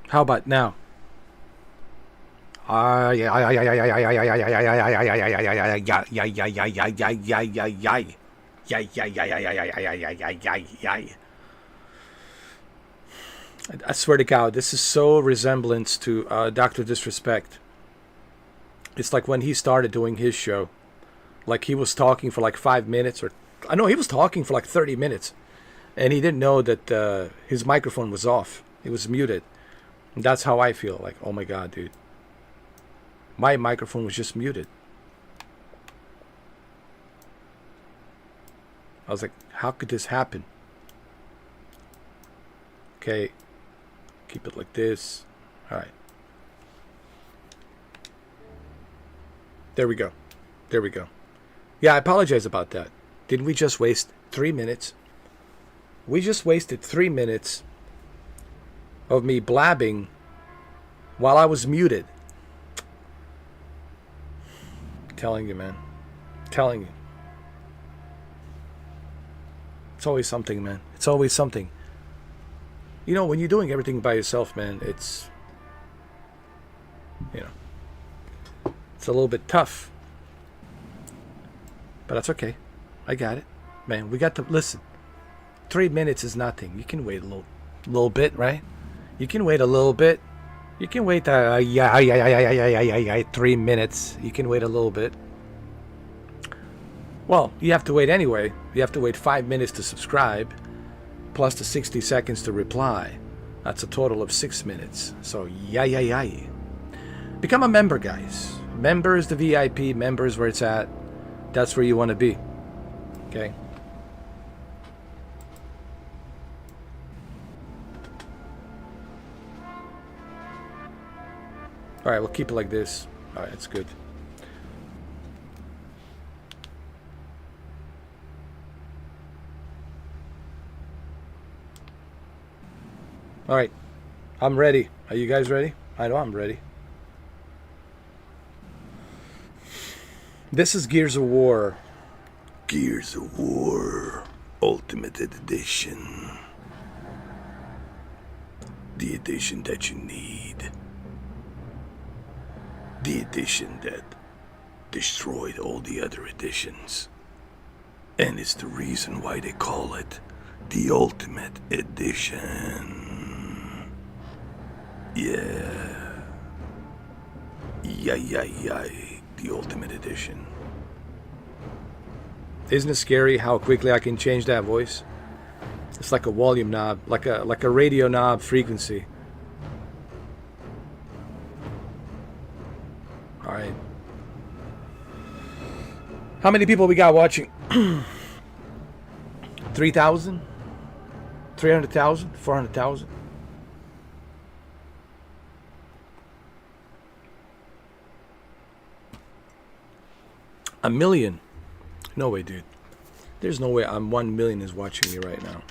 How about now? I swear to God, this is so resemblance to Dr. Disrespect. It's like when he started doing his show. Like he was talking for like 5 minutes, or I know he was talking for like 30 minutes, and he didn't know that his microphone was off. It was muted. And that's how I feel. Like, oh my God, dude. My microphone was just muted. I was like, how could this happen? Okay. Keep it like this. All right. There we go. There we go. Yeah, I apologize about that. Didn't we just waste 3 minutes? We just wasted 3 minutes of me blabbing while I was muted. I'm telling you, man. I'm telling you. It's always something, man. It's always something. You know, when you're doing everything by yourself, man, it's, you know, it's a little bit tough. But that's okay. I got it. Man, we got to listen. 3 minutes is nothing. You can wait a little bit, right? You can wait a little bit. You can wait 3 minutes. You can wait a little bit. Well, you have to wait anyway. You have to wait 5 minutes to subscribe, plus the 60 seconds to reply. That's a total of 6 minutes. So, become a member, guys. Member is the VIP. Member is where it's at. That's where you want to be. Okay? Alright, we'll keep it like this. Alright, it's good. Alright. I'm ready. Are you guys ready? I know I'm ready. This is Gears of War. Gears of War Ultimate Edition. The edition that you need. The edition that destroyed all the other editions. And it's the reason why they call it the Ultimate Edition. Yeah. The Ultimate Edition. Isn't it scary how quickly I can change that voice? It's like a volume knob, like a radio knob frequency. All right. How many people we got watching? 3,000? 300,000? 400,000? A million? No way, dude. There's no way 1 million is watching me right now.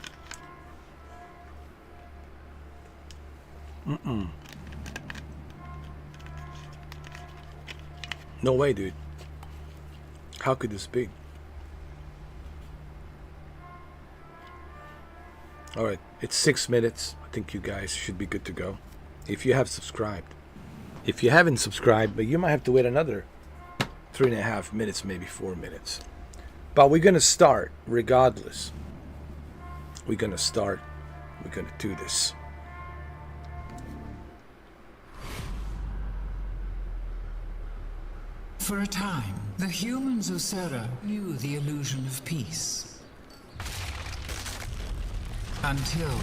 No way, dude. How could this be? Alright, it's 6 minutes. I think you guys should be good to go. If you have subscribed. If you haven't subscribed, but you might have to wait another 3.5 minutes, maybe 4 minutes. But we're gonna start regardless. We're gonna start. We're gonna do this. For a time, the humans of Sera knew the illusion of peace. Until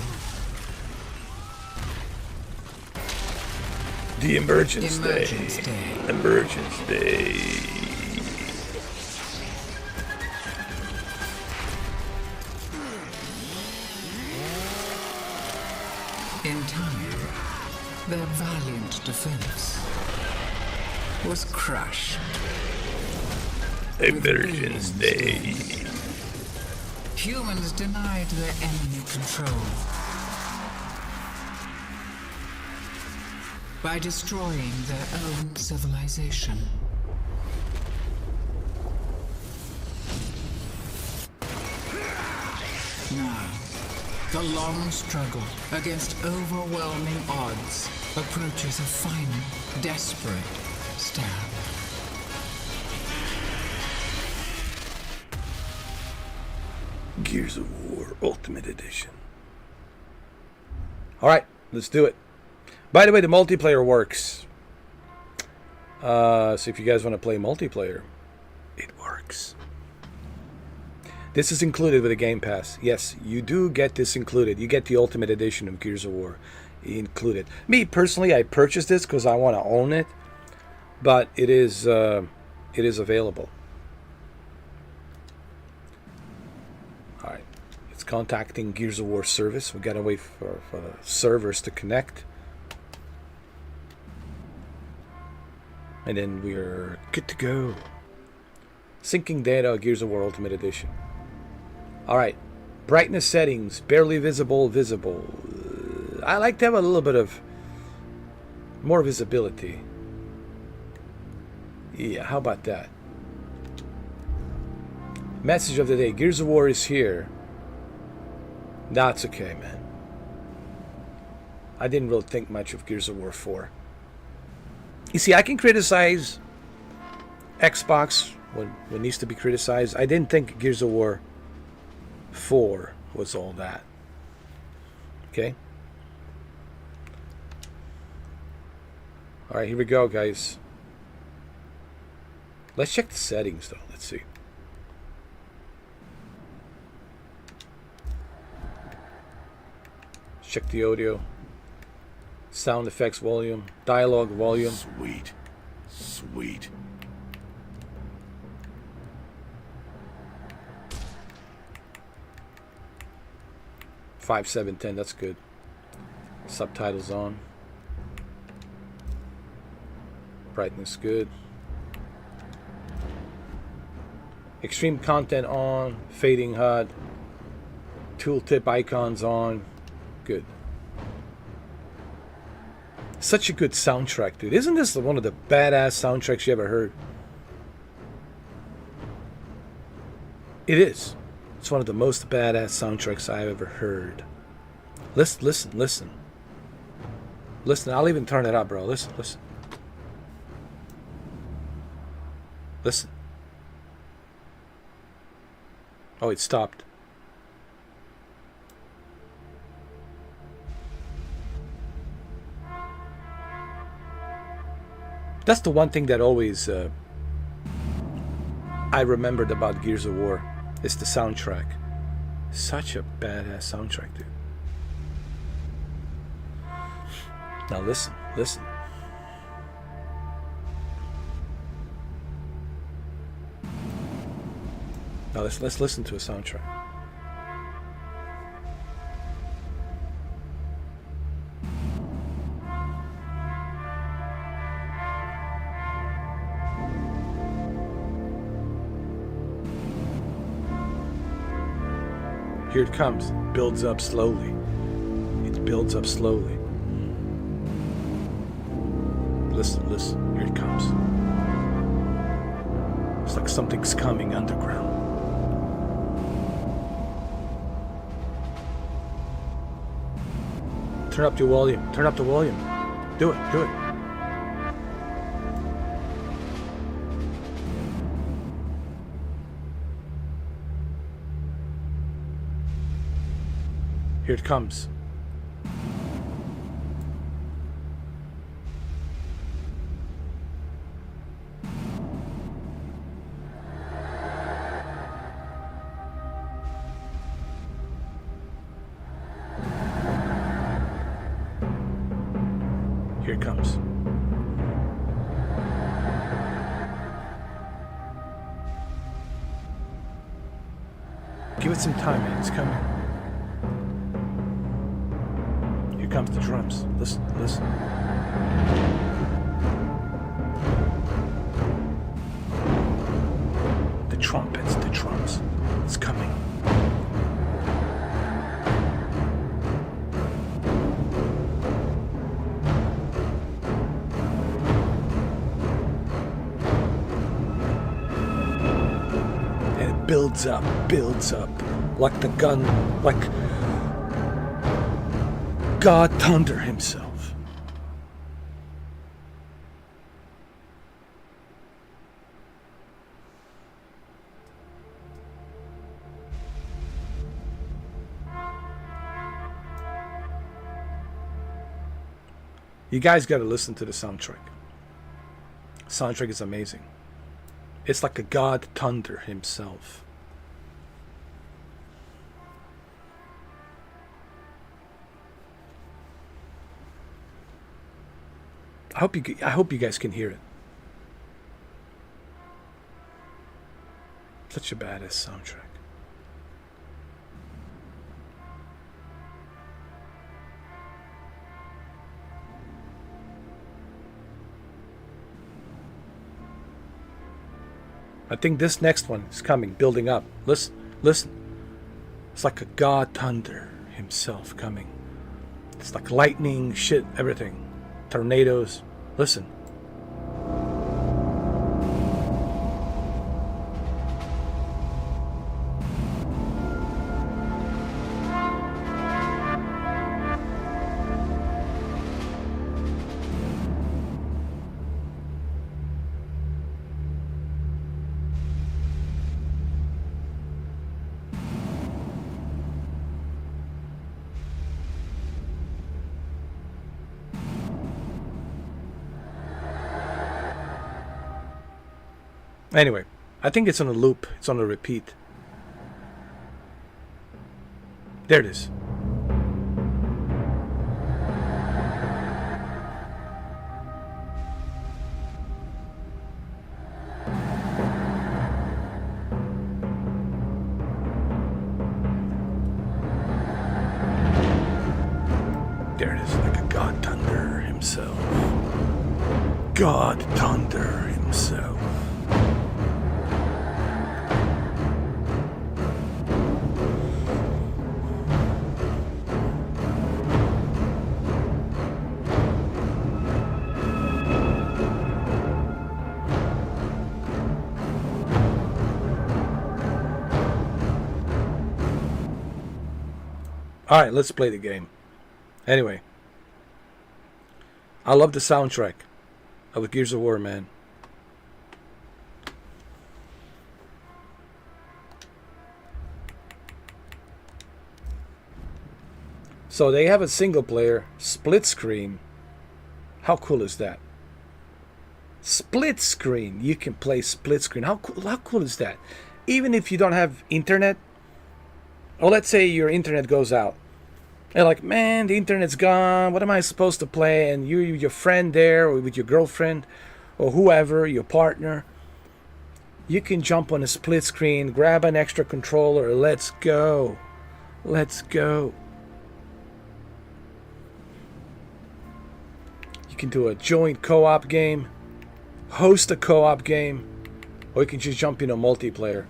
the Emergence Day. Emergence Day. In time, their valiant defense was crushed. Emergence Day. Humans denied their enemy control by destroying their own civilization. Now, the long struggle against overwhelming odds approaches a final, desperate stab. Gears of War Ultimate Edition. Alright, let's do it. By the way, the multiplayer works. So if you guys want to play multiplayer, it works. This is included with the Game Pass. Yes, you do get this included. You get the Ultimate Edition of Gears of War included. Me, personally, I purchased this because I want to own it. But it is available. Alright. It's contacting Gears of War service. We got to wait for the servers to connect. And then we're good to go. Syncing data, Gears of War Ultimate Edition. Alright. Brightness settings, barely visible, visible. I like to have a little bit of more visibility. Yeah, how about that? Message of the day, Gears of War is here. That's okay, man. I didn't really think much of Gears of War 4. You see, I can criticize Xbox when it needs to be criticized. I didn't think Gears of War 4 was all that. Okay? Alright, here we go, guys. Let's check the settings, though. Let's see. Check the audio. Sound effects volume. Dialogue volume. Sweet. Sweet. Five, 7, 10. That's good. Subtitles on. Brightness good. Extreme content on. Fading HUD. Tooltip icons on. Good. Such a good soundtrack, dude. Isn't this one of the badass soundtracks you ever heard? It is. It's one of the most badass soundtracks I've ever heard. Listen, listen, listen. Listen, I'll even turn it up, bro. Listen, listen. Listen. Oh, it stopped. That's the one thing that always I remembered about Gears of War. It's the soundtrack. Such a badass soundtrack, dude. Now listen, listen. Now let's listen to a soundtrack. Here it comes. Builds up slowly. It builds up slowly. Listen, listen. Here it comes. It's like something's coming underground. Turn up the volume. Turn up the volume. Do it. Do it. Here it comes. Here it comes. Give it some time, man. It's coming. Here comes the drums. Listen, listen. The trumpets, the drums. It's coming. builds up like the gun, like God Thunder himself. You guys got to listen to the soundtrack. Soundtrack is amazing. It's like a God Thunder himself. I hope you guys can hear it. Such a badass soundtrack. I think this next one is coming, building up. Listen, listen. It's like a God Thunder himself coming. It's like lightning, shit, everything. Tornadoes. Listen. Anyway, I think it's on a loop. It's on a repeat. There it is. There it is, like a God Thunder himself. God Thunder himself. Alright, let's play the game. Anyway. I love the soundtrack of Gears of War, man. So they have a single player, split screen. How cool is that? Split screen. You can play split screen. How cool is that? Even if you don't have internet, or let's say your internet goes out. And like, man, the internet's gone. What am I supposed to play? And you, your friend there, or with your girlfriend, or whoever, your partner, you can jump on a split screen, grab an extra controller. Let's go. Let's go. You can do a joint co-op game, host a co-op game, or you can just jump in a multiplayer.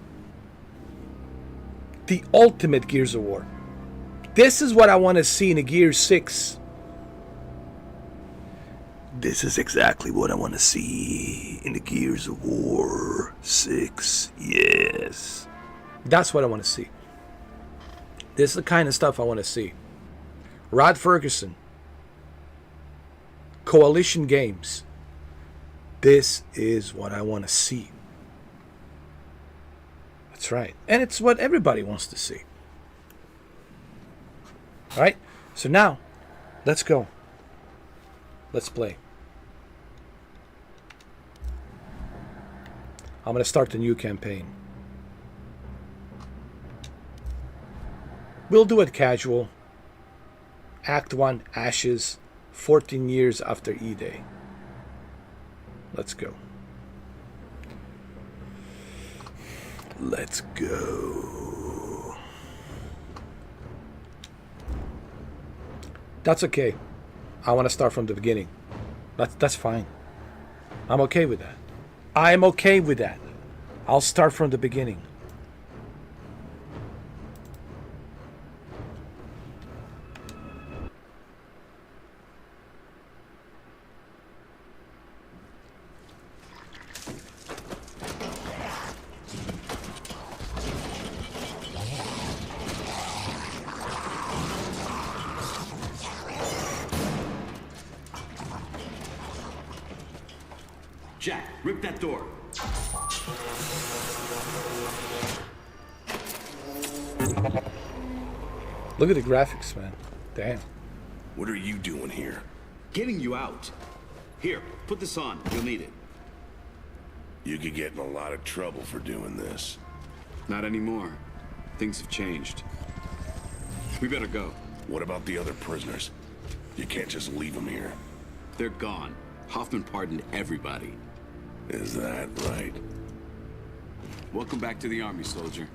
The ultimate Gears of War. This is what I want to see in a Gears 6. This is exactly what I want to see in the Gears of War 6. Yes. That's what I want to see. This is the kind of stuff I want to see. Rod Ferguson. Coalition Games. This is what I want to see. That's right. And it's what everybody wants to see. Alright, so now, let's go. Let's play. I'm going to start the new campaign. We'll do it casual. Act 1, Ashes, 14 years after E-Day. Let's go. Let's go. That's okay. I want to start from the beginning. That's fine. I'm okay with that. I'm okay with that. I'll start from the beginning. Jack, rip that door. Look at the graphics, man. Damn. What are you doing here? Getting you out. Here, put this on. You'll need it. You could get in a lot of trouble for doing this. Not anymore. Things have changed. We better go. What about the other prisoners? You can't just leave them here. They're gone. Hoffman pardoned everybody. Is that right? Welcome back to the army, soldier.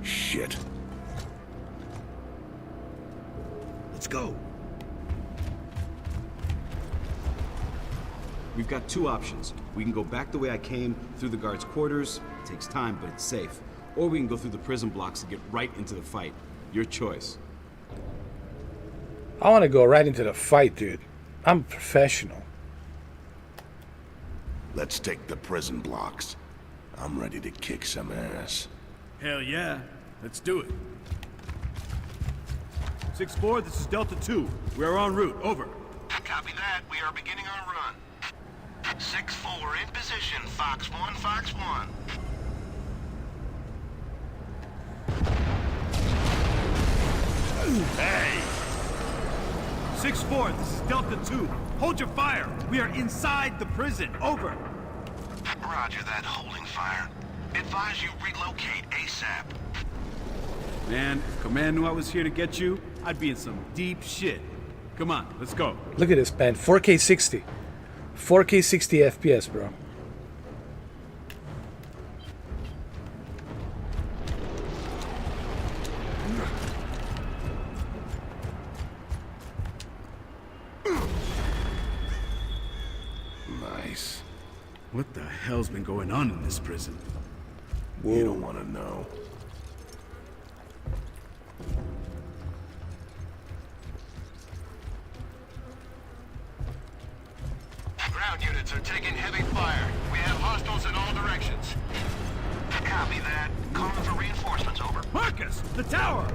Shit. Let's go. We've got two options. We can go back the way I came, through the guards' quarters. It takes time, but it's safe. Or we can go through the prison blocks and get right into the fight. Your choice. I want to go right into the fight, dude. I'm a professional. Let's take the prison blocks. I'm ready to kick some ass. Hell yeah. Let's do it. 6-4, this is Delta 2. We are en route. Over. Copy that. We are beginning our run. 6-4 in position. Fox 1, Fox 1. Hey! 6-4, this is Delta 2. Hold your fire. We are inside the prison. Over. Roger that. Holding fire. Advise you relocate ASAP. Man, if Command knew I was here to get you, I'd be in some deep shit. Come on, let's go. Look at this, man. 4K 60. 4K 60 FPS, bro. Nice. What the hell's been going on in this prison? You don't want to know. Ground units are taking heavy fire. We have hostiles in all directions. Copy that. Calling for reinforcements, over. Marcus, the tower!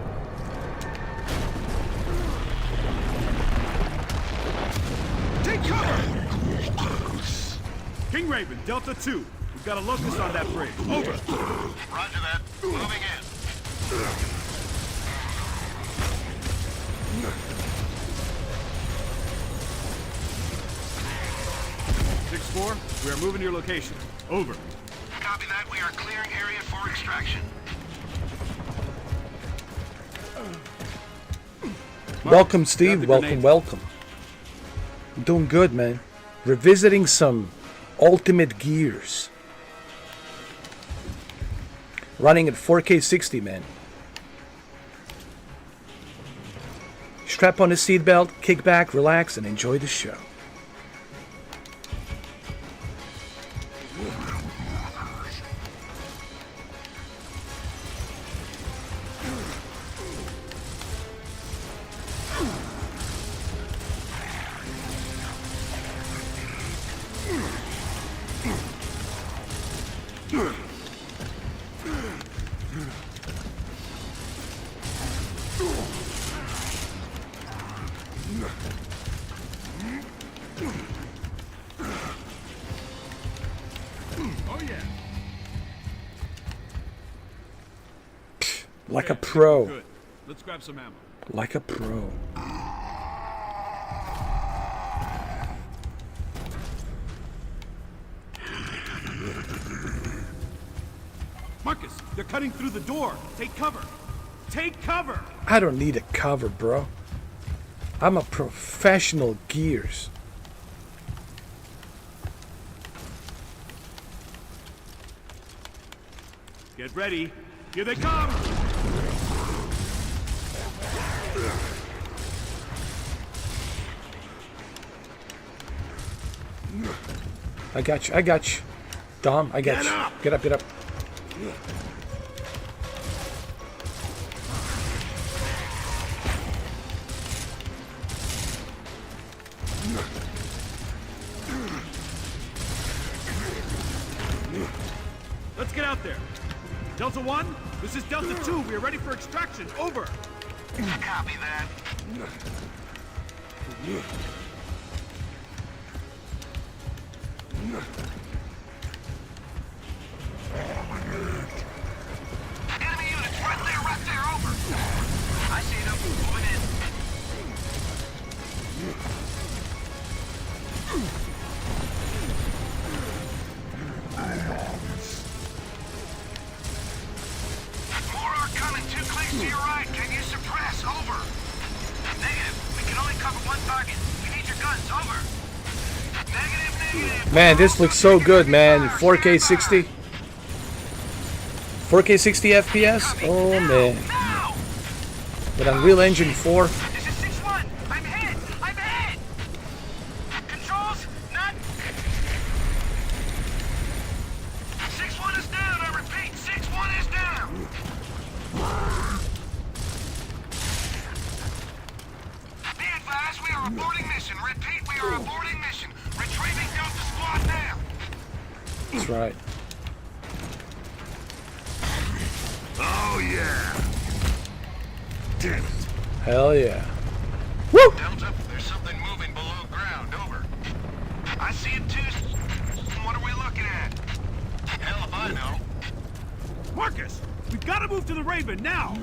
Take cover! King Raven, Delta 2. We've got a locust on that bridge. Over. Roger that. Moving in. 6-4, we are moving to your location. Over. Copy that. We are clearing area for extraction. Welcome, grab Steve. the Welcome, grenade. welcome. I'm doing good, man. Revisiting some Ultimate Gears. Running at 4K 60, man. Strap on the seatbelt, kick back, relax, and enjoy the show. Oh yeah. Like a pro. Good. Let's grab some ammo. Like a pro. Marcus, they're cutting through the door. Take cover. Take cover! I don't need a cover, bro. I'm a professional Gears. Get ready. Here they come! I got you. I got you. Dom, I got Get you. up! Get up, get up. Let's get out there. Delta 1, this is Delta 2. We are ready for extraction. Over. Copy that. Enemy units right there, over. I see them moving in. More are coming, too close to your right. Can you suppress? Over. Negative. We can only cover one target. We need your guns. Over. Negative. Man, this looks so good, man. 4K 60. 4K 60 FPS? Oh, man. Now! With Unreal Engine 4. This is 6-1. I'm hit. I'm hit. Controls, not. 6-1 is down. I repeat, 6-1 is down. Be advised, we are aborting mission. Repeat, we are aborting mission. Retrieving Delta Squad now. That's right. Oh, yeah. Damn it. Hell yeah. Woo! Delta, there's something moving below ground. Over. I see it too. What are we looking at? Hell if I know. Marcus, we've got to move to the Raven now.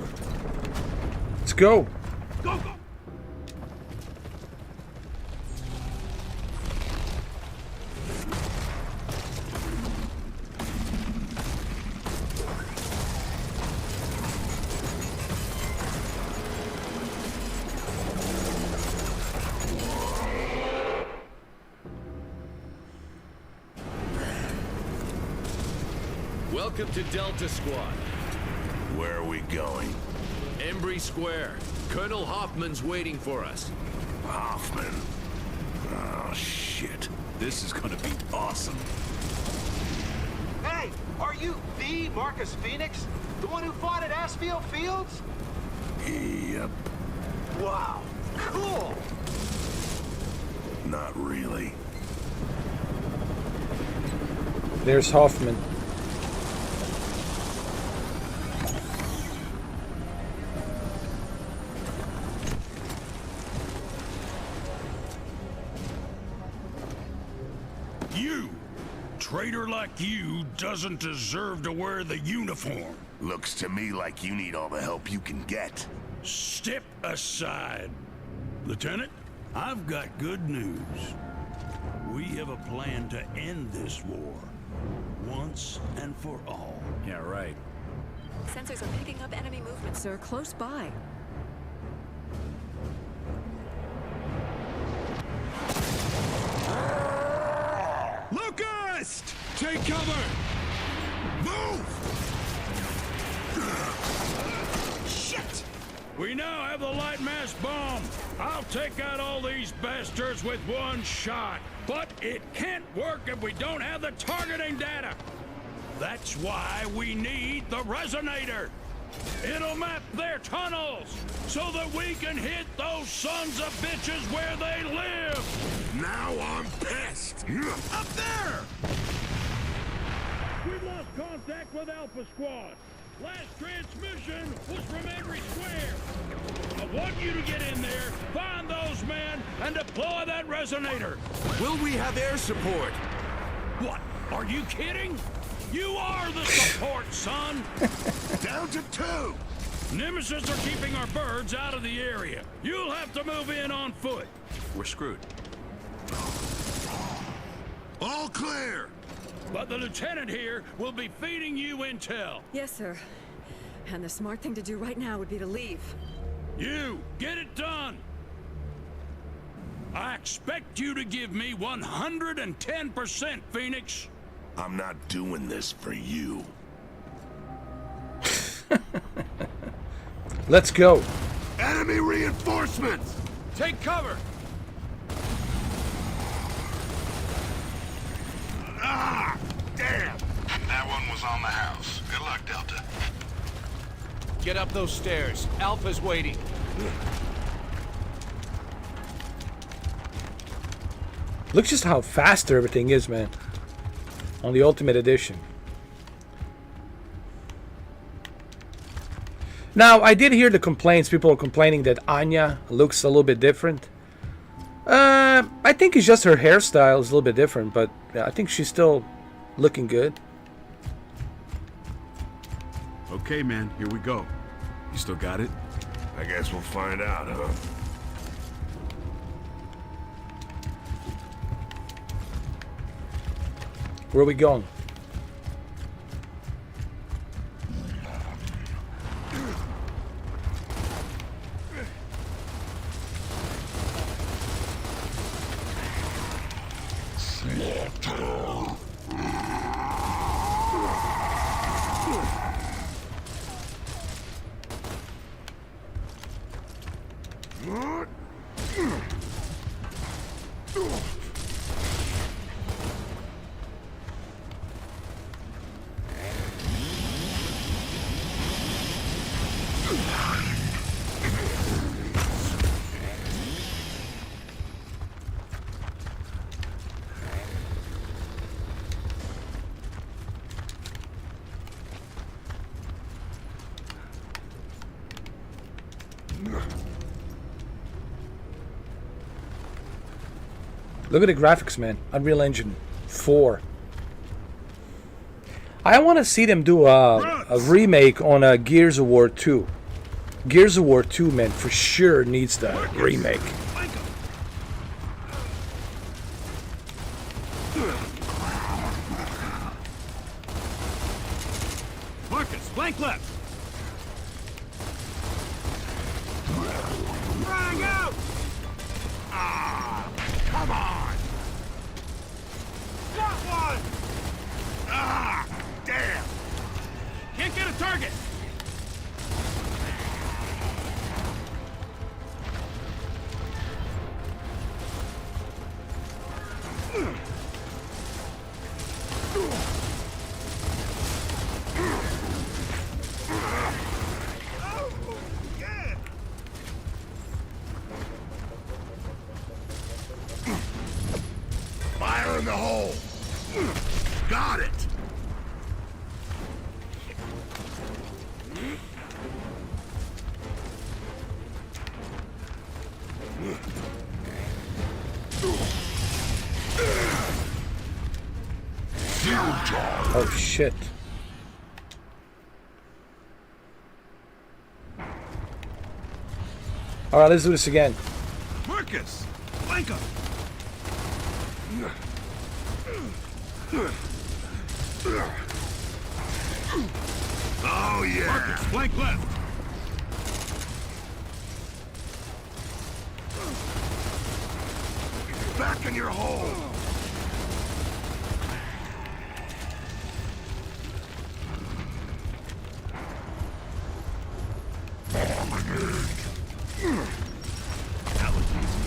Let's go. Go, go. Welcome to Delta Squad. Where are we going? Embry Square. Colonel Hoffman's waiting for us. Hoffman. Oh, shit. This is gonna be awesome. Hey, are you the Marcus Phoenix? The one who fought at Asfield Fields? Yep. Wow, cool! Not really. There's Hoffman. You! Traitor like you doesn't deserve to wear the uniform. Looks to me like you need all the help you can get. Step aside. Lieutenant, I've got good news. We have a plan to end this war. Once and for all. Yeah, right. Sensors are picking up enemy movement, sir, close by. Locust! Take cover! Move! Shit! We now have the light mass bomb. I'll take out all these bastards with one shot. But it can't work if we don't have the targeting data. That's why we need the resonator. It'll map their tunnels so that we can hit those sons of bitches where they live. Now I'm pissed. Up there! We've lost contact with Alpha Squad. Last transmission was from Embry Square. I want you to get in there, find those men, and deploy that resonator. Will we have air support? What? Are you kidding? You are the support, son! Down to 2. Nemesis are keeping our birds out of the area. You'll have to move in on foot. We're screwed. All clear. But the lieutenant here will be feeding you intel. Yes, sir. And the smart thing to do right now would be to leave. You, get it done! I expect you to give me 110%, Phoenix. I'm not doing this for you. Let's go. Enemy reinforcements! Take cover. Ah! Damn! That one was on the house. Good luck, Delta. Get up those stairs. Alpha's waiting. Look just how fast everything is, man. On the Ultimate Edition. Now, I did hear the complaints. People are complaining that Anya looks a little bit different. I think it's just her hairstyle is a little bit different, but yeah, I think she's still looking good. Okay, man, here we go. You still got it? I guess we'll find out, huh? Where are we going? Look at the graphics, man. Unreal Engine 4. I want to see them do a remake on Gears of War 2. Gears of War 2, man, for sure needs the remake. Marcus, flank left. Frag out! Ah, come on! Got one! Ah, damn! Can't get a target. Fire in the hole! Got it! Oh shit. Alright, let's do this again. Marcus, flank him. Oh yeah! Marcus, flank left. Back in your hole! That was easy.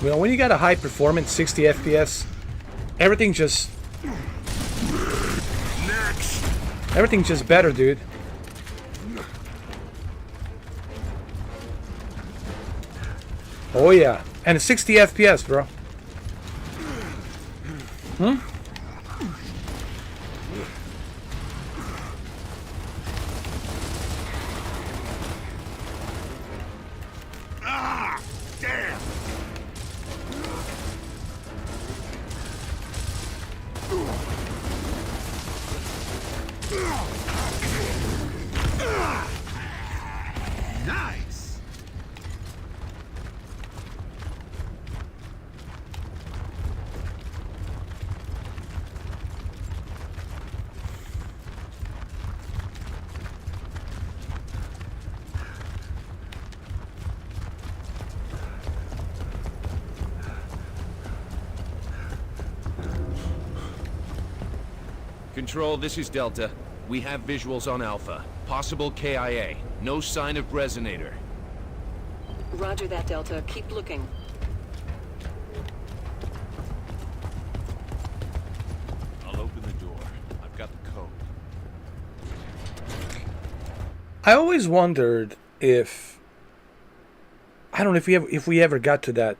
You know, when you got a high performance 60 FPS, everything just everything's just better, dude. Oh yeah, and 60 FPS, bro. Ah, damn! Nice. Control, this is Delta. We have visuals on Alpha. Possible KIA. No sign of Resonator. Roger that, Delta. Keep looking. I'll open the door. I've got the code. I always wondered if, I don't know if we ever got to that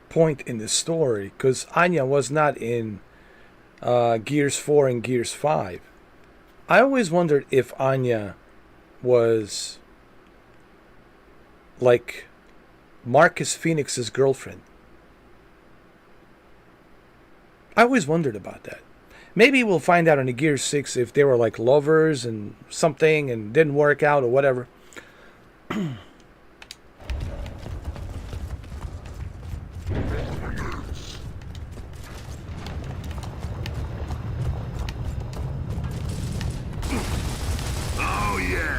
point in the story, because Anya was not in Gears 4 and Gears 5. I always wondered if Anya was like Marcus Phoenix's girlfriend. I always wondered about that. Maybe we'll find out in the Gears 6 if they were like lovers and something and didn't work out or whatever. Oh, yeah.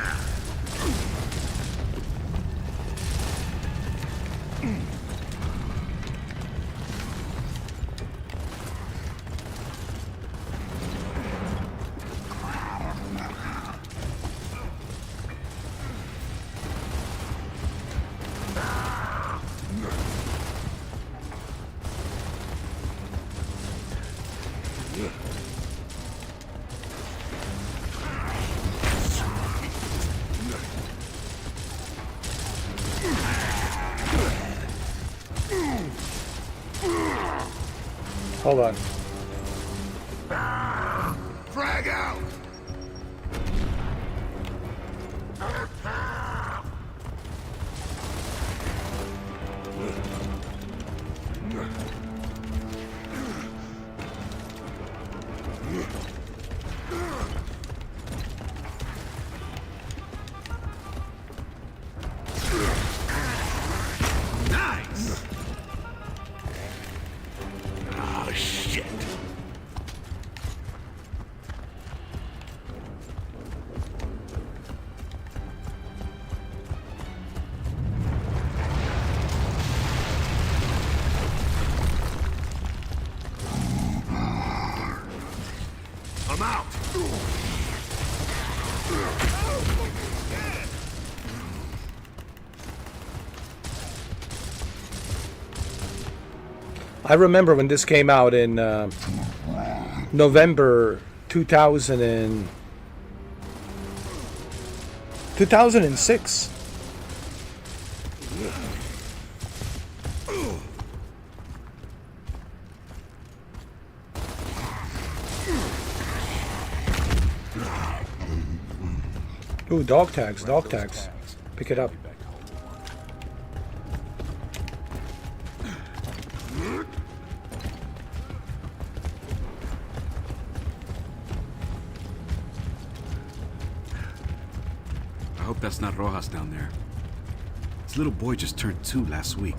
Hold on. Frag out. Nice! Oh, shit. I'm out. I remember when this came out in November 2006. Ooh, dog tags, dog tags. Pick it up. I hope that's not Rojas down there. His little boy just turned 2 last week.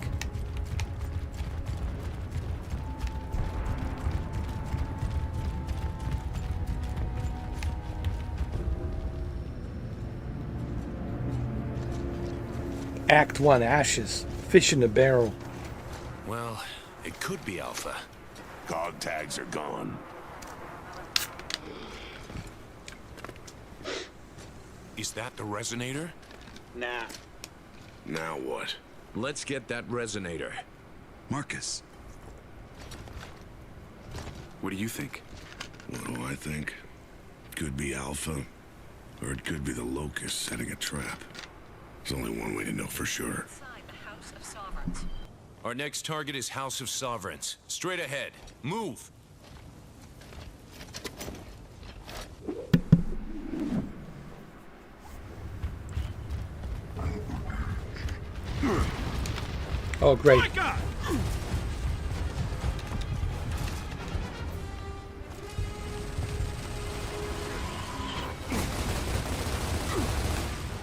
Act 1, Ashes. Fish in the barrel. Well, it could be Alpha. Dog tags are gone. Is that the resonator? Nah. Now what? Let's get that resonator. Marcus. What do you think? What do I think? Could be Alpha, or it could be the Locust setting a trap. There's only one way to know for sure. Inside the House of Sovereigns. Our next target is House of Sovereigns. Straight ahead. Move! Oh, great. My God!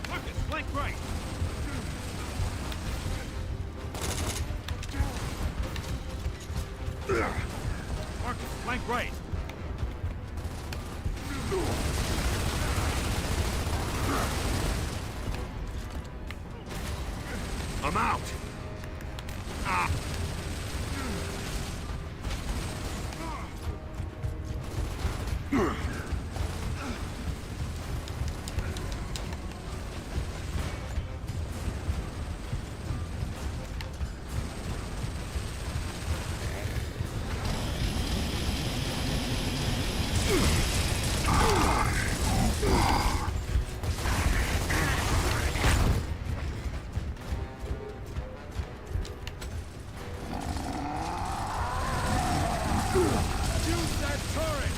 Marcus, flank right. Marcus, flank right. I'm out! Ah! Use that turret!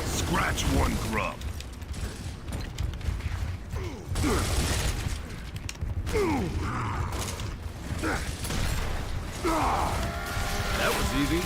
Scratch one grub. That was easy.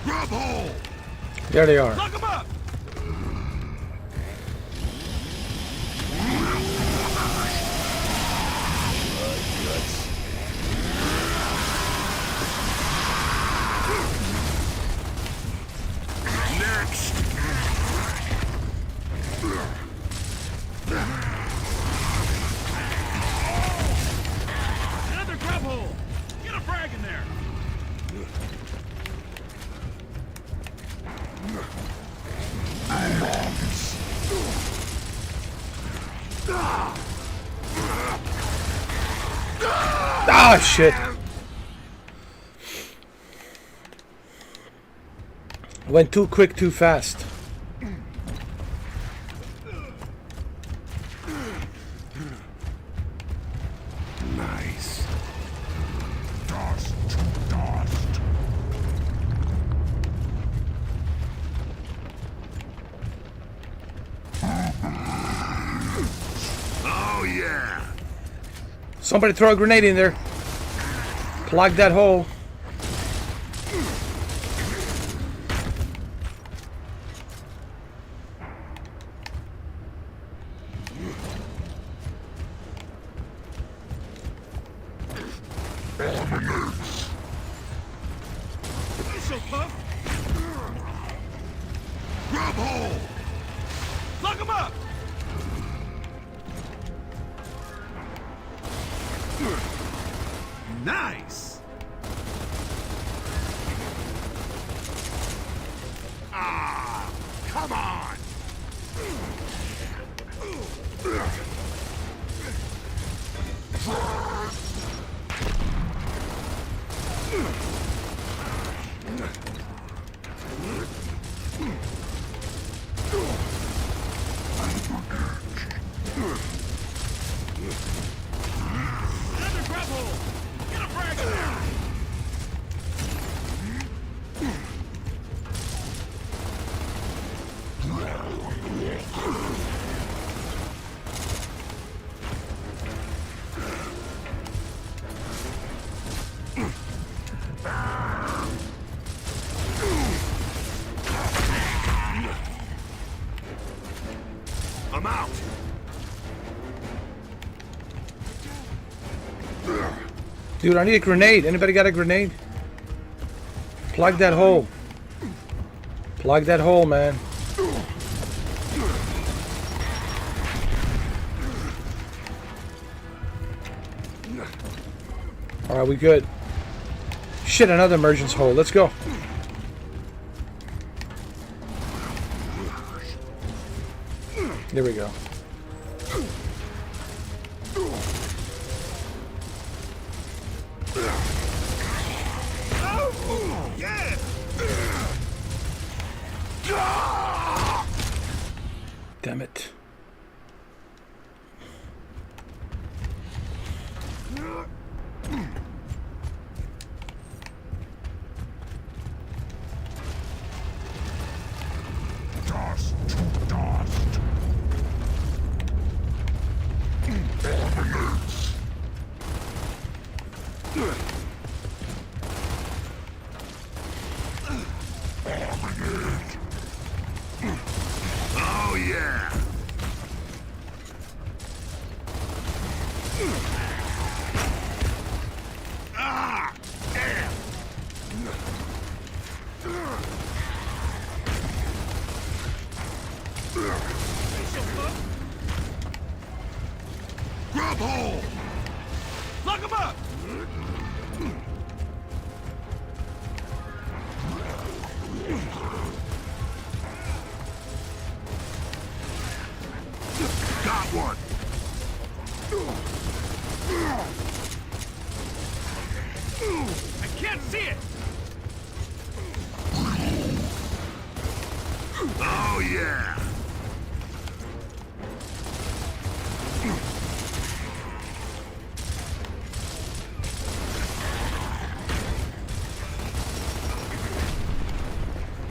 Grub hole! There they are. Lock him up! Next! Another grub hole! Get a frag in there! Ah, shit. Went too quick, too fast. Nice. Dust to dust. Oh yeah. Somebody throw a grenade in there. Plug that hole. So puff! Grub hole! Lock him up! Nice! Ah! Come on! Another grub hole! Get a frag in there! I'm out! Dude, I need a grenade. Anybody got a grenade? Plug that hole. Plug that hole, man. Alright, we good. Shit, another emergence hole. Let's go. There we go. Damn it. Dust to dust. Oh yeah. Ah, damn. Grub hole. Lock him up! Got one. I can't see it! Oh yeah.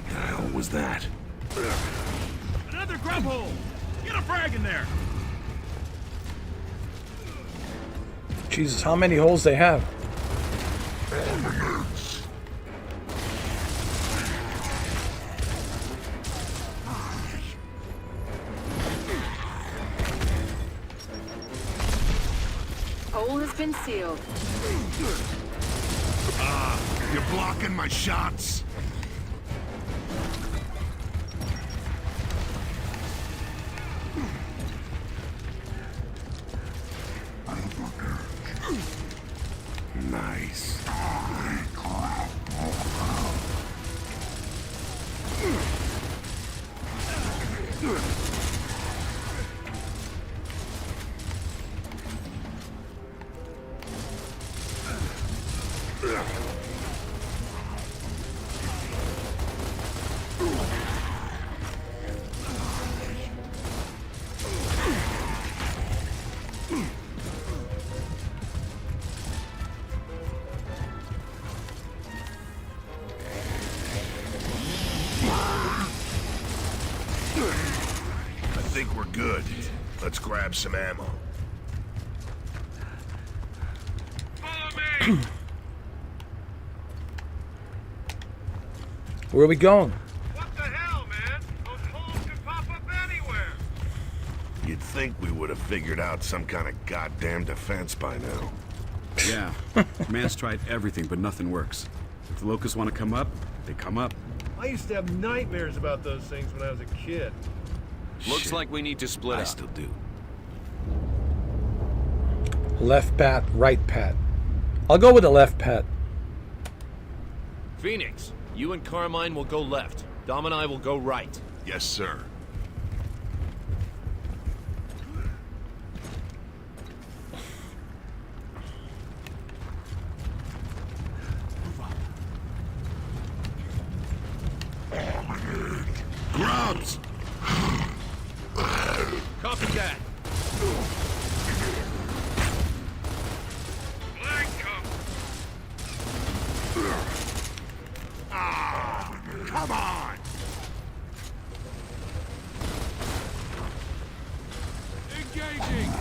The hell was that? Another grub hole! Get a frag in there! Jesus, how many holes they have? Hole has been sealed. You're blocking my shots. Nice. I think we're good. Let's grab some ammo. Follow me! Where are we going? What the hell, man? Those holes could pop up anywhere! You'd think we would have figured out some kind of goddamn defense by now. Yeah. Man's tried everything, but nothing works. If the locusts want to come up, they come up. I used to have nightmares about those things when I was a kid. Looks like we need to split I up. still do. Left pat, right pat. I'll go with the left pat. Phoenix, you and Carmine will go left. Dom and I will go right. Yes, sir. Grubs! Copy that. Ah, come on! Engaging!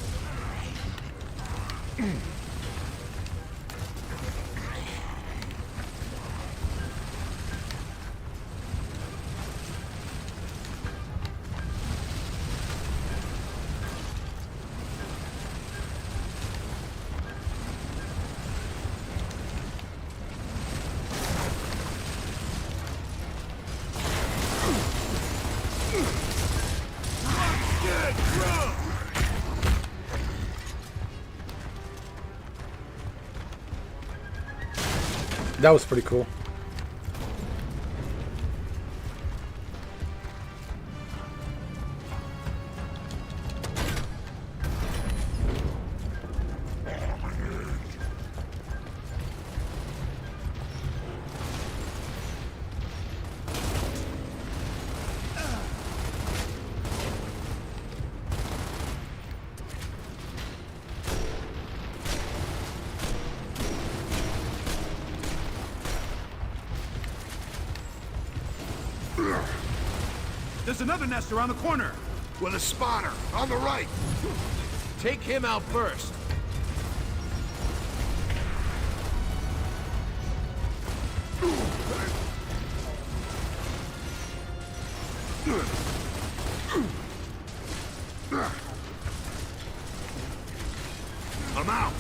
That was pretty cool. There's another nest around the corner. With a spotter on the right. Take him out first. I'm out.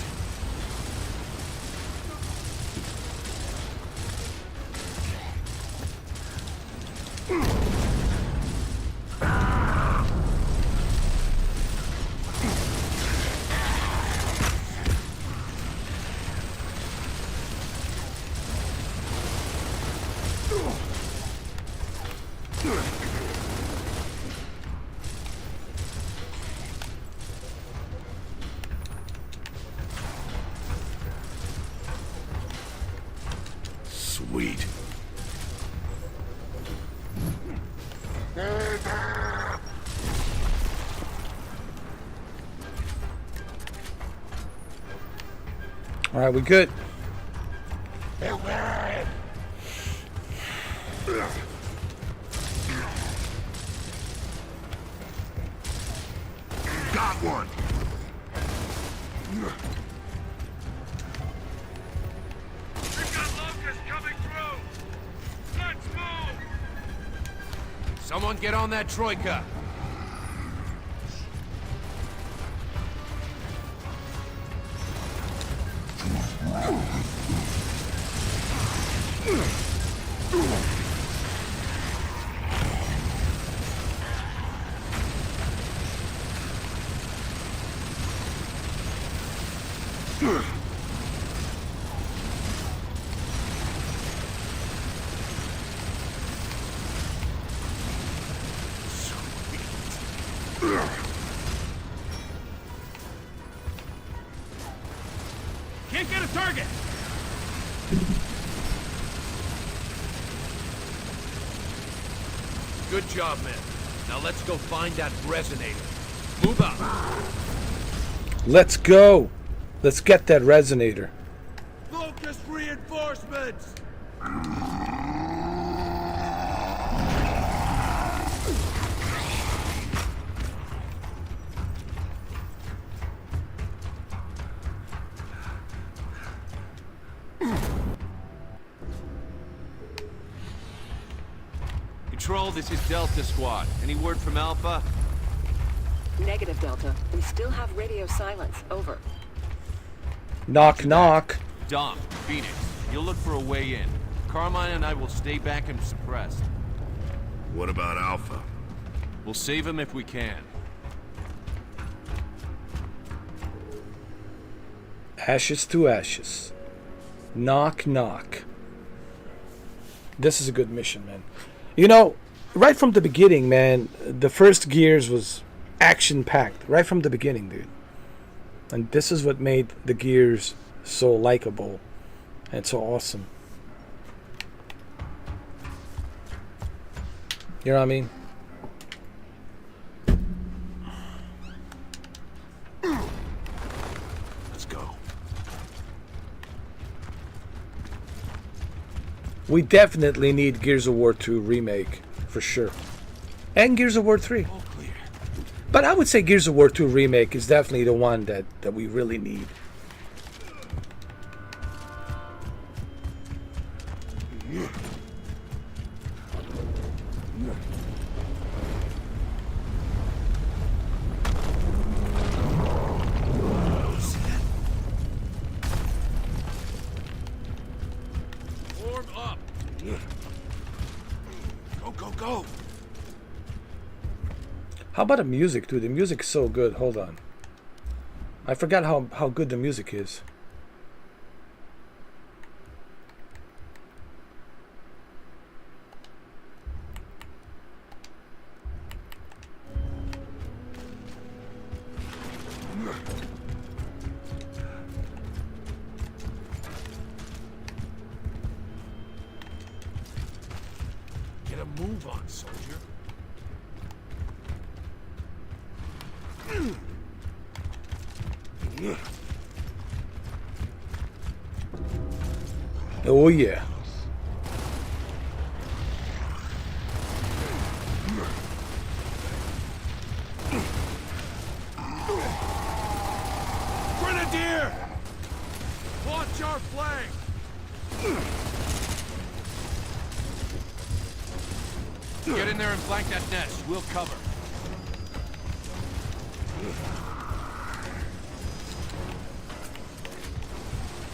Sweet. All right, we good. Got one. We've got locusts coming through. Let's move. Someone get on that Troika. Can't get a target. Good job, men. Now let's go find that resonator. Move up. Let's go. Let's get that resonator. Locust reinforcements. Control, this is Delta Squad. Any word from Alpha? Negative, Delta. We still have radio silence. Over. Knock, knock. Dom, Phoenix, you'll look for a way in. Carmine and I will stay back and suppress. What about Alpha? We'll save him if we can. Ashes to ashes. Knock, knock. This is a good mission, man. You know, right from the beginning, man, the first Gears was action-packed. Right from the beginning, dude. And this is what made the Gears so likable and so awesome. You know what I mean? Let's go. We definitely need Gears of War 2 remake, for sure. And Gears of War 3. All clear. But I would say Gears of War 2 remake is definitely the one that we really need. Form up. Go, go, go. How about the music, dude? The music's so good. Hold on. I forgot how good the music is. Move on, soldier. Oh yeah. Grenadier! Watch our flank! Get in there and flank that nest. We'll cover.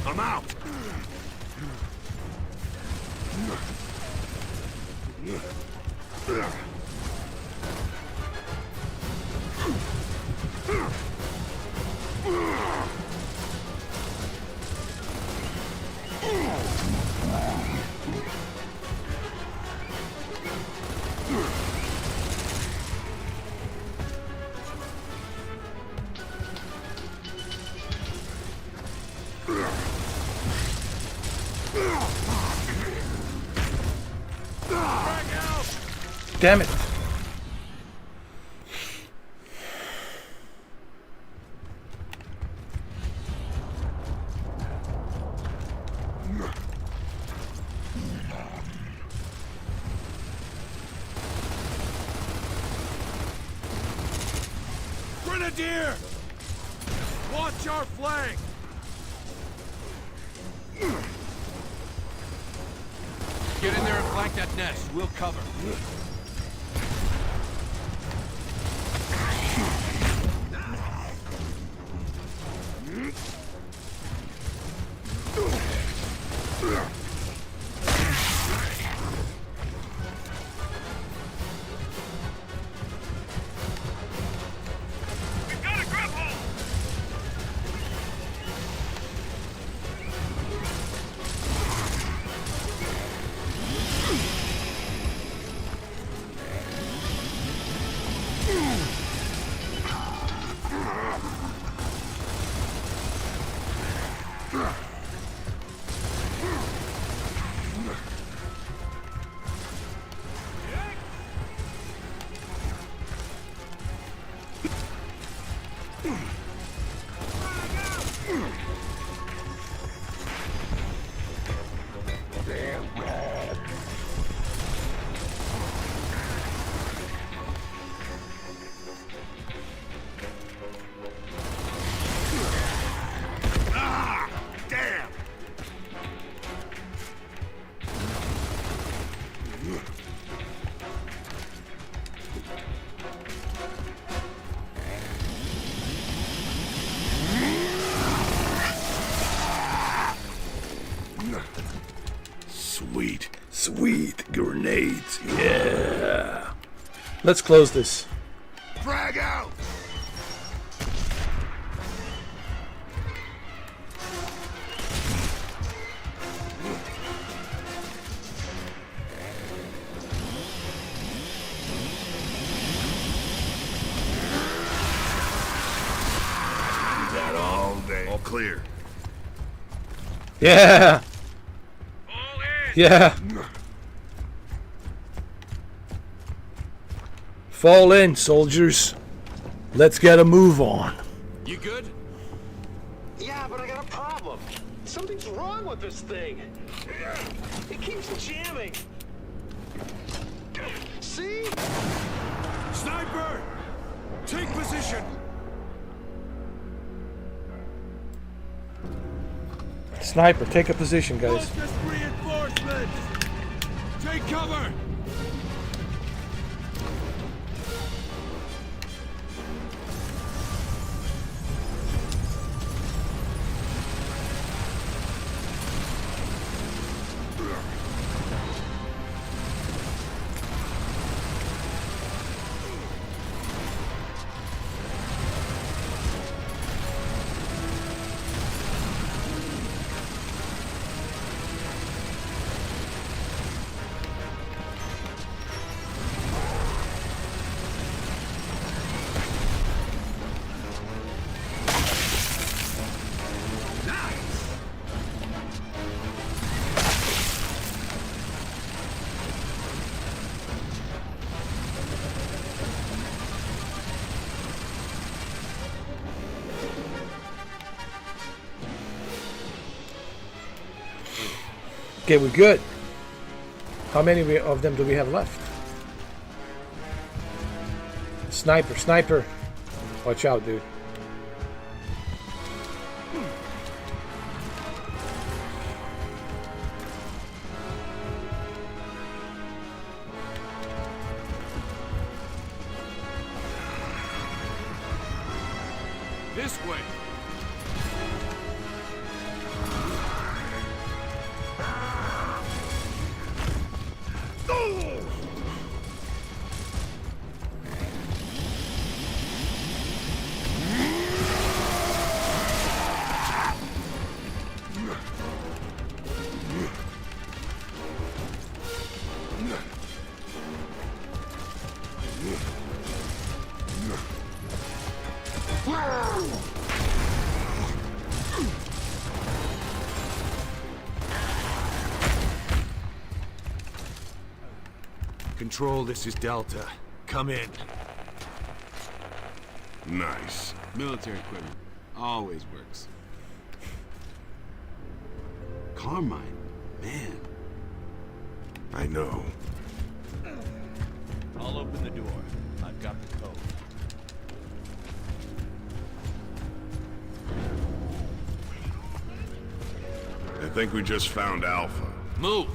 I'm out. Damn it. Grenadier! Watch our flank! Get in there and flank that nest. We'll cover. Sweet. Sweet grenades. Yeah. Let's close this. Frag out! That all day. All clear. Yeah. Yeah. Fall in, soldiers. Let's get a move on. You good? Yeah, but I got a problem. Something's wrong with this thing. It keeps jamming. See? Sniper! Take position! Sniper, take a position, guys. Focus reinforcements! Take cover! Okay, we're good. How many of them do we have left? Sniper, sniper. Watch out, dude. This way. Control, this is Delta. Come in. Nice. Military equipment. Always works. Carmine. Man. I know. I'll open the door. I've got the code. I think we just found Alpha. Move!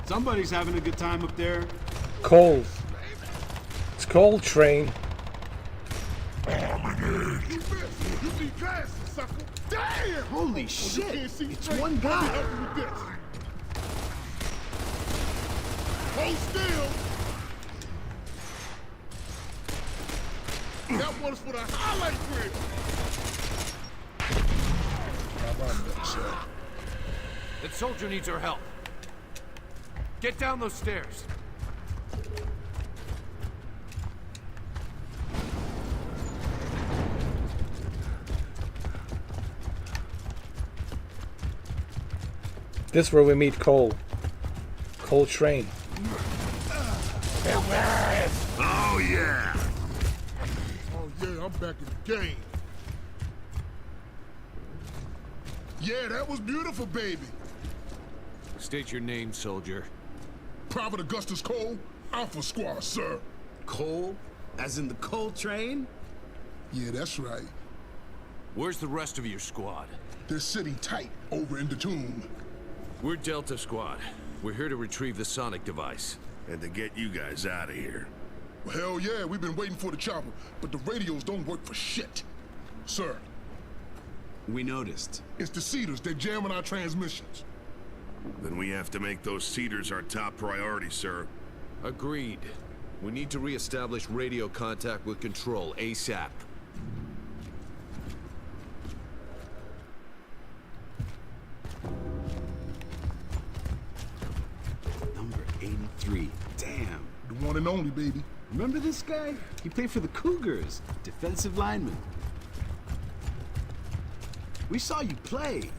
Somebody's having a good time up there. Cole. It's Cole Train. You see glasses, sucker. Damn! Holy shit! It's one Guy. guy. Help me with this. Hold still. That one's for the highlight reel. That soldier needs our help. Get down those stairs. This is where we meet Cole. Cole Train. Oh, yeah! Oh, yeah, I'm back in the game. Yeah, that was beautiful, baby. State your name, soldier. Private Augustus Cole, Alpha Squad, sir. Cole? As in the Cole train? Yeah, that's right. Where's the rest of your squad? They're sitting tight over in the tomb. We're Delta Squad. We're here to retrieve the sonic device. And to get you guys out of here. Well, hell yeah, we've been waiting for the chopper, but the radios don't work for shit. Sir, We noticed. it's the Cedars. They're jamming our transmissions. Then we have to make those Cedars our top priority, sir. Agreed. We need to re-establish radio contact with Control ASAP. Number 83. Damn. The one and only, baby. Remember this guy? He played for the Cougars. Defensive lineman. We saw you play.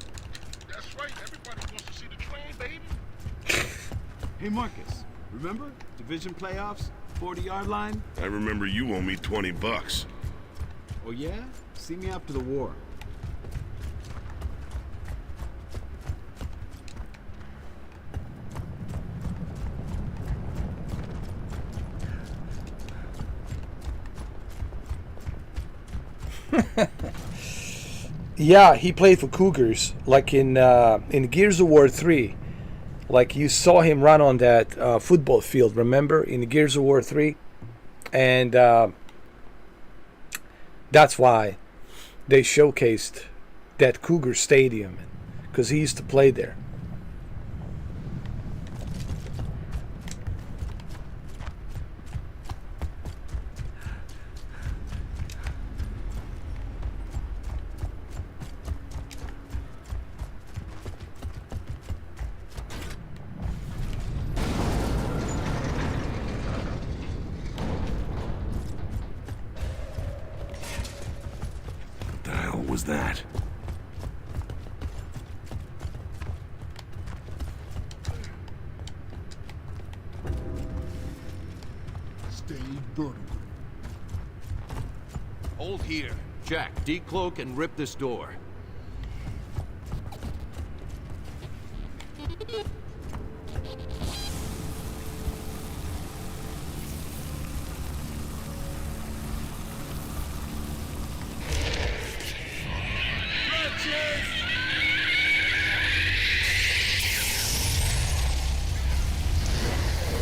That's right. Everybody wants to see the train, baby. Hey, Marcus. Remember? Division playoffs? 40-yard line? I remember you owe me $20. Oh, yeah? See me after the war. Yeah, he played for Cougars, like in Gears of War 3. Like you saw him run on that football field, remember, in Gears of War 3? And that's why they showcased that Cougar Stadium, because he used to play there. What the hell was that? Stay vertical. Hold here. Jack, decloak and rip this door.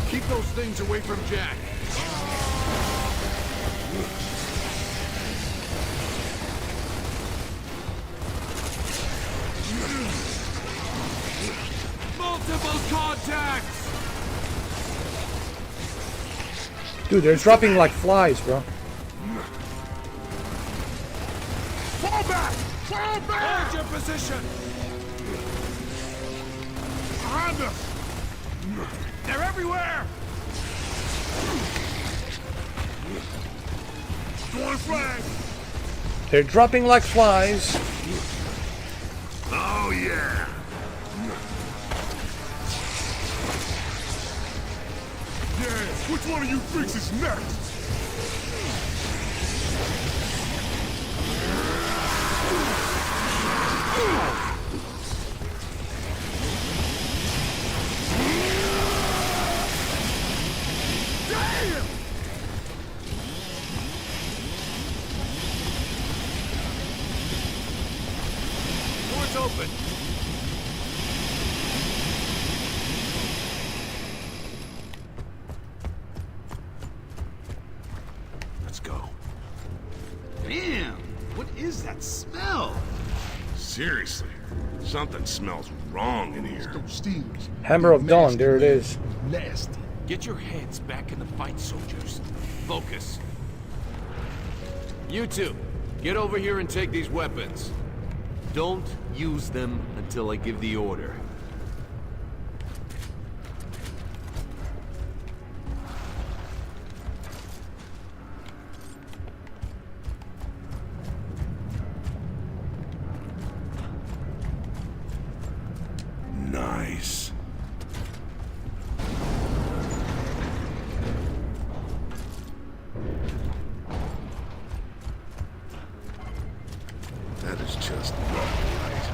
Keep those things away from Jack. Multiple contacts! Dude, they're dropping like flies, bro. Fall back! Fall back! Hold your position! Behind us! They're everywhere! Throwing flag! They're dropping like flies. Oh, yeah. Yeah, which one of you freaks is next? Damn! Door's open. Let's go. Damn! What is that smell? Seriously, something smells wrong in here. Hammer of Dawn, there it is. Nasty. Get your heads back in the fight, soldiers. Focus. You two, get over here and take these weapons. Don't use them until I give the order. Nice. That is just not right.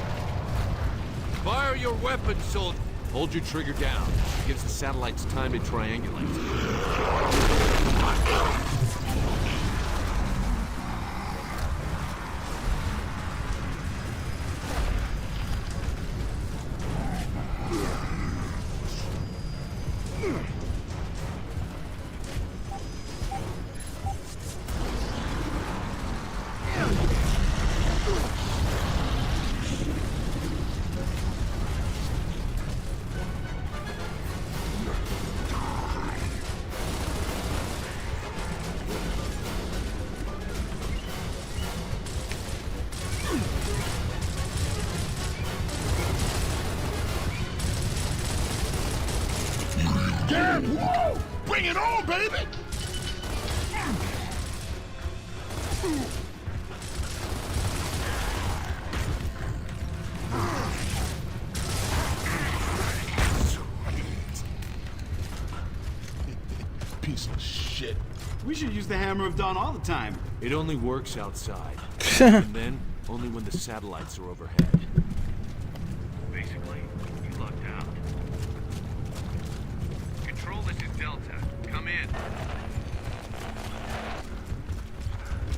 Fire your weapons, soldier. Hold your trigger down. Gives the satellites time to triangulate. Yeah! Whoa! Bring it on, baby! Piece of shit. We should use the Hammer of Dawn all the time. It only works outside. And then, only when the satellites are overhead. Basically, you lucked out. Control, this is Delta. Come in.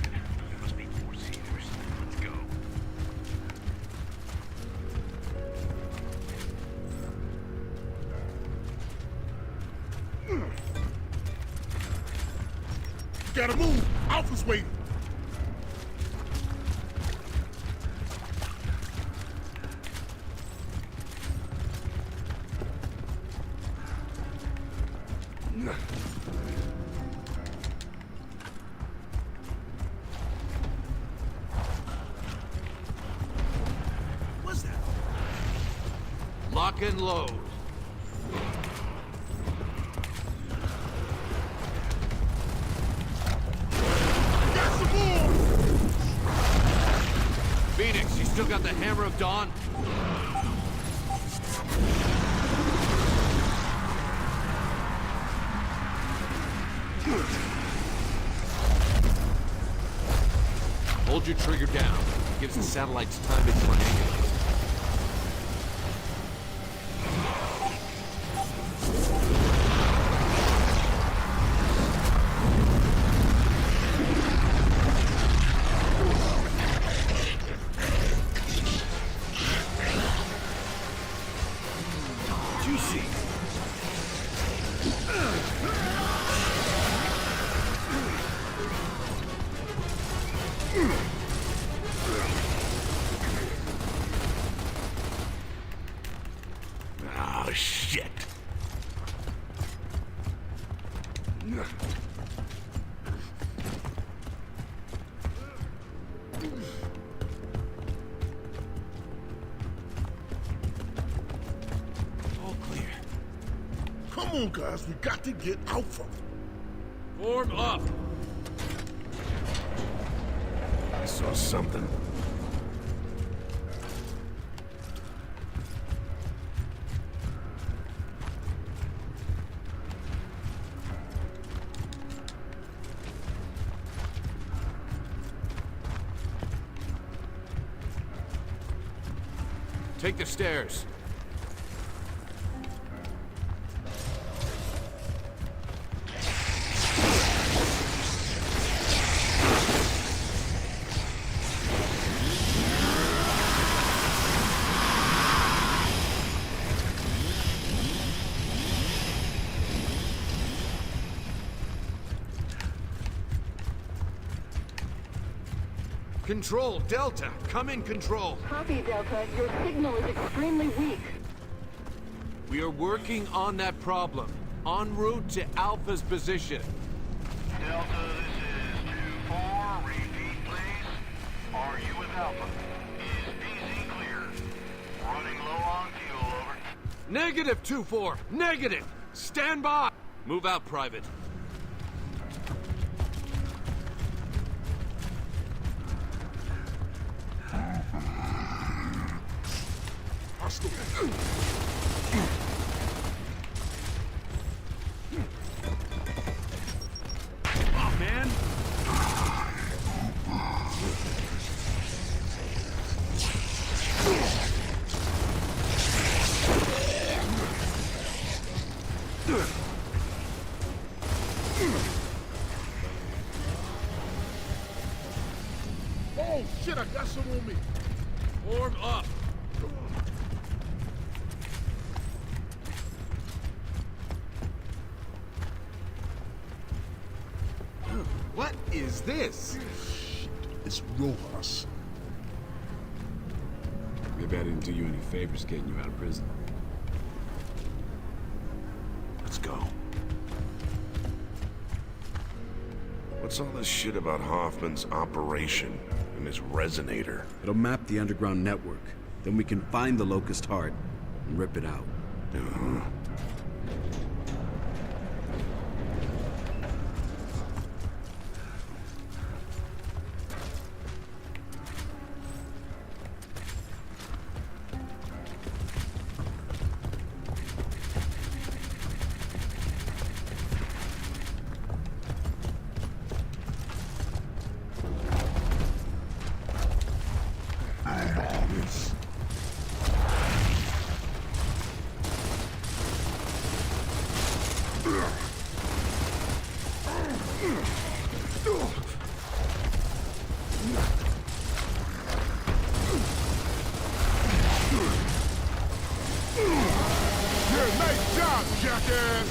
There must be more seizers. Let's go. Gotta move! Alpha's waiting! What's that? Lock and load. Got some more! Phoenix, you still got the Hammer of Dawn? Hold your trigger down. Gives the satellites time to triangulate. on, guys. We got to get Alpha. Form up! I saw something. Take the stairs. Control, Delta, come in, Control. Copy, Delta. Your signal is extremely weak. We are working on that problem. En route to Alpha's position. Delta, this is 2-4. Repeat, please. Are you with Alpha? Is BZ clear? Running low on fuel, over. Negative 2-4. Negative. Stand by. Move out, Private. Oh, man. Oh, shit, I got some on me. Form up. What is this? It's Rojas. Maybe I didn't do you any favors getting you out of prison. Let's go. What's all this shit about Hoffman's operation and his resonator? It'll map the underground network. Then we can find the Locust Heart and rip it out. Uh-huh. Yeah, nice job, jackass!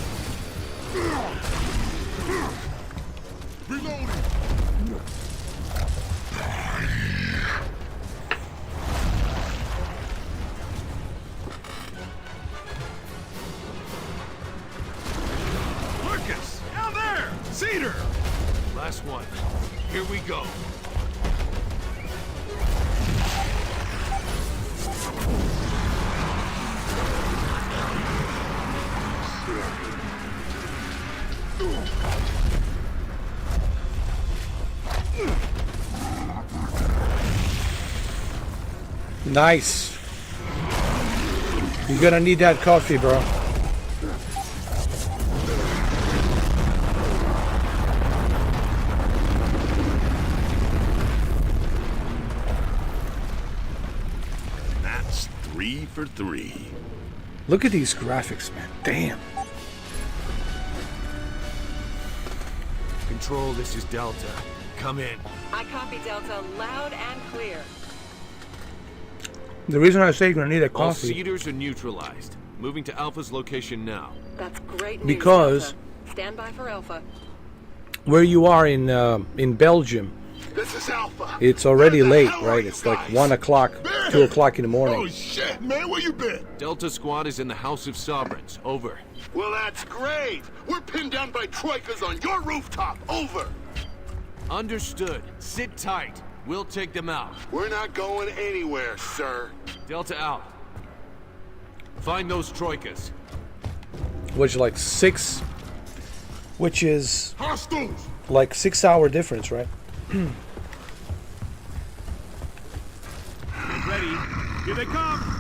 Reloading! Lucas! Down there! Cedar! Last one. Here we go. Nice. You're gonna need that coffee, bro. That's 3 for 3. Look at these graphics, man. Damn. Control, this is Delta. Come in. I copy, Delta. Loud and clear. The reason I say you're gonna need a All coffee Cedars are neutralized. Moving to Alpha's location now. That's great news, because Delta. Stand by for Alpha. where you are in Belgium, This is Alpha. it's already Where the late, hell are right? you It's like guys? 1 o'clock, 2 o'clock in the morning. Oh shit, man, where you been? Delta Squad is in the House of Sovereigns. Over. Well, that's great. We're pinned down by troikas on your rooftop. Over. Understood. Sit tight. We'll take them out. We're not going anywhere, sir. Delta out. Find those troikas. which is like 6, which is Hostiles! like 6-hour difference, right? Get ready. Here they come.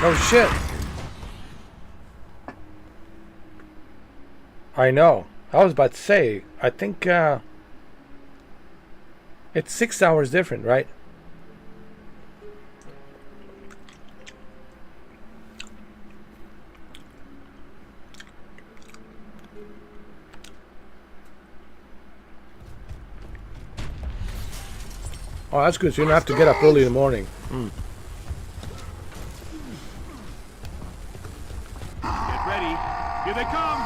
Oh shit! I know. I was about to say, I think it's 6 hours different, right? Oh, that's good. So you don't have to get up early in the morning. Get ready. Here they come.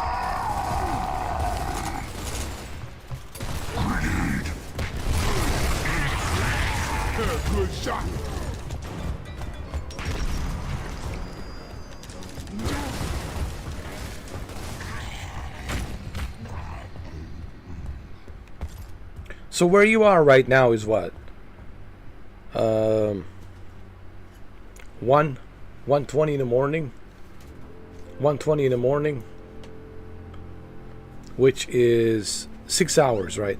Good shot. So where you are right now is what? 1:20 in the morning. 1:20 in the morning, which is 6 hours, right?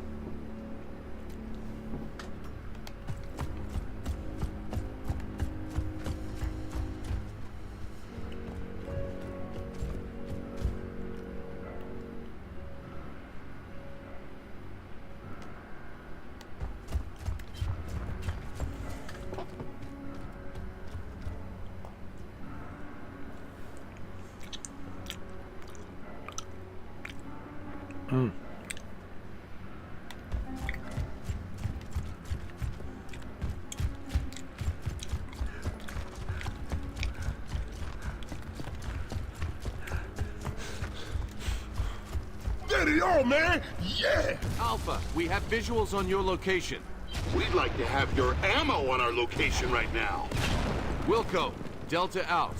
Steady on, man! Yeah! Alpha, we have visuals on your location. We'd like to have your ammo on our location right now. Wilco, Delta out.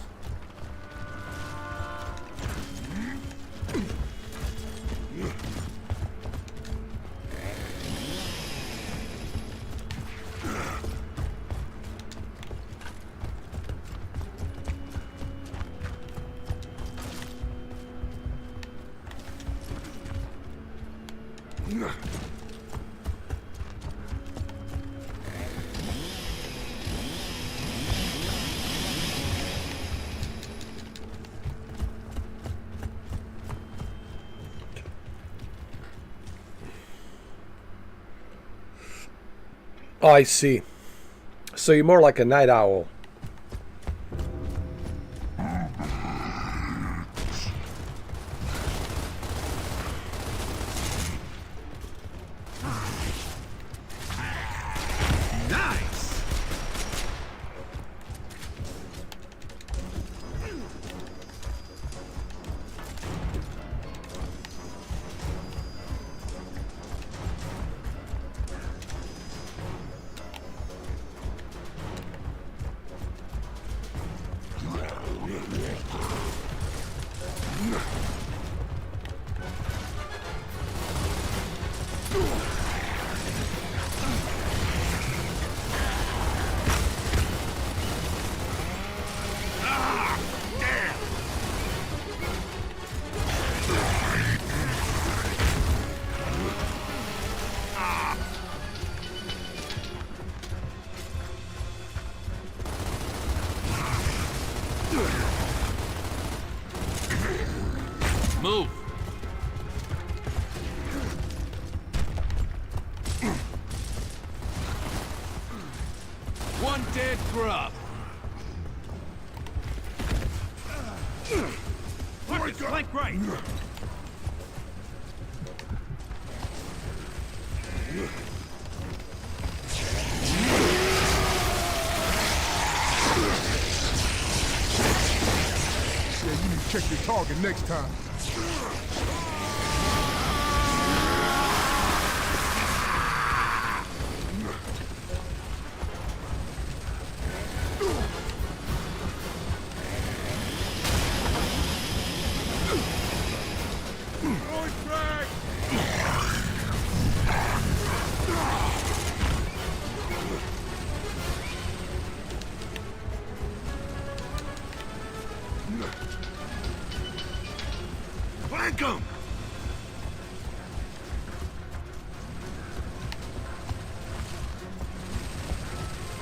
Oh, I see. So you're more like a night owl. Nice. Move. One dead grub. Marcus, flank right. Yeah, you need to check your target next time. Flank him!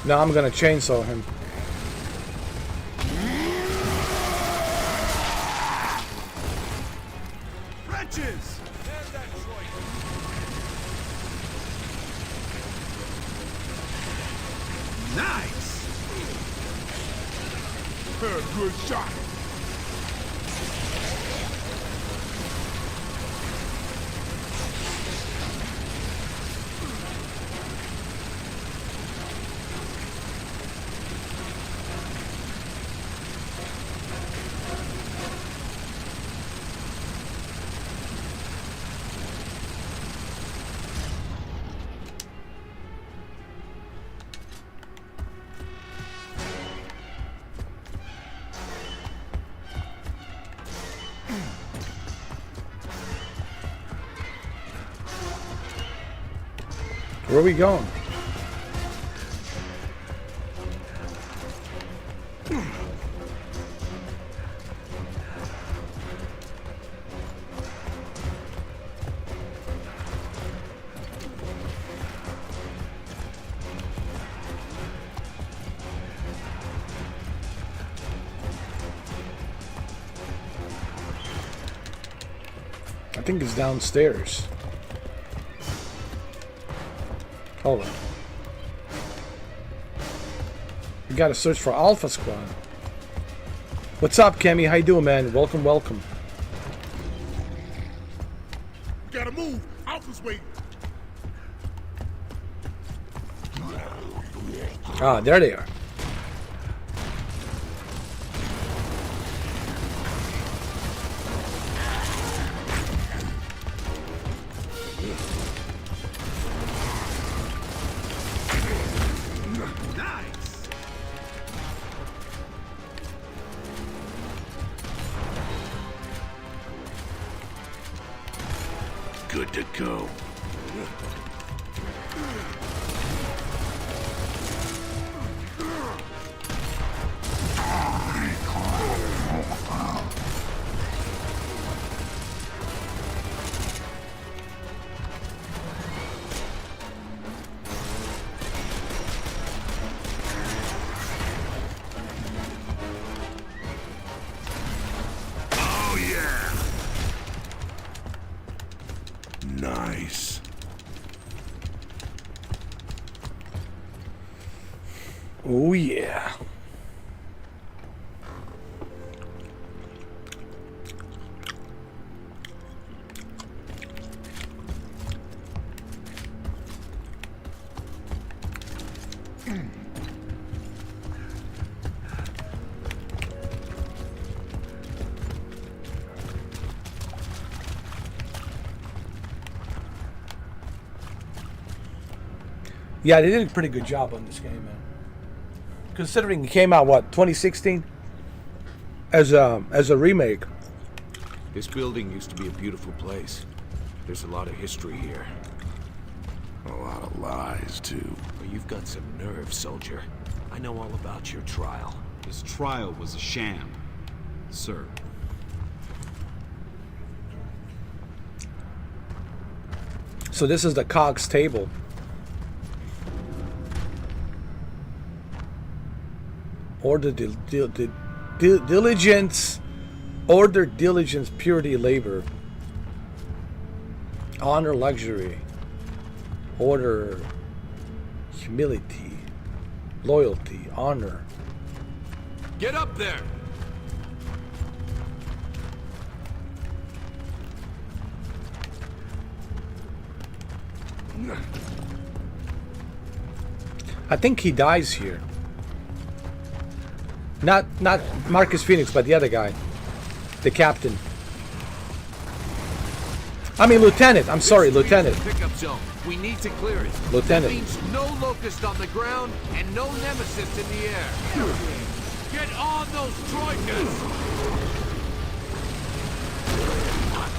Now I'm gonna chainsaw him. Wretches! Nice! Good shot! Where are we going? I think it's downstairs. Hold on. We gotta search for Alpha Squad. What's up, Kemi? How you doing, man? Welcome, welcome. Gotta move. Alpha's waiting. Ah, there they are. Good to go. Oh yeah. Nice. Oh yeah. Yeah, they did a pretty good job on this game, man. Considering it came out, what, 2016? As a remake. This building used to be a beautiful place. There's a lot of history here. A lot of lies, too. Well, you've got some nerve, soldier. I know all about your trial. This trial was a sham, sir. So this is the COGS table. Order diligence, order diligence, purity, labor, honor, luxury, order, humility, loyalty, honor. Get up there! I think he dies here. Not Marcus Phoenix, but the other guy. The captain. I mean, Lieutenant. I'm sorry, Lieutenant. Pickup zone. We need to clear it. Lieutenant. That means no locust on the ground and no nemesis in the air. Get on those troikas!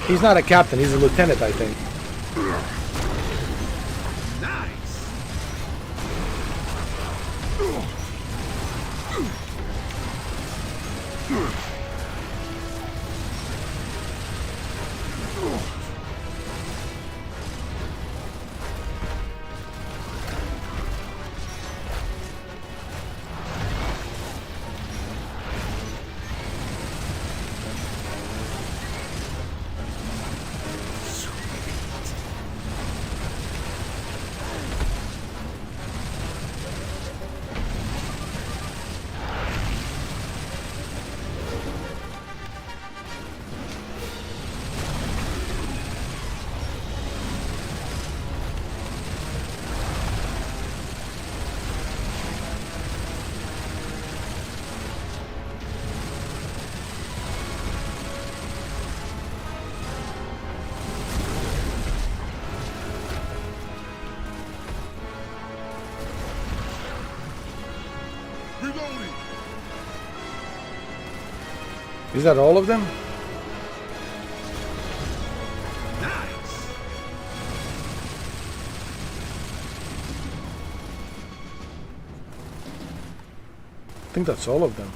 He's not a captain. He's a lieutenant, I think. Is that all of them? I think that's all of them.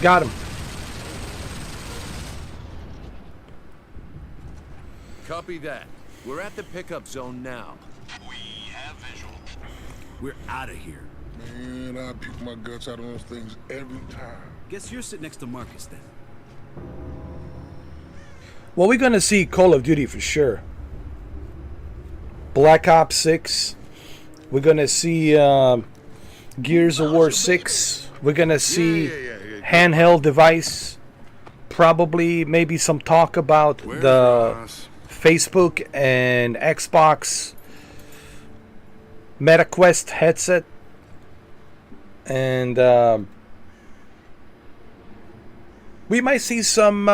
Got him. Copy that. We're at the pickup zone now. We have visual. We're out of here. Man, I pick my guts out of those things every time. Guess you're sitting next to Marcus then. Well, we're gonna see Call of Duty for sure. Black Ops 6. We're gonna see Gears of War 6. We're gonna see handheld device. Probably maybe some talk about the Facebook and Xbox MetaQuest headset. And we might see some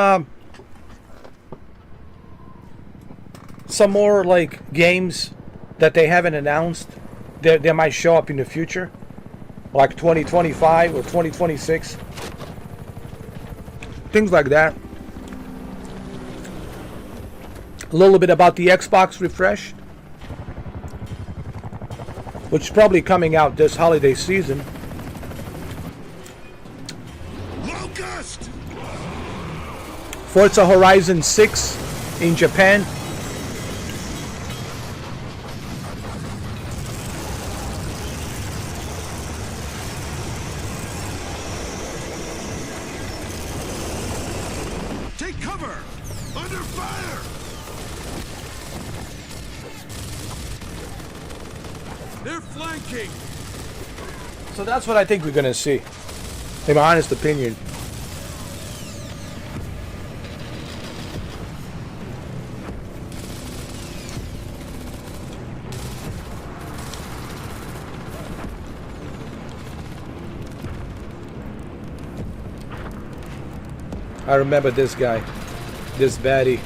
more like games that they haven't announced. They might show up in the future, like 2025 or 2026. Things like that. A little bit about the Xbox refresh, which is probably coming out this holiday season. Locust! Forza Horizon 6 in Japan. Take cover! Under fire! They're flanking! So that's what I think we're gonna see, in my honest opinion. I remember this guy, this baddie.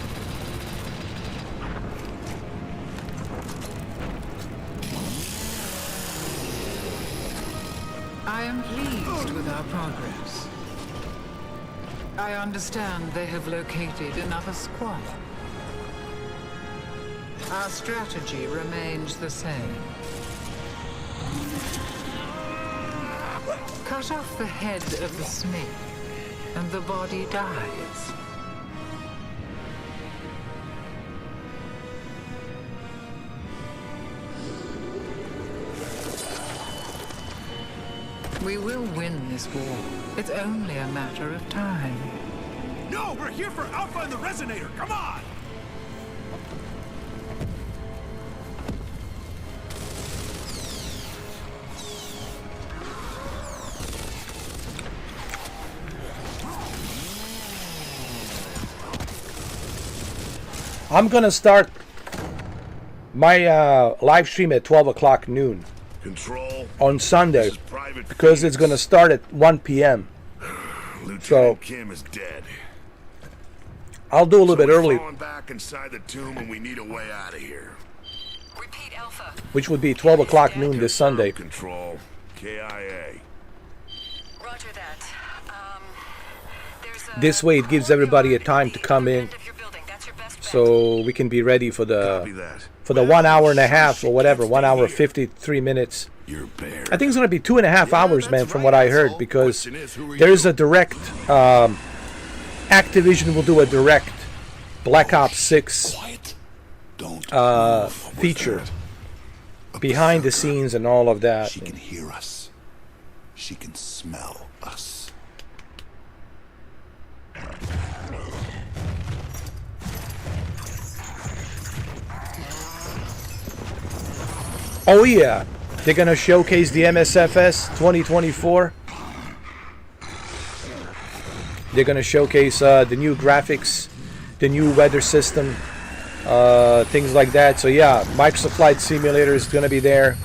I am pleased with our progress. I understand they have located another squad. Our strategy remains the same. Cut off the head of the snake, and the body dies. We will win this war. It's only a matter of time. No, we're here for Alpha and the Resonator. Come on! I'm gonna start my live stream at 12 o'clock noon Control on Sunday because it's gonna start at 1 p.m. Lieutenant Kim is dead. I'll do a little bit we're early, falling back inside the tomb and we need a way out of here. Repeat, Alpha. which would be 12 o'clock noon this Sunday. Control, KIA. Roger that. This way it gives everybody a time to come in, so we can be ready for the 1 hour and a half or whatever, 1 hour 53 minutes. I think it's gonna be 2.5 hours, man, from what I heard, because there's a direct Activision will do a direct Black Ops 6 feature behind the scenes and all of that. She can hear us. She can smell us. Oh yeah, they're gonna showcase the MSFS 2024. They're gonna showcase the new graphics, the new weather system, things like that. So yeah, Microsoft Flight Simulator is gonna be there.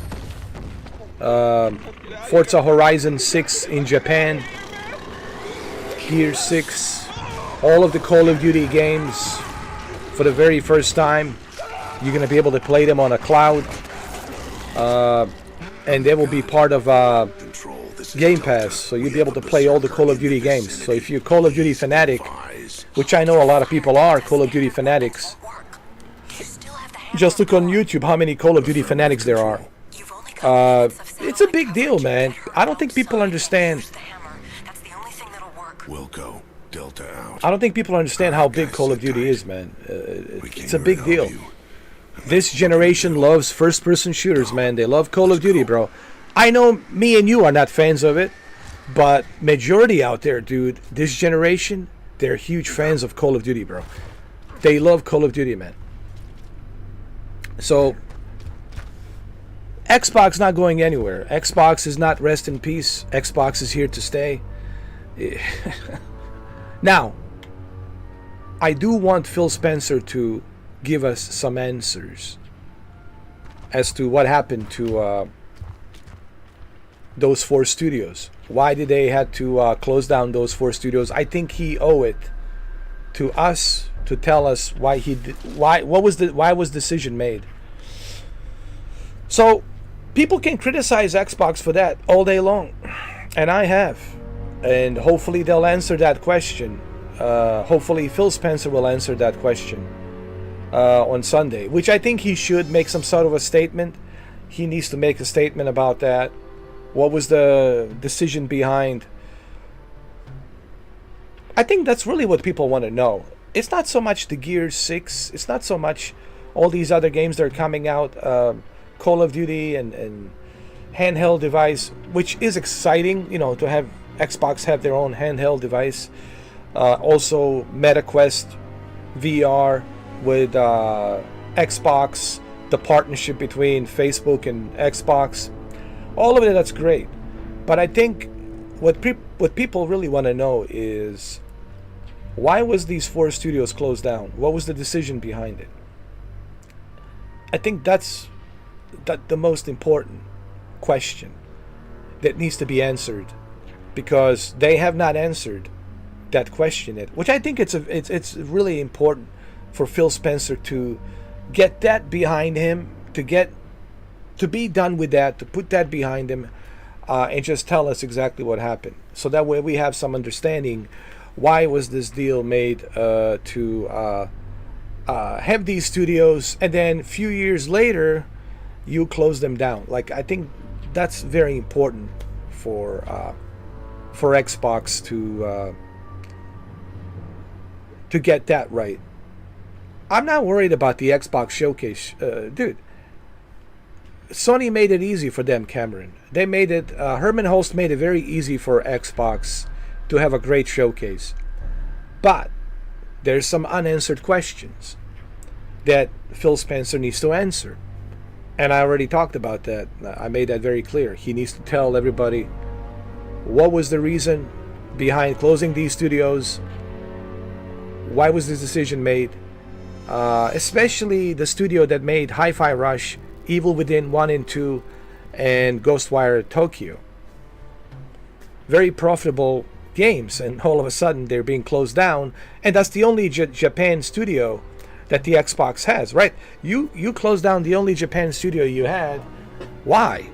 Forza Horizon 6 in Japan, Gears 6, all of the Call of Duty games for the very first time. You're gonna be able to play them on a cloud. and they will be part of Game Pass, so you'll be able to play all the Call of Duty games. So if you're a Call of Duty fanatic, which I know a lot of people are Call of Duty fanatics, just look on YouTube how many Call of Duty fanatics there are. It's a big deal, man. I don't think people understand. Wilco, Delta out. I don't think people understand how big Call of Duty is, man. It's a big deal. This generation loves first-person shooters, man. They love Call of Duty, bro. I know me and you are not fans of it, but majority out there, dude, this generation, they're huge fans of Call of Duty, bro. They love Call of Duty, man. So, Xbox not going anywhere. Xbox is not rest in peace. Xbox is here to stay. Now, I do want Phil Spencer to give us some answers as to what happened to those 4 studios. Why did they had to close down those 4 studios? I think he owe it to us to tell us why he did, why was decision made. So people can criticize Xbox for that all day long, and I have, and hopefully they'll answer that question. Hopefully Phil Spencer will answer that question on Sunday, which I think he should make some sort of a statement. He needs to make a statement about that. What was the decision behind? I think that's really what people want to know. It's not so much the Gears 6. It's not so much all these other games that are coming out. Call of Duty and handheld device, which is exciting, you know, to have Xbox have their own handheld device. Also MetaQuest VR with Xbox, the partnership between Facebook and Xbox. All of it, that's great. But I think what people really want to know is, why was these 4 studios closed down? What was the decision behind it? I think that's the most important question that needs to be answered, because they have not answered that question yet, which I think it's really important for Phil Spencer to get that behind him, to be done with that, to put that behind him, and just tell us exactly what happened. So that way we have some understanding why was this deal made to have these studios, and then a few years later you close them down. Like, I think that's very important for Xbox to get that right. I'm not worried about the Xbox showcase, dude. Sony made it easy for them, Cameron. They made it. Herman Holst made it very easy for Xbox to have a great showcase. But there's some unanswered questions that Phil Spencer needs to answer. And I already talked about that. I made that very clear. He needs to tell everybody what was the reason behind closing these studios. Why was this decision made? Especially the studio that made Hi-Fi Rush, Evil Within 1 and 2, and Ghostwire Tokyo. Very profitable games, and all of a sudden they're being closed down, and that's the only Japan studio that the Xbox has, right? You closed down the only Japan studio you had. Why?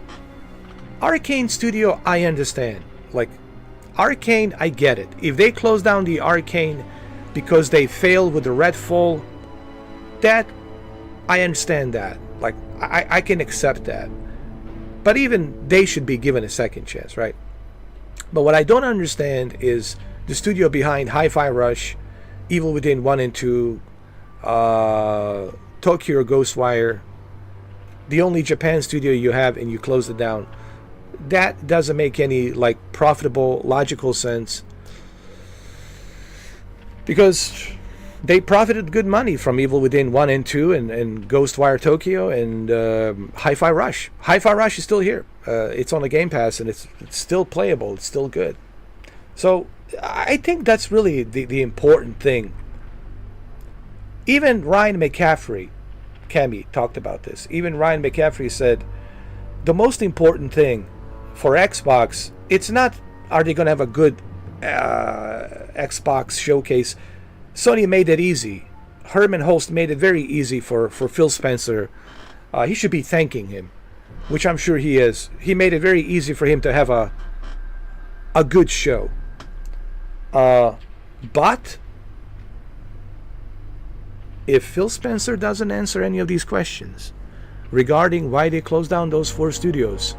Arcane Studio, I understand. Like, Arcane, I get it. If they close down the Arcane because they failed with the Redfall, that, I understand that. Like, I can accept that. But even they should be given a second chance, right? But what I don't understand is the studio behind Hi-Fi Rush, Evil Within 1 and 2, Tokyo Ghostwire, the only Japan studio you have, and you close it down. That doesn't make any, like, profitable, logical sense. Because they profited good money from Evil Within 1 and 2 and Ghostwire Tokyo and Hi-Fi Rush. Hi-Fi Rush is still here. It's on the Game Pass, and it's still playable. It's still good. So I think that's really the important thing. Even Ryan McCaffrey, Cammy, talked about this. Even Ryan McCaffrey said the most important thing for Xbox, it's not are they going to have a good Xbox showcase. Sony made it easy. Herman Holst made it very easy for Phil Spencer. He should be thanking him. which I'm sure he is, he made it very easy for him to have a good show. But if Phil Spencer doesn't answer any of these questions regarding why they closed down those 4 studios,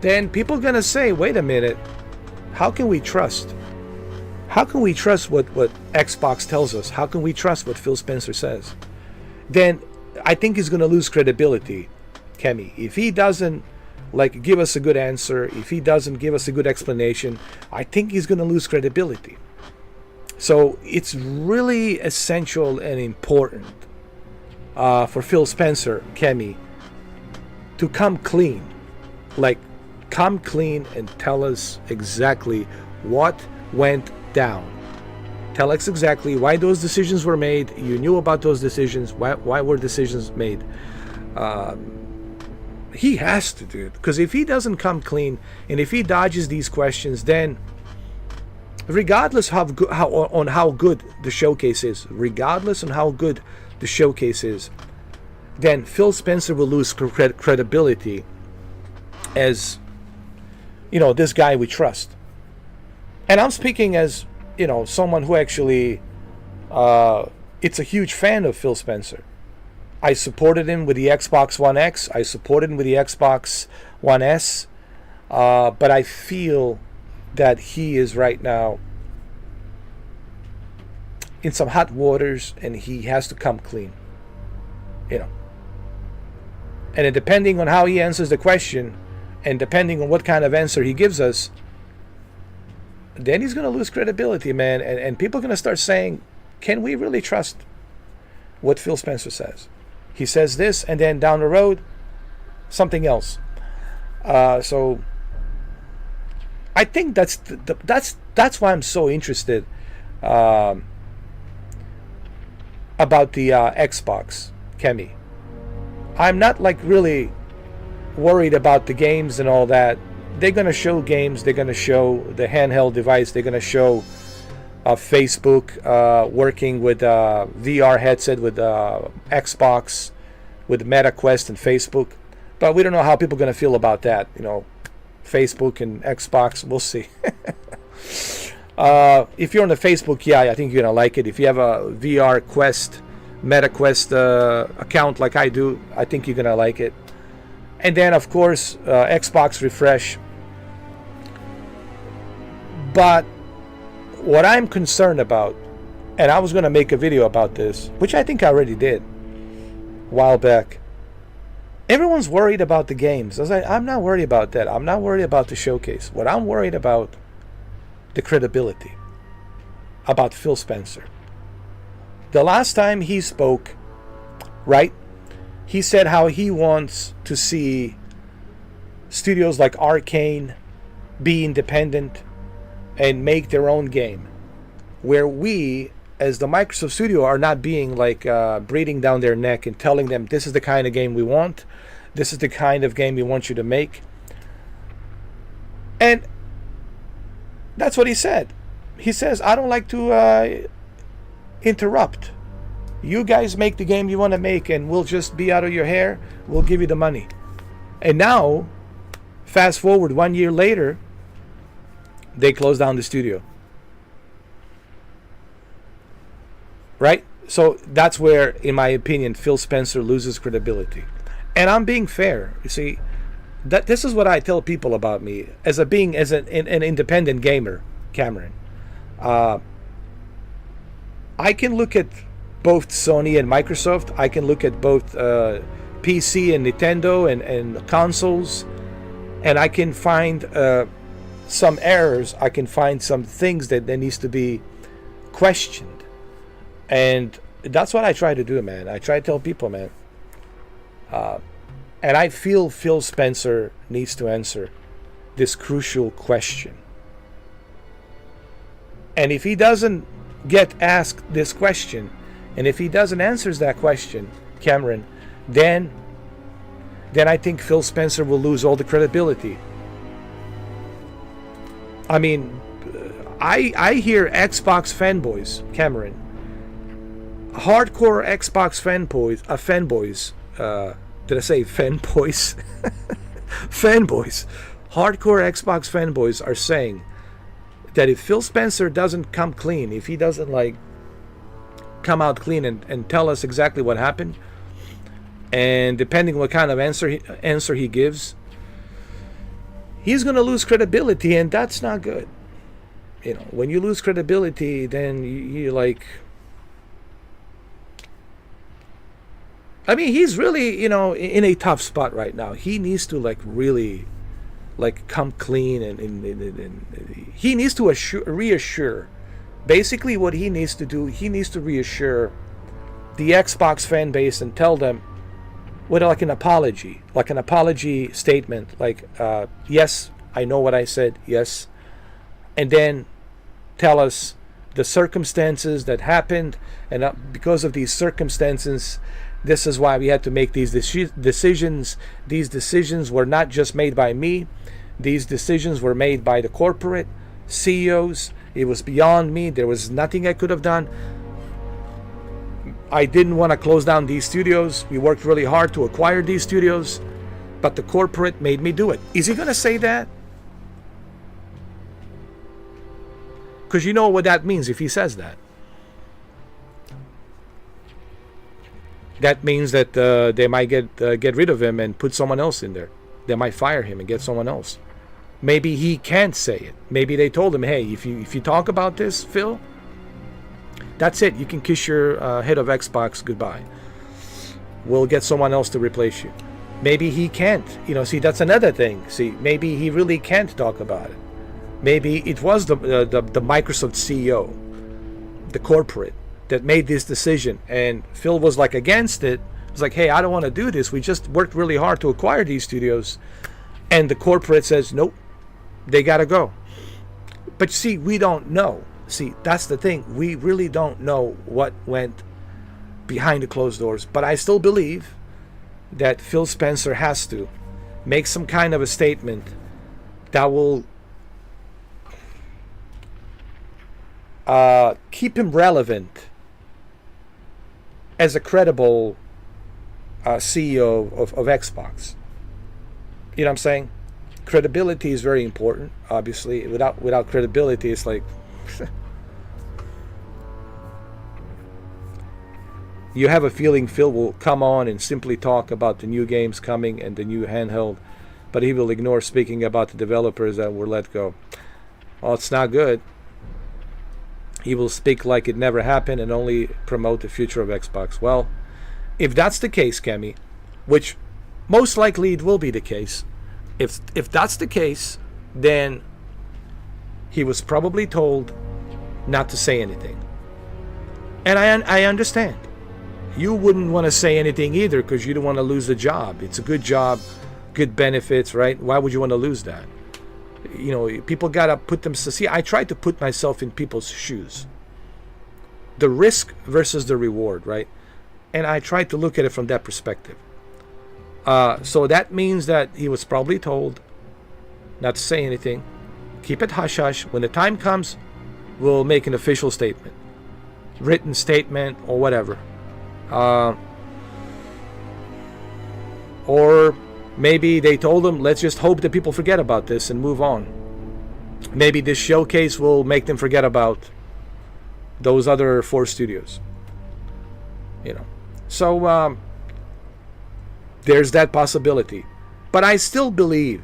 then people are gonna say, wait a minute, how can we trust? How can we trust what Xbox tells us? How can we trust what Phil Spencer says? Then I think he's gonna lose credibility, Kemi. If he doesn't give us a good answer, if he doesn't give us a good explanation, I think he's gonna lose credibility. So it's really essential and important for Phil Spencer, Kemi, to come clean. Come clean and tell us exactly what went down. Tell us exactly why those decisions were made. You knew about those decisions. Why were decisions made? He has to do it, because if he doesn't come clean and if he dodges these questions, then regardless how good the showcase is, then Phil Spencer will lose credibility as, this guy we trust. And I'm speaking as, someone who actually it's a huge fan of Phil Spencer. I supported him with the Xbox One X. I supported him with the Xbox One S. But I feel that he is right now in some hot waters, and he has to come clean. And then depending on how he answers the question, and depending on what kind of answer he gives us, then he's going to lose credibility, man. And people are going to start saying, can we really trust what Phil Spencer says? He says this, and then down the road, something else. So I think that's why I'm so interested about the Xbox, Kemi. I'm not really worried about the games and all that. They're going to show games. They're going to show the handheld device. They're going to show Facebook working with VR headset with Xbox, with MetaQuest and Facebook. But we don't know how people are going to feel about that. Facebook and Xbox, we'll see. If you're on the Facebook, yeah, I think you're going to like it. If you have a VR Quest, MetaQuest account like I do, I think you're going to like it. And then, of course, Xbox refresh. But what I'm concerned about, and I was going to make a video about this, which I think I already did a while back. Everyone's worried about the games. I was like, I'm not worried about that. I'm not worried about the showcase. What I'm worried about, the credibility about Phil Spencer. The last time he spoke, right, he said how he wants to see studios like Arcane be independent and make their own game, where we, as the Microsoft studio, are not being breathing down their neck and telling them this is the kind of game we want, this is the kind of game we want you to make. And that's what he said. He says, I don't like to interrupt. You guys make the game you want to make, and we'll just be out of your hair. We'll give you the money. And now, fast forward 1 year later, they close down the studio. Right? So that's where, in my opinion, Phil Spencer loses credibility. And I'm being fair. You see, this is what I tell people about me as an independent gamer, Cameron. I can look at both Sony and Microsoft. I can look at both PC and Nintendo and consoles, and I can find some errors. I can find some things that needs to be questioned, and that's what I try to do, man. I try to tell people, man. And I feel Phil Spencer needs to answer this crucial question. And if he doesn't get asked this question, and if he doesn't answer that question, Cameron, then I think Phil Spencer will lose all the credibility. I mean, I hear Xbox fanboys, Cameron, hardcore Xbox fanboys, did I say fanboys? Fanboys, hardcore Xbox fanboys are saying that if Phil Spencer doesn't come clean, if he doesn't like come out clean and tell us exactly what happened, and depending what kind of answer he gives, he's gonna lose credibility, and that's not good. You know, when you lose credibility, then you like. I mean, he's really, you know, in a tough spot right now. He needs to like really, like, come clean, and he needs to reassure. Basically, what he needs to do, he needs to reassure the Xbox fan base and tell them, what, like an apology statement, like, yes, I know what I said, yes, and then tell us the circumstances that happened, and because of these circumstances, this is why we had to make these decisions. These decisions were not just made by me. These decisions were made by the corporate CEOs. It was beyond me. There was nothing I could have done. I didn't want to close down these studios. We worked really hard to acquire these studios, but the corporate made me do it. Is he going to say that? Because you know what that means if he says that. That means that they might get rid of him and put someone else in there. They might fire him and get someone else. Maybe he can't say it. Maybe they told him, hey, if you talk about this, Phil, that's it. You can kiss your head of Xbox goodbye. We'll get someone else to replace you. Maybe he can't. You know, see, that's another thing. See, maybe he really can't talk about it. Maybe it was the Microsoft CEO, the corporate, that made this decision, and Phil was like against it. It was like, hey, I don't want to do this. We just worked really hard to acquire these studios, and the corporate says, nope, they gotta go. But see, we don't know. See, that's the thing. We really don't know what went behind the closed doors. But I still believe that Phil Spencer has to make some kind of a statement that will keep him relevant as a credible CEO of Xbox. You know what I'm saying? Credibility is very important, obviously. Without credibility, it's like you have a feeling Phil will come on and simply talk about the new games coming and the new handheld, but he will ignore speaking about the developers that were let go. Well, it's not good. He will speak like it never happened and only promote the future of Xbox. Well, if that's the case, Kemi, which most likely it will be the case, if that's the case, then he was probably told not to say anything. And I understand. You wouldn't want to say anything either because you don't want to lose the job. It's a good job, good benefits, right? Why would you want to lose that? You know, people gotta put themselves. See, I try to put myself in people's shoes. The risk versus the reward, right? And I try to look at it from that perspective. So that means that he was probably told not to say anything. Keep it hush hush. When the time comes, we'll make an official statement, written statement, or whatever. Or maybe they told him, let's just hope that people forget about this and move on. Maybe this showcase will make them forget about those other 4 studios. You know. So there's that possibility. But I still believe,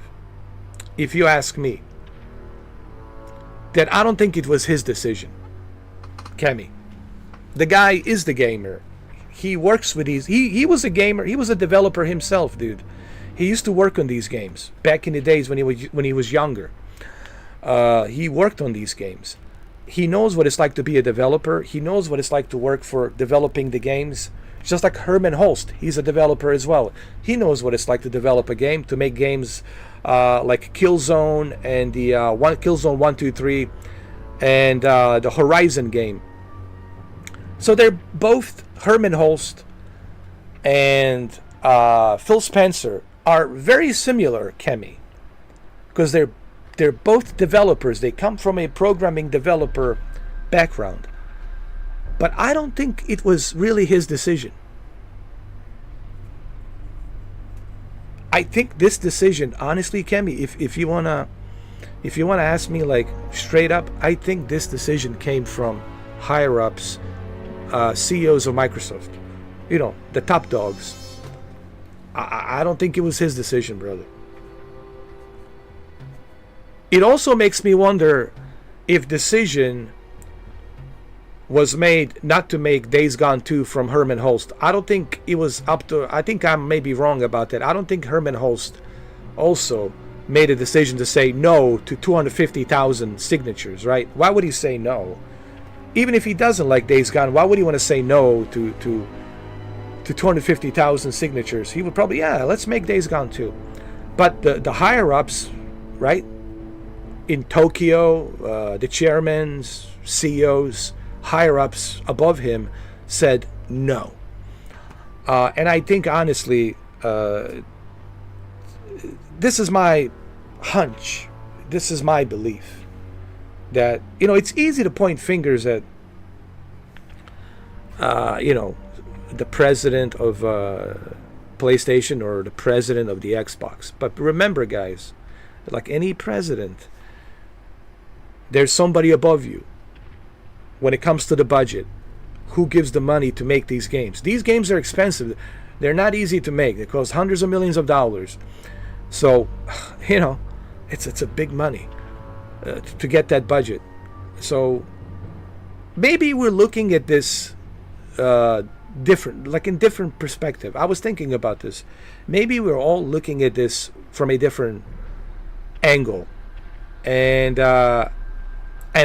if you ask me, that I don't think it was his decision. Kemi. The guy is the gamer. He works with these. He was a gamer. He was a developer himself, dude. He used to work on these games back in the days when he was younger. He worked on these games. He knows what it's like to be a developer. He knows what it's like to work for developing the games. Just like Herman Holst, he's a developer as well. He knows what it's like to develop a game, to make games like Killzone and the Killzone 1, 2, 3, and the Horizon game. So they're both, Herman Holst and Phil Spencer are very similar, Kemi, because they're both developers. They come from a programming developer background. But I don't think it was really his decision. I think this decision, honestly, Kemi, if you wanna ask me like straight up, I think this decision came from higher ups, CEOs of Microsoft, you know, the top dogs. I don't think it was his decision, brother. It also makes me wonder if decision was made not to make Days Gone 2 from Herman Holst. I don't think it was up to, I think I may be wrong about that. I don't think Herman Holst also made a decision to say no to 250,000 signatures, right? Why would he say no? Even if he doesn't like Days Gone, why would he want to say no to 250,000 signatures? He would probably, yeah, let's make Days Gone 2. But the higher ups, right, in Tokyo, the chairmen, CEOs, higher ups above him said no. And I think honestly, this is my hunch, this is my belief, that, you know, it's easy to point fingers at, you know, the president of PlayStation or the president of the Xbox. But remember, guys, like any president, there's somebody above you. When it comes to the budget, who gives the money to make these games? These games are expensive. They're not easy to make. They cost hundreds of millions of dollars. So, you know, it's a big money to get that budget. So maybe we're looking at this different, like in different perspective. I was thinking about this. Maybe we're all looking at this from a different angle. And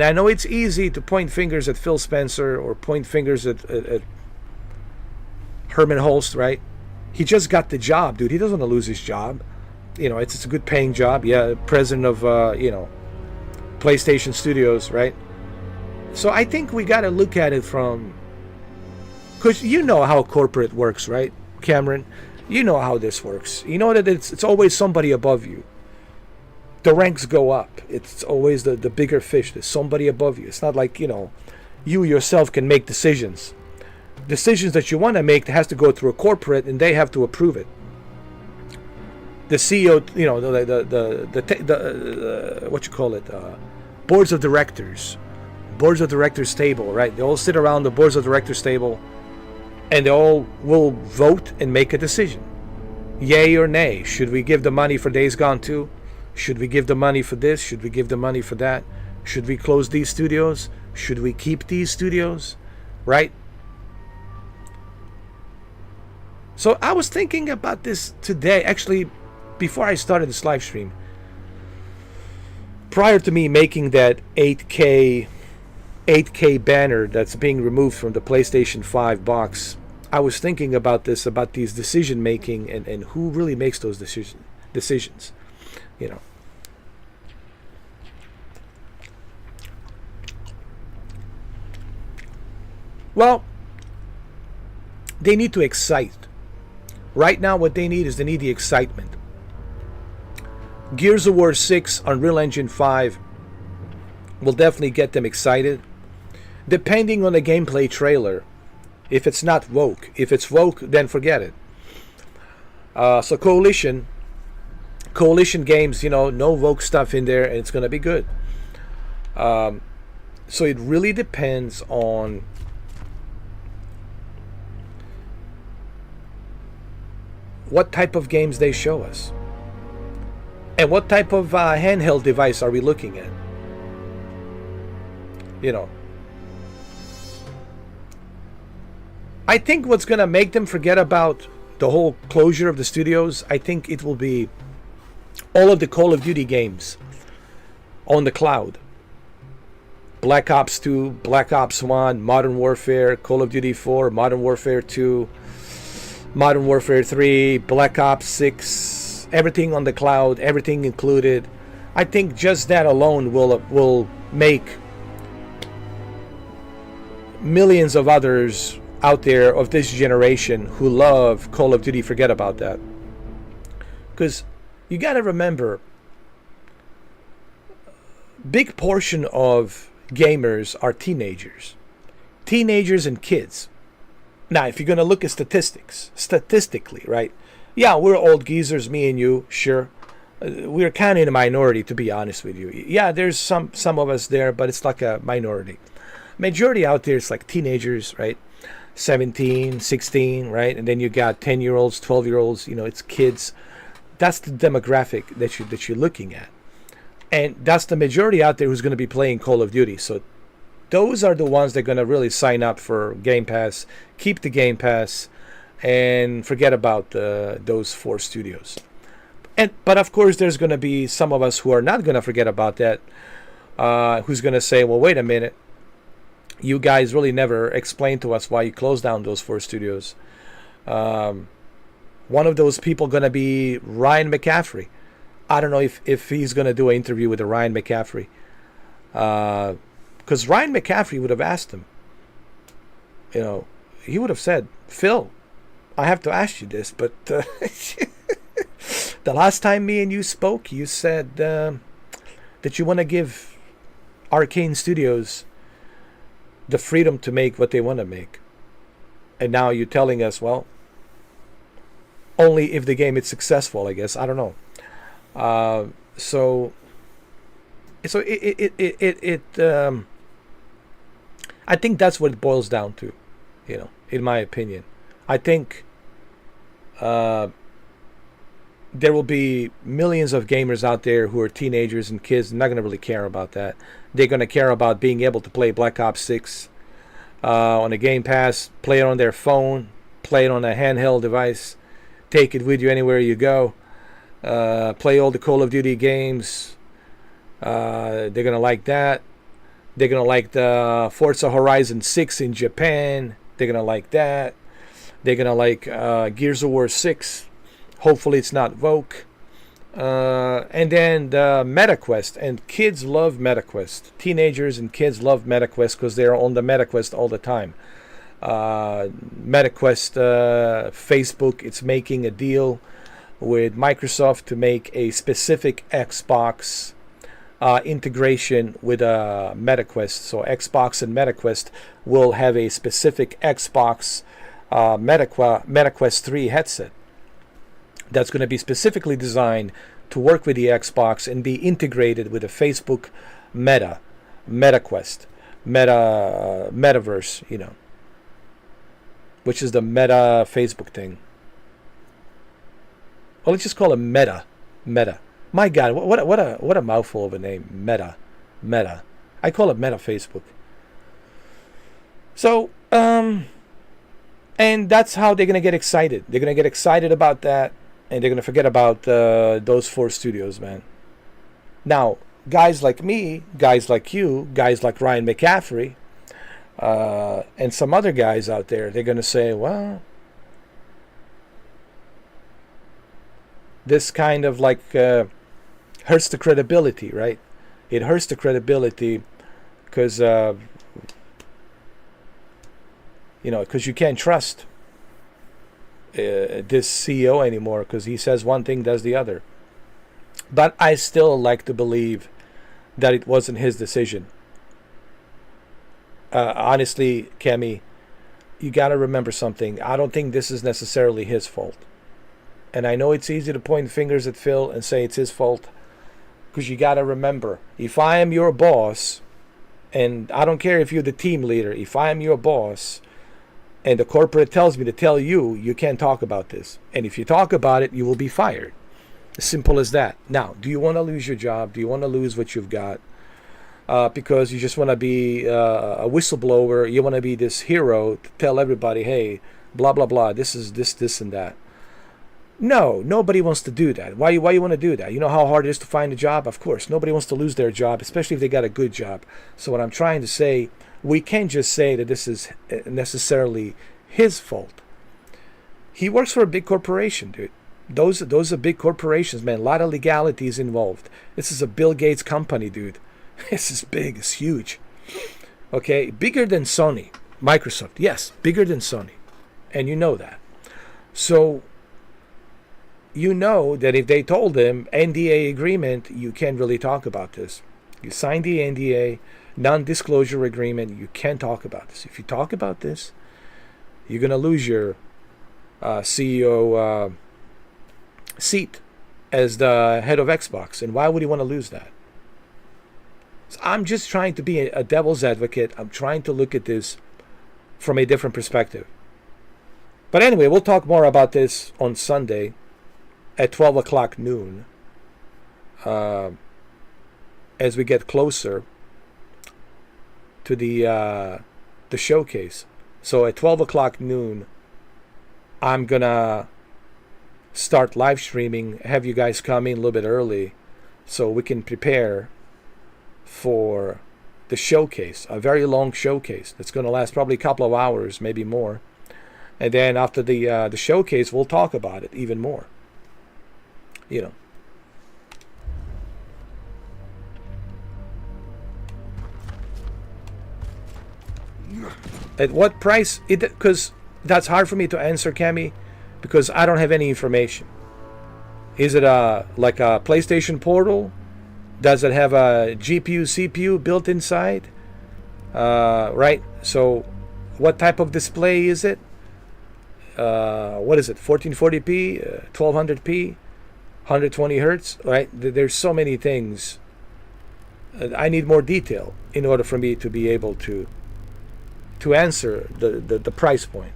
I know it's easy to point fingers at Phil Spencer or point fingers at Herman Holst, right? He just got the job, dude. He doesn't want to lose his job. You know, it's a good paying job. Yeah, president of, you know, PlayStation Studios, right? So I think we got to look at it from, because you know how corporate works, right, Cameron? You know how this works. You know that it's always somebody above you. The ranks go up. It's always the bigger fish. There's somebody above you. It's not like, you know, you yourself can make decisions. Decisions that you want to make has to go through a corporate, and they have to approve it. The CEO, you know, the what you call it, boards of directors table, right? They all sit around the boards of directors table, and they all will vote and make a decision, yay or nay. Should we give the money for Days Gone 2? Should we give the money for this? Should we give the money for that? Should we close these studios? Should we keep these studios? Right? So I was thinking about this today, actually, before I started this live stream. Prior to me making that 8K banner that's being removed from the PlayStation 5 box, I was thinking about this, about these decision making and who really makes those decisions. You know, well, they need to excite. Right now, what they need is they need the excitement. Gears of War 6, Unreal Engine 5 will definitely get them excited. Depending on the gameplay trailer, if it's not woke. If it's woke, then forget it. So Coalition games, you know, no woke stuff in there, and it's going to be good. So it really depends on what type of games they show us. And what type of handheld device are we looking at? You know, I think what's going to make them forget about the whole closure of the studios, I think it will be all of the Call of Duty games on the cloud. Black Ops 2, Black Ops 1, Modern Warfare, Call of Duty 4, Modern Warfare 2, Modern Warfare 3, Black Ops 6, everything on the cloud, everything included. I think just that alone will make millions of others out there of this generation who love Call of Duty forget about that. Because you got to remember, big portion of gamers are teenagers and kids. Now, if you're going to look at statistically, right, Yeah, we're old geezers, me and you, sure. We're kind of in a minority, to be honest with you. Yeah, there's some of us there, but it's like a minority. Majority out there is like teenagers, right? 17, 16, right? And then you got 10-year-olds, 12-year-olds, it's kids. That's the demographic that you're looking at. And that's the majority out there who's going to be playing Call of Duty. So those are the ones that are going to really sign up for Game Pass, keep the Game Pass, and forget about those 4 studios. But of course, there's going to be some of us who are not going to forget about that, who's going to say, well, wait a minute. You guys really never explained to us why you closed down those 4 studios. One of those people going to be Ryan McCaffrey. I don't know if he's going to do an interview with Ryan McCaffrey. Because Ryan McCaffrey would have asked him. He would have said, Phil, I have to ask you this, but the last time me and you spoke, you said that you want to give Arcane Studios the freedom to make what they want to make. And now you're telling us, well, only if the game is successful, I guess. I don't know. So I think that's what it boils down to, in my opinion. I think there will be millions of gamers out there who are teenagers and kids, not going to really care about that. They're going to care about being able to play Black Ops 6 on a Game Pass, play it on their phone, play it on a handheld device, take it with you anywhere you go, play all the Call of Duty games. They're going to like that. They're going to like the Forza Horizon 6 in Japan. They're going to like that. They're going to like Gears of War 6. Hopefully it's not Vogue. And then the MetaQuest. And kids love MetaQuest. Teenagers and kids love MetaQuest because they're on the MetaQuest all the time. MetaQuest, Facebook, it's making a deal with Microsoft to make a specific Xbox integration with MetaQuest. So Xbox and MetaQuest will have a specific Xbox MetaQuest 3 headset that's going to be specifically designed to work with the Xbox and be integrated with the Facebook MetaQuest, Metaverse, which is the Meta Facebook thing. Well, let's just call it Meta. My God, what a mouthful of a name, Meta. I call it Meta Facebook. So, and that's how they're going to get excited. They're going to get excited about that, and they're going to forget about those 4 studios, man. Now, guys like me, guys like you, guys like Ryan McCaffrey, and some other guys out there, they're going to say, well, this kind of like hurts the credibility, right? It hurts the credibility because because you can't trust this CEO anymore because he says one thing, does the other. But I still like to believe that it wasn't his decision. Honestly, Kemi, you got to remember something. I don't think this is necessarily his fault. And I know it's easy to point fingers at Phil and say it's his fault, because you got to remember, if I am your boss, and I don't care if you're the team leader, if I am your boss, and the corporate tells me to tell you, you can't talk about this. And if you talk about it, you will be fired. As simple as that. Now, do you want to lose your job? Do you want to lose what you've got? Because you just want to be a whistleblower. You want to be this hero to tell everybody, hey, blah, blah, blah, this is this, and that. No, nobody wants to do that. Why you want to do that? You know how hard it is to find a job? Of course, nobody wants to lose their job, especially if they got a good job. So what I'm trying to say, we can't just say that this is necessarily his fault. He works for a big corporation, dude. Those are big corporations, man. A lot of legalities involved. This is a Bill Gates company, dude. This is big. It's huge. Okay, bigger than Sony. Microsoft, yes, bigger than Sony. And you know that. So you know that if they told him NDA agreement, you can't really talk about this. You signed the NDA, non-disclosure agreement, you can't talk about this. If you talk about this, you're going to lose your CEO seat as the head of Xbox, and why would he want to lose that? So I'm just trying to be a devil's advocate. I'm trying to look at this from a different perspective. But anyway, we'll talk more about this on Sunday at 12 o'clock noon as we get closer to the showcase. So at 12 o'clock noon, I'm going to start live streaming, have you guys come in a little bit early so we can prepare for the showcase, a very long showcase that's going to last probably a couple of hours, maybe more. And then after the showcase, we'll talk about it even more. You know. At what price? Because that's hard for me to answer, Cammy, because I don't have any information. Is it like a PlayStation Portal? Does it have a GPU, CPU built inside? Right. So, what type of display is it? What is it? 1440p, 1200p, 120 hertz. Right. There's so many things. I need more detail in order for me to be able to answer the price point.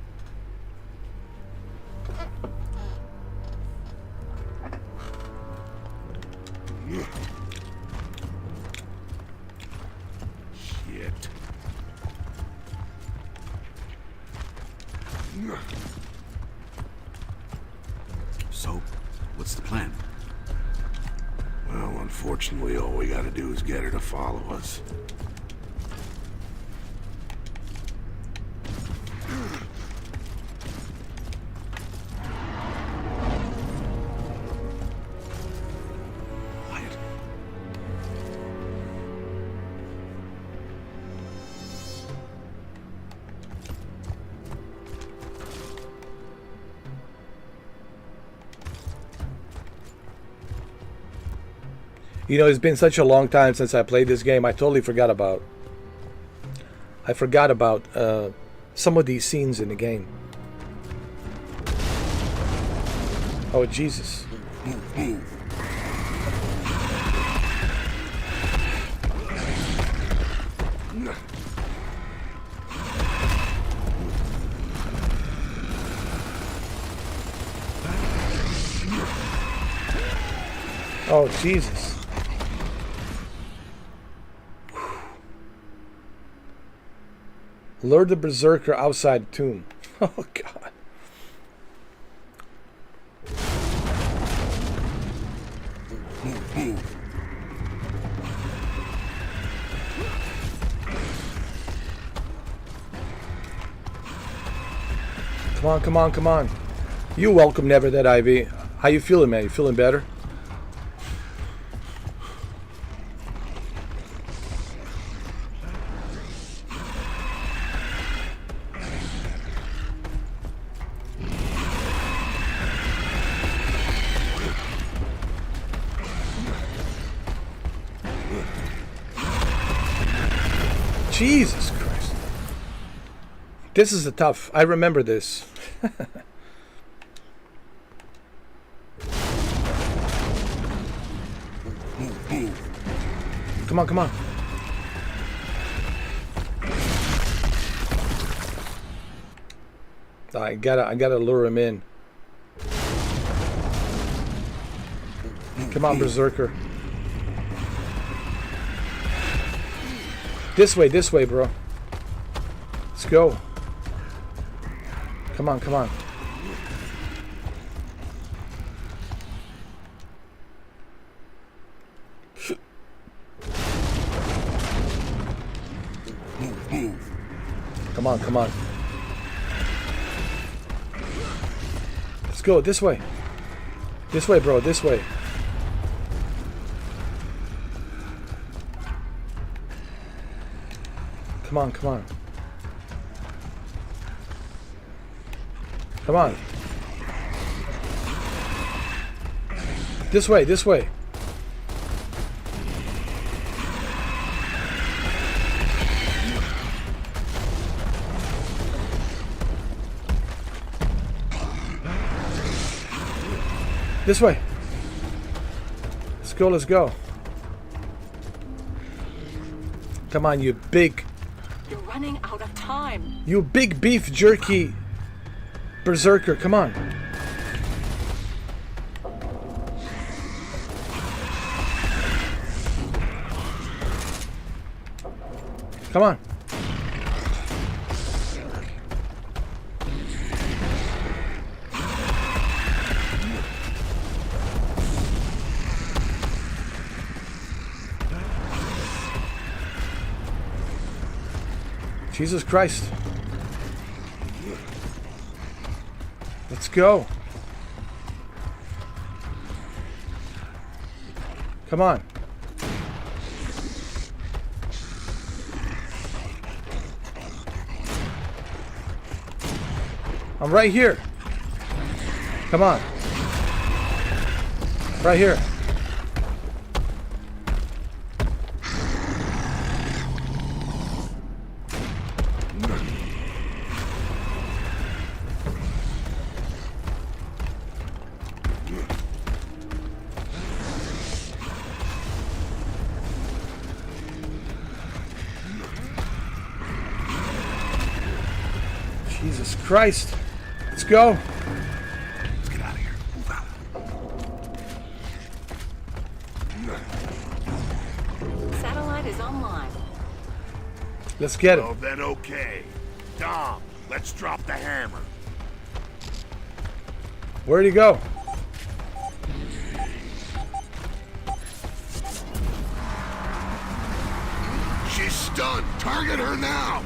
Shit. So, what's the plan? Well, unfortunately, all we gotta do is get her to follow us. You know, it's been such a long time since I played this game. I totally forgot about. Some of these scenes in the game. Oh Jesus! Oh Jesus! Lure the berserker outside the tomb. Oh God. Come on, come on, come on. You welcome Never That IV. How you feeling, man? You feeling better? Jesus Christ. This is a tough. I remember this. Come on, come on. I gotta lure him in. Come on, Berserker. This way, bro. Let's go. Come on, come on. Come on, come on. Let's go this way. This way, bro, this way. Come on, come on. Come on. This way, this way. This way. Let's go, let's go. Come on, you big... You're running out of time. You big beef jerky berserker, come on. Come on. Jesus Christ. Let's go. Come on. I'm right here. Come on. Right here. Jesus Christ. Let's go. Let's get out of here. Move out. Satellite is online. Let's get it. Oh, then okay. Dom, let's drop the hammer. Where'd he go? She's stunned. Target her now.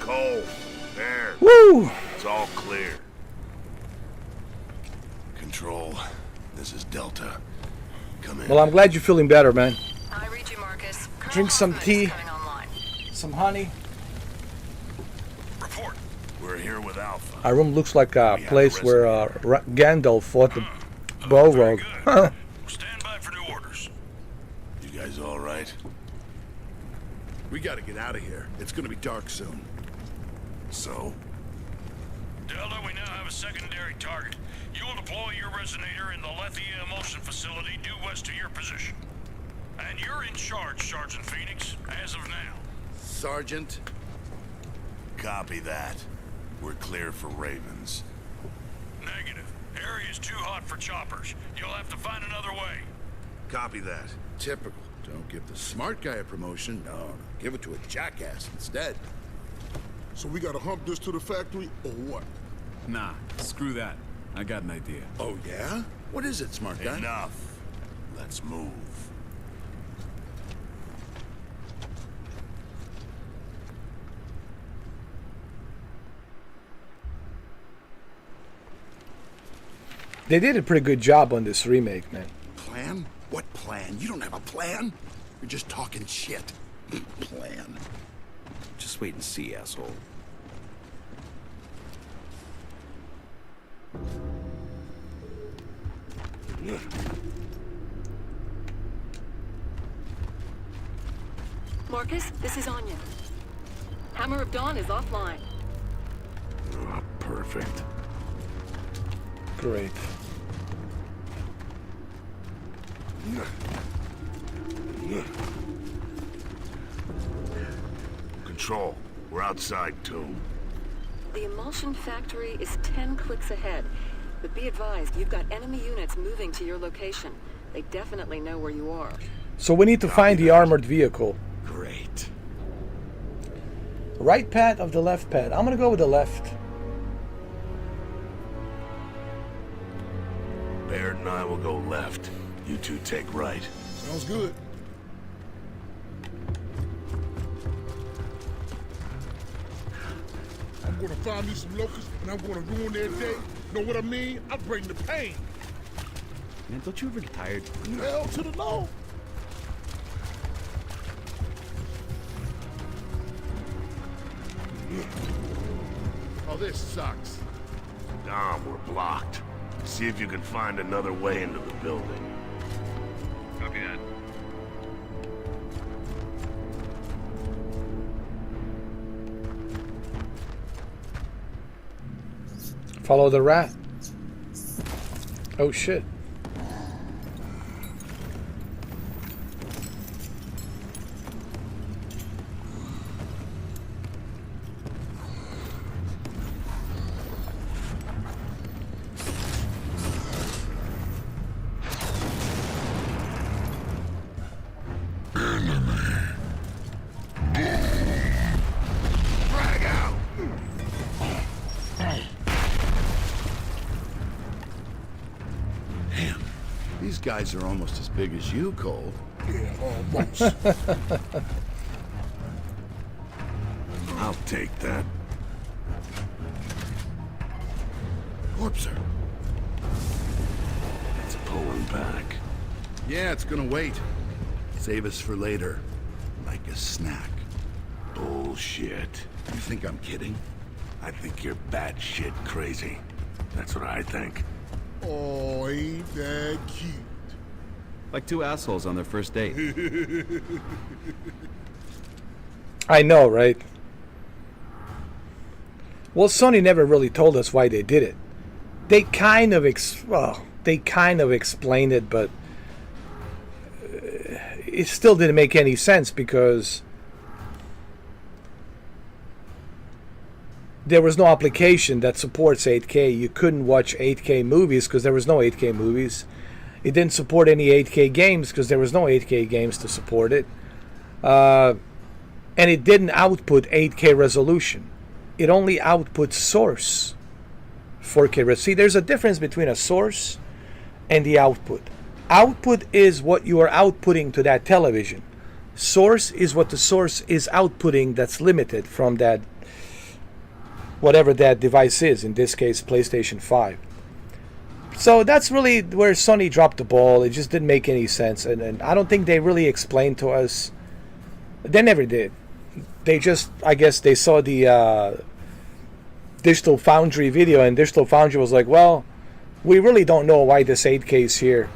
Cole, there. Woo! It's all clear. Control, this is Delta. Come in. Well, I'm glad you're feeling better, man. I read you, Marcus. Drink some tea, some honey. Report. We're here with Alpha. Our room looks like a place where Gandalf fought the Balrog. Stand by for new orders. You guys all right? We gotta get out of here. It's gonna be dark soon. So? Delta, we now have a secondary target. You will deploy your resonator in the Lethia Emulsion Facility due west of your position. And you're in charge, Sergeant Phoenix, as of now. Sergeant? Copy that. We're clear for Ravens. Negative. Area's too hot for choppers. You'll have to find another way. Copy that. Typical. Don't give the smart guy a promotion. No, give it to a jackass instead. So we gotta hump this to the factory, or what? Nah, screw that. I got an idea. Oh, yeah? What is it, smart guy? Enough. Let's move. They did a pretty good job on this remake, man. Plan? What plan? You don't have a plan? You're just talking shit. Plan. Just wait and see, asshole. Marcus, this is Anya. Hammer of Dawn is offline. Perfect. Great. Control, we're outside, Tomb. The emulsion factory is 10 clicks ahead. But be advised, you've got enemy units moving to your location. They definitely know where you are. So we need to find the armored vehicle. Great. Right pad of the left pad. I'm gonna go with the left. Baird and I will go left. You two take right. Sounds good. I'm gonna find me some locusts and I'm gonna ruin their day. Know what I mean? I bring the pain. Man, don't you ever get tired? Hell to the no. Oh, this sucks. Dom, we're blocked. See if you can find another way into the building. Copy that. Follow the rat. Oh shit. These guys are almost as big as you, Cole. Yeah, almost. I'll take that. Corpser. It's pulling back. Yeah, it's gonna wait. Save us for later. Like a snack. Bullshit. You think I'm kidding? I think you're batshit crazy. That's what I think. Oh, ain't that cute? Like two assholes on their first date. I know, right? Well, Sony never really told us why they did it. They kind of explained it, but it still didn't make any sense because there was no application that supports 8K. You couldn't watch 8K movies because there was no 8K movies. It didn't support any 8K games because there was no 8K games to support it. And it didn't output 8K resolution. It only outputs source 4K. See, there's a difference between a source and the output. Output is what you are outputting to that television. Source is what the source is outputting that's limited from that, whatever that device is, in this case PlayStation 5. So that's really where Sony dropped the ball. It just didn't make any sense, and I don't think they really explained to us. They never did. They just, I guess they saw the Digital Foundry video, and Digital Foundry was like, well, we really don't know why this 8K is here.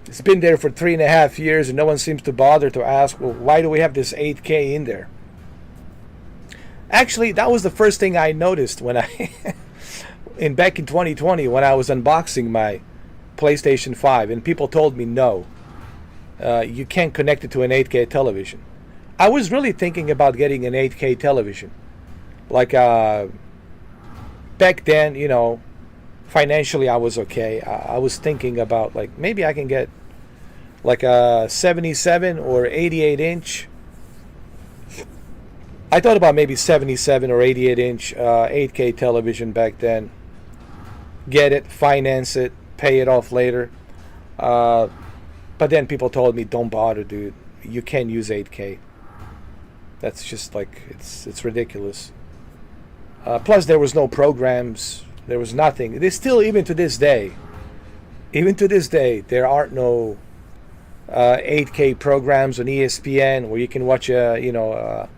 It's been there for 3.5 years and no one seems to bother to ask, well, why do we have this 8K in there? Actually, that was the first thing I noticed when I back in 2020 when I was unboxing my PlayStation 5, and people told me no, you can't connect it to an 8K television. I was really thinking about getting an 8K television. Like back then, you know, financially I was okay. I was thinking about like maybe I can get like a 77 or 88 inch. I thought about maybe 77 or 88 inch 8K television back then. Get it, finance it, pay it off later. But then people told me, don't bother, dude. You can't use 8K. That's just like, it's ridiculous. Plus there was no programs. There was nothing. There's still, even to this day, there aren't no 8K programs on ESPN where you can watch a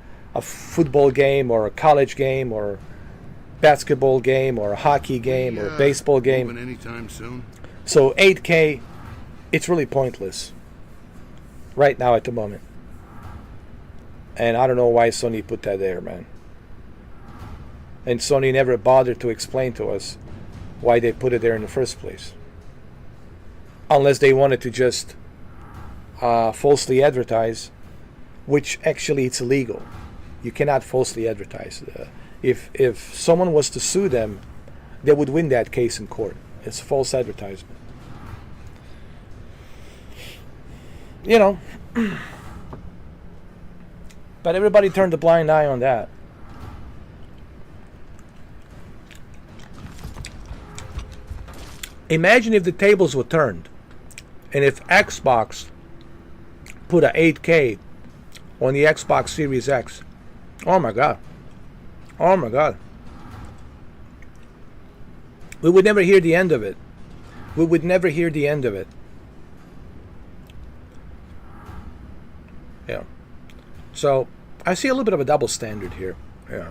football game or a college game or basketball game or a hockey game or a baseball game. Anytime soon. So 8K, it's really pointless right now at the moment. And I don't know why Sony put that there, man. And Sony never bothered to explain to us why they put it there in the first place. Unless they wanted to just falsely advertise, which actually it's illegal. You cannot falsely advertise. If someone was to sue them, they would win that case in court. It's false advertisement. You know. But everybody turned a blind eye on that. Imagine if the tables were turned and if Xbox put a 8K on the Xbox Series X. Oh my God. Oh my God. We would never hear the end of it. We would never hear the end of it. Yeah. So, I see a little bit of a double standard here. Yeah.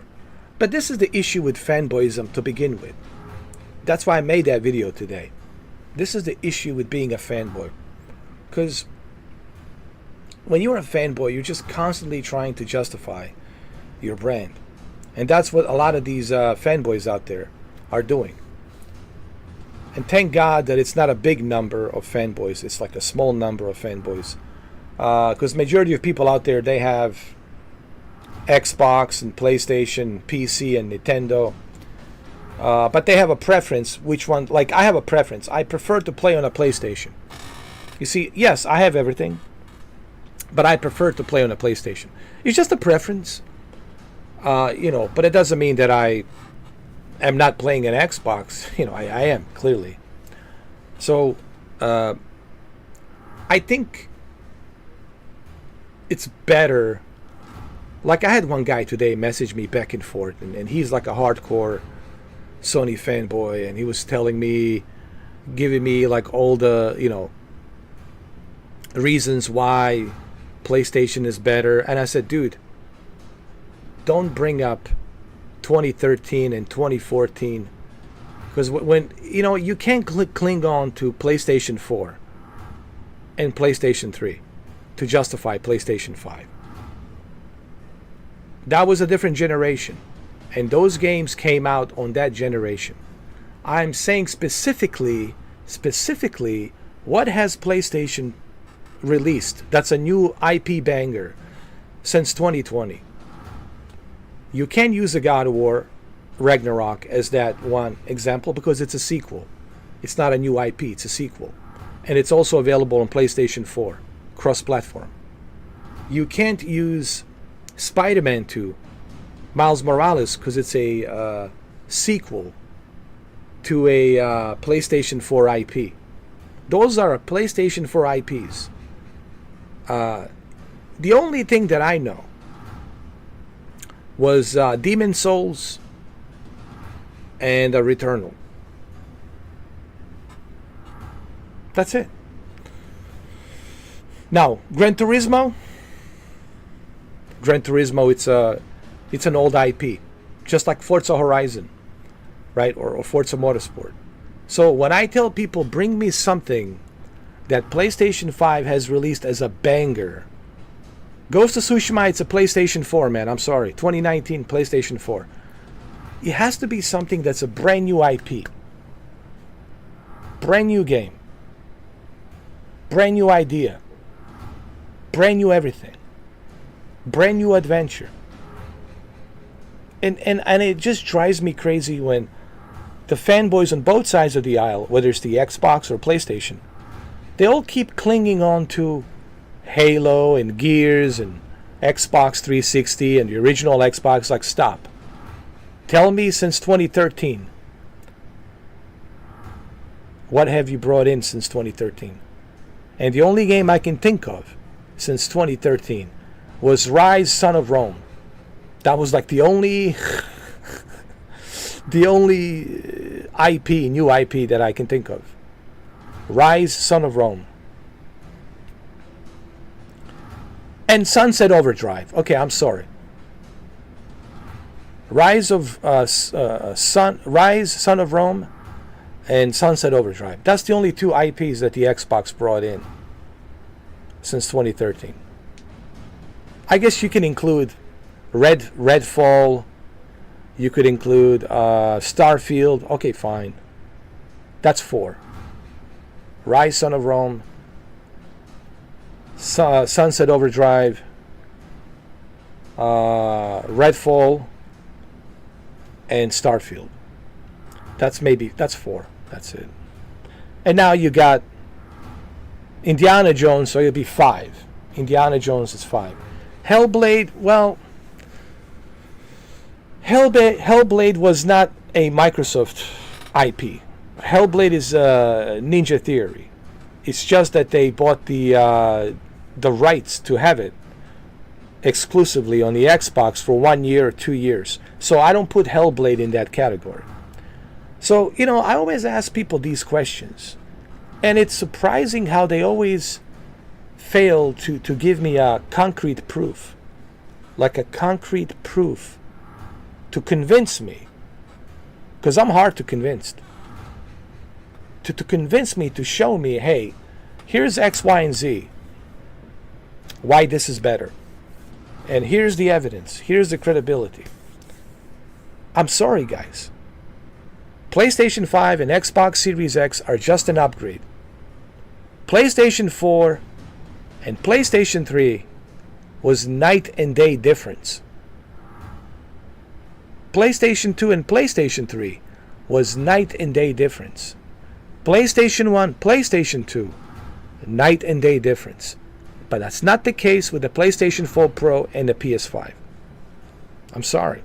But this is the issue with fanboyism to begin with. That's why I made that video today. This is the issue with being a fanboy. Because when you're a fanboy, you're just constantly trying to justify your brand. And that's what a lot of these fanboys out there are doing. And thank God that it's not a big number of fanboys. It's like a small number of fanboys. Because majority of people out there, they have Xbox and PlayStation, PC and Nintendo. But they have a preference, which one, like I have a preference. I prefer to play on a PlayStation. You see, yes, I have everything, but I prefer to play on a PlayStation. It's just a preference, you know, but it doesn't mean that I am not playing an Xbox. You know, I am, clearly. So, I think it's better. Like I had one guy today message me back and forth, and he's like a hardcore Sony fanboy, and he was telling me, giving me like all the, you know, reasons why PlayStation is better. And I said, dude, don't bring up 2013 and 2014, because when you know, you can't cling on to PlayStation 4 and PlayStation 3 to justify PlayStation 5. That was a different generation, and those games came out on that generation. I'm saying specifically, what has PlayStation released that's a new IP banger since 2020? You can't use a God of War Ragnarok as that one example because it's a sequel. It's not a new IP, it's a sequel. And it's also available on PlayStation 4, cross-platform. You can't use Spider-Man 2, Miles Morales, because it's a sequel to a PlayStation 4 IP. Those are PlayStation 4 IPs. The only thing that I know was Demon Souls and Returnal. That's it. Now, Gran Turismo, it's an old IP, just like Forza Horizon, right? Or Forza Motorsport. So when I tell people, bring me something that PlayStation 5 has released as a banger, Ghost of Tsushima, it's a PlayStation 4, man. I'm sorry. 2019 PlayStation 4. It has to be something that's a brand new IP. Brand new game. Brand new idea. Brand new everything. Brand new adventure. And it just drives me crazy when the fanboys on both sides of the aisle, whether it's the Xbox or PlayStation, they all keep clinging on to Halo and Gears and Xbox 360 and the original Xbox. Like, stop. Tell me, since 2013, what have you brought in since 2013? And the only game I can think of since 2013 was Rise, Son of Rome. That was like the only IP, new IP that I can think of. Rise, Son of Rome. And Sunset Overdrive. Okay, I'm sorry. Rise, Son of Rome, and Sunset Overdrive. That's the only two IPs that the Xbox brought in since 2013. I guess you can include Redfall, You could include Starfield. Okay, fine. That's 4. Rise, Son of Rome, Sunset Overdrive, Redfall, and Starfield. That's 4. That's it. And now you got Indiana Jones, so it'll be 5. Indiana Jones is 5. Hellblade, well, Hellblade was not a Microsoft IP. Hellblade is Ninja Theory. It's just that they bought the rights to have it exclusively on the Xbox for 1 year or 2 years. So I don't put Hellblade in that category. So, I always ask people these questions. And it's surprising how they always fail to give me a concrete proof. Like a concrete proof to convince me. Because I'm hard to convince. To convince me, to show me, hey, here's X, Y, and Z. Why this is better. And here's the evidence. Here's the credibility. I'm sorry, guys. PlayStation 5 and Xbox Series X are just an upgrade. PlayStation 4 and PlayStation 3 was night and day difference. PlayStation 2 and PlayStation 3 was night and day difference. PlayStation 1, PlayStation 2, night and day difference. But that's not the case with the PlayStation 4 Pro and the PS5. I'm sorry.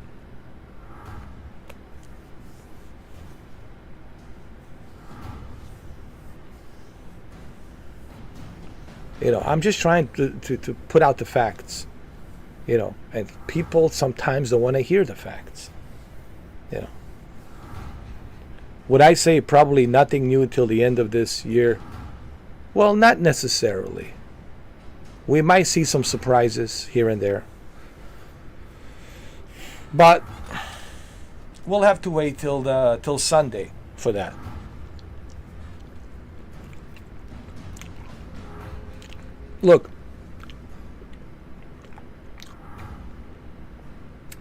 I'm just trying to put out the facts. And people sometimes don't want to hear the facts. Would I say probably nothing new until the end of this year? Well, not necessarily. We might see some surprises here and there. But we'll have to wait till Sunday for that. Look,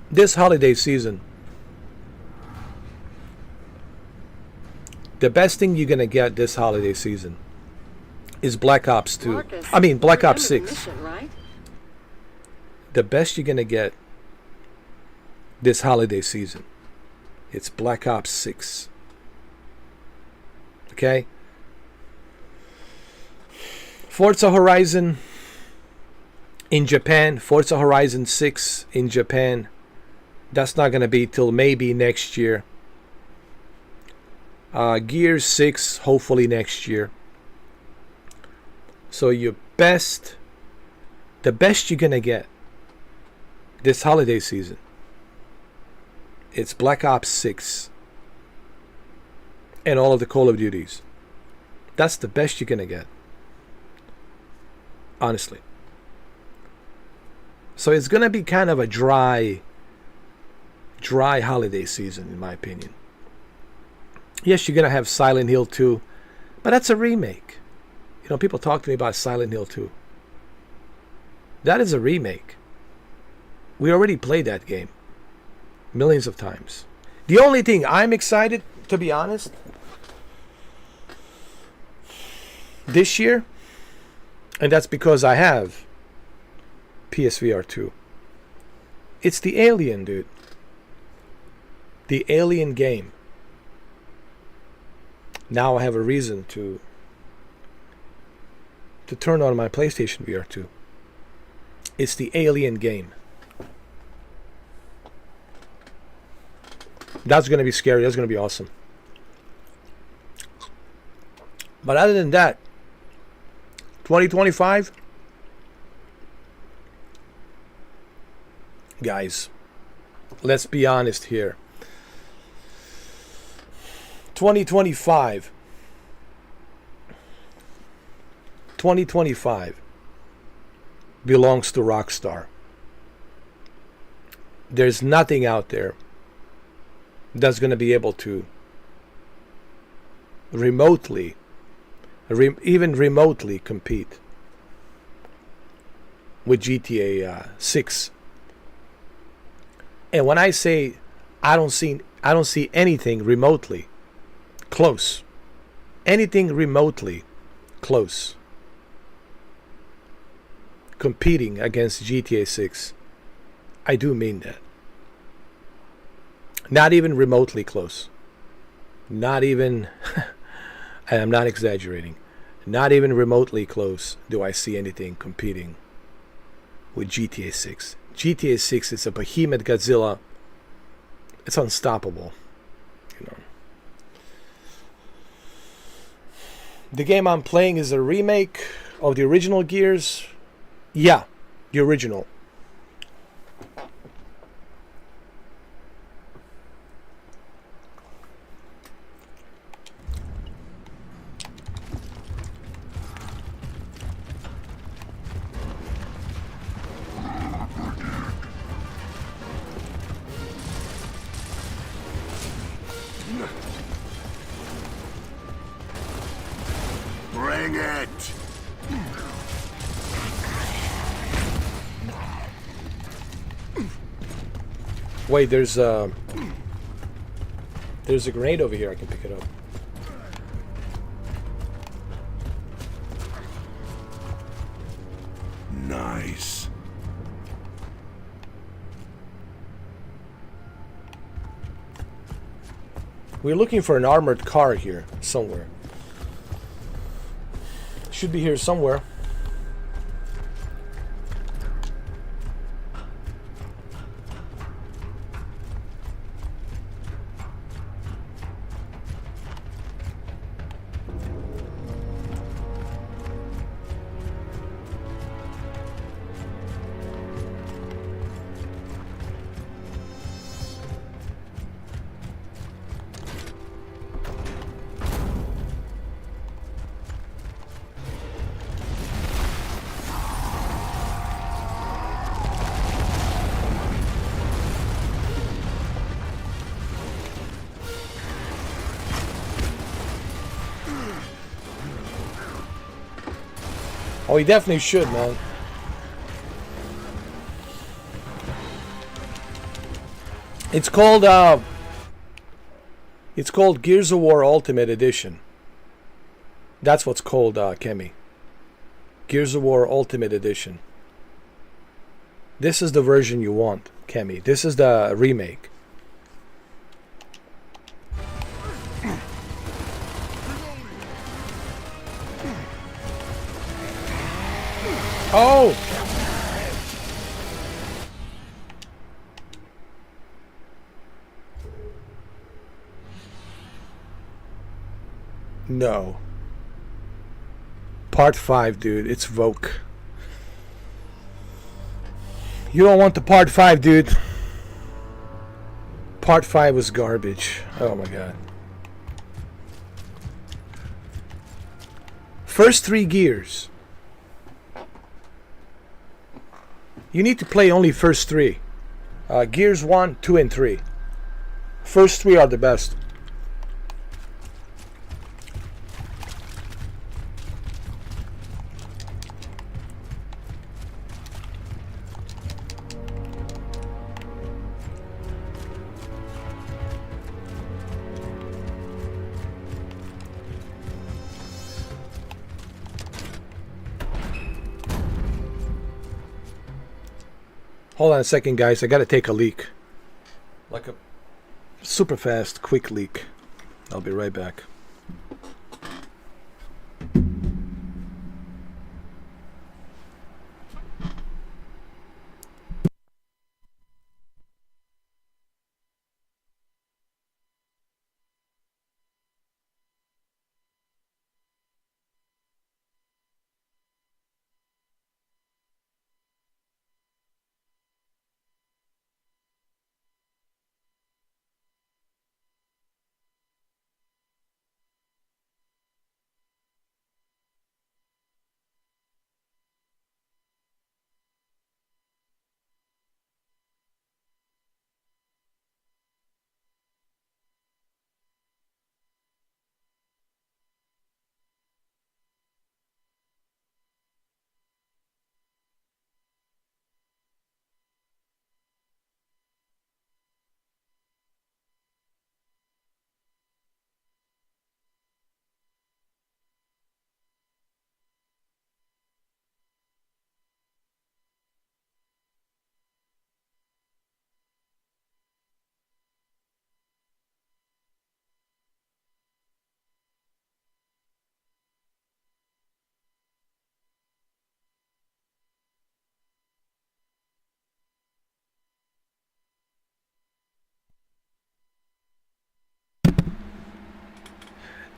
this holiday season, the best thing you're going to get this holiday season is Black Ops 2. Marcus, Black Ops 6. Mission, right? The best you're going to get this holiday season, it's Black Ops 6. Okay? Forza Horizon in Japan, Forza Horizon 6 in Japan, that's not going to be till maybe next year. Gears 6, hopefully next year. So the best you're going to get this holiday season, it's Black Ops 6 and all of the Call of Duties. That's the best you're going to get. Honestly. So it's going to be kind of a dry holiday season, in my opinion. Yes, you're going to have Silent Hill 2, but that's a remake. People talk to me about Silent Hill 2. That is a remake. We already played that game millions of times. The only thing I'm excited, to be honest, this year, and that's because I have PSVR 2. It's the Alien, dude. The Alien game. Now I have a reason to turn on my PlayStation VR 2. It's the Alien game. That's going to be scary. That's going to be awesome. But other than that, 2025, guys, let's be honest here. 2025 belongs to Rockstar. There's nothing out there that's going to be able to even remotely compete with GTA 6. And when I say I don't see anything remotely close. Anything remotely close. Competing against GTA 6. I do mean that. Not even remotely close. Not even, and I'm not exaggerating, not even remotely close do I see anything competing with GTA 6. GTA 6 is a behemoth Godzilla. It's unstoppable. You know. The game I'm playing is a remake of the original Gears. Yeah, the original. Bring it! Wait, there's a grenade over here. I can pick it up. Nice. We're looking for an armored car here somewhere. Should be here somewhere. Oh, he definitely should, man. It's called Gears of War Ultimate Edition. That's what's called, Kemi. Gears of War Ultimate Edition. This is the version you want, Kemi. This is the remake. Oh! No. Part 5, dude. It's Voke. You don't want the Part 5, dude. Part 5 was garbage. Oh my god. First 3 Gears. You need to play only first 3. Gears 1, 2, and 3. First 3 are the best. Hold on a second, guys. I gotta take a leak. Like a super fast, quick leak. I'll be right back.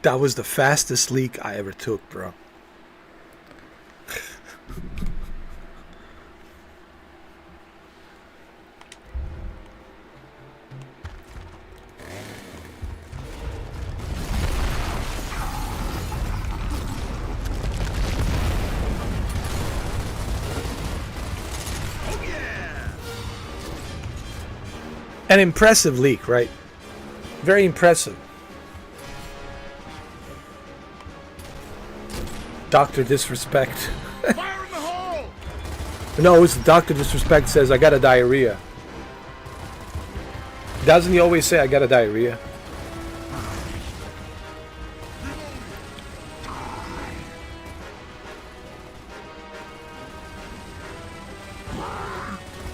That was the fastest leak I ever took, bro. An impressive leak, right? Very impressive. Dr. Disrespect. Fire in the hole! No, it's Dr. Disrespect says, I got a diarrhea. Doesn't he always say, I got a diarrhea?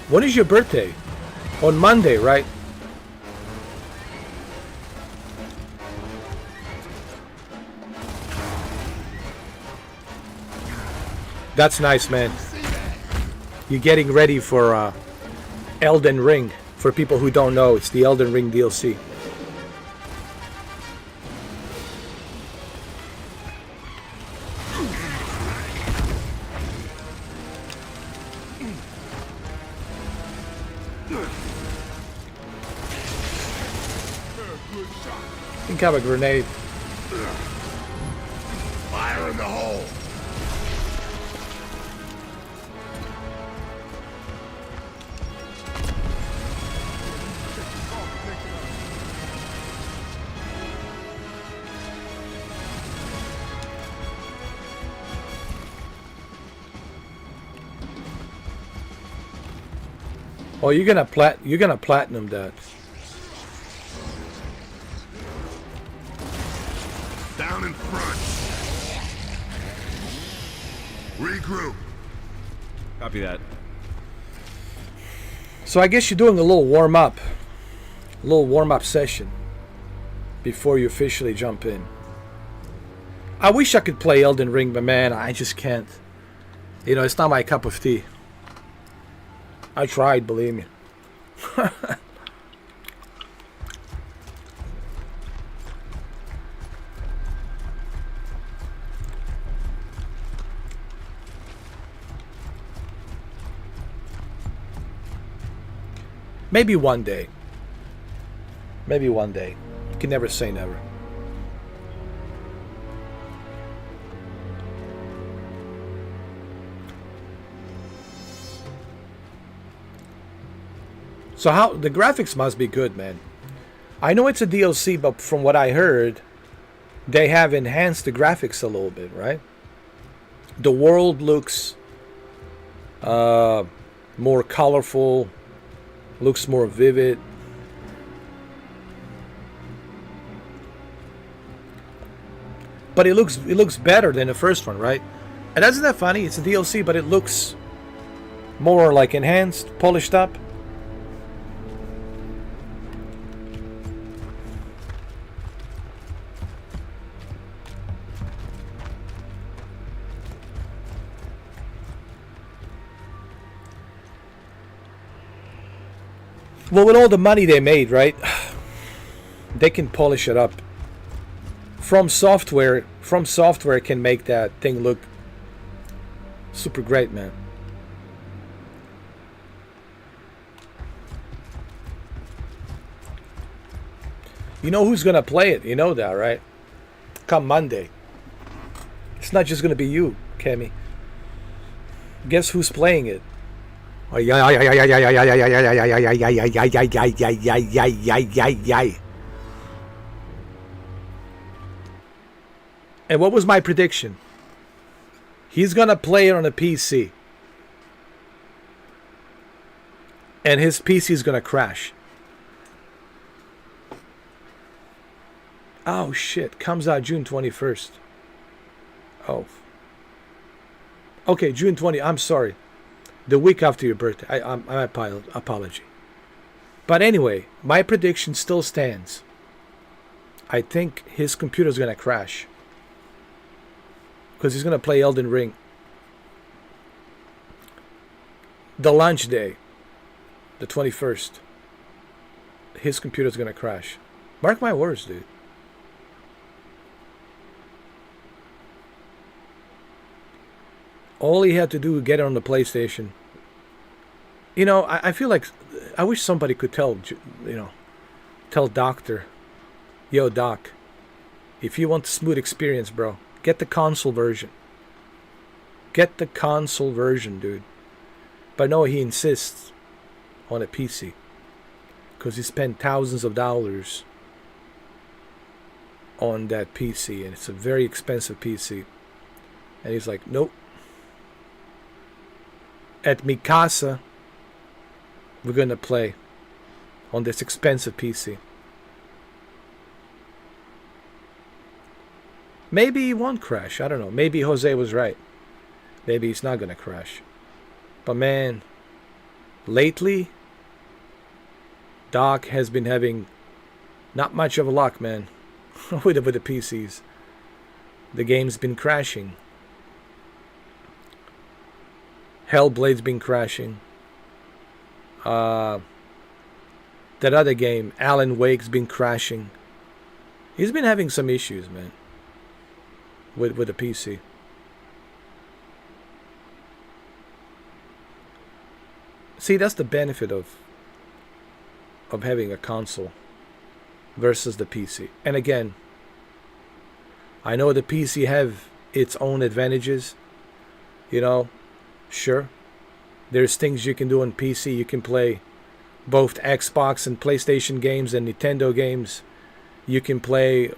When is your birthday? On Monday, right? That's nice, man. You're getting ready for Elden Ring. For people who don't know, it's the Elden Ring DLC. I think I have a grenade. Fire in the hole! Oh, you're gonna platinum that. Down in front. Regroup. Copy that. So I guess you're doing a little warm up session before you officially jump in. I wish I could play Elden Ring, but man, I just can't. You know, it's not my cup of tea. I tried, believe me. Maybe one day. Maybe one day. You can never say never. So how the graphics must be good, man. I know it's a DLC, but from what I heard, they have enhanced the graphics a little bit, right? The world looks more colorful, looks more vivid. But it looks better than the first one, right? And isn't that funny? It's a DLC, but it looks more like enhanced, polished up. Well, with all the money they made, right? They can polish it up. From Software can make that thing look super great, man. You know who's gonna play it? You know that, right? Come Monday. It's not just gonna be you, Kemi. Guess who's playing it? And what was my prediction? He's gonna play it on a PC. And his PC is gonna crash. Oh shit, comes out June 21st. Oh. Okay, June 20, I'm sorry. The week after your birthday. I apology. But anyway, my prediction still stands. I think his computer's gonna crash. Because he's gonna play Elden Ring. The launch day. The 21st. His computer's gonna crash. Mark my words, dude. All he had to do was get it on the PlayStation. You know, I feel like I wish somebody could tell, tell Doctor, yo, Doc, if you want a smooth experience, bro, get the console version. Get the console version, dude. But no, he insists on a PC because he spent thousands of dollars on that PC, and it's a very expensive PC. And he's like, nope. At Mikasa, we're gonna play on this expensive PC. Maybe he won't crash. I don't know. Maybe Jose was right. Maybe he's not gonna crash. But man, lately, Doc has been having not much of a luck, man, with the PCs. The game's been crashing. Hellblade's been crashing. That other game, Alan Wake's been crashing. He's been having some issues, man, with the PC. See, that's the benefit of having a console versus the PC. And again, I know the PC have its own advantages. You know, sure, there's things you can do on PC. You can play both Xbox and PlayStation games and Nintendo games. You can play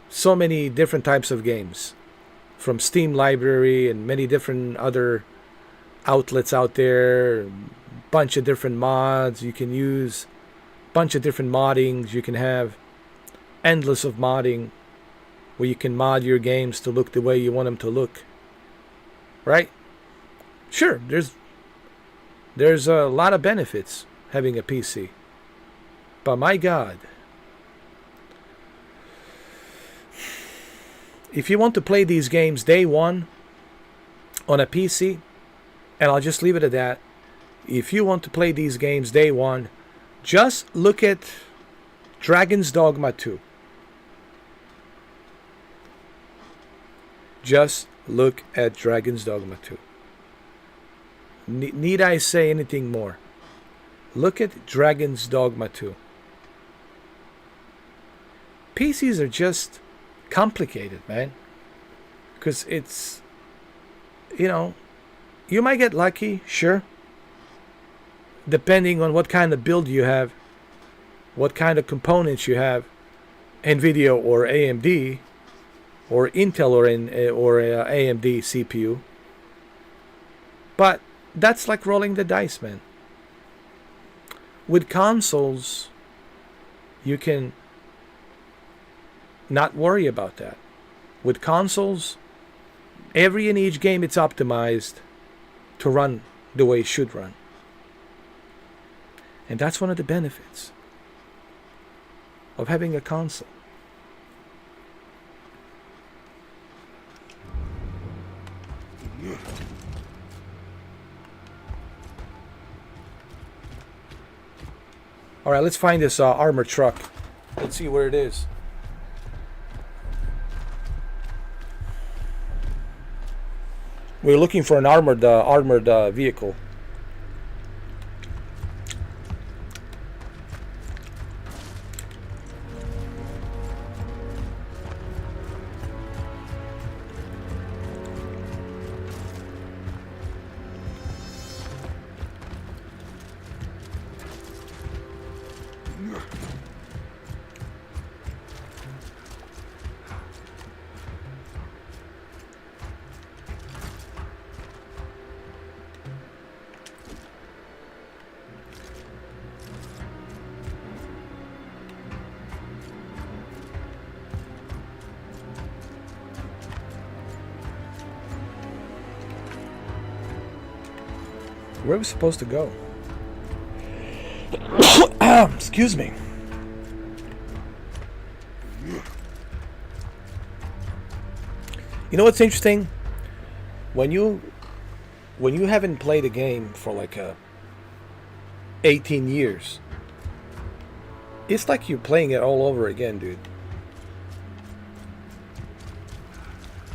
so many different types of games from Steam library and many different other outlets out there. Bunch of different mods you can use. Bunch of different moddings you can have. Endless of modding where you can mod your games to look the way you want them to look. Right? Sure, there's a lot of benefits having a PC. But my God, if you want to play these games day one on a PC, and I'll just leave it at that, if you want to play these games day one, just look at Dragon's Dogma 2. Just look at Dragon's Dogma 2. Need I say anything more? Look at Dragon's Dogma 2. PCs are just complicated, man. Because it's, you might get lucky, sure. Depending on what kind of build you have, what kind of components you have, NVIDIA or AMD, or Intel or AMD CPU. But that's like rolling the dice, man. With consoles, you can not worry about that. With consoles, every and each game it's optimized to run the way it should run. And that's one of the benefits of having a console. All right, let's find this armored truck. Let's see where it is. We're looking for an armored vehicle. Where are we supposed to go? Excuse me. You know what's interesting? When you haven't played a game for like 18 years, it's like you're playing it all over again, dude.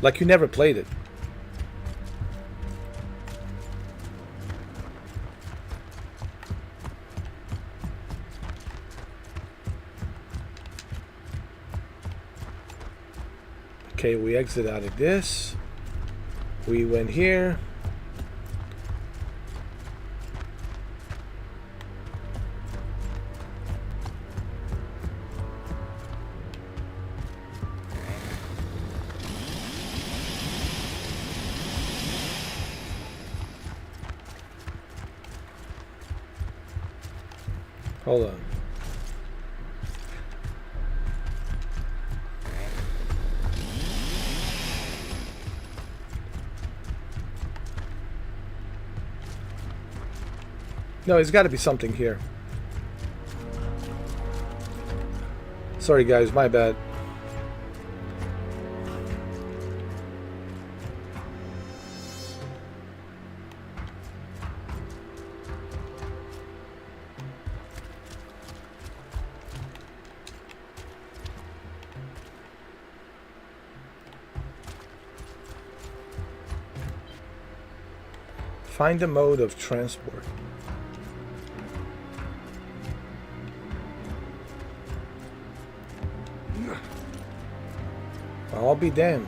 Like you never played it. Okay, we exit out of this. We went here. Hold on. No, there's got to be something here. Sorry guys, my bad. Find the mode of transport. I'll be damned.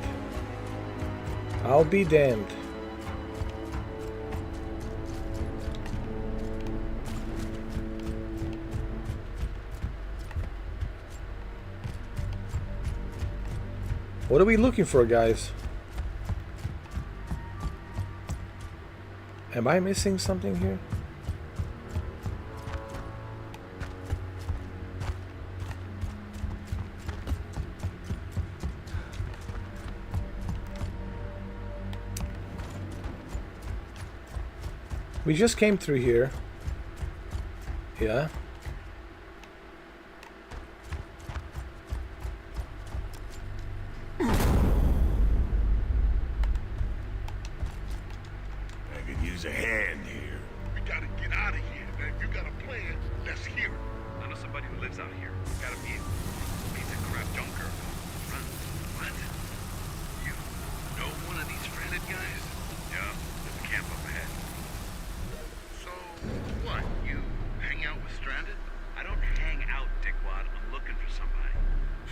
I'll be damned. What are we looking for, guys? Am I missing something here? We just came through here. Yeah. I could use a hand here. We gotta get out of here. Now, if you got a plan, let's hear it. I know somebody who lives out here. Gotta be a piece of crap junker. Run. What? You know one of these stranded guys? Yeah, there's a camp up ahead. So, what? You hang out with stranded? I don't hang out, dickwad. I'm looking for somebody.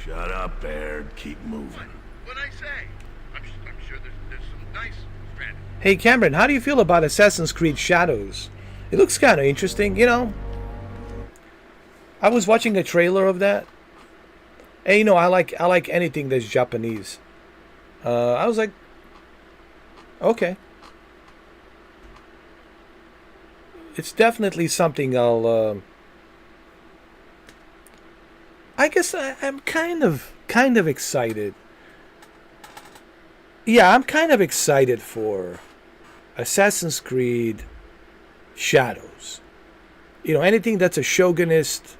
Shut up, Baird. Keep moving. What'd I say? I'm sure there's some nice stranded. Hey Cameron, how do you feel about Assassin's Creed Shadows? It looks kind of interesting, you know. I was watching a trailer of that. And you know, I like anything that's Japanese. I was like, okay. It's definitely something I'll. I guess I'm kind of excited. Yeah, I'm kind of excited for Assassin's Creed Shadows. You know, anything that's a shogunist,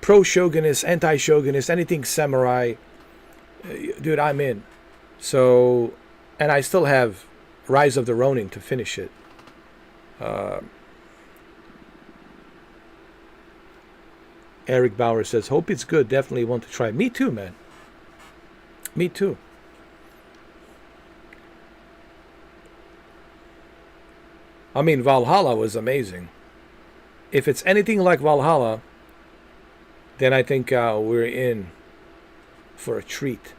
pro-shogunist, anti-shogunist, anything samurai, dude, I'm in. So, and I still have Rise of the Ronin to finish it. Eric Bauer says, hope it's good. Definitely want to try. Me too, man. Me too. I mean, Valhalla was amazing. If it's anything like Valhalla, then I think we're in for a treat.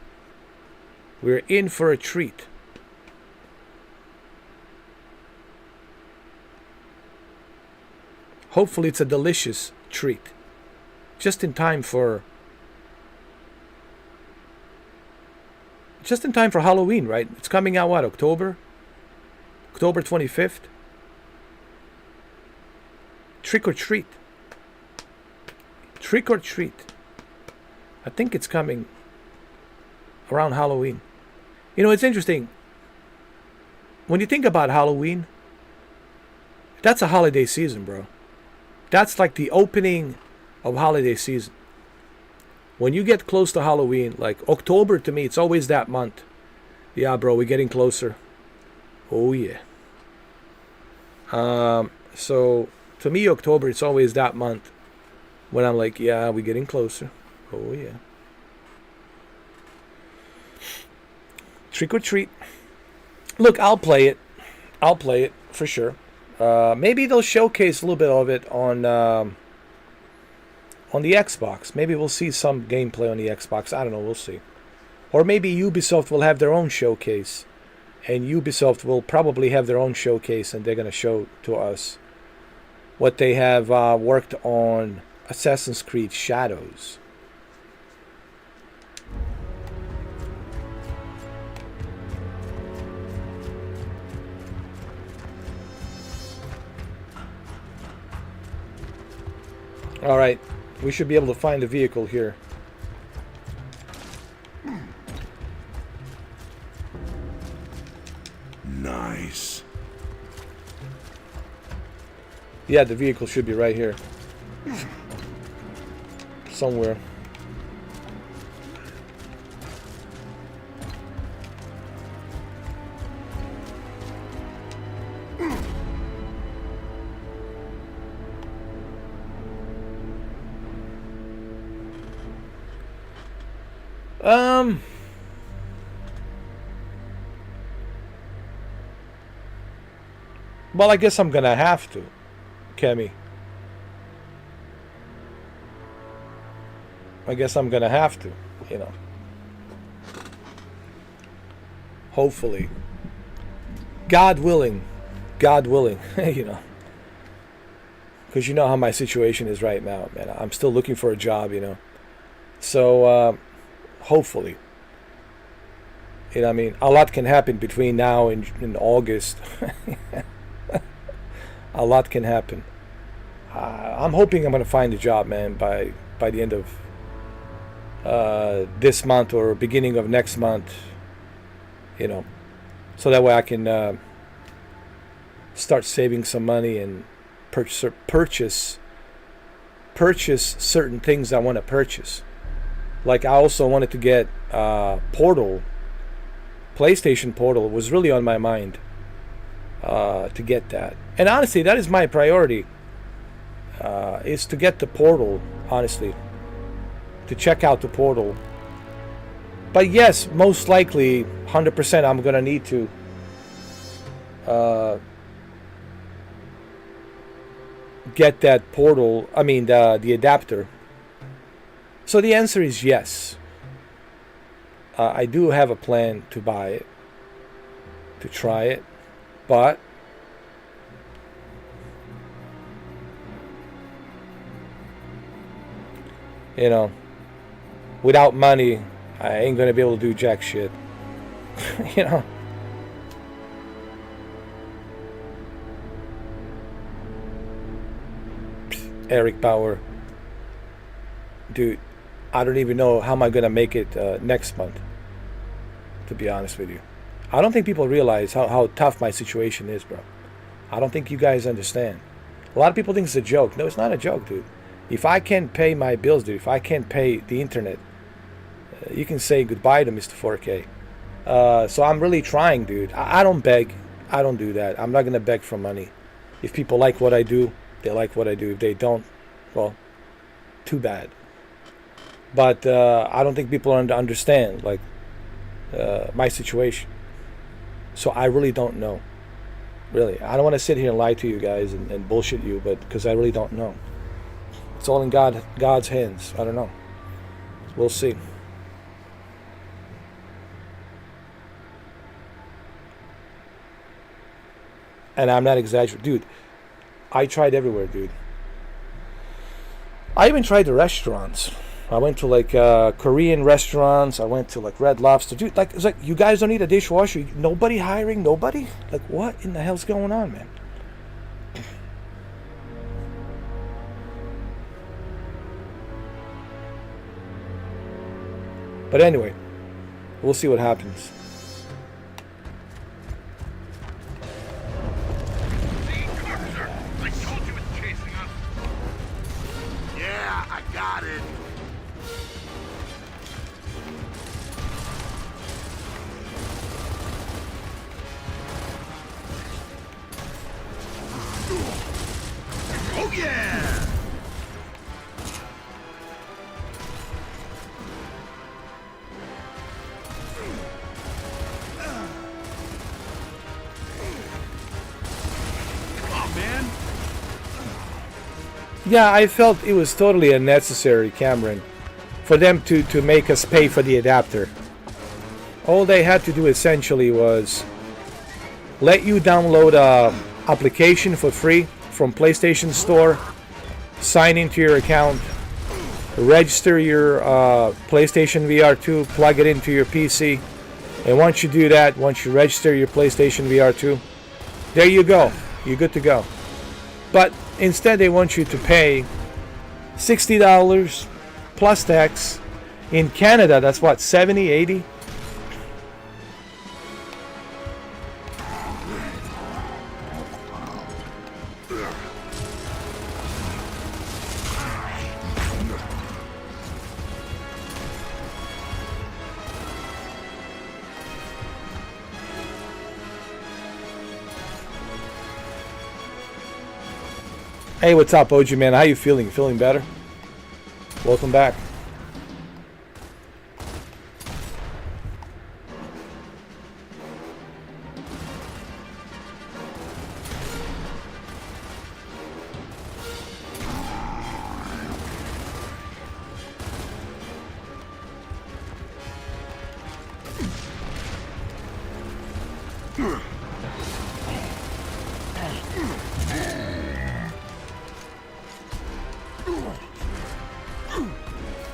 We're in for a treat. Hopefully it's a delicious treat. Just in time for Halloween, right? It's coming out what, October 25th? Trick or treat. Trick or treat. I think it's coming around Halloween. You know, it's interesting. When you think about Halloween, that's a holiday season, bro. That's like the opening of holiday season. When you get close to Halloween, like October to me, it's always that month. Yeah, bro, we're getting closer. Oh, yeah. So, to me, October, it's always that month when I'm like, yeah, we're getting closer. Oh, yeah. Trick or treat. Look, I'll play it. I'll play it for sure. Maybe they'll showcase a little bit of it on the Xbox. Maybe we'll see some gameplay on the Xbox. I don't know. We'll see. Or maybe Ubisoft will have their own showcase, and Ubisoft will probably have their own showcase, and they're going to show to us what they have worked on Assassin's Creed Shadows. All right, we should be able to find the vehicle here. Nice. Yeah, the vehicle should be right here. Somewhere. Well, I guess I'm gonna have to, Kemi. I guess I'm gonna have to, you know. Hopefully. God willing, you know. Because you know how my situation is right now, man. I'm still looking for a job, you know. So, hopefully. You know what I mean? A lot can happen between now and August. A lot can happen. I'm hoping I'm going to find a job, man, by the end of this month or beginning of next month. You know, so that way I can start saving some money and purchase certain things I want to purchase. Like I also wanted to get Portal. PlayStation Portal was really on my mind to get that. And honestly, that is my priority. Is to get the Portal, honestly. To check out the Portal. But yes, most likely, 100% I'm going to need to get that Portal, I mean the adapter. So the answer is yes. I do have a plan to buy it, to try it, but you know, without money, I ain't gonna be able to do jack shit. You know. Eric Bauer, dude, I don't even know how am I gonna make it next month. To be honest with you, I don't think people realize how tough my situation is, bro. I don't think you guys understand. A lot of people think it's a joke. No, it's not a joke, dude. If I can't pay my bills, dude, if I can't pay the internet, you can say goodbye to Mr. 4K. So I'm really trying, dude. I don't beg. I don't do that. I'm not gonna beg for money. If people like what I do, they like what I do. If they don't, well, too bad. But I don't think people understand like my situation. So I really don't know. Really, I don't want to sit here and lie to you guys and bullshit you, but because I really don't know. It's all in God's hands. I don't know. We'll see. And I'm not exaggerating, dude. I tried everywhere, dude. I even tried the restaurants. I went to like Korean restaurants. I went to like Red Lobster. Dude, like it's like you guys don't need a dishwasher. Nobody hiring, nobody? Like what in the hell's going on, man? But anyway, we'll see what happens. Yeah, I got it. Oh yeah! Yeah, I felt it was totally unnecessary, Cameron, for them to make us pay for the adapter. All they had to do essentially was let you download a application for free from PlayStation Store, sign into your account, register your PlayStation VR 2, plug it into your PC, and once you do that, once you register your PlayStation VR 2, there you go. You're good to go. But instead they want you to pay $60 plus tax. In Canada, that's what, 70, 80? Hey, what's up, OG man? How you feeling? Feeling better? Welcome back.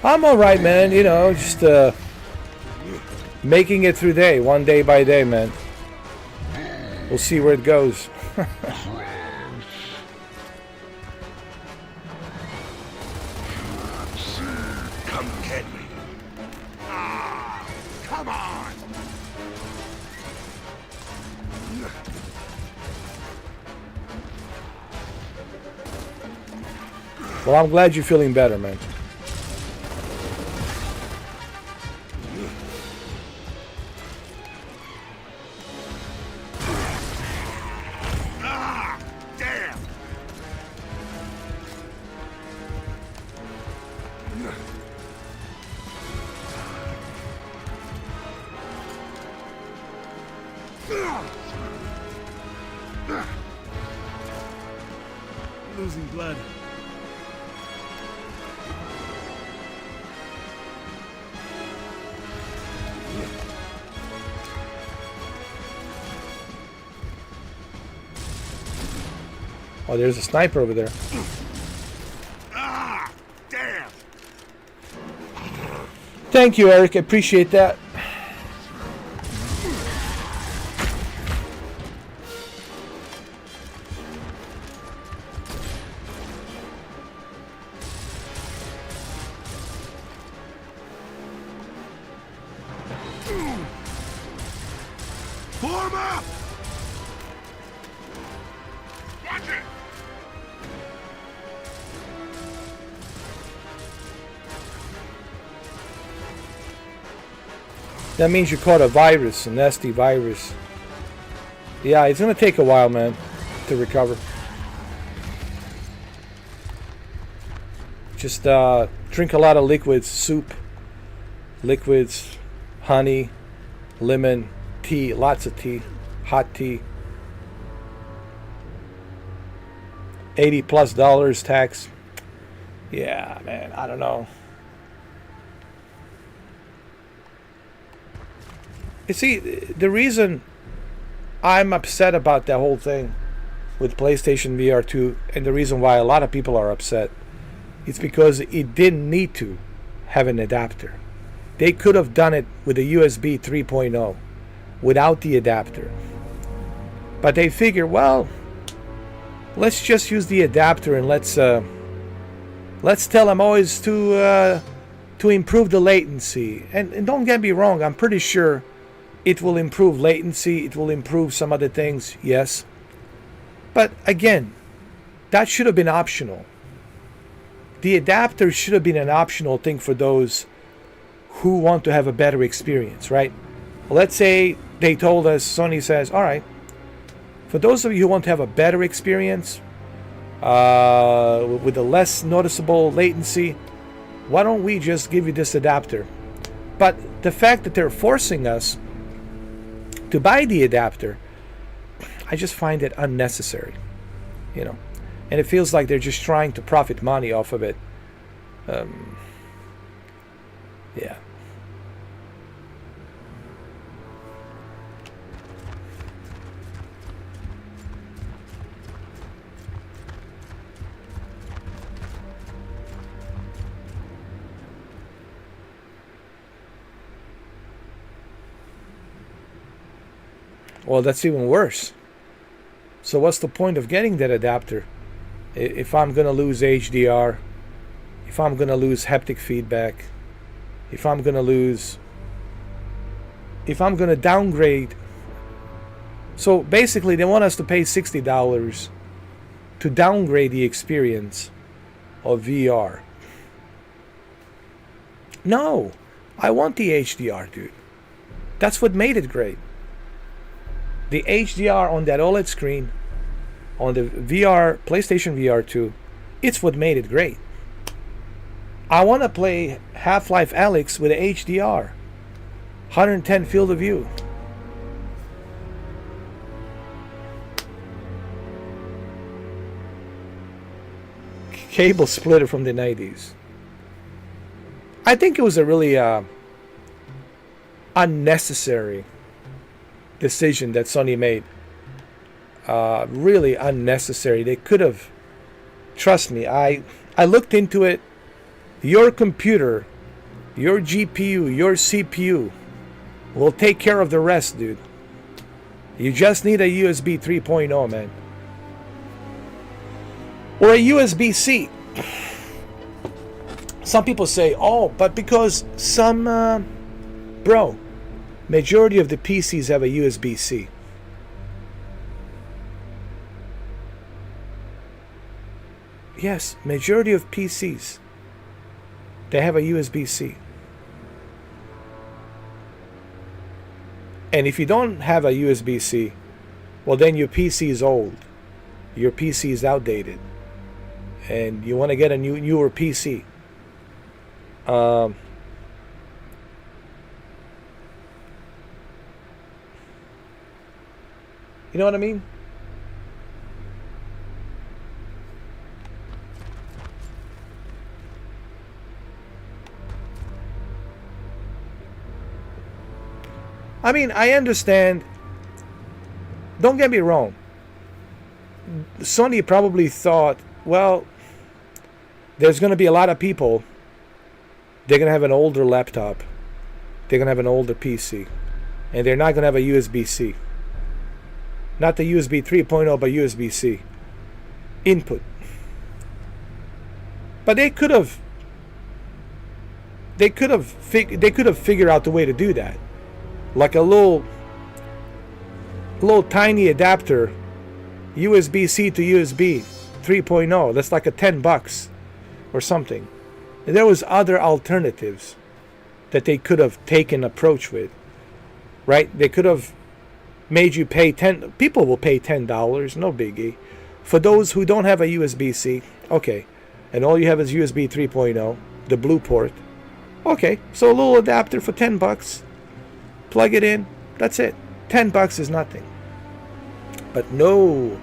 I'm alright, man. You know, just making it through day, one day by day, man. We'll see where it goes. Come get me. Ah, come on. Well, I'm glad you're feeling better, man. Losing blood. Oh, there's a sniper over there. Ah, damn. Thank you, Eric. I appreciate that. Form up. Watch it. That means you caught a virus, a nasty virus. Yeah, it's gonna take a while, man, to recover. Just drink a lot of liquids, soup, liquids, honey, lemon, tea, lots of tea, hot tea. $80+ tax. Yeah, man, I don't know. You see, the reason I'm upset about that whole thing with PlayStation VR 2, and the reason why a lot of people are upset, is because it didn't need to have an adapter. They could have done it with a USB 3.0 without the adapter. But they figure, well, let's just use the adapter and let's tell them always to improve the latency. And don't get me wrong, I'm pretty sure it will improve latency, it will improve some other things, yes. But again, that should have been optional. The adapter should have been an optional thing for those who want to have a better experience, right? Let's say they told us, Sony says, all right, for those of you who want to have a better experience, with a less noticeable latency, why don't we just give you this adapter? But the fact that they're forcing us to buy the adapter, I just find it unnecessary, you know. And it feels like they're just trying to profit money off of it. Yeah. Well, that's even worse. So what's the point of getting that adapter if I'm going to lose HDR, if I'm going to lose haptic feedback, if I'm going to downgrade? So basically they want us to pay $60 to downgrade the experience of VR. No, I want the HDR, dude. That's what made it great. The HDR on that OLED screen, on the VR, PlayStation VR 2, it's what made it great. I want to play Half-Life Alyx with HDR, 110 field of view. Cable splitter from the 90s. I think it was a really unnecessary decision that Sony made. Really unnecessary. They could have, trust me, I looked into it. Your computer, your GPU, your CPU will take care of the rest, dude. You just need a USB 3.0, man. Or a USB-C. Some people say, oh, but because some, bro, majority of the PCs have a USB-C. Yes, majority of PCs, they have a USB-C. And if you don't have a USB-C, well, then your PC is old. Your PC is outdated. And you want to get a newer PC. You know what I mean? I mean, I understand. Don't get me wrong. Sony probably thought, well, there's going to be a lot of people. They're going to have an older laptop. They're going to have an older PC. And they're not going to have a USB-C. Not the USB 3.0, but USB-C input. But they could have figured out the way to do that. Like a little tiny adapter, USB-C to USB 3.0. That's like a $10 or something. And there was other alternatives that they could have taken approach with, right? They could have made you pay people will pay $10, no biggie. For those who don't have a USB-C, okay, and all you have is USB 3.0, the blue port, okay, so a little adapter for $10. Plug it in. That's it. $10 is nothing. But no,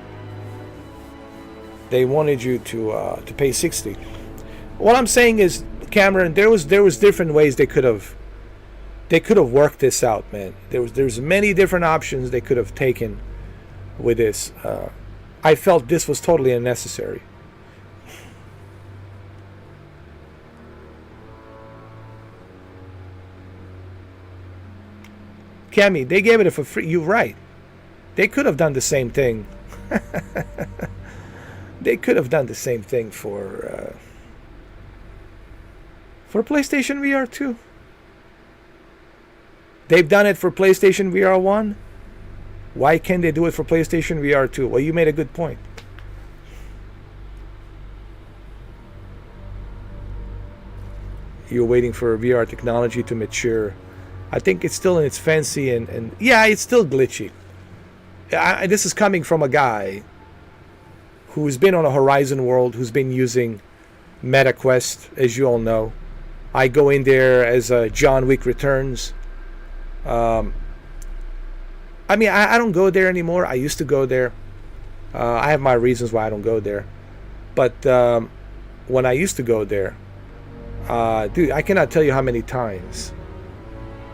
they wanted you to pay $60. What I'm saying is, Cameron, there was different ways they could have worked this out, man. There's many different options they could have taken with this. I felt this was totally unnecessary. Cammy, they gave it for free. You're right. They could have done the same thing. They could have done the same thing for PlayStation VR 2. They've done it for PlayStation VR 1. Why can't they do it for PlayStation VR 2? Well, you made a good point. You're waiting for VR technology to mature. I think it's still in its fancy and yeah, it's still glitchy. This is coming from a guy who's been on a Horizon World, who's been using MetaQuest, as you all know. I go in there as John Wick Returns. I mean, I don't go there anymore. I used to go there. I have my reasons why I don't go there. But when I used to go there, dude, I cannot tell you how many times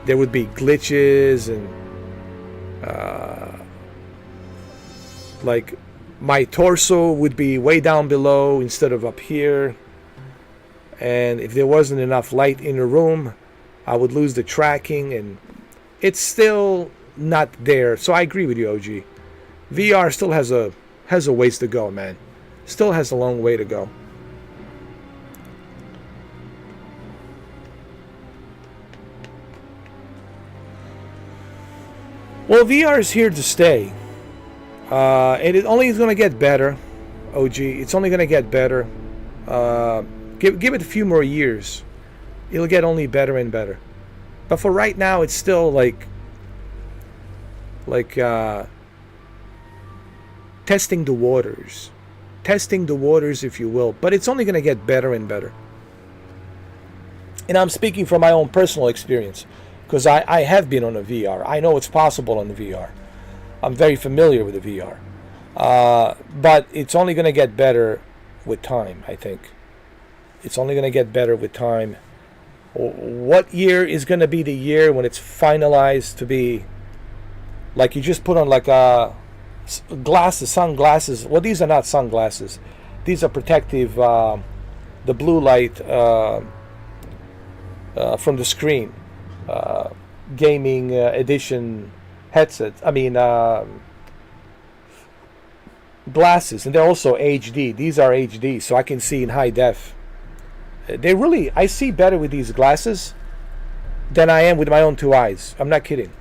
there would be glitches and like my torso would be way down below instead of up here. And if there wasn't enough light in the room, I would lose the tracking. And it's still not there. So I agree with you, OG. VR still has a ways to go, man. Still has a long way to go. Well, VR is here to stay. And it only is going to get better, OG. It's only going to get better. Give it a few more years. It'll get only better and better. But for right now, it's still like testing the waters. Testing the waters, if you will. But it's only going to get better and better. And I'm speaking from my own personal experience. Because I have been on a VR. I know it's possible on the VR. I'm very familiar with the VR. But it's only going to get better with time, I think. It's only going to get better with time. What year is going to be the year when it's finalized to be... Like you just put on like glasses, sunglasses. Well, these are not sunglasses. These are protective, the blue light from the screen. Gaming edition headsets. I mean, glasses, and they're also HD. These are HD, so I can see in high def. I see better with these glasses than I am with my own two eyes. I'm not kidding.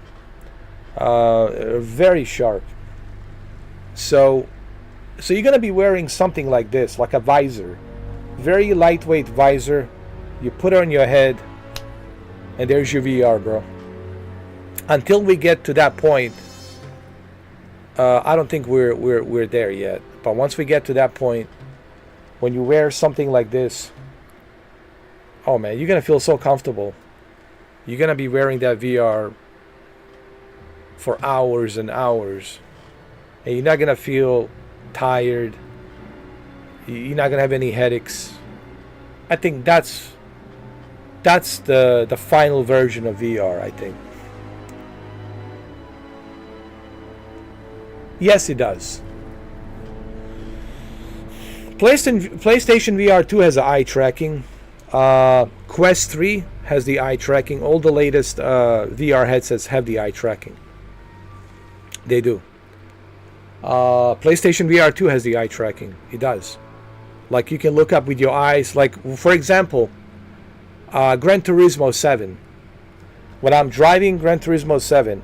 Very sharp. So you're gonna be wearing something like this, like a visor, very lightweight visor. You put it on your head. And there's your VR, bro. Until we get to that point, I don't think we're there yet. But once we get to that point, when you wear something like this, oh man, you're gonna feel so comfortable. You're gonna be wearing that VR for hours and hours, and you're not gonna feel tired. You're not gonna have any headaches. I think that's the final version of VR, I think. Yes, it does. PlayStation VR 2 has eye tracking. Quest 3 has the eye tracking. All the latest VR headsets have the eye tracking. They do. PlayStation VR 2 has the eye tracking. It does. Like you can look up with your eyes. Like, for example, Gran Turismo 7. When I'm driving Gran Turismo 7,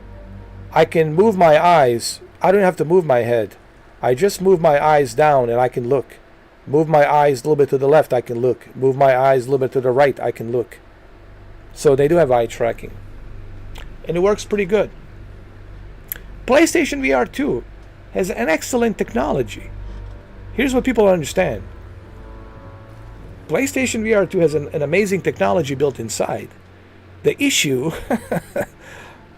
I can move my eyes. I don't have to move my head. I just move my eyes down and I can look. Move my eyes a little bit to the left, I can look. Move my eyes a little bit to the right, I can look. So they do have eye tracking. And it works pretty good. PlayStation VR 2 has an excellent technology. Here's what people don't understand. PlayStation VR 2 has an amazing technology built inside. The issue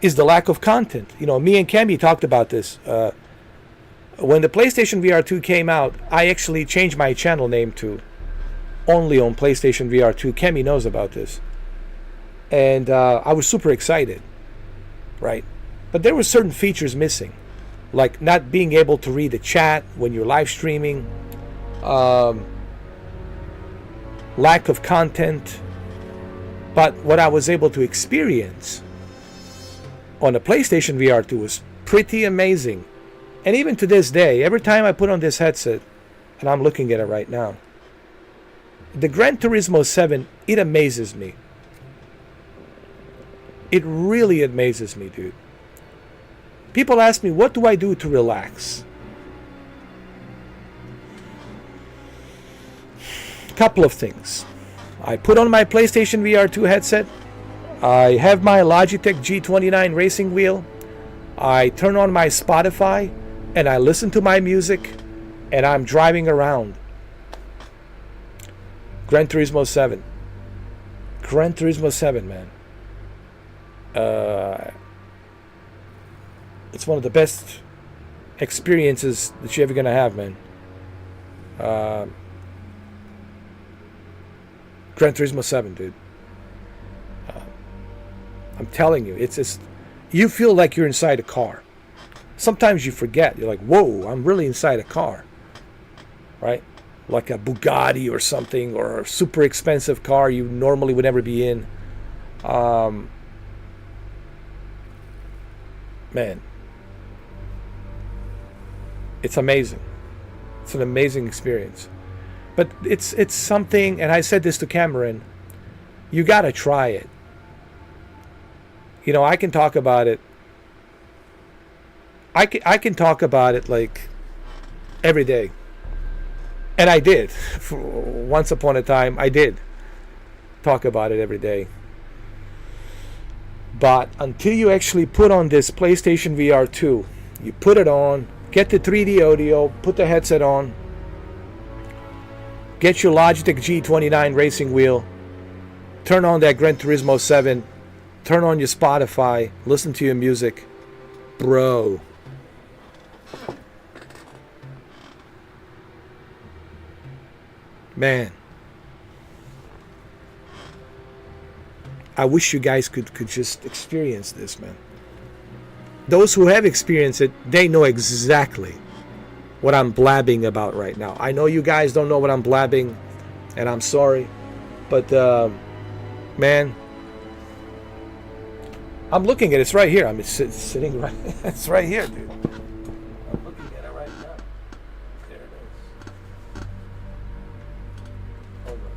is the lack of content. You know, me and Cammy talked about this. When the PlayStation VR 2 came out, I actually changed my channel name to Only on PlayStation VR 2. Cammy knows about this. And I was super excited, right? But there were certain features missing, like not being able to read the chat when you're live streaming, lack of content. But what I was able to experience on the PlayStation VR 2 was pretty amazing. And even to this day, every time I put on this headset, and I'm looking at it right now, the Gran Turismo 7, it amazes me. It really amazes me, dude. People ask me, what do I do to relax? Couple of things. I put on my PlayStation VR 2 headset. I have my Logitech G29 racing wheel. I turn on my Spotify and I listen to my music and I'm driving around. Gran Turismo 7. Gran Turismo 7, man. It's one of the best experiences that you're ever gonna have, man. Gran Turismo 7, dude. I'm telling you, it's just, you feel like you're inside a car. Sometimes you forget. You're like, whoa, I'm really inside a car. Right? Like a Bugatti or something, or a super expensive car you normally would never be in. man, it's amazing. It's an amazing experience. But it's something, and I said this to Cameron, you got to try it. You know, I can talk about it. I can talk about it like every day. And I did. Once upon a time, I did talk about it every day. But until you actually put on this PlayStation VR 2, you put it on, get the 3D audio, put the headset on, get your Logitech G29 racing wheel, turn on that Gran Turismo 7, turn on your Spotify, listen to your music. Bro. Man. I wish you guys could just experience this, man. Those who have experienced it, they know exactly what I'm blabbing about right now. I know you guys don't know what I'm blabbing, and I'm sorry. But, man, I'm looking at it. It's right here. I'm sitting right... It's right here, dude. I'm looking at it right now. There it is. Hold on.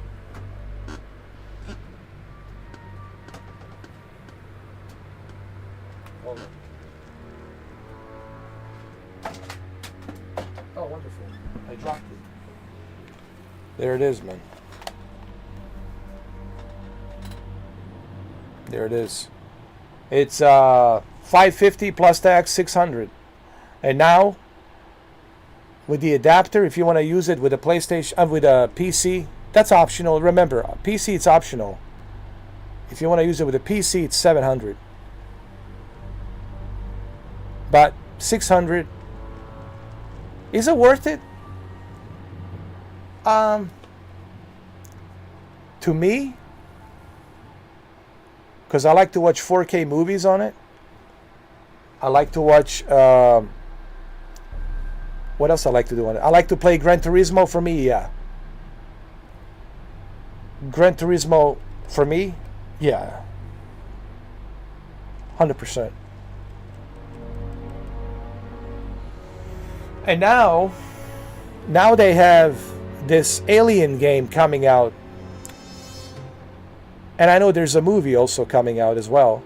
Hold on. Oh, wonderful. I dropped it. There it is, man. There it is. It's 550 plus tax, 600. And now, with the adapter, if you want to use it with a PlayStation, with a PC, that's optional. Remember, PC it's optional. If you want to use it with a PC, it's 700. But 600. Is it worth it? To me, because I like to watch 4K movies on it. I like to watch, what else I like to do on it? I like to play Gran Turismo. For me, yeah. Gran Turismo, for me, yeah. 100%. And now they have this Alien game coming out. And I know there's a movie also coming out as well.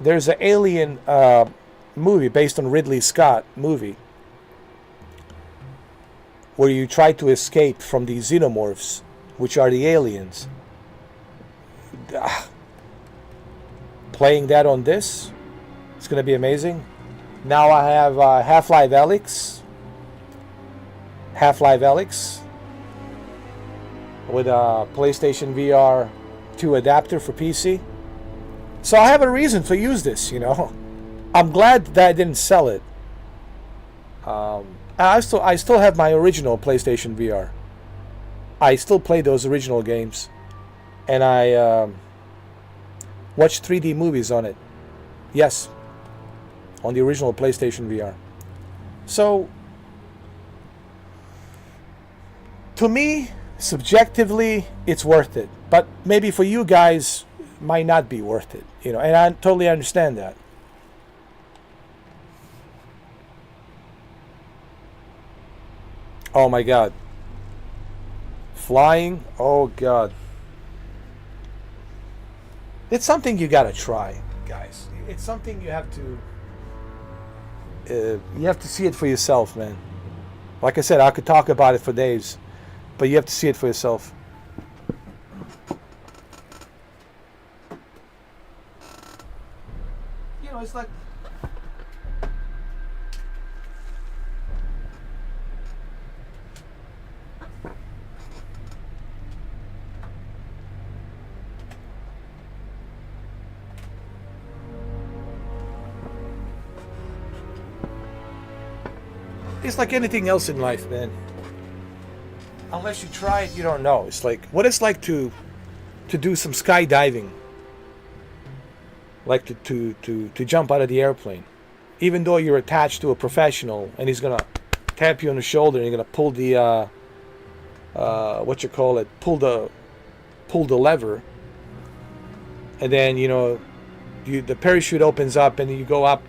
There's an Alien movie based on Ridley Scott movie, where you try to escape from the xenomorphs, which are the aliens. Playing that on this, it's going to be amazing. Now I have Half-Life Alyx. Half-Life Alyx with a PlayStation VR 2 adapter for PC. So I have a reason to use this, you know. I'm glad that I didn't sell it. I still have my original PlayStation VR. I still play those original games. And I watch 3D movies on it. Yes. On the original PlayStation VR. So, to me, subjectively, it's worth it. But maybe for you guys, might not be worth it. You know, and I totally understand that. Oh my God. Flying? Oh God. It's something you gotta try, guys. It's something you have to see it for yourself, man. Like I said, I could talk about it for days, but you have to see it for yourself. You know, it's like... It's like anything else in life, man. Unless you try it, you don't know. It's like what it's like to do some skydiving. Like to jump out of the airplane. Even though you're attached to a professional and he's gonna tap you on the shoulder and you're gonna pull the pull the lever, and then you know the parachute opens up and you go up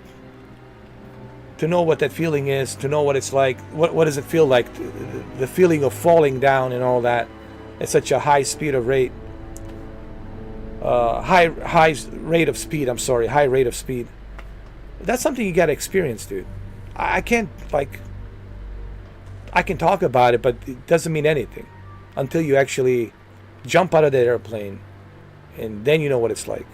to know what that feeling is, to know what it's like. What does it feel like? The feeling of falling down and all that at such a high speed of rate. High rate of speed. I'm sorry, high rate of speed. That's something you gotta experience, dude. I can't I can talk about it, but it doesn't mean anything until you actually jump out of the airplane, and then you know what it's like.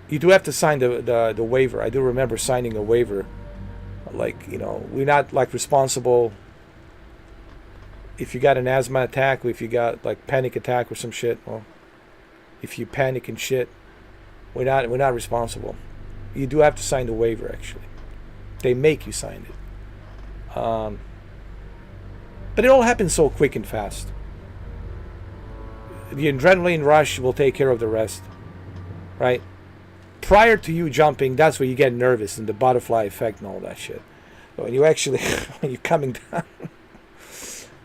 You do have to sign the waiver. I do remember signing a waiver. Like, you know, we're not like responsible if you got an asthma attack, or if you got like panic attack or some shit. Well, if you panic and shit, we're not responsible. You do have to sign the waiver, actually. They make you sign it. But it all happens so quick and fast. The adrenaline rush will take care of the rest, right? Prior to you jumping, that's where you get nervous and the butterfly effect and all that shit. But when you actually, when you're coming down.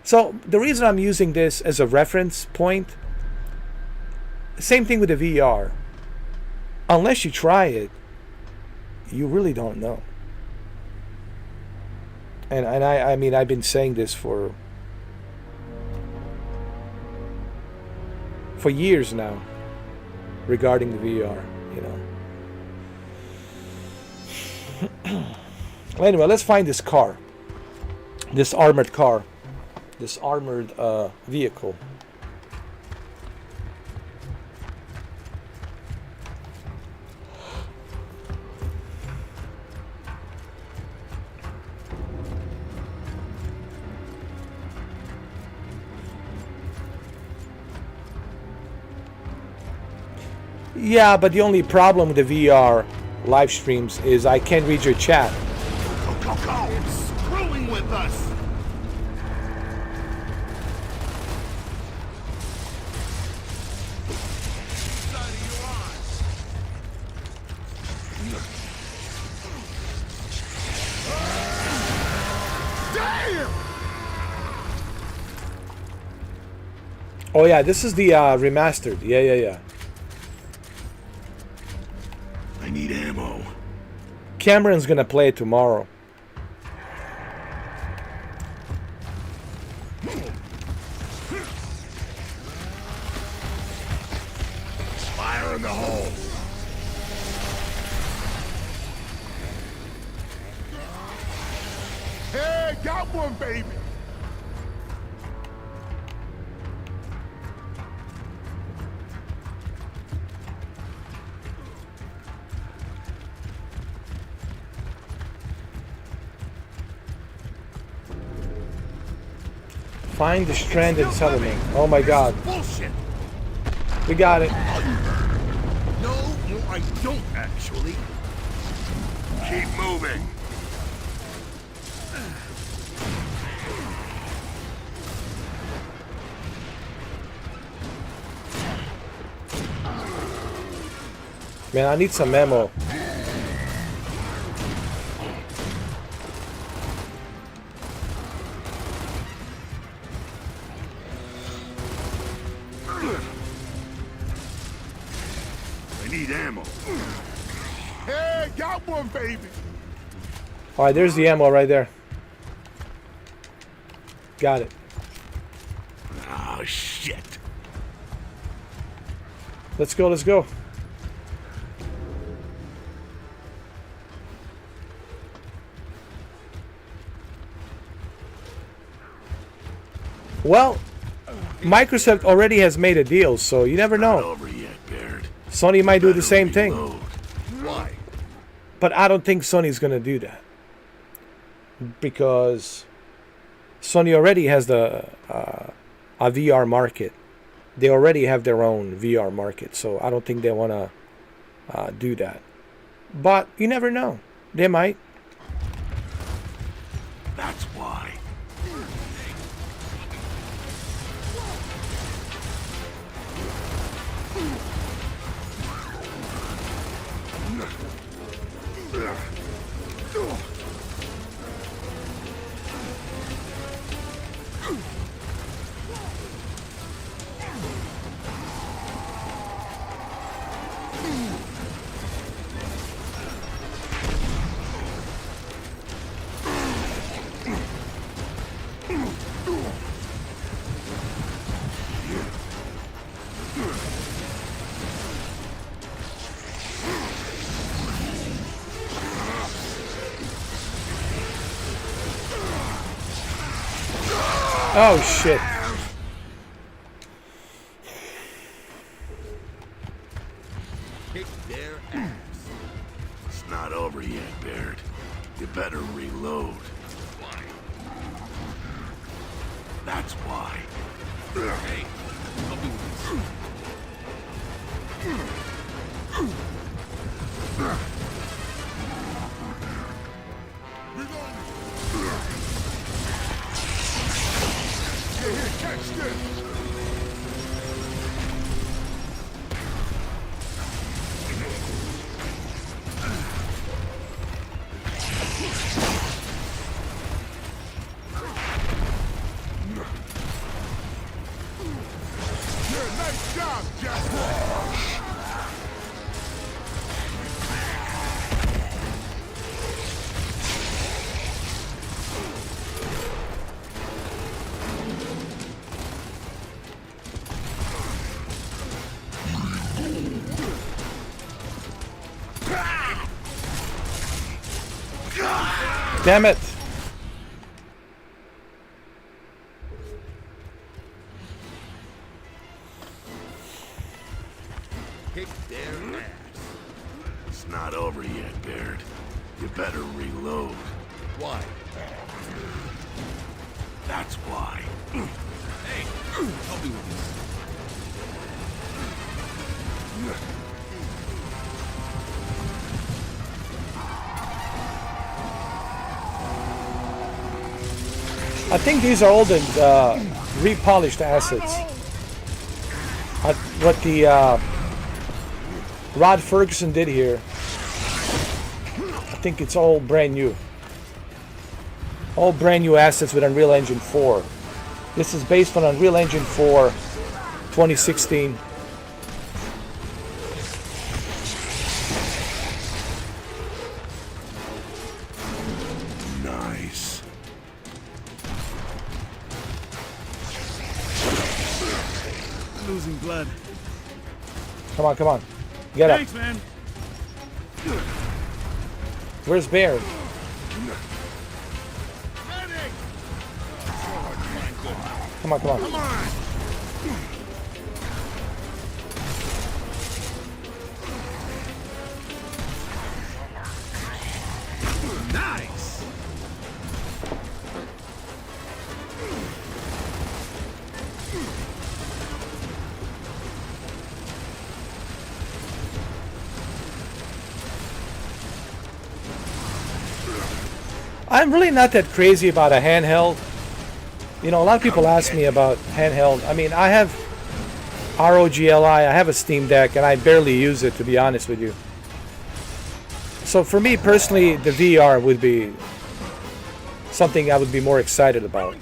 So the reason I'm using this as a reference point, same thing with the VR. Unless you try it, you really don't know. And I mean, I've been saying this for years now regarding the VR, you know. Anyway, let's find this car, this armored car, this armored vehicle. Yeah, but the only problem with the VR live streams is I can't read your chat. Go! It's screwing with us! Damn! Oh yeah, this is the remastered. Yeah. I need ammo. Cameron's gonna play it tomorrow. Fire in the hole. Hey, got one, baby! Find the stranded settlement. Oh my god. Bullshit! We got it. No, I don't actually. Keep moving. Man, I need some ammo. I need ammo. Hey, got one, baby! Alright, there's the ammo right there. Got it. Oh, shit. Let's go, let's go. Well, Microsoft already has made a deal, so you never know. Not over yet, Baird. Sony might do the same thing. Why? But I don't think Sony's going to do that. Because Sony already has a VR market. They already have their own VR market, so I don't think they want to do that. But you never know. They might. That's why. Oh shit. Kick their ass. It's not over yet, Baird. You better reload. Why? That's why. Hey, help me with Here, catch this. Yeah, nice job, Jack. Damn it. Kick their ass. It's not over yet, Baird. You better reload. Why? That's why. Hey, help me with this. I think these are all the repolished assets. What the Rod Ferguson did here, I think it's all brand new. All brand new assets with Unreal Engine 4. This is based on Unreal Engine 4 2016. Nice. Losing blood. Come on, come on. Get Thanks, up. man. Where's Baird? Come on, come on. Come on. Nice. I'm really not that crazy about a handheld. You know, a lot of people ask me about handheld. I mean, I have ROG Ally, I have a Steam Deck, and I barely use it, to be honest with you. So for me personally, the VR would be something I would be more excited about.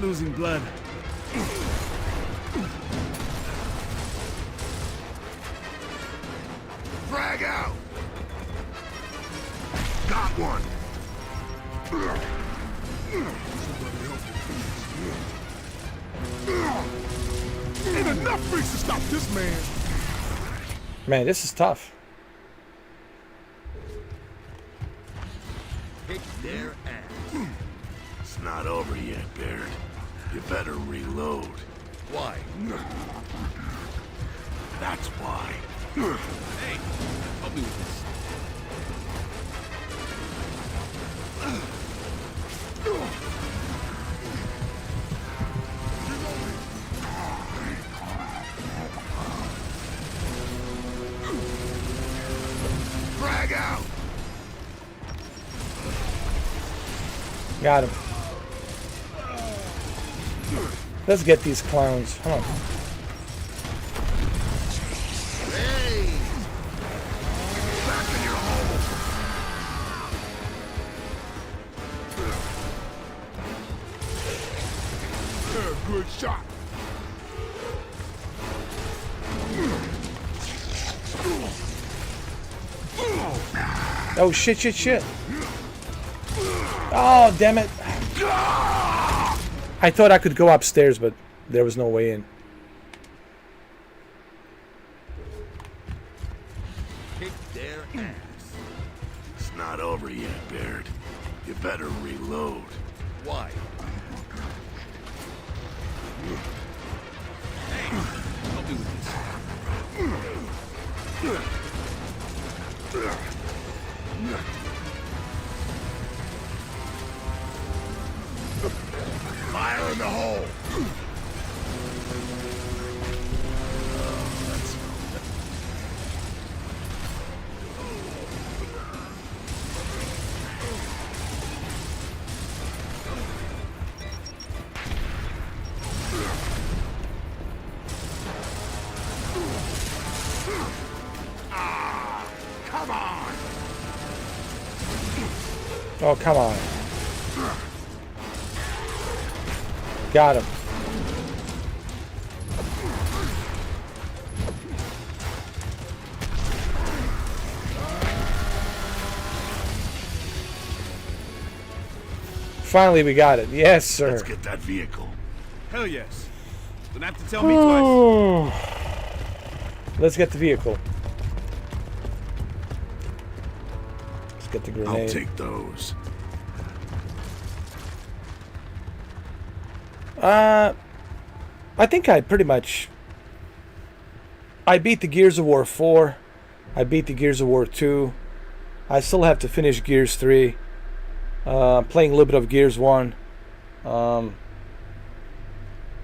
Losing blood. Frag out. Got one. Ain't enough freaks to stop this man. Man, this is tough. Kick their ass. It's not over yet, Baird. You better reload. Why? That's why. Hey, help me with this. Frag out. Got him. Let's get these clowns. Come on. Hey. Back in your hole. Good shot. Oh, shit, shit, shit. Oh, damn it. I thought I could go upstairs, but there was no way in. scared. You better reload. Why? Hey, help me with Fire in the hole! Come on! Oh, come on. Got him. Finally, we got it. Yes, sir. Let's get that vehicle. Hell yes. Don't have to tell me twice. Let's get the vehicle. Let's get the grenade. I'll take those. I think I pretty much... I beat the Gears of War 4. I beat the Gears of War 2. I still have to finish Gears 3. I'm playing a little bit of Gears 1.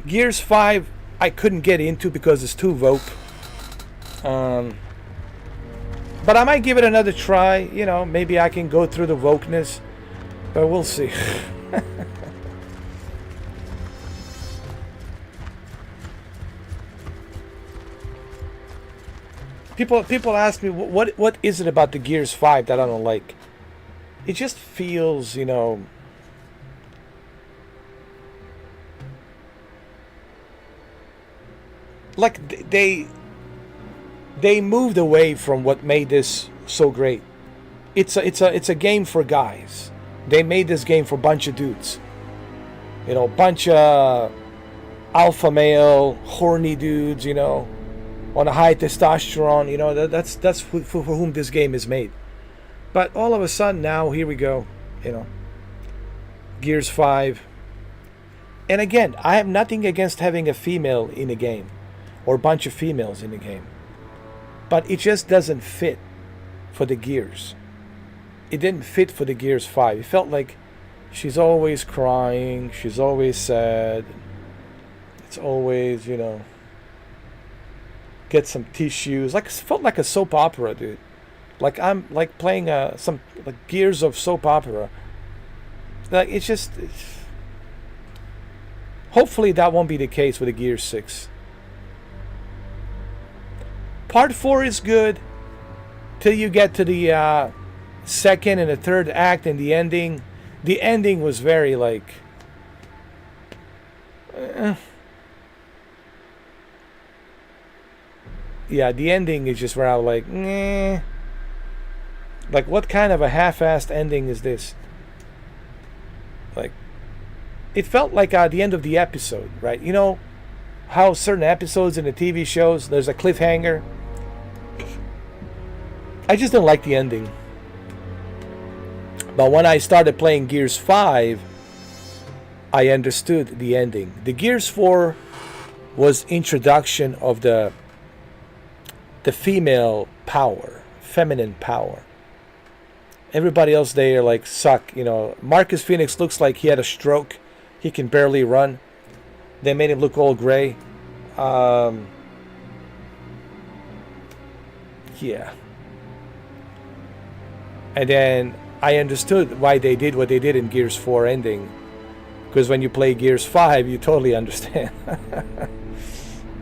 Gears 5 I couldn't get into because it's too woke. But I might give it another try. You know, maybe I can go through the wokeness. But we'll see. People ask me what is it about the Gears 5 that I don't like. It just feels, you know, like they moved away from what made this so great. It's a game for guys. They made this game for a bunch of dudes. You know, bunch of alpha male, horny dudes, you know, on a high testosterone, you know, that's for whom this game is made. But all of a sudden now, here we go, you know, Gears 5. And again, I have nothing against having a female in a game, or a bunch of females in the game. But it just doesn't fit for the Gears. It didn't fit for the Gears 5. It felt like she's always crying, she's always sad. It's always, you know, get some tissues. Like, it felt like a soap opera, dude. Like I'm like playing some like Gears of soap opera. Like it's hopefully that won't be the case with the Gears 6. Part 4 is good till you get to the second and the third act and the ending. The ending was very like yeah, the ending is just where I was like, nah. Like, what kind of a half-assed ending is this? Like, it felt like the end of the episode, right? You know how certain episodes in the TV shows, there's a cliffhanger? I just didn't like the ending. But when I started playing Gears 5, I understood the ending. The Gears 4 was introduction of the female power, feminine power. Everybody else there like suck, you know. Marcus Phoenix looks like he had a stroke. He can barely run. They made him look all gray. Yeah. And then I understood why they did what they did in Gears 4 ending. Because when you play Gears 5, you totally understand.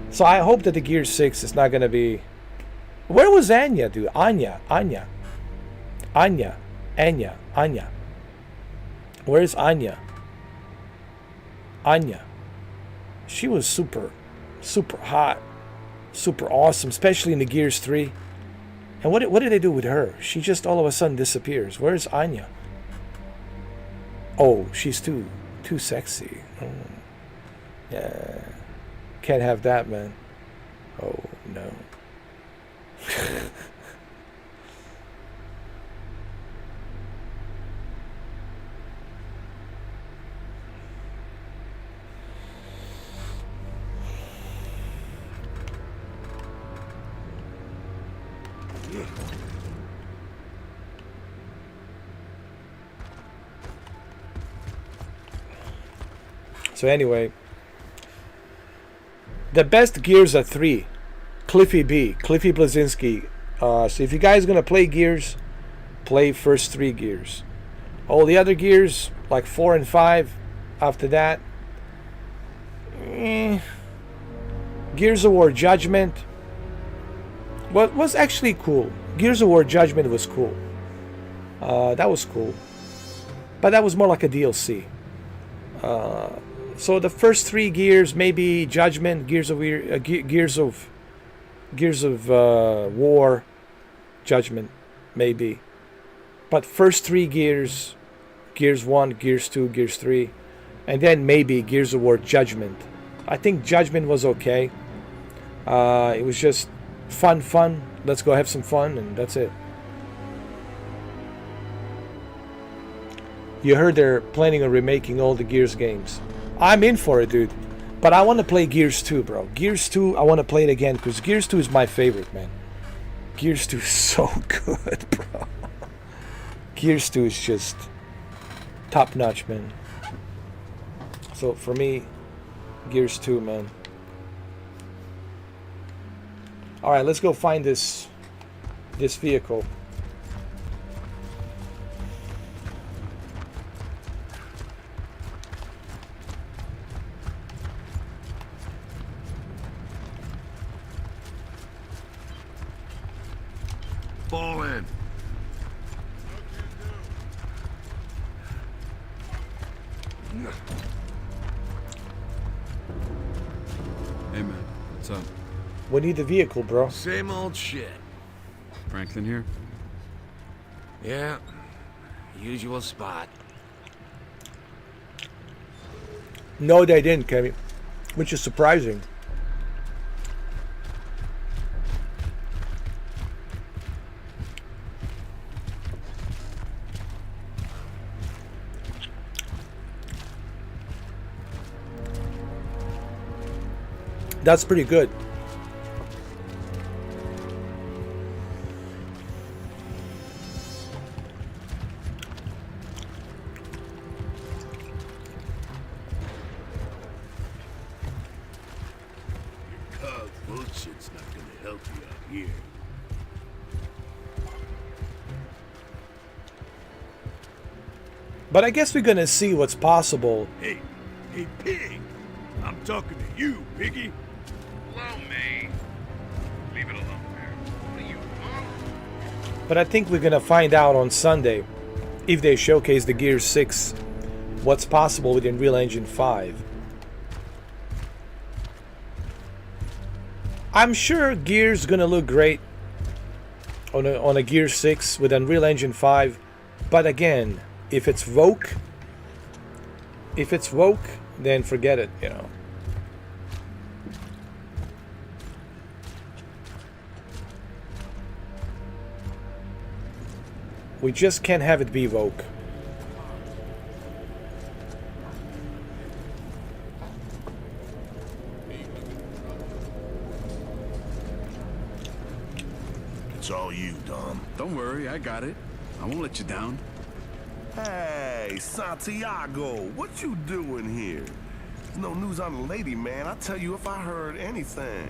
So I hope that the Gears 6 is not going to be... Where was Anya, dude? Anya. Where's Anya? Anya. She was super hot, super awesome, especially in the Gears 3. And what did they do with her? She just all of a sudden disappears. Where's Anya? Oh, she's too sexy. Yeah, can't have that, man. Oh no. So anyway, the best Gears are 3. Cliffy Blazinski. So if you guys gonna play Gears, play first 3 Gears. All the other Gears, like 4 and 5, after that, Gears of War Judgment was actually cool. Gears of War Judgment was cool. That was cool, but that was more like a DLC. So the first 3 Gears, maybe Judgment, Gears of War, Judgment, maybe. But first 3 Gears, Gears 1, Gears 2, Gears 3, and then maybe Gears of War Judgment. I think Judgment was okay. It was just fun. Let's go have some fun, and that's it. You heard they're planning on remaking all the Gears games. I'm in for it, dude. But I want to play Gears 2, bro. Gears 2, I want to play it again, because Gears 2 is my favorite, man. Gears 2 is so good, bro. Gears 2 is just top-notch, man. So, for me, Gears 2, man. Alright, let's go find this vehicle. Fall in. Hey man, what's up? We need the vehicle, bro. Same old shit. Franklin here? Yeah, usual spot. No, they didn't, Kevin. Which is surprising. That's pretty good. Cub bullshit's not gonna help you out here. But I guess we're gonna see what's possible. Hey, pig! I'm talking to you, piggy. Allow me. Leave it alone there. What are you, huh? But I think we're gonna find out on Sunday, if they showcase the Gears 6, what's possible with Unreal Engine 5. I'm sure Gears gonna look great on a Gears 6 with Unreal Engine 5, but again, if it's woke, then forget it, you know. We just can't have it be woke. It's all you, Dom. Don't worry, I got it. I won't let you down. Hey, Santiago, what you doing here? There's no news on the lady, man. I'll tell you if I heard anything.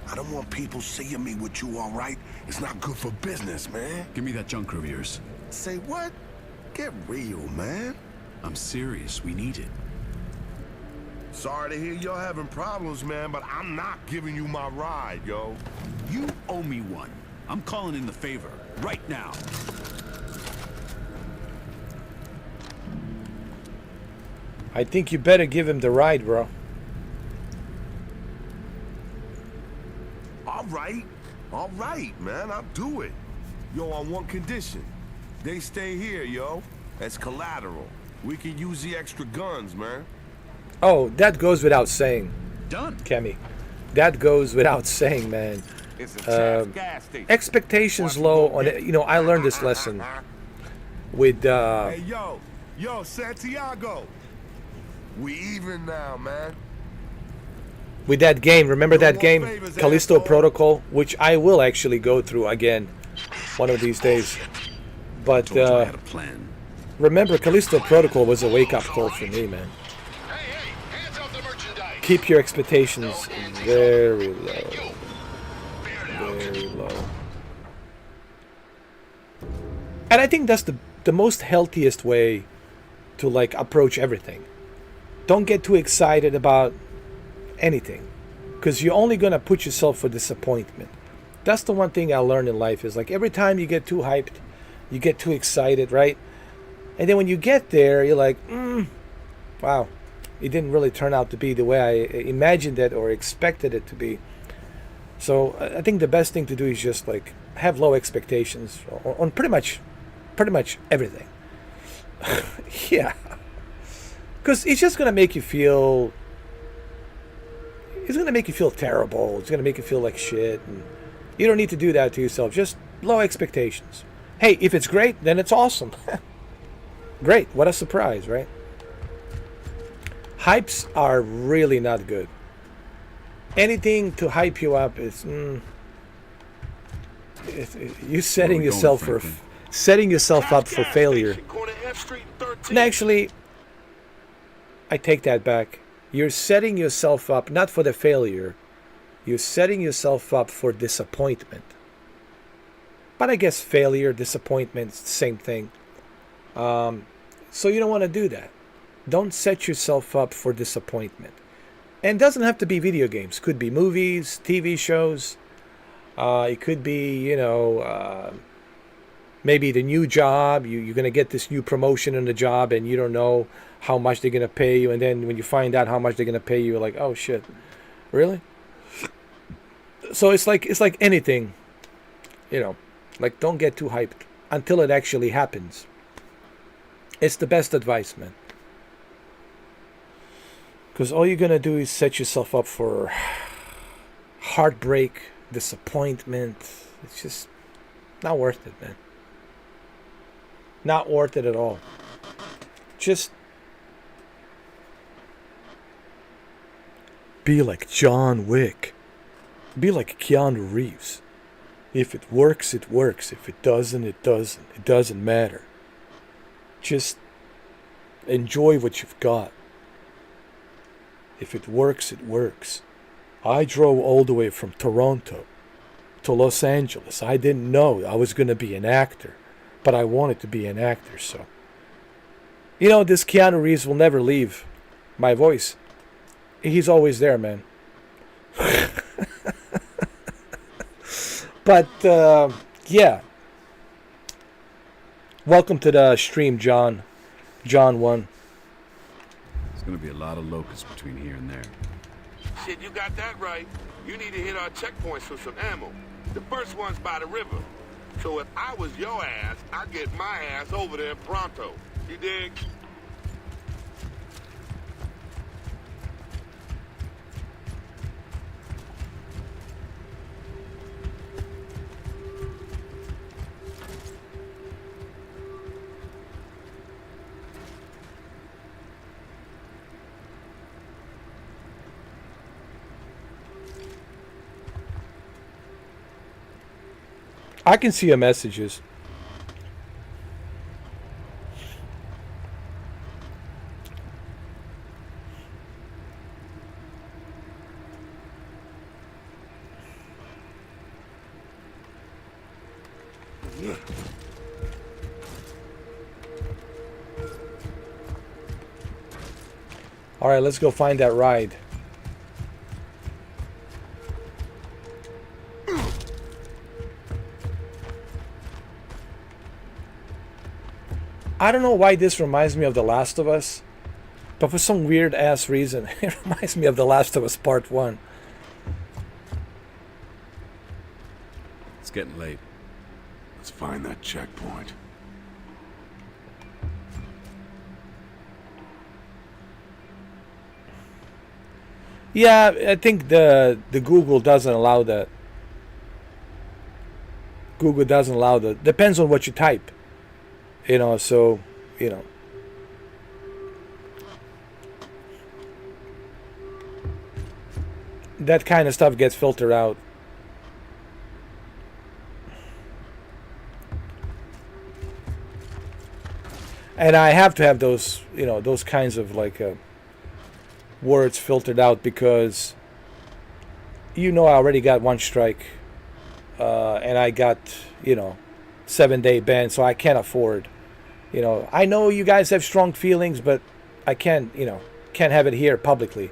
I don't want people seeing me with you, all right? It's not good for business, man. Give me that junker of yours. Say what? Get real, man. I'm serious, we need it. Sorry to hear y'all having problems, man, but I'm not giving you my ride, yo. You owe me one. I'm calling in the favor, right now. I think you better give him the ride, bro. All right, man, I'll do it. Yo, on one condition. They stay here, yo. As collateral. We can use the extra guns, man. Oh, that goes without saying. Done. Kemi. That goes without saying, man. Expectations low on it. You know, I learned this lesson with Hey, yo, Santiago. We even now, man. with that game. Remember that game, Callisto Protocol, which I will actually go through again one of these days. But remember, Callisto Protocol was a wake-up call for me, man. keep your expectations very low. Very low. And I think that's the most healthiest way to like approach everything. Don't get too excited about anything, because you're only gonna put yourself for disappointment. That's the one thing I learned in life, is like every time you get too hyped, you get too excited, right? And then when you get there, you're like, wow, it didn't really turn out to be the way I imagined it or expected it to be. So I think the best thing to do is just like have low expectations on pretty much everything. Yeah, because it's just gonna make you feel. It's gonna make you feel terrible. It's gonna make you feel like shit, and you don't need to do that to yourself. Just low expectations. Hey, if it's great, then it's awesome. Great, what a surprise, right? Hypes are really not good. Anything to hype you up is you're setting yourself for setting yourself up for failure. And actually, I take that back. You're setting yourself up not for the failure. You're setting yourself up for disappointment. But I guess failure, disappointment, it's the same thing. So you don't want to do that. Don't set yourself up for disappointment. And it doesn't have to be video games. It could be movies, TV shows. It could be, maybe the new job. You're going to get this new promotion in the job and you don't know how much they're going to pay you. And then when you find out how much they're going to pay you, you're like, oh, shit. Really? So it's like anything, like don't get too hyped until it actually happens. It's the best advice, man. Because all you're going to do is set yourself up for heartbreak, disappointment. It's just not worth it, man. Not worth it at all. Just be like John Wick. Be like Keanu Reeves. If it works, it works. If it doesn't, it doesn't. It doesn't matter. Just enjoy what you've got. If it works, it works. I drove all the way from Toronto to Los Angeles. I didn't know I was going to be an actor, but I wanted to be an actor, so. This Keanu Reeves will never leave my voice. He's always there, man. But, yeah. Welcome to the stream, John. John 1. There's gonna be a lot of locusts between here and there. Shit, you got that right. You need to hit our checkpoints for some ammo. The first one's by the river. So if I was your ass, I'd get my ass over there pronto. You dig? I can see your messages. All right, let's go find that ride. I don't know why this reminds me of The Last of Us, but for some weird ass reason, it reminds me of The Last of Us Part 1. It's getting late. Let's find that checkpoint. Yeah, I think the Google doesn't allow that. Google doesn't allow that. Depends on what you type. So, that kind of stuff gets filtered out. And I have to have those, those kinds of like words filtered out because I already got one strike, and I got 7-day ban, so I can't afford. I know you guys have strong feelings, but I can't have it here publicly.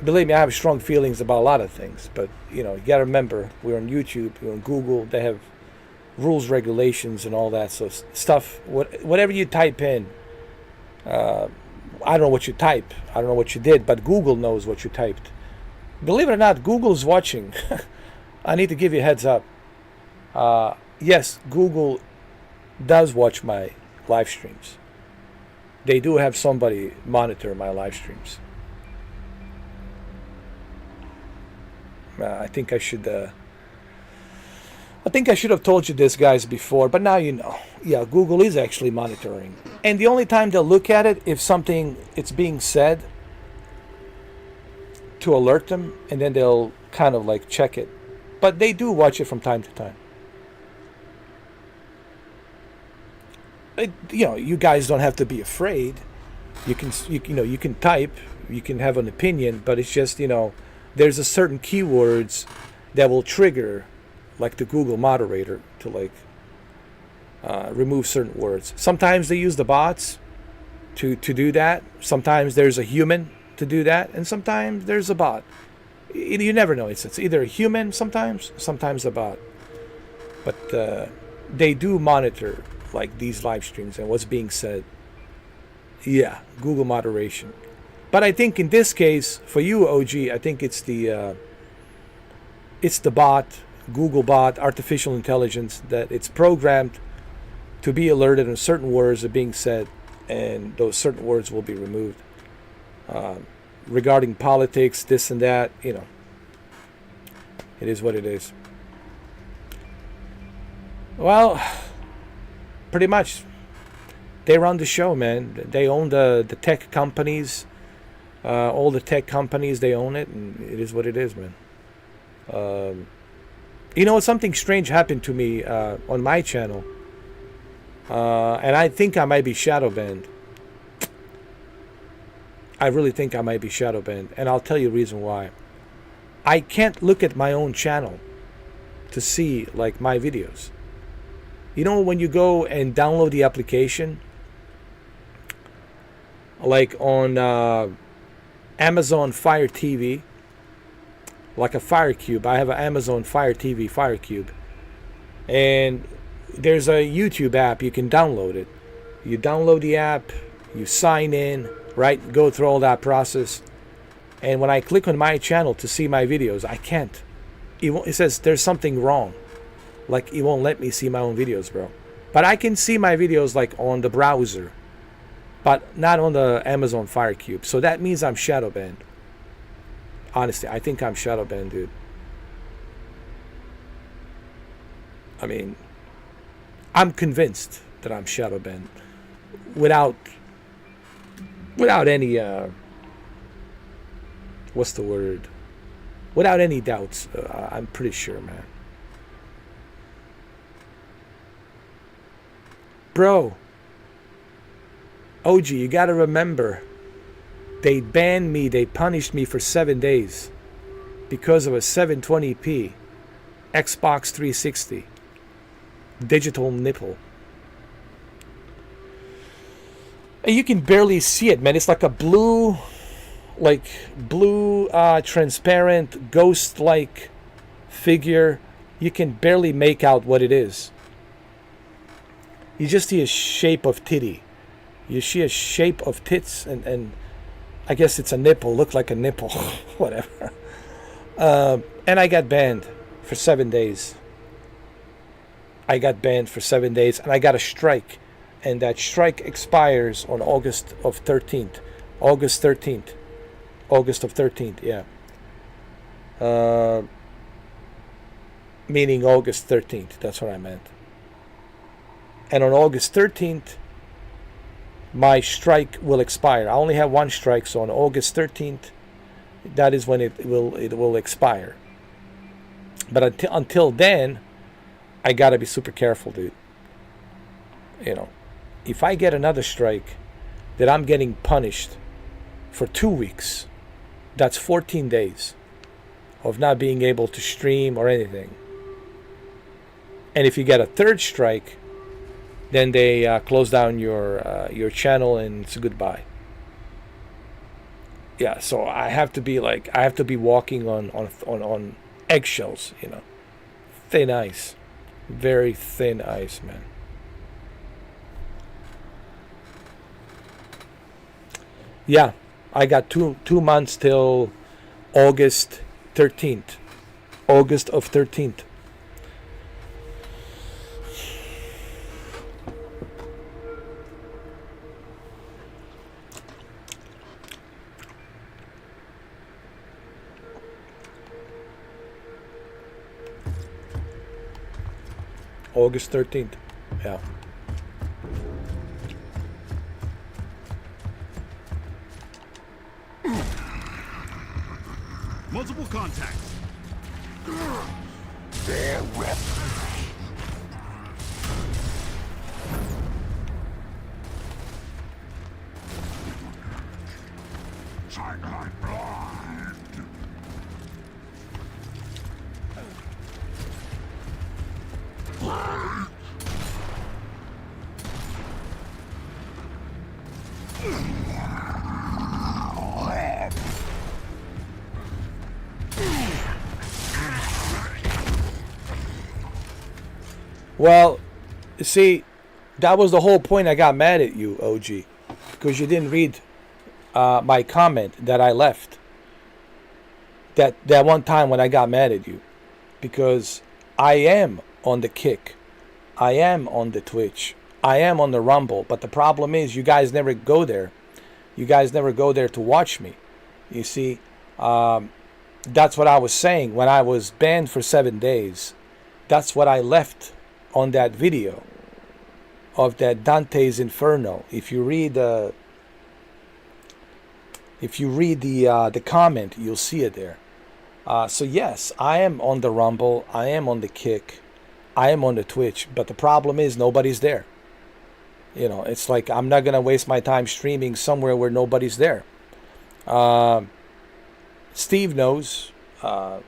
Believe me, I have strong feelings about a lot of things, but you gotta remember, we're on YouTube, we're on Google, they have rules, regulations, and all that. So stuff, whatever you type in, I don't know what you type, I don't know what you did, but Google knows what you typed. Believe it or not, Google's watching. I need to give you a heads up. Yes, Google does watch my live streams. They do have somebody monitor my live streams. I think I should have told you this, guys, before, but now you know. Yeah, Google is actually monitoring. And the only time they'll look at it if something it's being said to alert them, and then they'll kind of like check it. But they do watch it from time to time. You guys don't have to be afraid. You can type, you can have an opinion, but it's just, there's a certain keywords that will trigger like the Google moderator to remove certain words. Sometimes they use the bots to do that. Sometimes there's a human to do that, and sometimes there's a bot. You never know. It's either a human sometimes a bot. But they do monitor like these live streams and what's being said. Yeah, Google moderation. But I think in this case, for you, OG, I think it's the bot, Google bot, artificial intelligence, that it's programmed to be alerted when certain words are being said, and those certain words will be removed. Regarding politics, this and that, it is what it is. Well, pretty much, they run the show, man. They own the tech companies. All the tech companies, they own it, and it is what it is, man. Something strange happened to me on my channel, and I think I might be shadow banned. I really think I might be shadow banned, and I'll tell you the reason why. I can't look at my own channel to see like my videos. When you go and download the application, like on Amazon Fire TV, like a Fire Cube. I have an Amazon Fire TV Fire Cube, and there's a YouTube app. You can download it. You download the app, you sign in, right? Go through all that process, and when I click on my channel to see my videos, I can't. It says there's something wrong. Like, it won't let me see my own videos, bro. But I can see my videos like on the browser, but not on the Amazon Fire Cube. So that means I'm shadow banned. Honestly, I think I'm shadow banned, dude. I mean, I'm convinced that I'm shadow banned without any what's the word? Without any doubts. I'm pretty sure, man. Bro, OG, you gotta remember, they banned me, they punished me for 7 days because of a 720p Xbox 360 digital nipple. And you can barely see it, man. It's like a blue transparent ghost-like figure. You can barely make out what it is. You just see a shape of titty. You see a shape of tits, and I guess it's a nipple. Look like a nipple. Whatever. And I got banned for 7 days. I got banned for 7 days, and I got a strike. And that strike expires on August of 13th. August of 13th, yeah. Meaning August 13th. That's what I meant. And on August 13th, my strike will expire. I only have one strike, so on August 13th, that is when it will expire. But until then, I gotta be super careful, dude. If I get another strike that I'm getting punished for 2 weeks. That's 14 days of not being able to stream or anything. And if you get a third strike, then they close down your channel and it's goodbye. Yeah, so I have to be walking on eggshells, you know, thin ice, very thin ice, man. Yeah, I got two months till August 13th, August of 13th. August 13th. Yeah. Multiple contacts. Their weapons. Sideline blind. Well, see, that was the whole point. I got mad at you, OG, because you didn't read my comment that I left. That one time when I got mad at you, because I am on the Kick, I am on the Twitch, I am on the Rumble, but the problem is you guys never go there. You guys never go there to watch me. You see, that's what I was saying when I was banned for 7 days. That's what I left on that video of that Dante's Inferno. If you read the comment, you'll see it there. So yes, I am on the Rumble, I am on the Kick, I am on the Twitch, but the problem is nobody's there. You know, it's like I'm not gonna waste my time streaming somewhere where nobody's there. Steve knows, but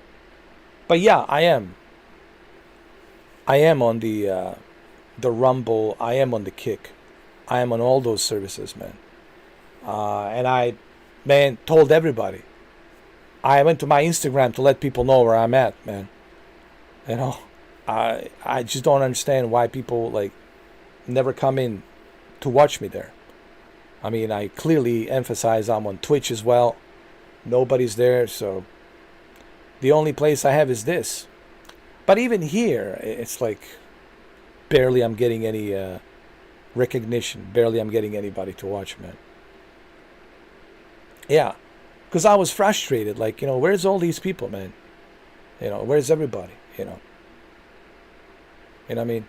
yeah, I am on the Rumble, I am on the Kick, I am on all those services, man. And I, man, told everybody. I went to my Instagram to let people know where I'm at, man. You know, I just don't understand why people like never come in to watch me there. I mean, I clearly emphasize I'm on Twitch as well. Nobody's there, so the only place I have is this. But even here, it's like barely I'm getting any recognition. Barely I'm getting anybody to watch, man. Yeah, because I was frustrated. Like, you know, where's all these people, man? You know, where's everybody? You know what I mean?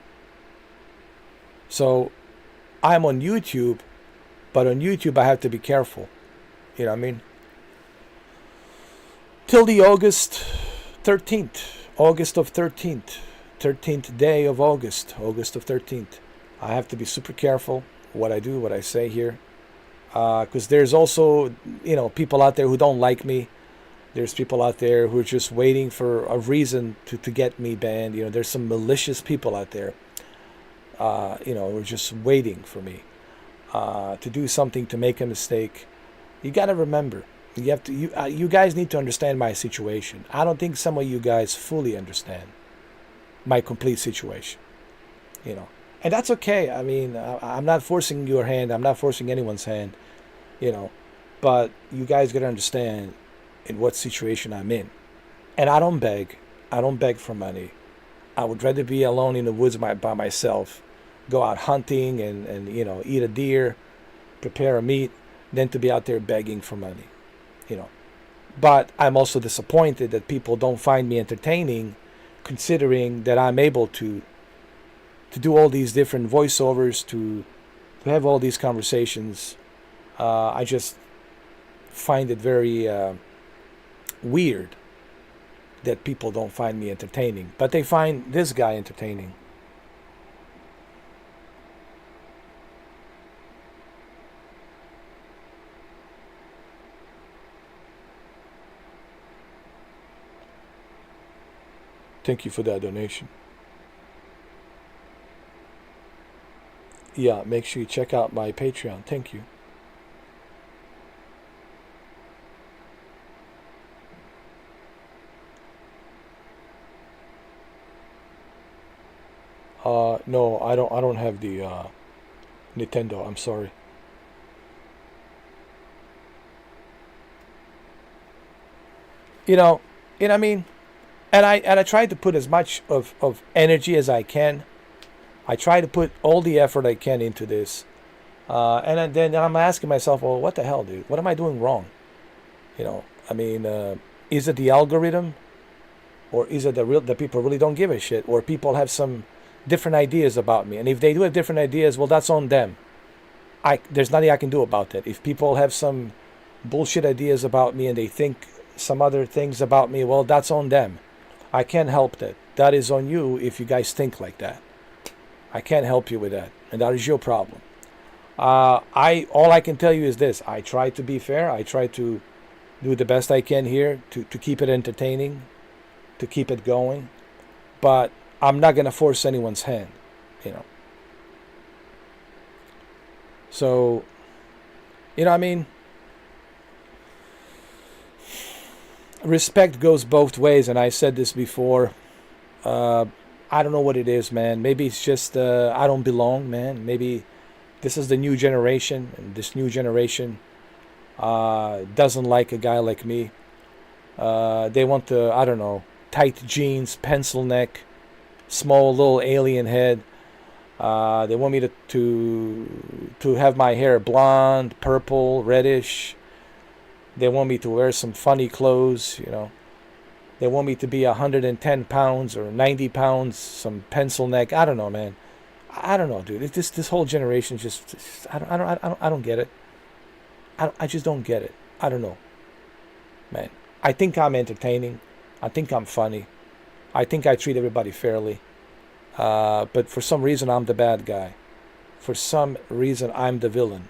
So I'm on YouTube, but on YouTube I have to be careful. You know what I mean? Till the August 13th. August of 13th day of August of 13th. I have to be super careful what I do, what I say here, because there's also, you know, people out there who don't like me. There's people out there who are just waiting for a reason to get me banned. You know, there's some malicious people out there, you know, who are just waiting for me to do something, to make a mistake. You got to remember, you have to. You guys need to understand my situation. I don't think some of you guys fully understand my complete situation. You know, and that's okay. I mean, I'm not forcing your hand. I'm not forcing anyone's hand. You know, but you guys got to understand in what situation I'm in. And I don't beg. I don't beg for money. I would rather be alone in the woods by myself, go out hunting and you know, eat a deer, prepare a meat, than to be out there begging for money. You know, but I'm also disappointed that people don't find me entertaining, considering that I'm able to do all these different voiceovers, to have all these conversations. I just find it very weird that people don't find me entertaining, but they find this guy entertaining. Thank you for that donation. Yeah, make sure you check out my Patreon. Thank you. No, I don't have the Nintendo. I'm sorry. You know what I mean? And I try to put as much of energy as I can. I try to put all the effort I can into this. And then I'm asking myself, well, what the hell, dude? What am I doing wrong? You know, I mean, is it the algorithm? Or is it the people really don't give a shit? Or people have some different ideas about me? And if they do have different ideas, well, that's on them. There's nothing I can do about that. If people have some bullshit ideas about me and they think some other things about me, well, that's on them. I can't help that. That is on you if you guys think like that. I can't help you with that, and that is your problem. All I can tell you is this: I try to be fair. I try to do the best I can here to keep it entertaining, to keep it going. But I'm not gonna force anyone's hand, you know. So, you know what I mean? Respect goes both ways, and I said this before. I don't know what it is, man. Maybe it's just I don't belong, man. Maybe this is the new generation, and this new generation doesn't like a guy like me. They want the, I don't know, tight jeans, pencil neck, small little alien head. They want me to have my hair blonde, purple, reddish. They want me to wear some funny clothes, you know. They want me to be 110 pounds or 90 pounds, some pencil neck. I don't know, man. I don't know, dude. It's this whole generation just I don't get it. I just don't get it. I don't know, man. I think I'm entertaining. I think I'm funny. I think I treat everybody fairly. But for some reason, I'm the bad guy. For some reason, I'm the villain.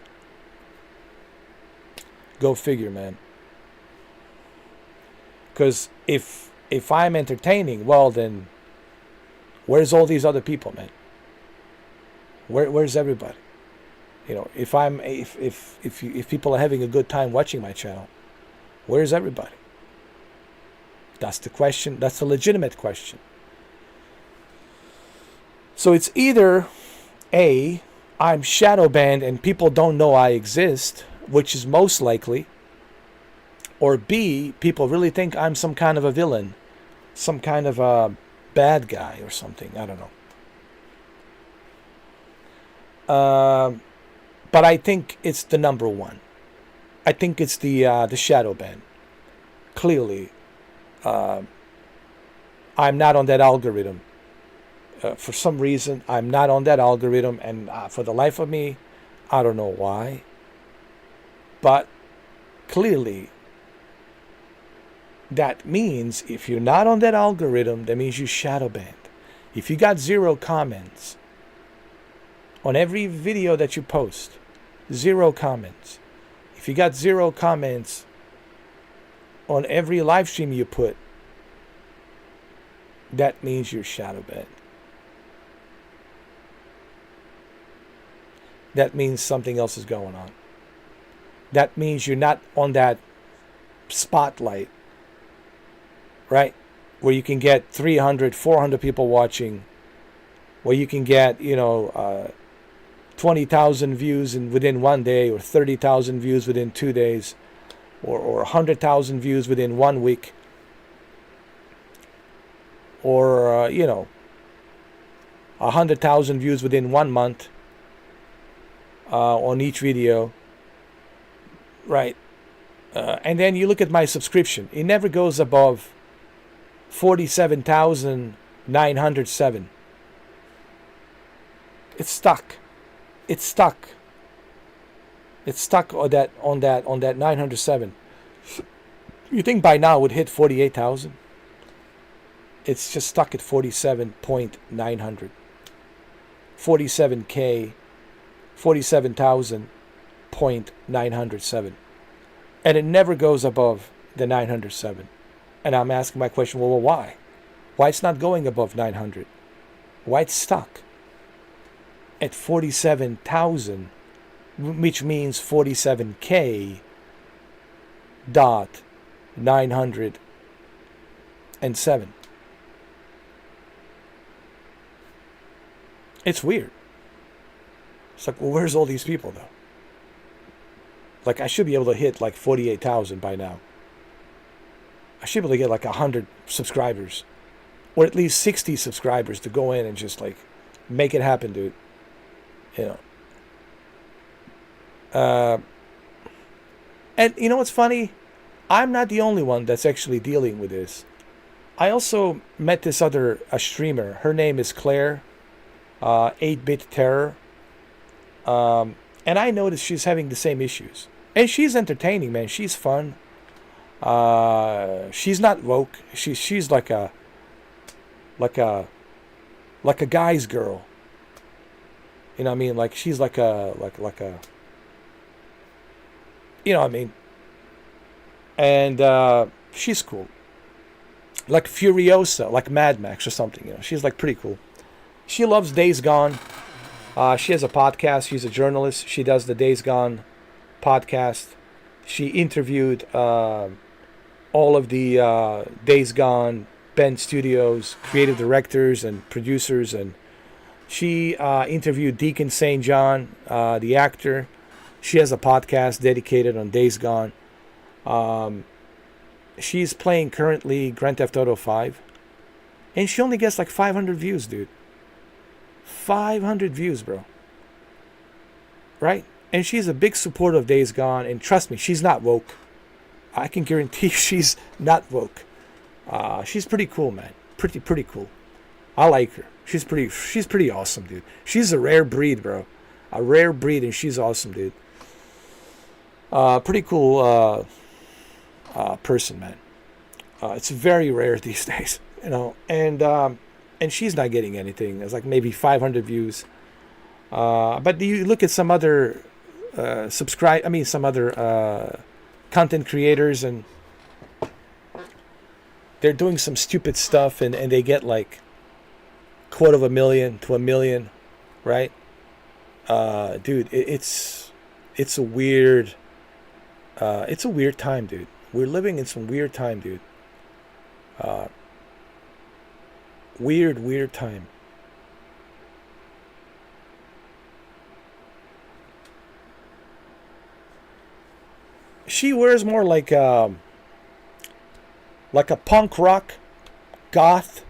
Go figure, man. Because if I'm entertaining, well then, where's all these other people, man? Where's everybody? You know, if people are having a good time watching my channel, where's everybody? That's the question. That's a legitimate question. So it's either A, I'm shadow banned and people don't know I exist, which is most likely, or B, people really think I'm some kind of a villain, some kind of a bad guy or something. I don't know. But I think it's the number one. I think it's the shadow ban. Clearly, I'm not on that algorithm. For some reason, I'm not on that algorithm, and for the life of me, I don't know why. But clearly, that means if you're not on that algorithm, that means you're shadow banned. If you got 0 comments on every video that you post, 0 comments. If you got 0 comments on every live stream you put, that means you're shadow banned. That means something else is going on. That means you're not on that spotlight, right? Where you can get 300, 400 people watching, where you can get, 20,000 views within one day, or 30,000 views within 2 days, or 100,000 views within 1 week, or 100,000 views within 1 month on each video, right? And then you look at my subscription; it never goes above 47,907. It's stuck. It's stuck. It's stuck on that 907. You think by now it would hit 48,000? It's just stuck at 47,900. 47K, 47,907. And it never goes above the 907. And I'm asking my question, well, why? Why it's not going above 900? Why it's stuck at 47,000, which means 47K dot 907. It's weird. It's like, well, where's all these people though? Like, I should be able to hit like 48,000 by now. I should be able to get like 100 subscribers, or at least 60 subscribers to go in and just like make it happen, dude. You know. And you know what's funny? I'm not the only one that's actually dealing with this. I also met this other streamer. Her name is Claire, 8-Bit Terror. And I noticed she's having the same issues. And she's entertaining, man. She's fun. She's not woke. She's like a guy's girl. You know what I mean? Like she's like a you know what I mean? And she's cool. Like Furiosa, like Mad Max or something, you know. She's like pretty cool. She loves Days Gone. She has a podcast. She's a journalist. She does the Days Gone podcast. She interviewed all of the Days Gone Bend Studios creative directors and producers, and she interviewed Deacon St. John, the actor. She has a podcast dedicated on Days Gone. She's playing currently Grand Theft Auto 5, and she only gets like 500 views, dude. 500 views, bro. Right? And she's a big supporter of Days Gone, and trust me, she's not woke. I can guarantee she's not woke. She's pretty cool, man. Pretty cool. I like her. She's pretty awesome, dude. She's a rare breed, bro. A rare breed, and she's awesome, dude. Pretty cool person, man. It's very rare these days, you know. And she's not getting anything. It's like maybe 500 views. But you look at some other some other content creators, and they're doing some stupid stuff, and they get like $250,000 to $1 million, right? Dude, it's a weird time, dude. We're living in some weird time, dude. Weird time. She wears more like a punk rock goth,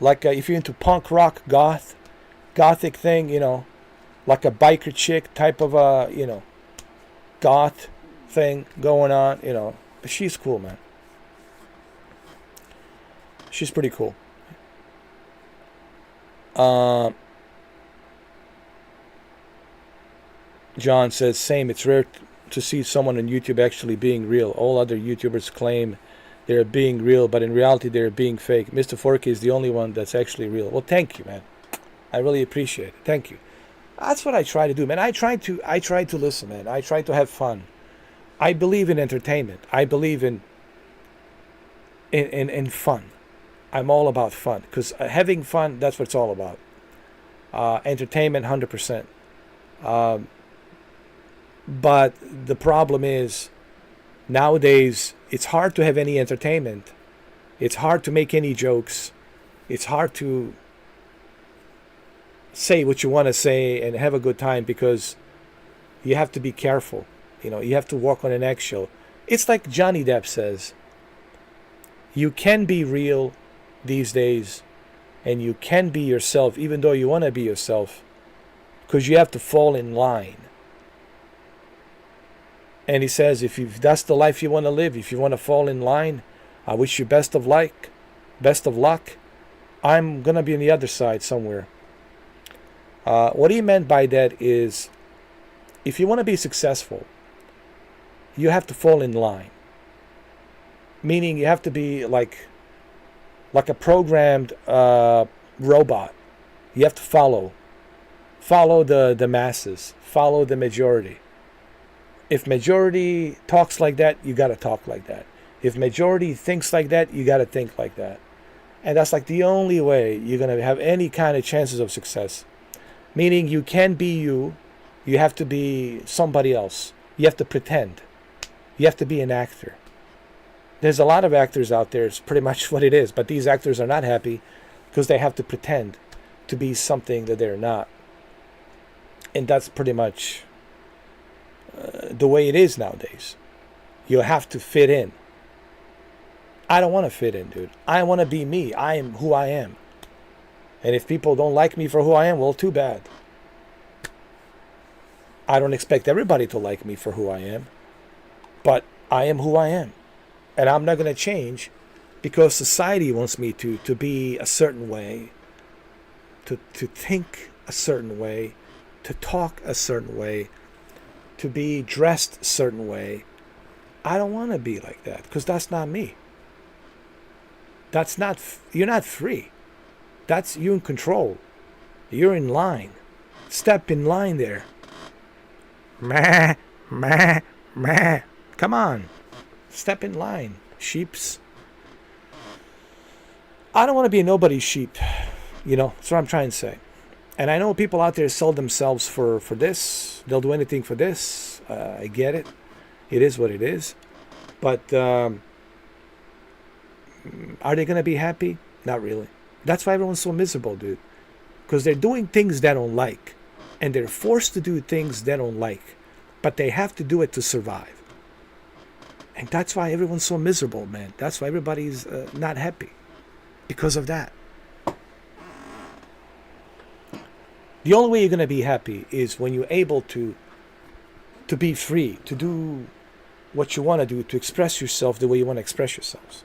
like if you're into punk rock gothic thing, you know, like a biker chick type of you know, goth thing going on, you know. But she's cool, man. She's pretty cool. John says, same. It's rare to see someone on YouTube actually being real. All other YouTubers claim they're being real, but in reality they're being fake. Mr. Forky is the only one that's actually real. Well, thank you, man. I really appreciate it. Thank you. That's what I try to do, man. I try to listen, man. I try to have fun. I believe in entertainment. I believe in fun. I'm all about fun, because having fun, that's what it's all about. Entertainment, 100%. But the problem is, nowadays, it's hard to have any entertainment. It's hard to make any jokes. It's hard to say what you want to say and have a good time, because you have to be careful. You know, you have to walk on an eggshell. It's like Johnny Depp says, you can be real these days, and you can be yourself, even though you want to be yourself, because you have to fall in line. And he says, if that's the life you want to live, if you want to fall in line, I wish you best of luck. I'm going to be on the other side somewhere. What he meant by that is, if you want to be successful, you have to fall in line. Meaning you have to be like a programmed robot. You have to follow the masses, follow the majority. If majority talks like that, you got to talk like that. If majority thinks like that, you got to think like that. And that's like the only way you're going to have any kind of chances of success. Meaning you can't be you. You have to be somebody else. You have to pretend. You have to be an actor. There's a lot of actors out there. It's pretty much what it is. But these actors are not happy because they have to pretend to be something that they're not. And that's pretty much the way it is nowadays. You have to fit in. I don't want to fit in, dude. I want to be me. I am who I am. And if people don't like me for who I am, well, too bad. I don't expect everybody to like me for who I am. But I am who I am. And I'm not going to change because society wants me to be a certain way, to think a certain way, to talk a certain way, to be dressed a certain way. I don't want to be like that because that's not me. That's not, you're not free. That's you in control. You're in line. Step in line there. Meh, meh, meh. Come on. Step in line, sheeps. I don't want to be a nobody sheep. You know, that's what I'm trying to say. And I know people out there sell themselves for this. They'll do anything for this. I get it. It is what it is. But are they going to be happy? Not really. That's why everyone's so miserable, dude. Because they're doing things they don't like. And they're forced to do things they don't like. But they have to do it to survive. And that's why everyone's so miserable, man. That's why everybody's not happy. Because of that. The only way you're going to be happy is when you're able to be free, to do what you want to do, to express yourself the way you want to express yourselves.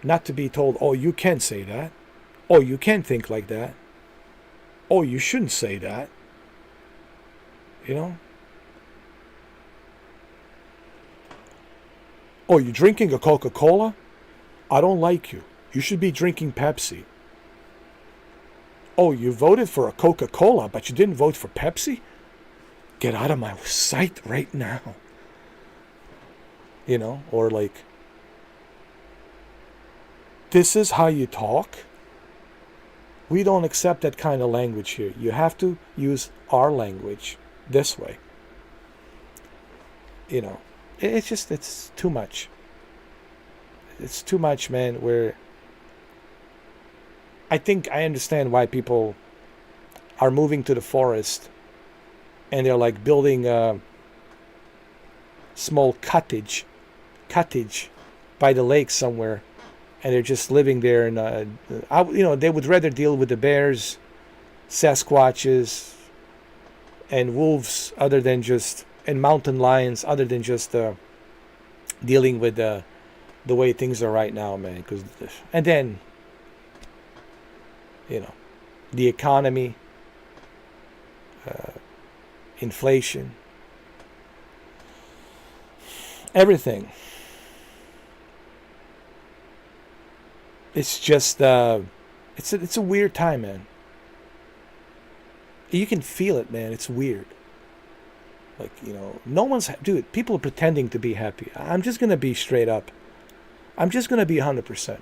Not to be told, oh, you can't say that. Oh, you can't think like that. Oh, you shouldn't say that. You know? Oh, you're drinking a Coca-Cola? I don't like you. You should be drinking Pepsi. Oh, you voted for a Coca-Cola, but you didn't vote for Pepsi? Get out of my sight right now. You know, or like, this is how you talk? We don't accept that kind of language here. You have to use our language this way. You know, it's too much. It's too much, man, where I think I understand why people are moving to the forest and they're like building a small cottage by the lake somewhere, and they're just living there. And they would rather deal with the bears, Sasquatches, and wolves and mountain lions other than just dealing with the way things are right now, man. And then, you know, the economy, inflation, everything. It's just it's a weird time, man. You can feel it, man. It's weird. Like, you know, dude, people are pretending to be happy. I'm just going to be straight up. I'm just going to be 100%.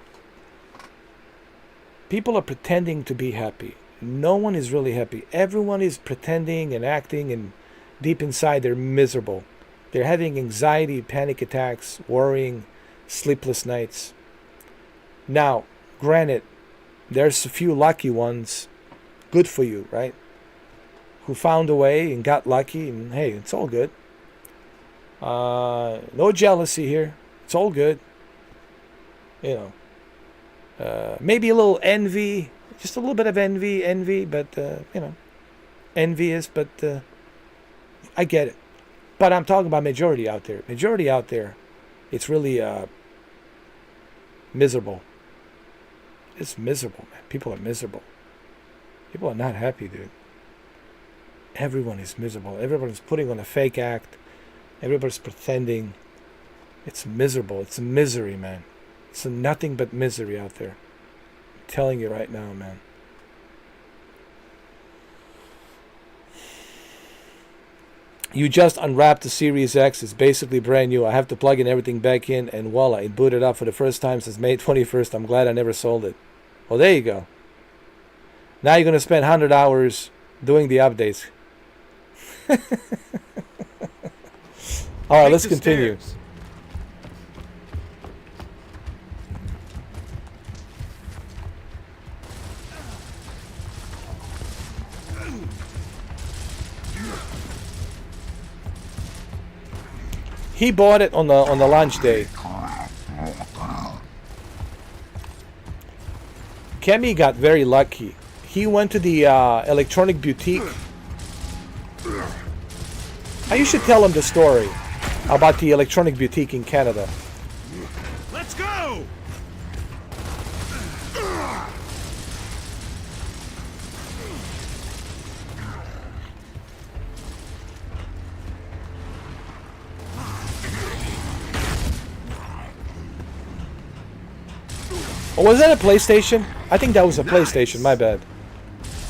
People are pretending to be happy. No one is really happy. Everyone is pretending and acting, and deep inside they're miserable. They're having anxiety, panic attacks, worrying, sleepless nights. Now, granted, there's a few lucky ones. Good for you, right? Who found a way and got lucky, and hey, it's all good. No jealousy here. It's all good. You know, maybe a little envy, just a little bit of envy, but you know, envious, but I get it. But I'm talking about majority out there. Majority out there, it's really miserable. It's miserable, man. People are miserable. People are not happy, dude. Everyone is miserable. Everyone's putting on a fake act. Everybody's pretending. It's miserable. It's misery, man. It's nothing but misery out there. I'm telling you right now, man. You just unwrapped the Series X. It's basically brand new. I have to plug in everything back in, and voila, it booted up for the first time since May 21st. I'm glad I never sold it. Well, there you go. Now you're going to spend 100 hours doing the updates. All right, let's continue. He bought it on the launch day. Kemi got very lucky. He went to the electronic boutique. You should tell him the story about the electronic boutique in Canada. Let's go! Oh, was that a PlayStation? I think that was a PlayStation, my bad.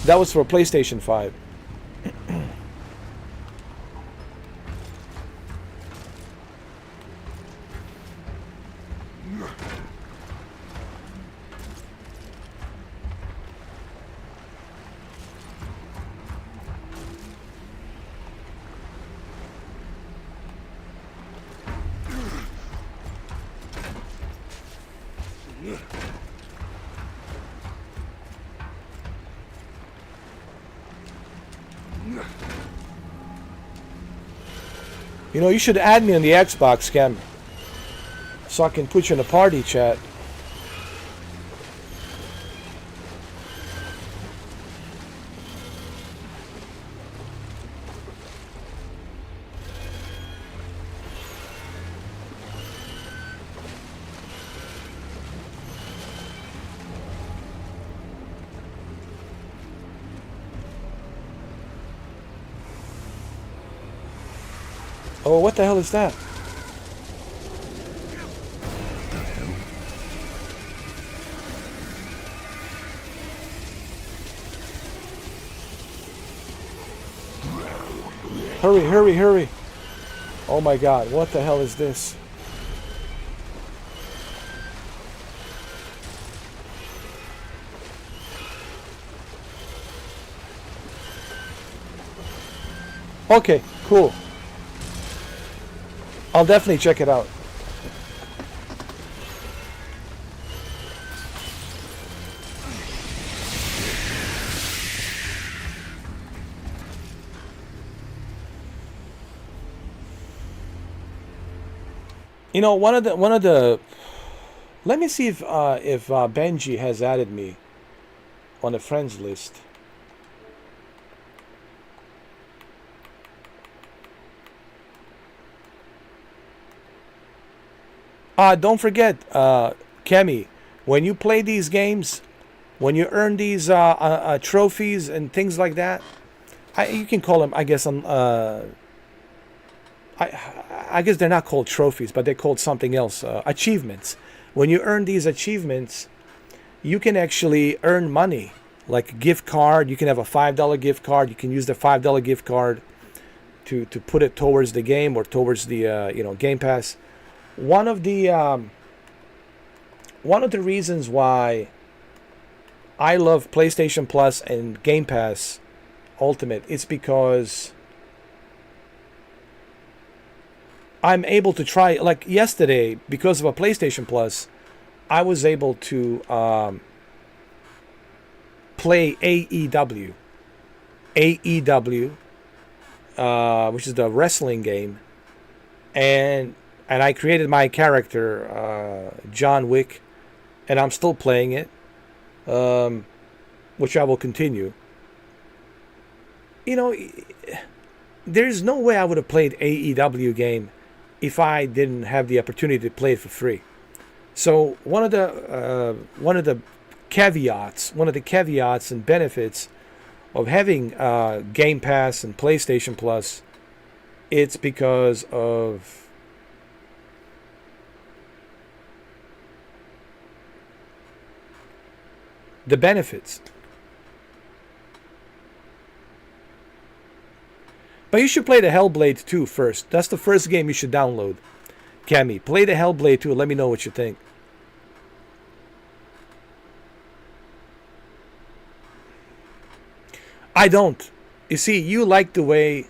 That was for PlayStation 5. You know, you should add me on the Xbox, Cam, so I can put you in a party chat. Oh, what the hell is that? Hurry, hurry, hurry. Oh my god, what the hell is this? Okay, cool. I'll definitely check it out. You know, one of the let me see if Benji has added me on the friends list. Don't forget, Kemi, when you play these games, when you earn these trophies and things like that, you can call them, I guess, I guess they're not called trophies, but they're called something else, achievements. When you earn these achievements, you can actually earn money, like a gift card. You can have a $5 gift card. You can use the $5 gift card to put it towards the game or towards the Game Pass. One of the reasons why I love PlayStation Plus and Game Pass Ultimate is because I'm able to try, like yesterday, because of a PlayStation Plus, I was able to play AEW, which is the wrestling game, and I created my character, John Wick, and I'm still playing it, which I will continue. You know, there's no way I would have played AEW game if I didn't have the opportunity to play it for free. So one of the caveats and benefits of having Game Pass and PlayStation Plus, it's because of the benefits. But you should play the Hellblade 2 first. That's the first game you should download. Cammy, play the Hellblade 2 and let me know what you think. I don't. You see, you like the way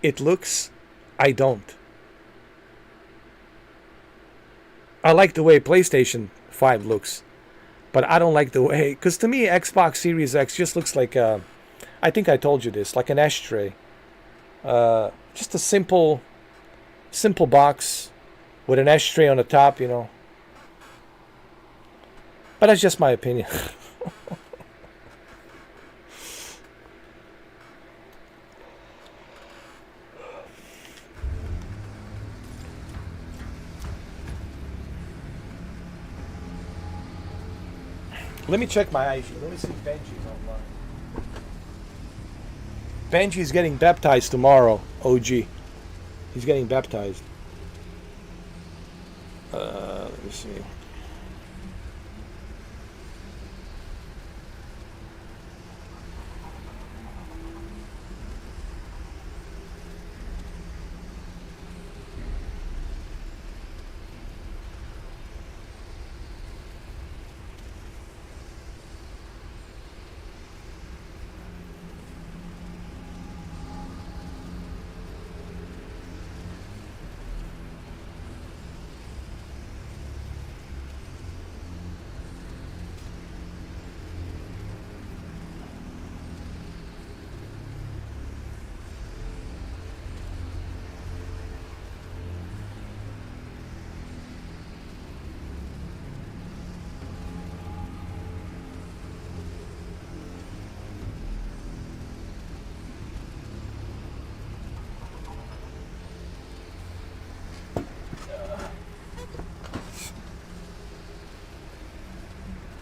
it looks. I don't. I like the way PlayStation 5 looks, but I don't like the way, because to me Xbox Series X just looks like I think I told you this, like an ashtray. Just a simple box with an ashtray on the top, you know. But that's just my opinion. Let me check my IG. Let me see if Benji's online. Benji's getting baptized tomorrow, OG. He's getting baptized. Let me see.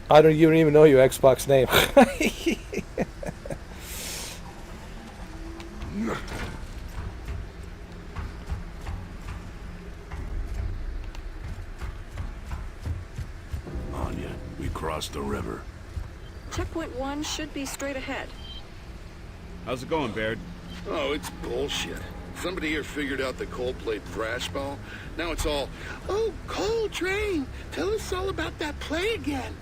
I don't even know your Xbox name. Anya, we crossed the river. Checkpoint 1 should be straight ahead. How's it going, Baird? Oh, it's bullshit. Somebody here figured out the Coldplay thrash ball. Now it's all, oh, Coltrane, tell us all about that play again.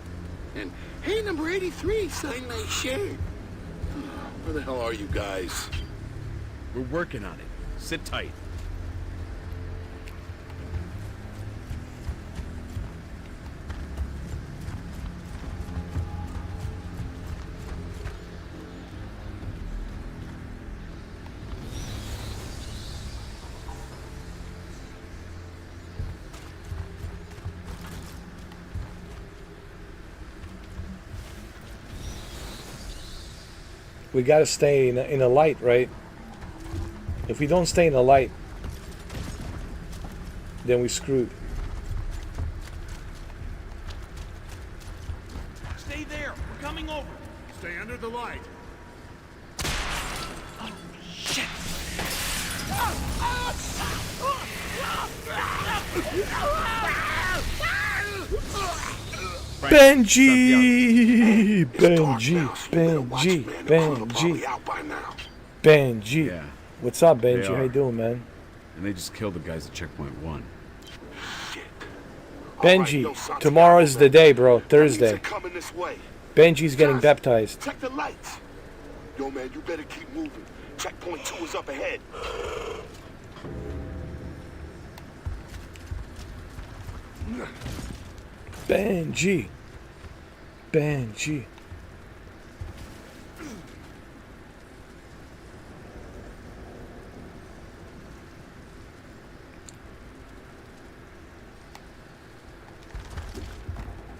And, hey, number 83, sign my shirt. Where the hell are you guys? We're working on it. Sit tight. We gotta stay in a light, right? If we don't stay in the light, then we screwed. Stay there. We're coming over. Stay under the light. Oh, shit. Benji! Benji! Yeah. What's up, They Benji? How are. you doing, man? And they just killed the guys at Checkpoint 1. Benji, tomorrow is the day, bro. Thursday. Coming this way. Benji's getting baptized. Check the lights. Yo, man, you better keep moving. Checkpoint 2 is up ahead. Benji. Benji.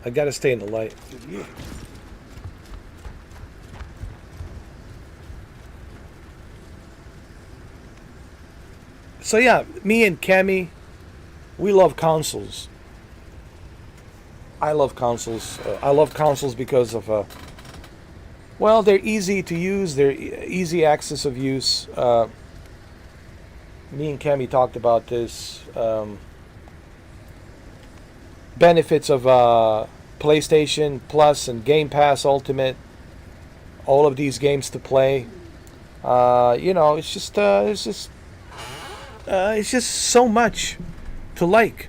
I gotta stay in the light. So yeah, me and Cammy, we love consoles. I love consoles. I love consoles because of, well, they're easy to use. They're easy access of use. Me and Cammy talked about this. Benefits of PlayStation Plus and Game Pass Ultimate. All of these games to play. You know, it's just so much to like.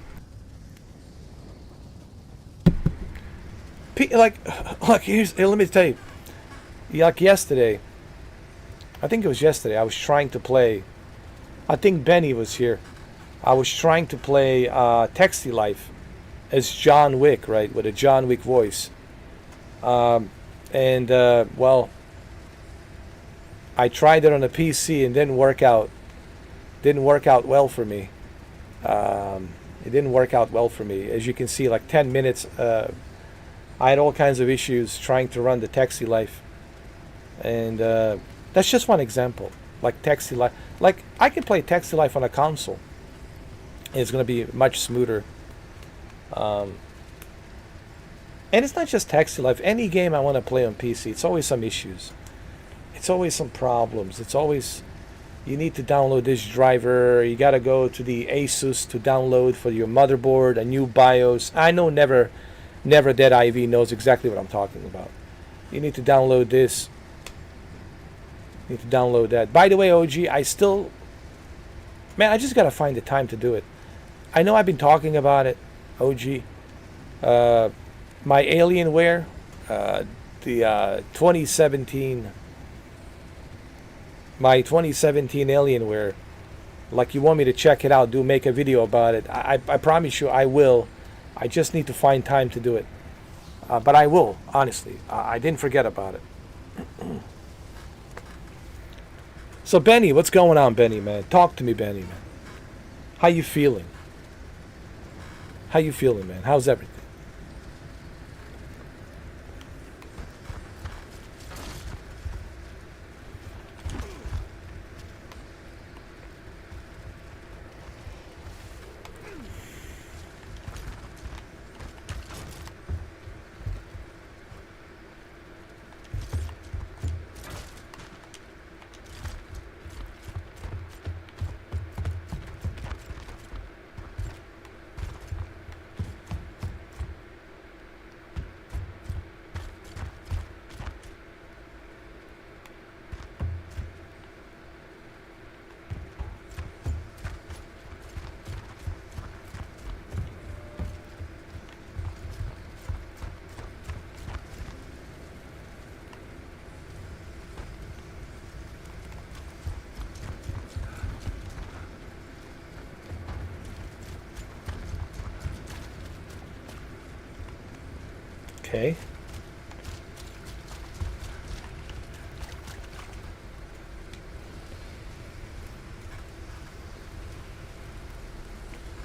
Like, here's, let me tell you. Like yesterday, I think it was yesterday. I was trying to play. I think Benny was here. I was trying to play Texty Life as John Wick, right, with a John Wick voice. Well, I tried it on a PC and didn't work out. Didn't work out well for me. It didn't work out well for me. As you can see, like 10 minutes, I had all kinds of issues trying to run the Texty Life. And that's just one example. Like Texty Life. Like, I can play Texty Life on a console. It's going to be much smoother. And it's not just Texty Life. Any game I want to play on PC, it's always some issues. It's always some problems. It's always, you need to download this driver. You got to go to the Asus to download for your motherboard a new BIOS. I know Never Dead IV knows exactly what I'm talking about. You need to download this. You need to download that. By the way, OG, I just got to find the time to do it. I know I've been talking about it, OG. My Alienware, the 2017, my 2017 Alienware, like you want me to check it out, make a video about it. I promise you I will. I just need to find time to do it. But I will, honestly. I didn't forget about it. So Benny, what's going on, Benny, man? Talk to me, Benny, man. How you feeling? How you feeling, man? How's everything? Okay.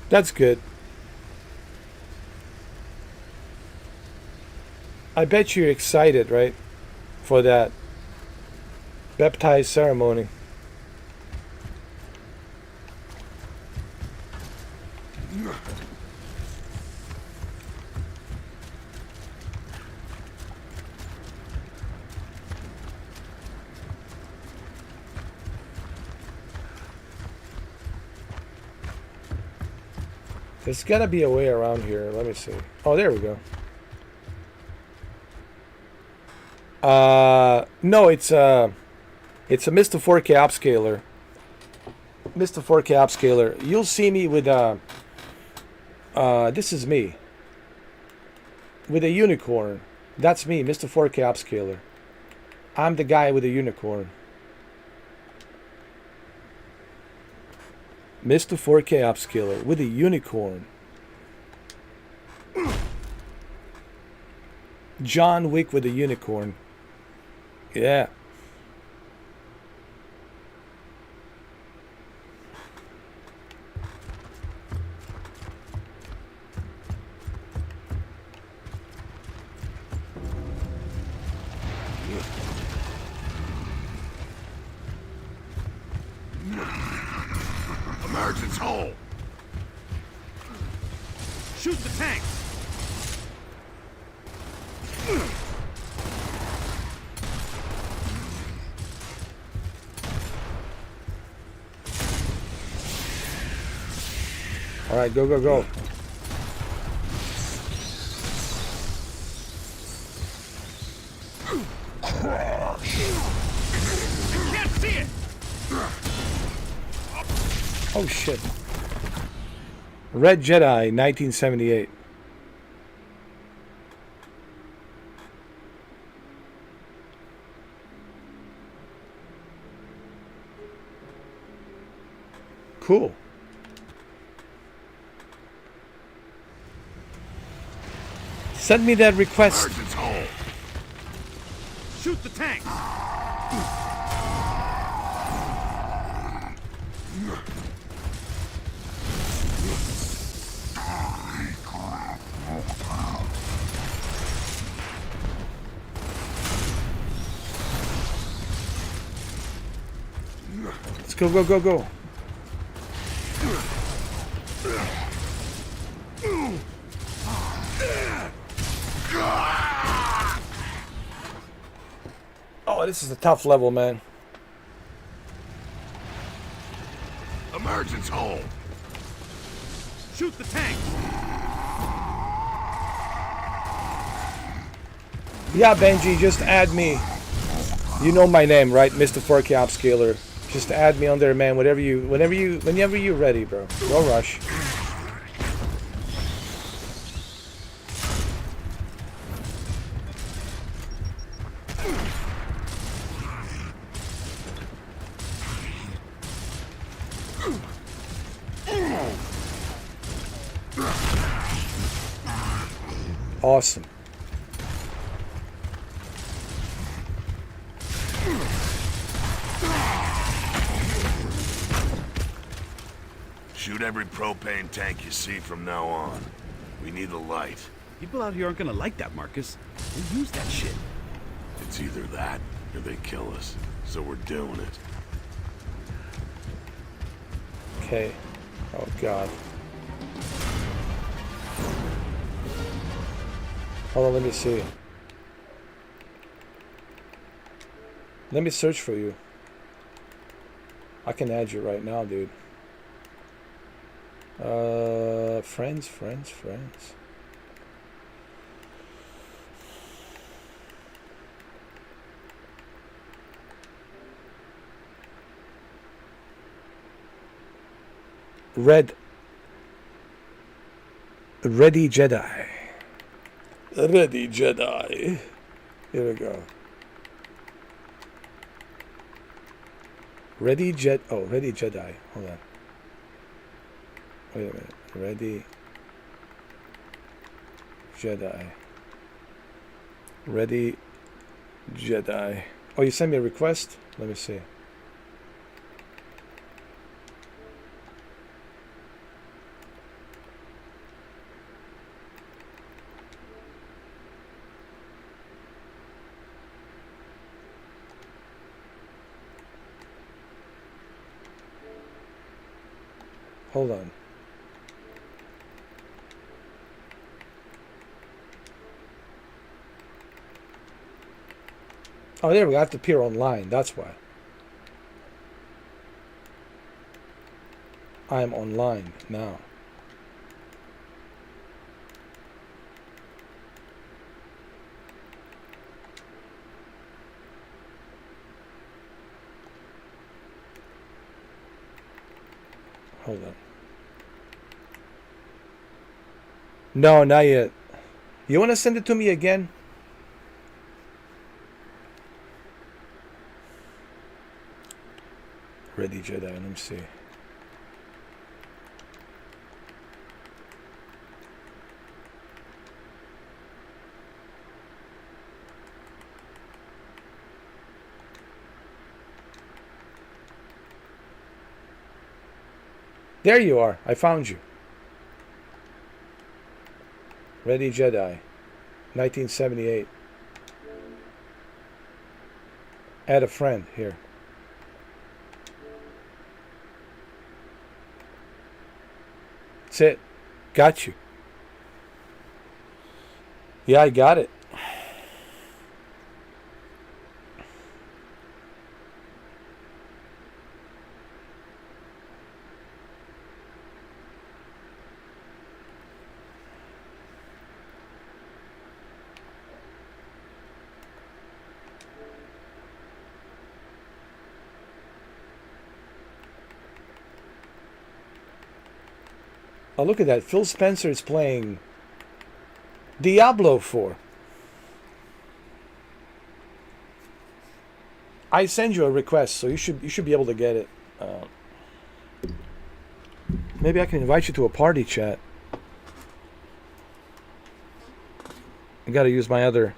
That's good. I bet you're excited, right? For that baptize ceremony. There's gotta be a way around here. Let me see. Oh, there we go. No, it's a Mr. 4K upscaler. Mr. 4K upscaler. You'll see me with this is me. With a unicorn. That's me, Mr. 4K upscaler. I'm the guy with a unicorn. Mr. 4K upscaler with a unicorn. John Wick with a unicorn. Yeah. Emergence hole! Shoot the tanks! All right, go, go, go. Can't see it! Oh shit. Red Jedi, 1978. Cool. Send me that request. Sergeant's home. Shoot the tanks. Let's go, go, go, go. Oh, this is a tough level, man. Emergence hole. Shoot the tanks. Yeah, Benji, just add me. You know my name, right? Mr. 4K Upscaler. Just add me on there, man. Whenever you're ready, bro. No rush. Awesome. Shoot every propane tank you see from now on. We need a light. People out here aren't gonna like that, Marcus. We'll use that shit. It's either that or they kill us. So we're doing it. Okay. Oh, God. Hold on, let me see. Let me search for you. I can add you right now, dude. Friends. Ready Jedi. Ready Jedi. Here we go. Ready Jedi. Hold on. Wait a minute. Ready Jedi. Ready Jedi. Oh, you sent me a request? Let me see. Hold on. Oh, there we go. I have to appear online. That's why. I am online now. Hold on. No, not yet. You want to send it to me again? Ready Jedi, let me see. There you are. I found you. Ready Jedi. 1978. Add a friend here. That's it. Got you. Yeah, I got it. Oh, look at that. Phil Spencer is playing Diablo 4. I send you a request, so you should be able to get it. Maybe I can invite you to a party, chat. I gotta use my other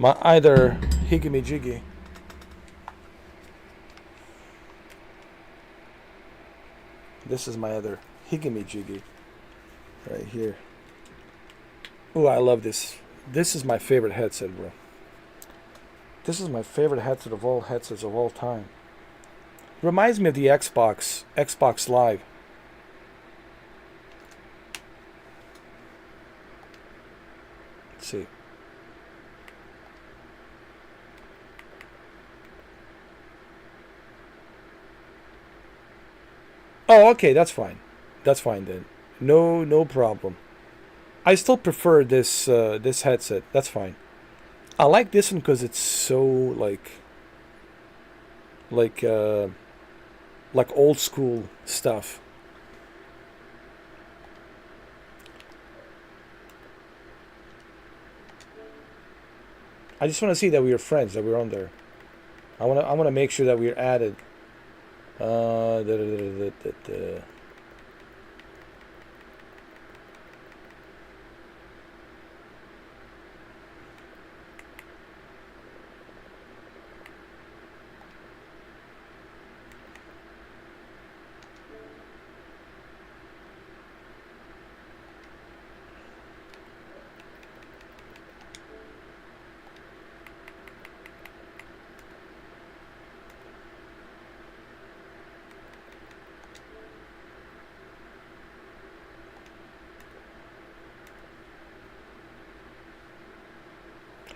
higgy jiggy. This is my other higgy jiggy right here. Oh, I love this. This is my favorite headset, bro. This is my favorite headset of all headsets of all time. Reminds me of the Xbox Live. Let's see. Oh, okay, that's fine. That's fine then. No problem. I still prefer this this headset. That's fine. I like this one because it's so like old school stuff. I just want to see that we are friends, that we're on there. I want to make sure that we're added.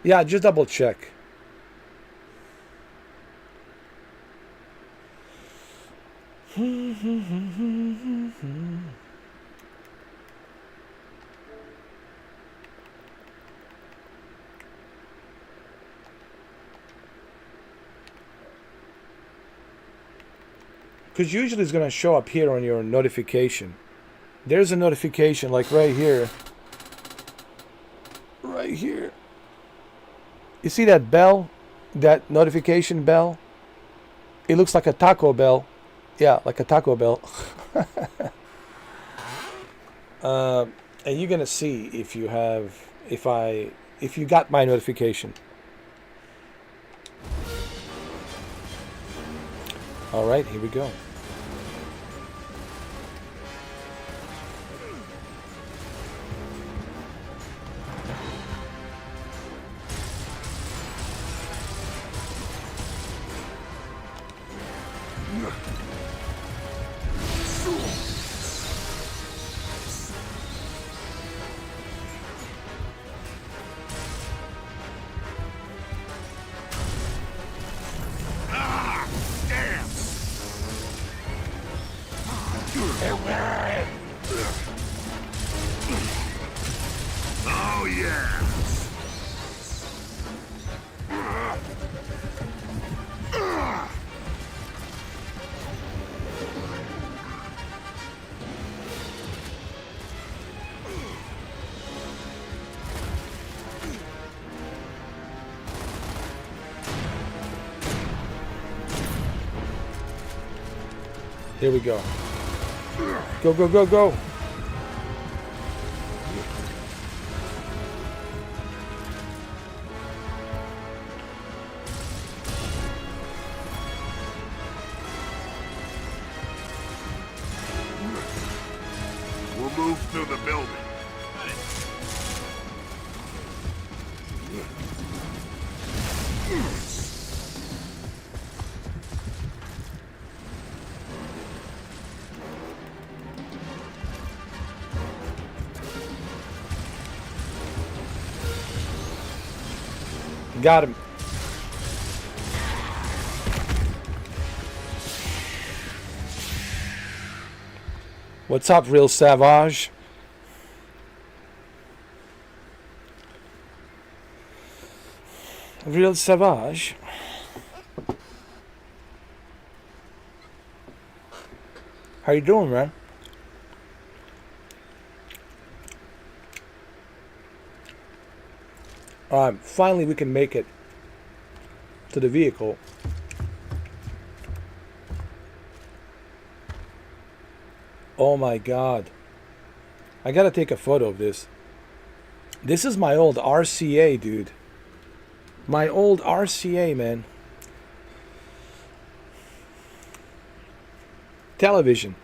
Yeah, just double check. Because usually it's going to show up here on your notification. There's a notification like right here. Right here. You see that bell? That notification bell? It looks like a Taco Bell. Yeah, like a Taco Bell. And you're gonna see if you have, if you got my notification. All right, here we go. Oh, yeah. Here we go. Go, go, go, go. We'll move through the building. Got him. What's up, Real Savage? Real Savage? How you doing, man? Finally we can make it to the vehicle. Oh my God. I gotta take a photo of this. This is my old RCA, dude. My old RCA, man. Television.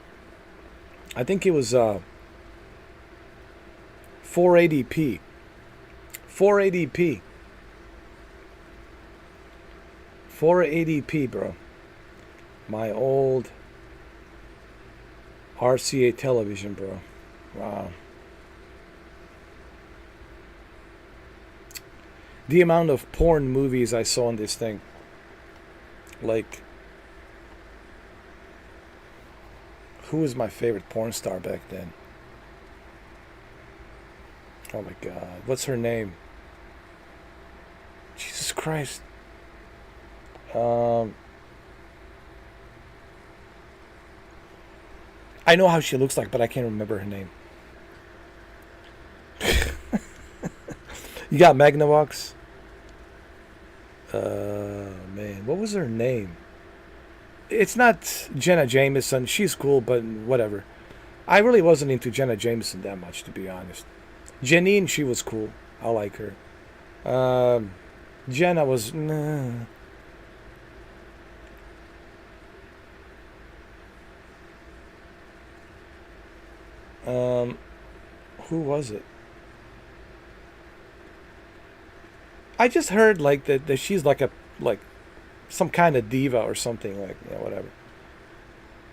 I think it was 480p. 480p. 480p, bro. My old RCA television, bro. Wow. The amount of porn movies I saw on this thing. Like, who was my favorite porn star back then? Oh my God. What's her name? Jesus Christ. I know how she looks like, but I can't remember her name. You got Magnavox? Man, what was her name? It's not Jenna Jameson. She's cool, but whatever. I really wasn't into Jenna Jameson that much, to be honest. Janine, she was cool. I like her. Jenna was... Nah. Who was it? I just heard like that she's like some kind of diva or something, like, you know, whatever.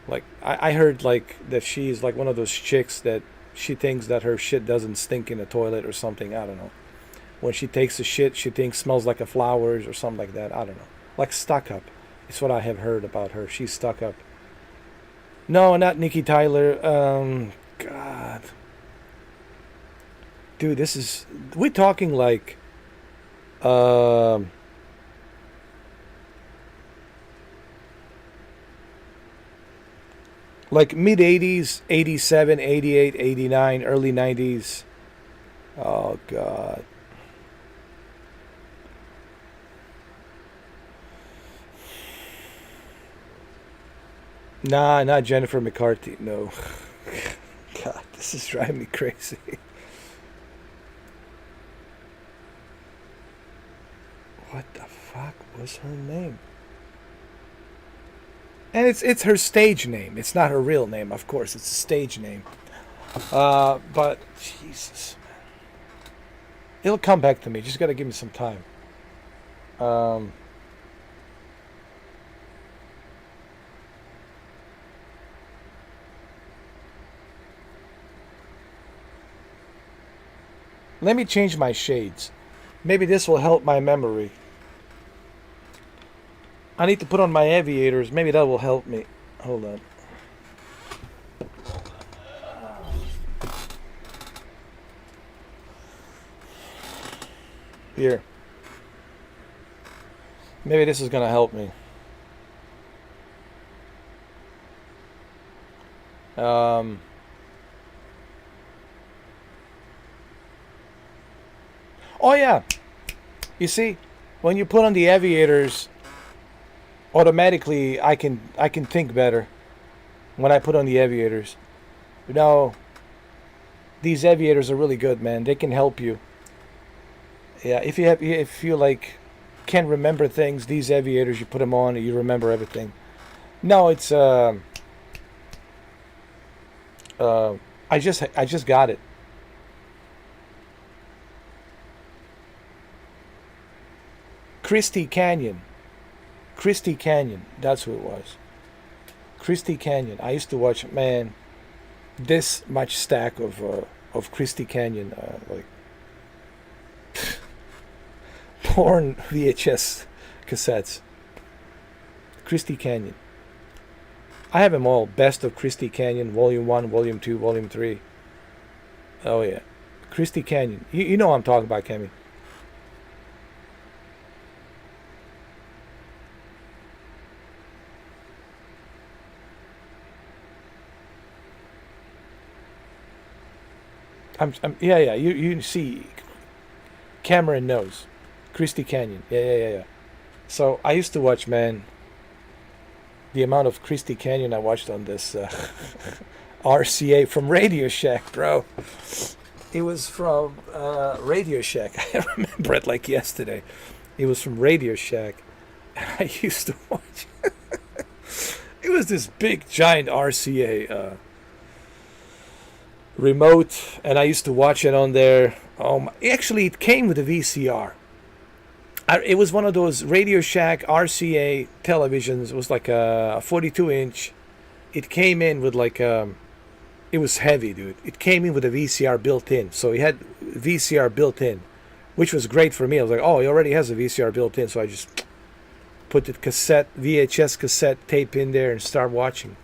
Like I heard like that she's like one of those chicks that she thinks that her shit doesn't stink in the toilet or something. I don't know. When she takes a shit, she thinks smells like a flowers or something like that. I don't know. Like stuck up. It's what I have heard about her. She's stuck up. No, not Nikki Tyler. God. Dude, this is... We're talking like... like mid-80s, 87, 88, 89, early 90s. Oh, God. Nah, not Jennifer McCarthy. No. God, this is driving me crazy. What the fuck was her name? And it's her stage name. It's not her real name, of course. It's a stage name. But Jesus, man. It'll come back to me. Just gotta give me some time. Let me change my shades. Maybe this will help my memory. I need to put on my aviators. Maybe that will help me. Hold on. Here. Maybe this is going to help me. Oh yeah. You see, when you put on the aviators, automatically I can think better when I put on the aviators. You know, these aviators are really good, man. They can help you. Yeah, if you like can't remember things, these aviators, you put them on and you remember everything. No, it's I just got it. Christy Canyon. Christy Canyon. That's who it was. Christy Canyon. I used to watch, man, this much stack of Christy Canyon, like porn VHS cassettes. Christy Canyon. I have them all. Best of Christy Canyon, Volume 1, Volume 2, Volume 3. Oh yeah. Christy Canyon. You know what I'm talking about, Kemi. Yeah. You see, Cameron knows, Christy Canyon. Yeah. So I used to watch, man. The amount of Christy Canyon I watched on this RCA from Radio Shack, bro. It was from Radio Shack. I remember it like yesterday. It was from Radio Shack. And I used to watch it was this big, giant RCA remote, and I used to watch it on there. Actually, it came with a VCR. It was one of those Radio Shack RCA televisions. It was like a 42-inch. It came in with like it was heavy, dude. It came in with a VCR built in. So it had VCR built in, which was great for me. I was like, oh, he already has a VCR built in. So I just put the VHS cassette tape in there and start watching.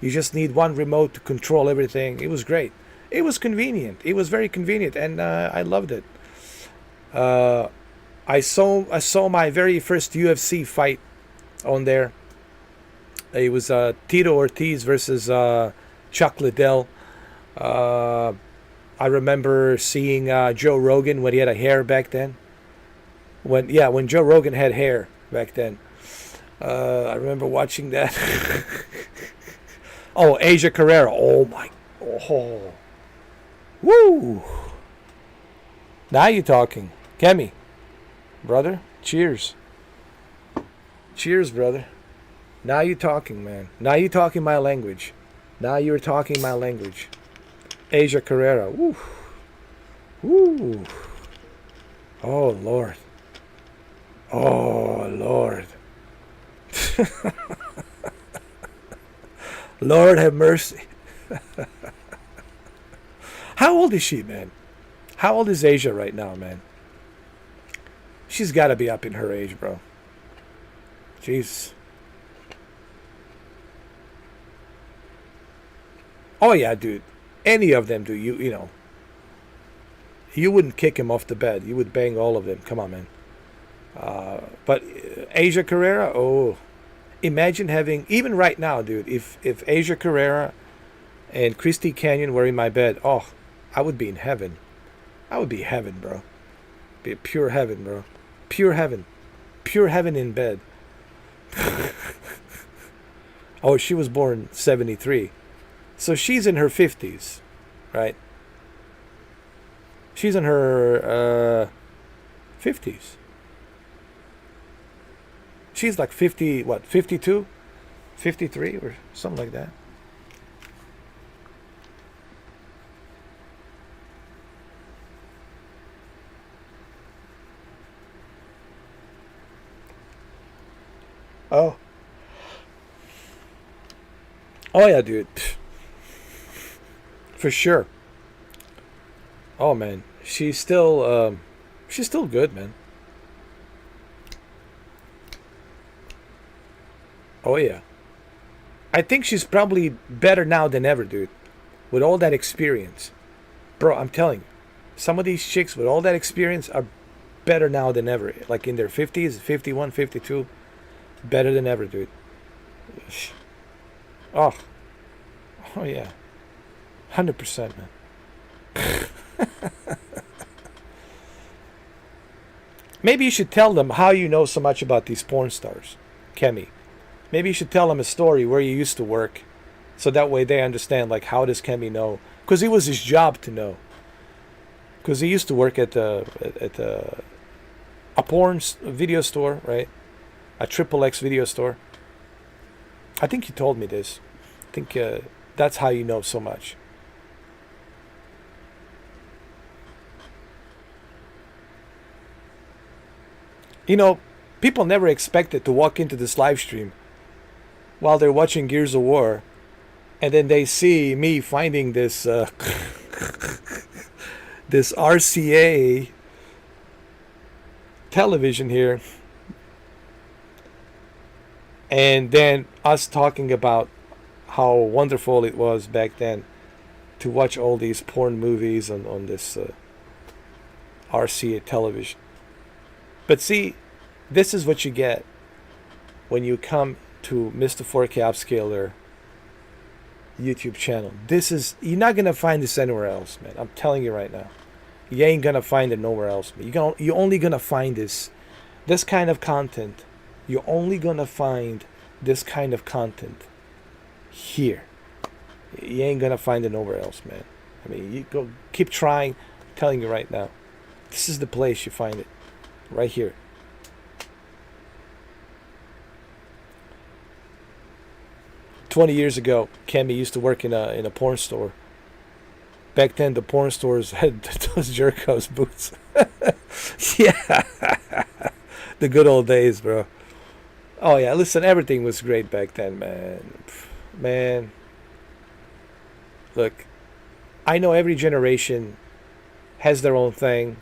You just need one remote to control everything. It was great. It was convenient. It was very convenient, and I loved it. I saw my very first UFC fight on there. It was Tito Ortiz versus Chuck Liddell. I remember seeing Joe Rogan when he had a hair back then. When Joe Rogan had hair back then. I remember watching that. Oh, Asia Carrera. Oh. Woo! Now you're talking. Kemi, brother, cheers. Cheers, brother. Now you're talking, man. Now you're talking my language. Now you're talking my language. Asia Carrera. Woo. Woo. Oh, Lord. Oh, Lord. Lord have mercy. How old is she, man? How old is Asia right now, man? She's got to be up in her age, bro. Jeez. Oh, yeah, dude. Any of them, dude. You know. You wouldn't kick him off the bed. You would bang all of them. Come on, man. But Asia Carrera, imagine having, even right now, dude, if Asia Carrera and Christy Canyon were in my bed, I would be in heaven. I would be heaven, bro. Be pure heaven, bro. Pure heaven. Pure heaven in bed. She was born 73. So she's in her 50s, right? She's in her 50s. She's like 50, 52? 53 or something like that. Oh yeah, dude. For sure. Oh man, she's still good, man. Oh yeah. I think she's probably better now than ever, dude. With all that experience. Bro, I'm telling you. Some of these chicks with all that experience are better now than ever. Like in their 50s, 51, 52. Better than ever, dude. Oh yeah. 100%, man. Maybe you should tell them how you know so much about these porn stars, Kemi. Maybe you should tell them a story where you used to work, so that way they understand, like, how does Kemi know? Because it was his job to know. Because he used to work at a porn video store, right? A XXX video store. I think you told me this. I think that's how you know so much. You know, people never expected to walk into this live stream while they're watching Gears of War, and then they see me finding this this RCA television here, and then us talking about how wonderful it was back then to watch all these porn movies on this RCA television. But see, this is what you get when you come to Mr. 4K Upscaler YouTube channel. You're not gonna find this anywhere else, man. I'm telling you right now. You ain't gonna find it nowhere else. You're only gonna find this kind of content. You're only gonna find this kind of content here. You ain't gonna find it nowhere else, man. I mean, you go keep trying. I'm telling you right now, this is the place you find it, right here. "20 years ago, Kemi used to work in a porn store. Back then, the porn stores had those Jerkos boots. Yeah, the good old days, bro. Oh yeah, listen, everything was great back then, man. Man, look, I know every generation has their own thing,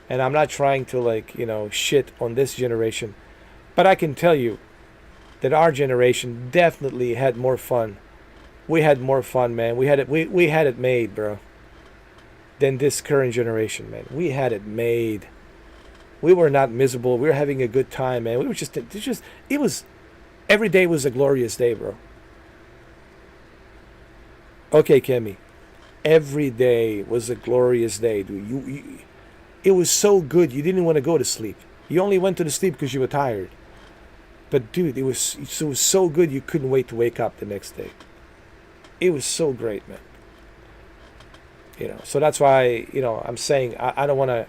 and I'm not trying to, like, shit on this generation, but I can tell you that our generation definitely had more fun. We had more fun, man. We had it made, bro, than this current generation, man. We had it made. We were not miserable. We were having a good time, man. We were it was, every day was a glorious day, bro. Okay, Kemi. Every day was a glorious day, dude. It was so good you didn't want to go to sleep. You only went to sleep because you were tired. But dude, it was so good you couldn't wait to wake up the next day. It was so great, man. So that's why, I'm saying I don't want to,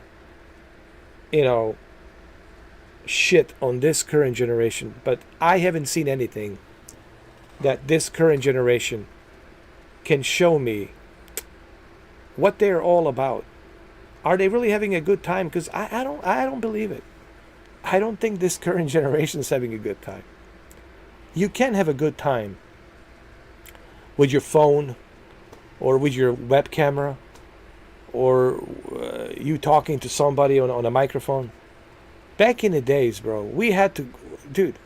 shit on this current generation, but I haven't seen anything that this current generation can show me what they're all about. Are they really having a good time? Because I don't believe it. I don't think this current generation is having a good time. You can have a good time with your phone, or with your web camera, or you talking to somebody on a microphone. Back in the days, bro, we had to, dude,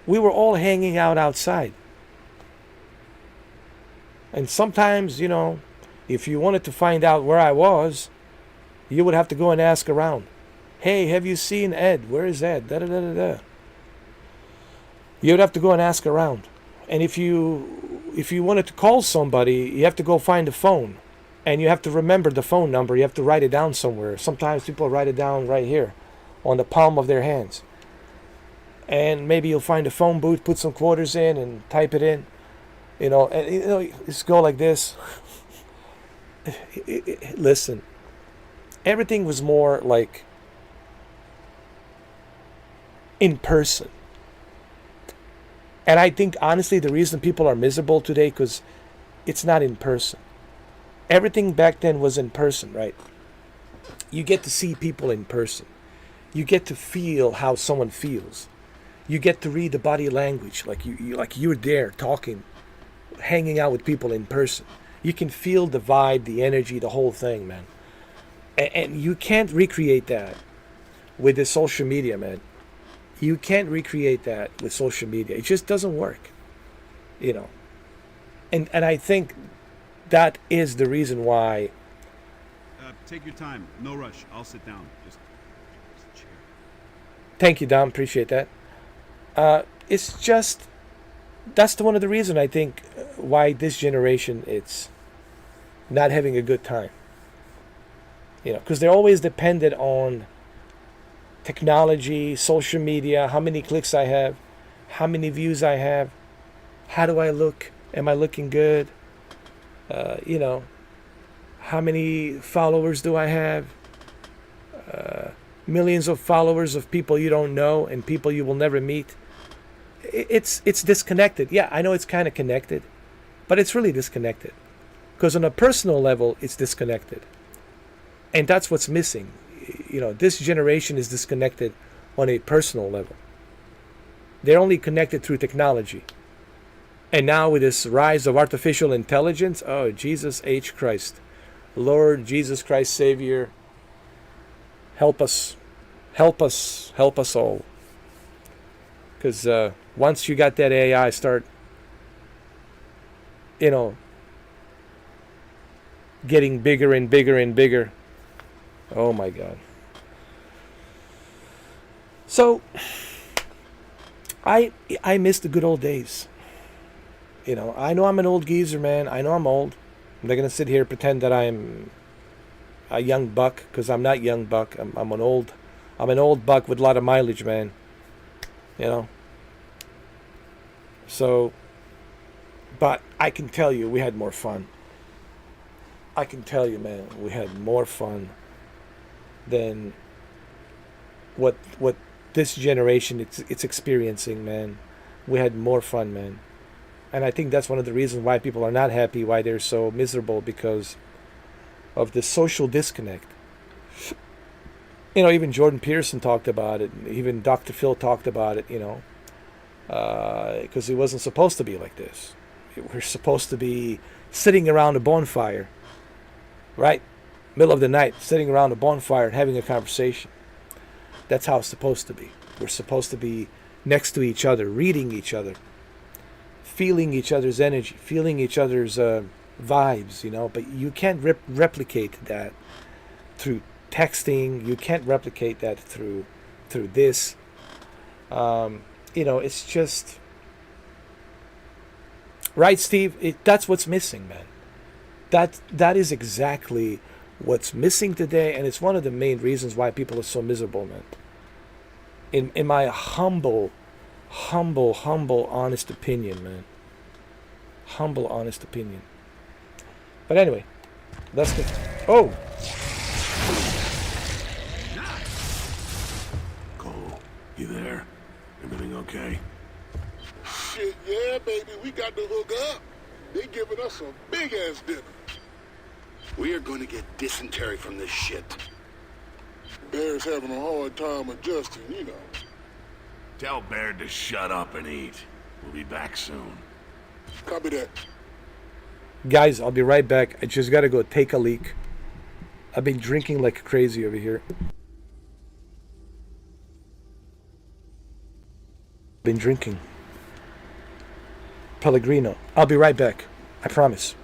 we were all hanging out outside. And sometimes, if you wanted to find out where I was, you would have to go and ask around. Hey, have you seen Ed? Where is Ed? Da da da da da. You would have to go and ask around. And if you wanted to call somebody, you have to go find a phone. And you have to remember the phone number. You have to write it down somewhere. Sometimes people write it down right here on the palm of their hands. And maybe you'll find a phone booth, put some quarters in and type it in. Just go like this. Listen, everything was more like in person. And I think, honestly, the reason people are miserable today, because it's not in person. Everything back then was in person, right? You get to see people in person. You get to feel how someone feels. You get to read the body language, like you're there talking, hanging out with people in person. You can feel the vibe, the energy, the whole thing, man. And you can't recreate that with the social media, man. You can't recreate that with social media. It just doesn't work, And I think that is the reason why. Take your time. No rush. I'll sit down. Just chill. Thank you, Dom. Appreciate that. It's just, that's one of the reasons I think why this generation it's not having a good time. Because they're always dependent on technology, social media, how many clicks I have, how many views I have, how do I look, am I looking good, how many followers do I have, millions of followers of people you don't know and people you will never meet. It's disconnected. Yeah, I know it's kind of connected, but it's really disconnected. Because on a personal level, it's disconnected. And that's what's missing. This generation is disconnected on a personal level. They're only connected through technology. And now with this rise of artificial intelligence, oh, Jesus H. Christ. Lord Jesus Christ, Savior, help us. Help us. Help us all. Because once you got that AI start, getting bigger and bigger and bigger, oh my God. So, I miss the good old days. I know I'm an old geezer, man. I know I'm old. I'm not going to sit here and pretend that I'm a young buck, because I'm not young buck. I'm an old buck with a lot of mileage, man. So, but I can tell you, we had more fun. I can tell you, man, we had more fun than what this generation it's experiencing, man. We had more fun, man. And I think that's one of the reasons why people are not happy, why they're so miserable, because of the social disconnect. You know, even Jordan Peterson talked about it. Even Dr. Phil talked about it, you know, because it wasn't supposed to be like this. We're supposed to be sitting around a bonfire, right? Middle of the night, sitting around a bonfire and having a conversation. That's how it's supposed to be. We're supposed to be next to each other, reading each other, feeling each other's energy, feeling each other's vibes, you know. But you can't replicate that through texting. You can't replicate that through this. You know, it's just right, Steve. That's what's missing, man. That is exactly what's missing today, and it's one of the main reasons why people are so miserable, man. In my humble, honest opinion, man. Humble, honest opinion. But anyway, let's get. Oh. Cole, you there? Everything okay? Shit, yeah, baby, we got to hook up. They giving us a big-ass dinner. We are going to get dysentery from this shit. Bear's having a hard time adjusting, you know. Tell Baird to shut up and eat. We'll be back soon. Copy that. Guys, I'll be right back. I just gotta go take a leak. I've been drinking like crazy over here. Been drinking Pellegrino. I'll be right back. I promise.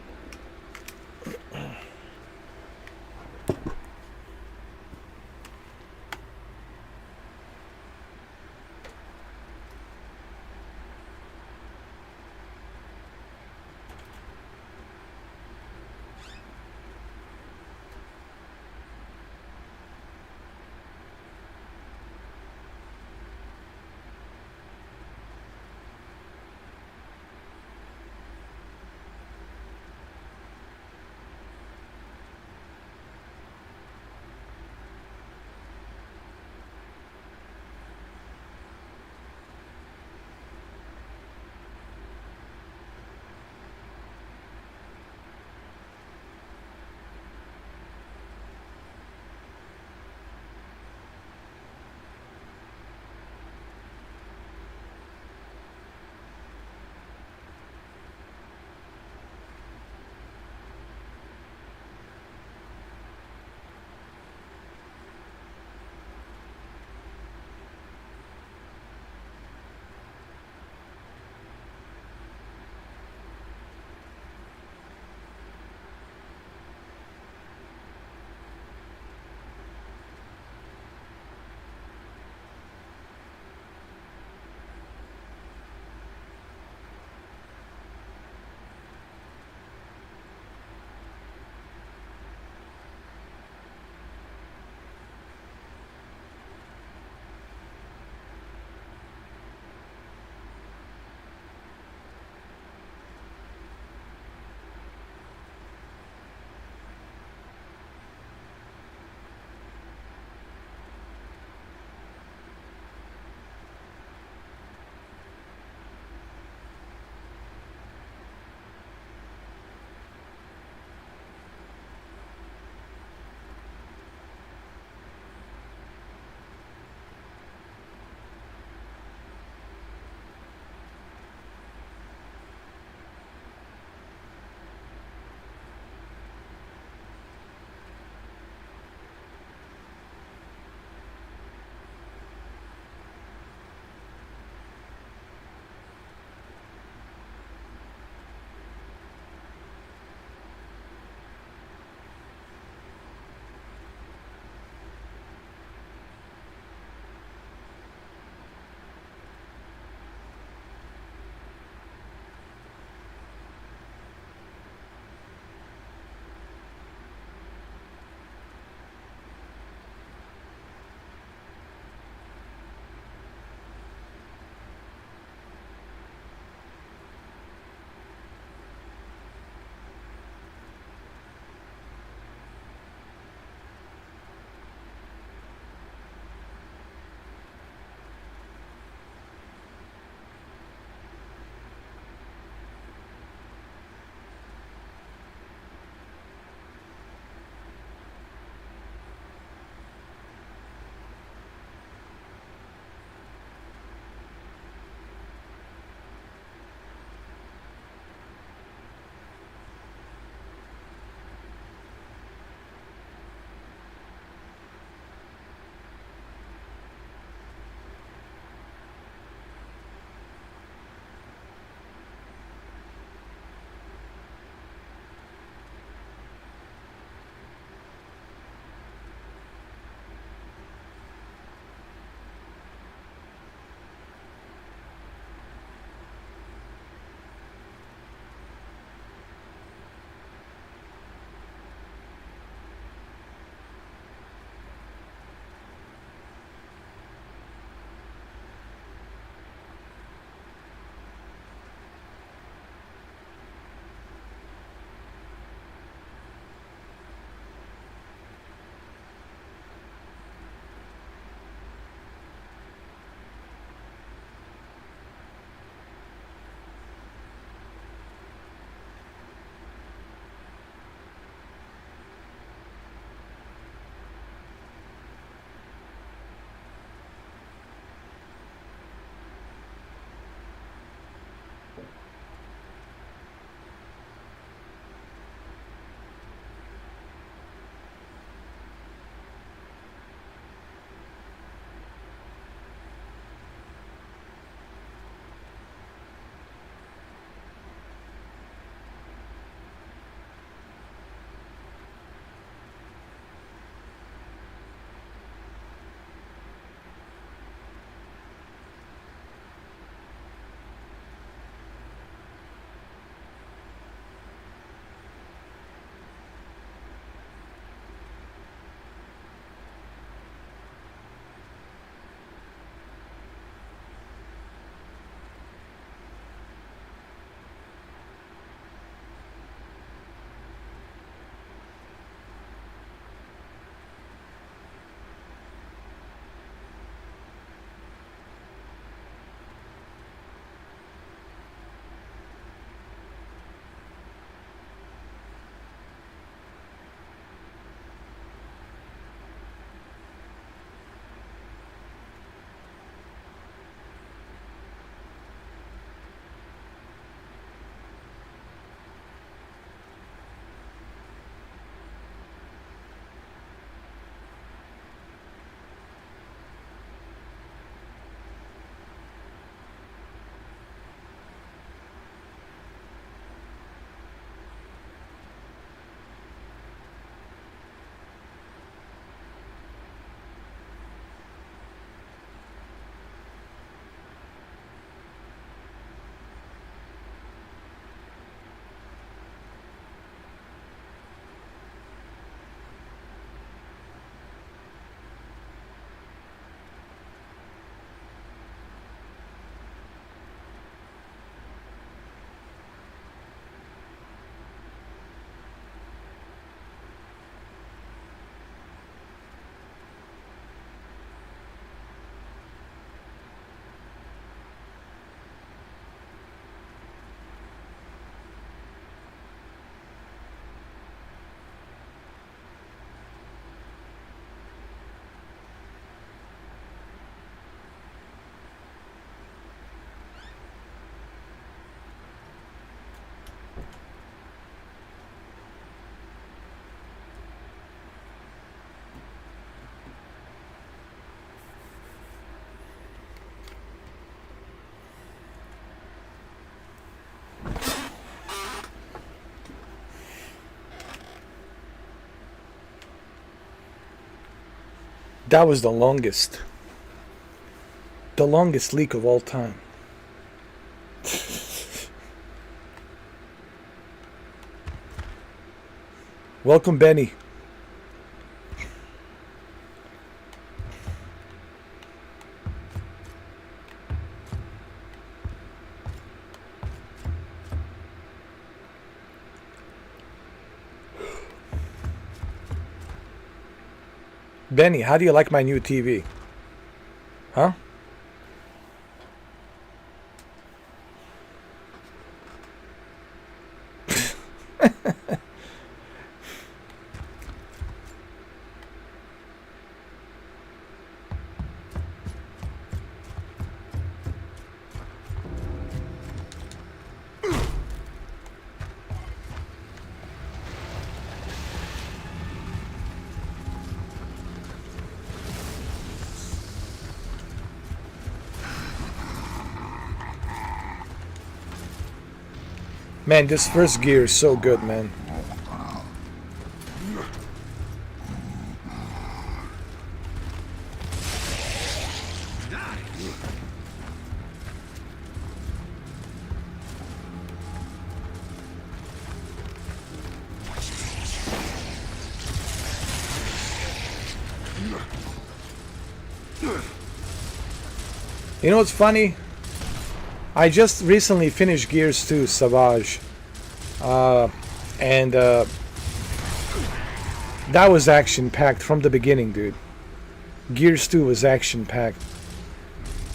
That was the longest leak of all time. Welcome, Benny. Benny, how do you like my new TV? Huh? Man, this first gear is so good, man. You know what's funny? I just recently finished Gears 2 Savage, and that was action-packed from the beginning, dude. Gears 2 was action-packed,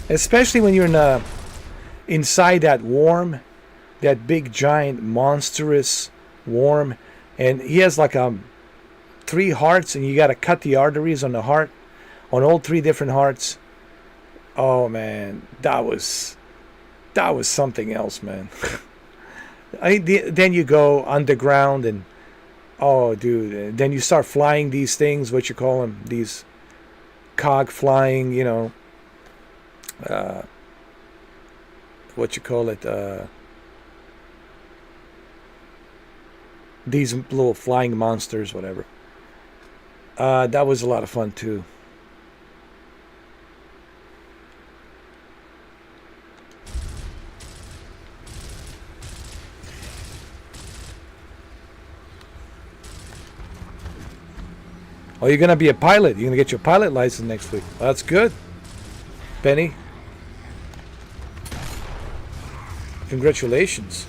especially when you're inside that worm, that big, giant, monstrous worm, and he has like 3 hearts, and you got to cut the arteries on the heart, on all 3 different hearts. Oh man, that was something else, man. Then you go underground and, oh dude, then you start flying these things, what you call them, these cog flying, you know, what you call it, these little flying monsters, whatever. That was a lot of fun too. Oh, you're going to be a pilot. You're going to get your pilot license next week. Well, that's good, Benny. Congratulations.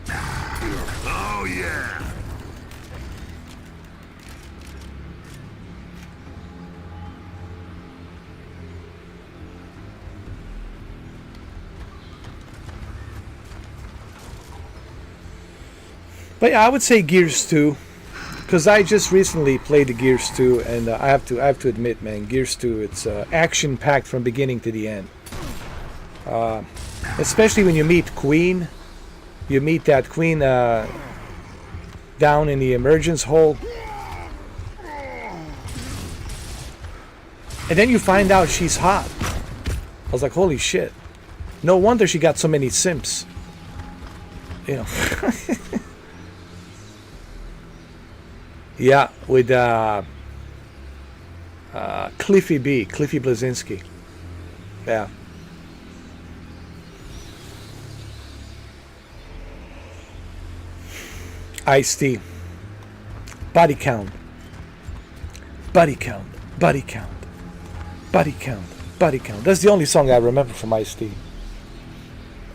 Oh, yeah. But yeah, I would say Gears 2, because I just recently played the Gears 2, and I have to admit, man, Gears 2, it's action-packed from beginning to the end. Especially when you meet Queen. You meet that Queen down in the emergence hole. And then you find out she's hot. I was like, holy shit. No wonder she got so many simps. You know. Yeah, with Cliffy Bleszinski. Yeah. Ice-T. Body count. Body count. Body count. Body count. Body count. That's the only song I remember from Ice-T.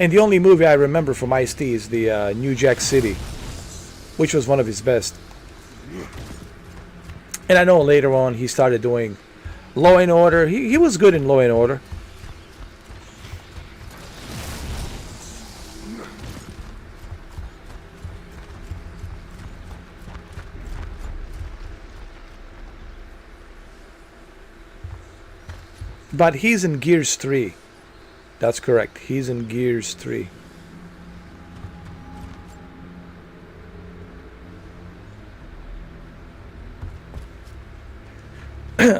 And the only movie I remember from Ice-T is the New Jack City, which was one of his best. And I know later on he started doing Law and Order. He was good in Law and Order. But he's in Gears 3. That's correct. He's in Gears 3.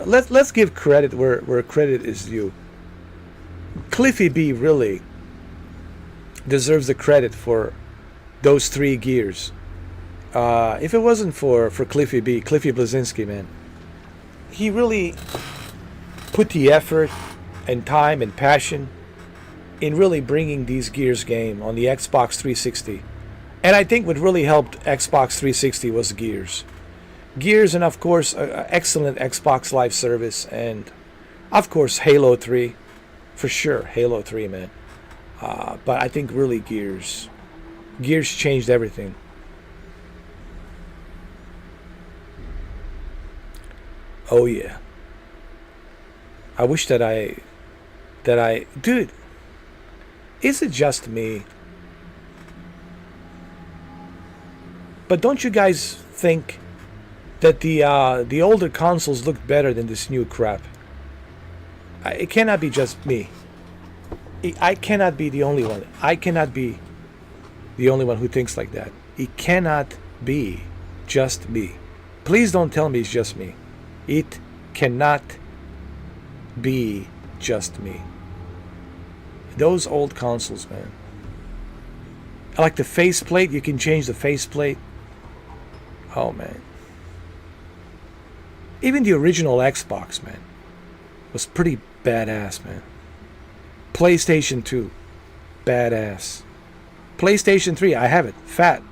Let's give credit where credit is due. Cliffy B really deserves the credit for those 3 gears. If it wasn't for Cliffy Bleszinski, man, he really put the effort and time and passion in really bringing these Gears game on the Xbox 360. And I think what really helped Xbox 360 was Gears. Gears, and of course, excellent Xbox Live service, and of course Halo 3, for sure, Halo 3, man. But I think really Gears changed everything. Oh yeah. I wish that I dude, is it just me? But don't you guys think that the older consoles looked better than this new crap? It cannot be just me. I cannot be the only one. I cannot be the only one who thinks like that. It cannot be just me. Please don't tell me it's just me. It cannot be just me. Those old consoles, man. I like the faceplate. You can change the faceplate. Oh, man. Even the original Xbox, man, was pretty badass, man. PlayStation 2, badass. PlayStation 3, I have it, fat,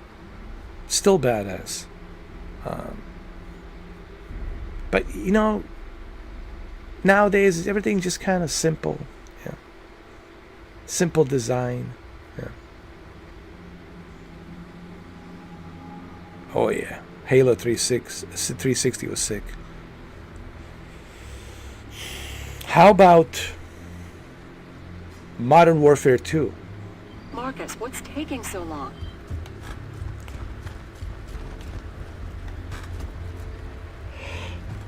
still badass. But you know, nowadays everything just kind of simple. Yeah. Simple design. Yeah. Oh yeah, Halo 360 was sick. How about Modern Warfare 2? Marcus, what's taking so long?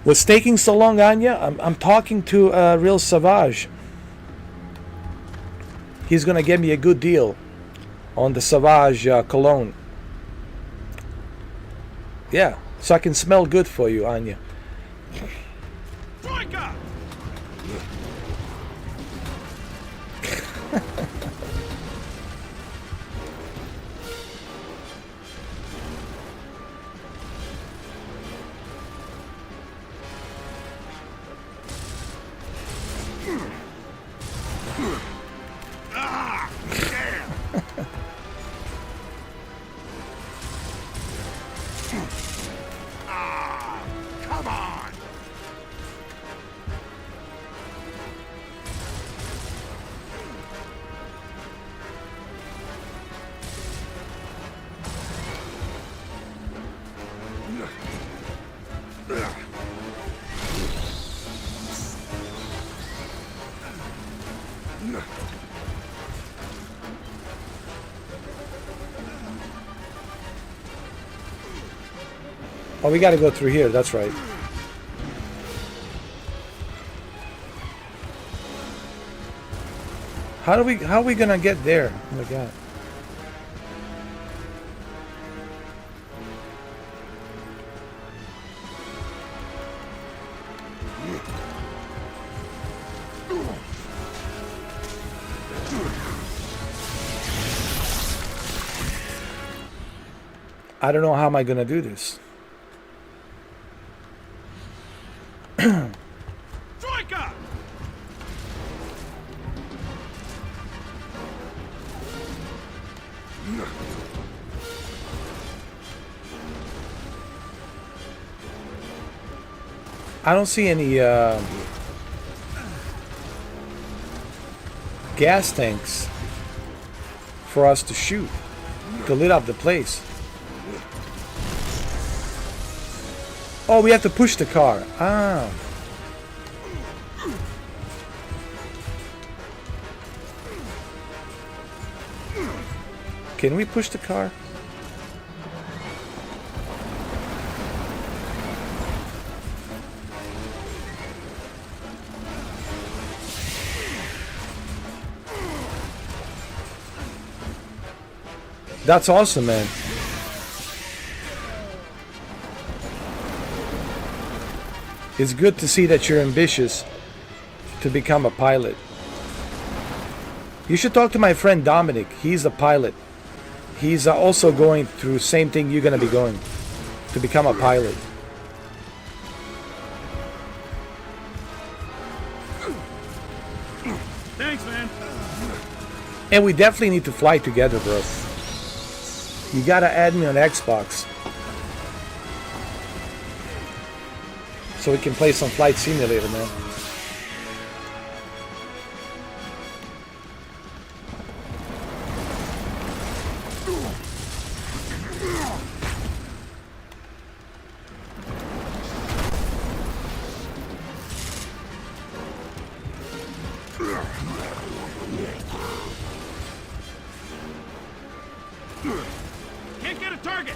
What's taking so long, Anya? I'm talking to Real Savage. He's gonna get me a good deal on the Savage cologne. Yeah, so I can smell good for you, Anya. Troika! Ah, damn! Ah, come on! Oh, we gotta go through here, that's right. How are we gonna get there? Oh my god. I don't know how am I gonna do this. Troika! I don't see any gas tanks for us to shoot to lit up the place. Oh, we have to push the car. Ah. Can we push the car? That's awesome, man. It's good to see that you're ambitious to become a pilot. You should talk to my friend Dominic. He's a pilot. He's also going through same thing you're going to be going to become a pilot. Thanks, man. And we definitely need to fly together, bro. You gotta add me on Xbox so we can play some Flight Simulator, man. Can't get a target.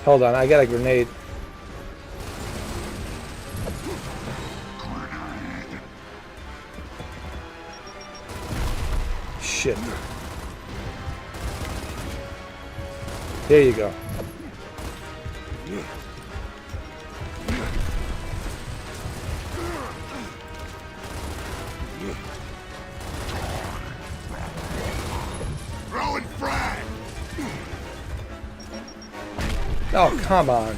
Hold on, I got a grenade. Shit. There you go. Throwing frag. Oh, come on.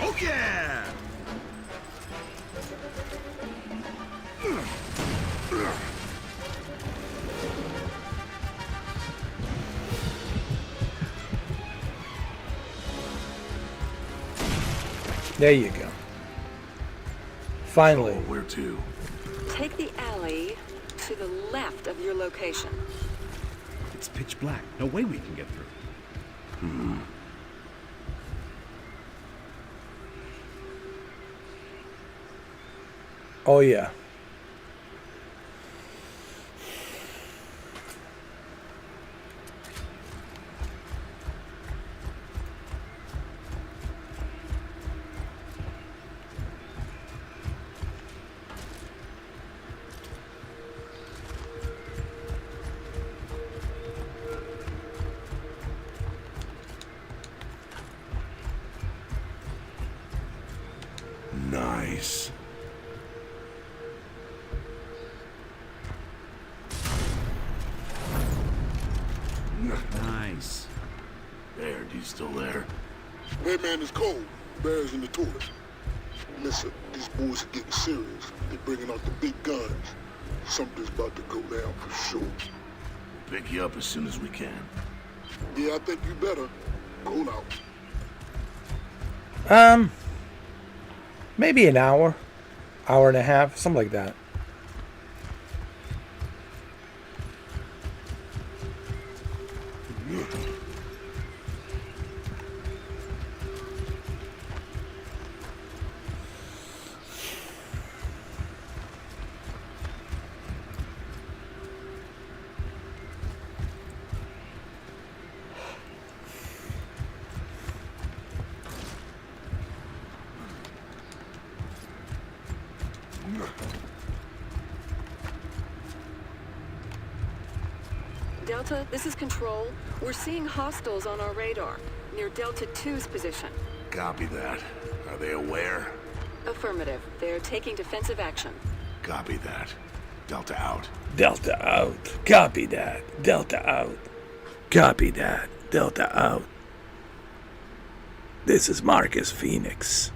Oh yeah. There you go. Finally. Where to? Take the alley to the left of your location. It's pitch black. No way we can get through. Oh yeah. Nice. Nice. Baird, you still there? Redman is cold. Bears in the tourist. Listen, these boys are getting serious. They're bringing out the big guns. Something's about to go down for sure. Pick you up as soon as we can. Yeah, I think you better. Go now. Maybe an hour and a half, something like that. Delta, this is Control. We're seeing hostiles on our radar, near Delta 2's position. Copy that. Are they aware? Affirmative. They're taking defensive action. Copy that. Delta out. Delta out. Copy that. Delta out. Copy that. Delta out. This is Marcus Phoenix.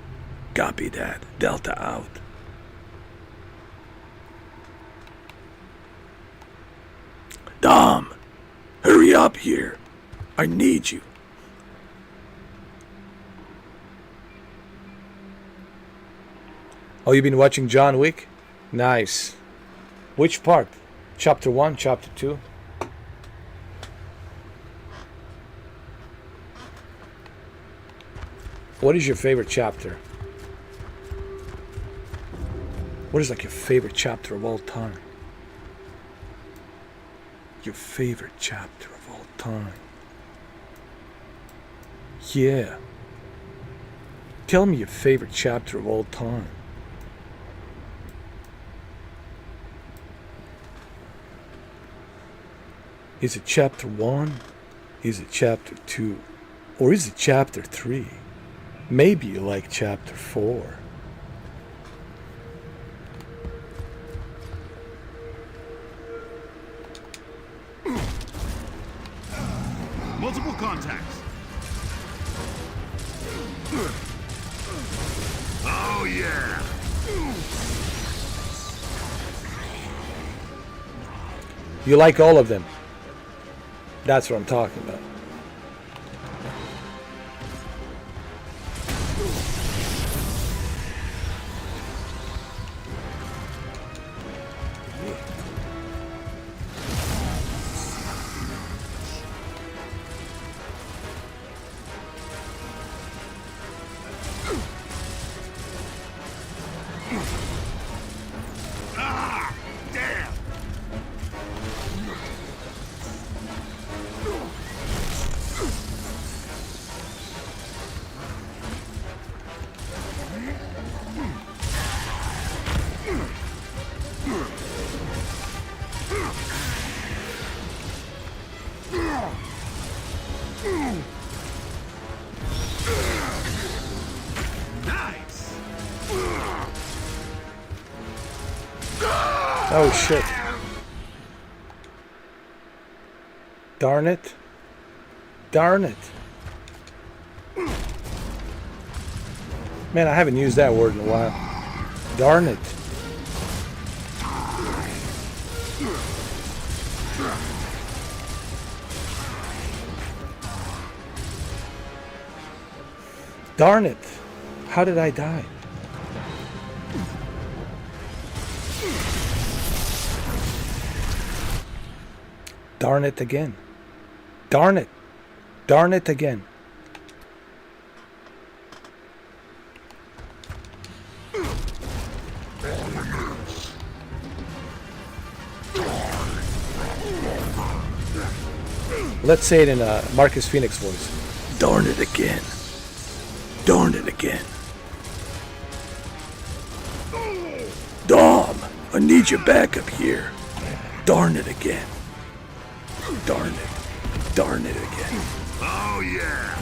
Copy that. Delta out. Dom, hurry up here. I need you. Oh, you've been watching John Wick? Nice. Which part? Chapter 1, Chapter 2? What is your favorite chapter? What is like your favorite chapter of all time? Your favorite chapter of all time? Yeah. Tell me your favorite chapter of all time. Is it chapter 1? Is it chapter 2? Or is it chapter 3? Maybe you like chapter 4. contacts. Oh, yeah. You like all of them. That's what I'm talking about. Ah, damn. Nice. Oh shit. Darn it. Darn it. Man, I haven't used that word in a while. Darn it. Darn it. How did I die? Darn it again. Darn it. Darn it again. Let's say it in a Marcus Phoenix voice. Darn it again. Darn it again. Dom, I need you back up here. Darn it again. Darn it. Darn it again. Oh, yeah.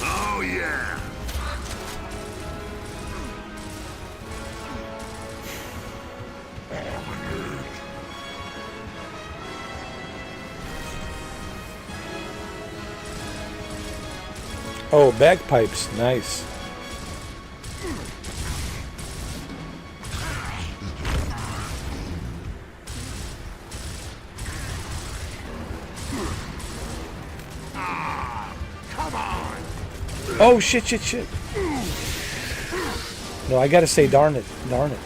Oh, yeah. Oh, bagpipes. Nice. Come on. Oh, shit, shit, shit. No, I gotta say darn it. Darn it.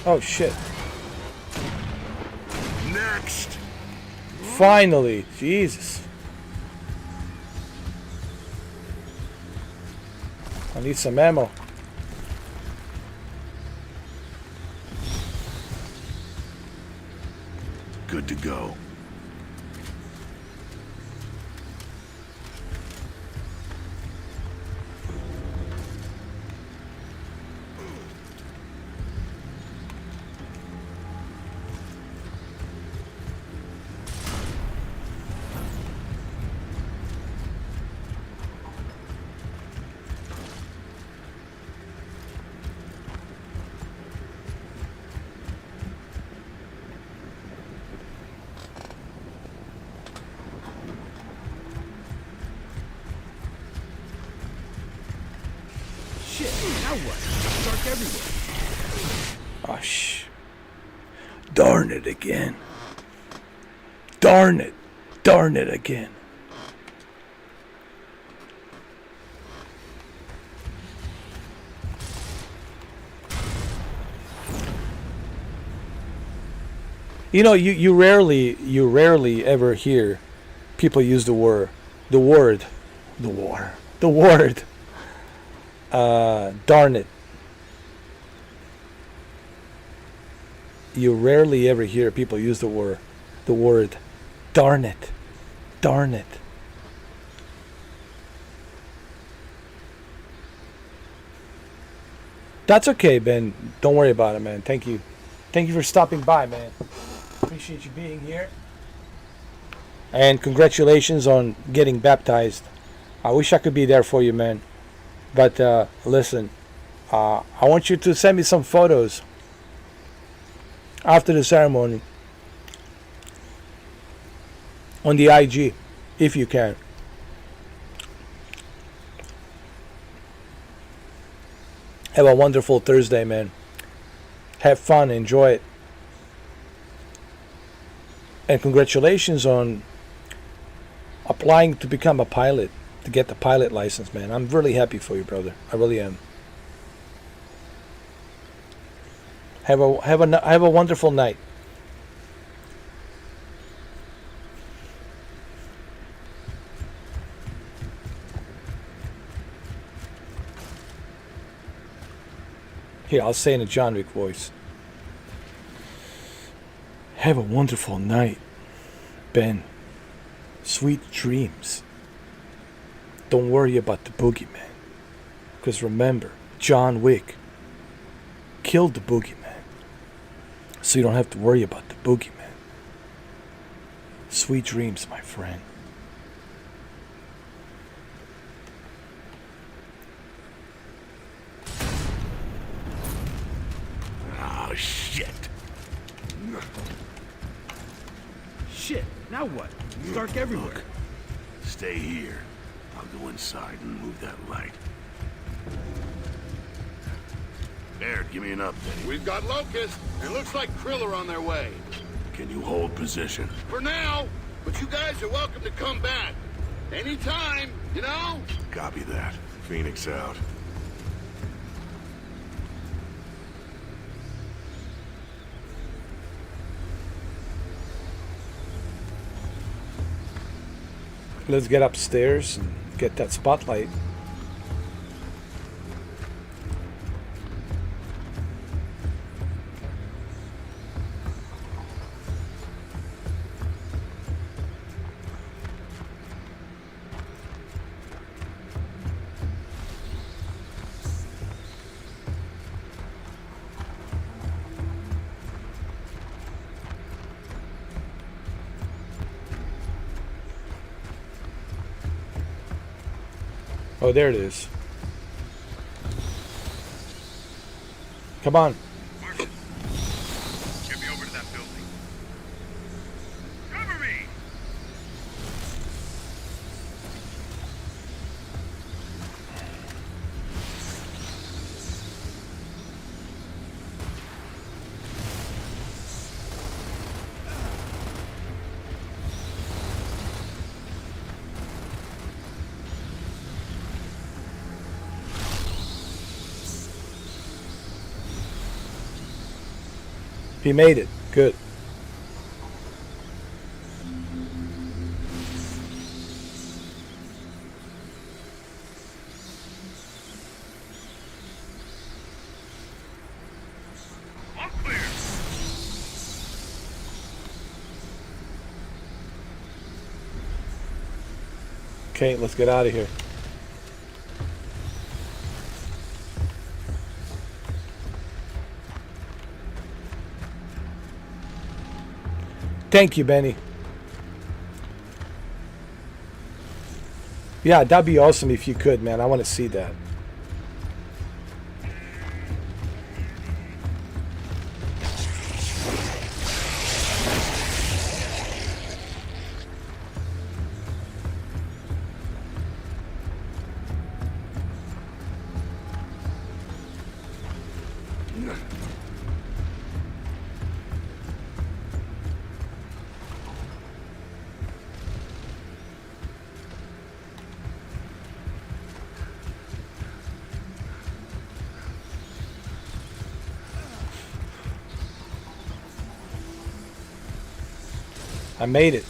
Oh shit. Next. Finally. Jesus. I need some ammo. Good to go. what? It's dark everywhere. Oh, darn it again. Darn it. Darn it again. You know, you rarely ever hear people use the word, darn it. You rarely ever hear people use the word, darn it, darn it. That's okay, Ben. Don't worry about it, man. Thank you for stopping by, man. Appreciate you being here. And congratulations on getting baptized. I wish I could be there for you, man. But listen, I want you to send me some photos after the ceremony on the IG, if you can. Have a wonderful Thursday, man. Have fun, enjoy it. And congratulations on applying to become a pilot, to get the pilot license, man. I'm really happy for you, brother. I really am. Have a wonderful night. Here, I'll say in a John Wick voice. Have a wonderful night, Ben. Sweet dreams. Don't worry about the boogeyman. Because remember, John Wick killed the boogeyman. So you don't have to worry about the boogeyman. Sweet dreams, my friend. Oh, shit. Shit, now what? It's dark everywhere. Look, stay here. I'll go inside and move that light. Baird, give me an update. We've got locusts. It looks like Krill are on their way. Can you hold position? For now, but you guys are welcome to come back. Anytime, you know? Copy that. Phoenix out. Let's get upstairs and get that spotlight. Oh, there it is. Come on. Marshall, get me over to that building. Cover me! He made it. Good. All clear. Okay, let's get out of here. Thank you, Benny. Yeah, that'd be awesome if you could, man. I want to see that. I made it.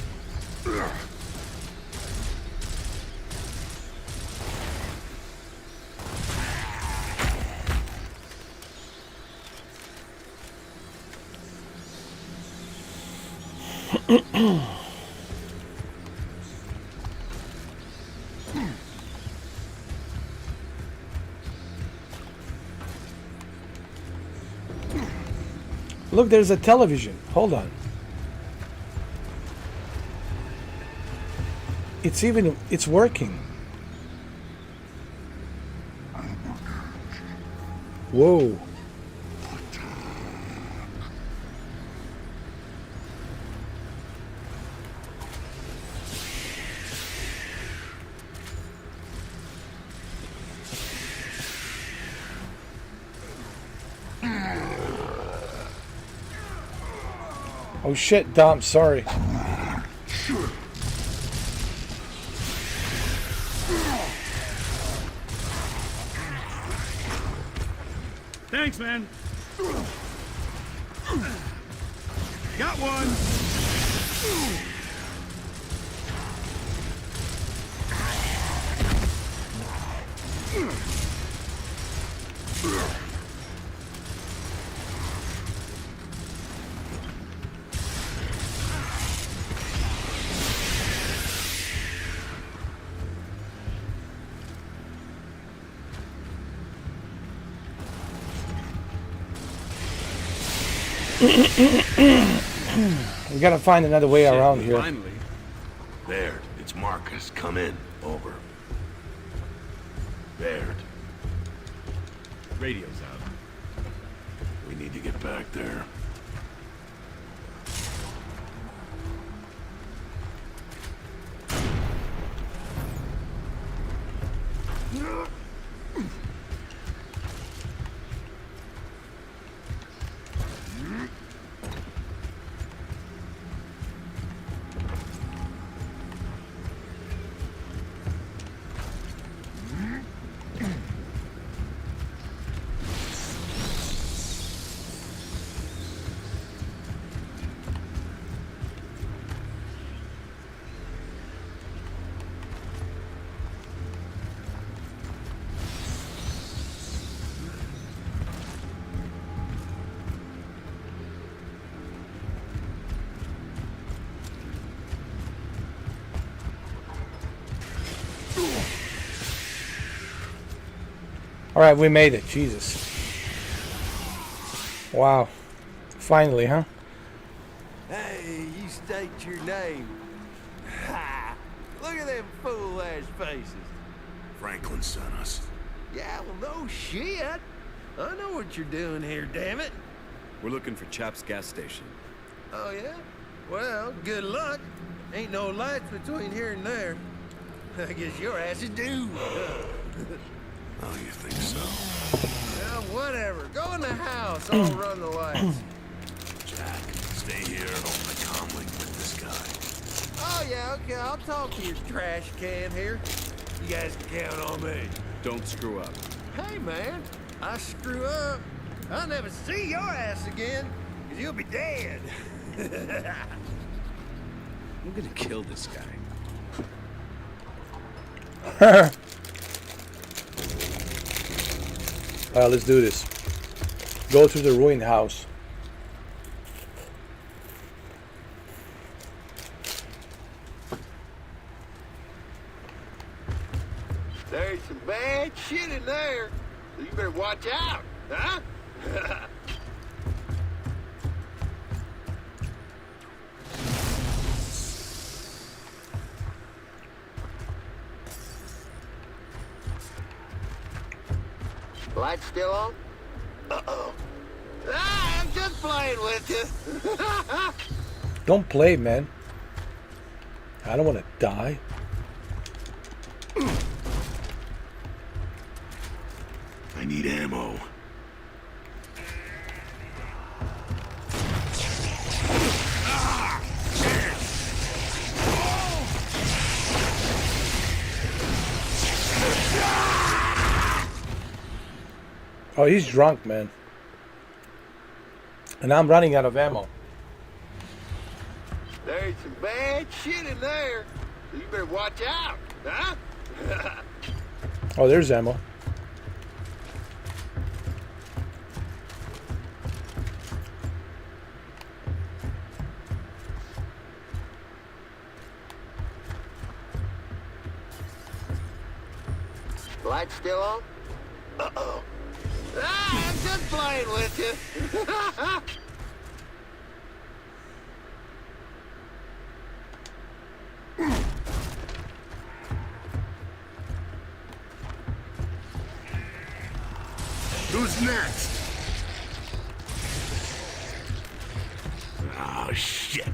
Look, there's a television. Hold on. It's working. Whoa. Oh shit, Dom, sorry. Thanks, man. Got one. We gotta find another way around here. Finally. Baird, it's Marcus. Come in. Over. Baird, Radio's out. we need to get back there. All right, we made it. Jesus. Wow. Finally, huh? Hey, you state your name. Ha! Look at them fool-ass faces. Franklin sent us. Yeah, well, no shit. I know what you're doing here, damn it. We're looking for Chap's gas station. Oh, yeah? Well, good luck. Ain't no lights between here and there. I guess your ass is due. Oh, you think so? Well, whatever. Go in the house. I'll run the lights. Jack, stay here and open the comlink with this guy. Oh, yeah, okay. I'll talk to your trash can here. You guys can count on me. Don't screw up. Hey, man. I screw up. I'll never see your ass again, because you'll be dead. I'm gonna kill this guy. Alright, let's do this. Go to the ruined house. There's some bad shit in there. So you better watch out, huh? Lights still on? Uh-oh. Ah, I'm just playing with you. Don't play, man. I don't want to die. I need ammo. Oh, he's drunk, man. And I'm running out of ammo. There There's some bad shit in there. You better watch out, huh? Oh, there's ammo. Lights still on? Uh-oh. Ah, I'm just playing with you. Who's next? Oh, shit.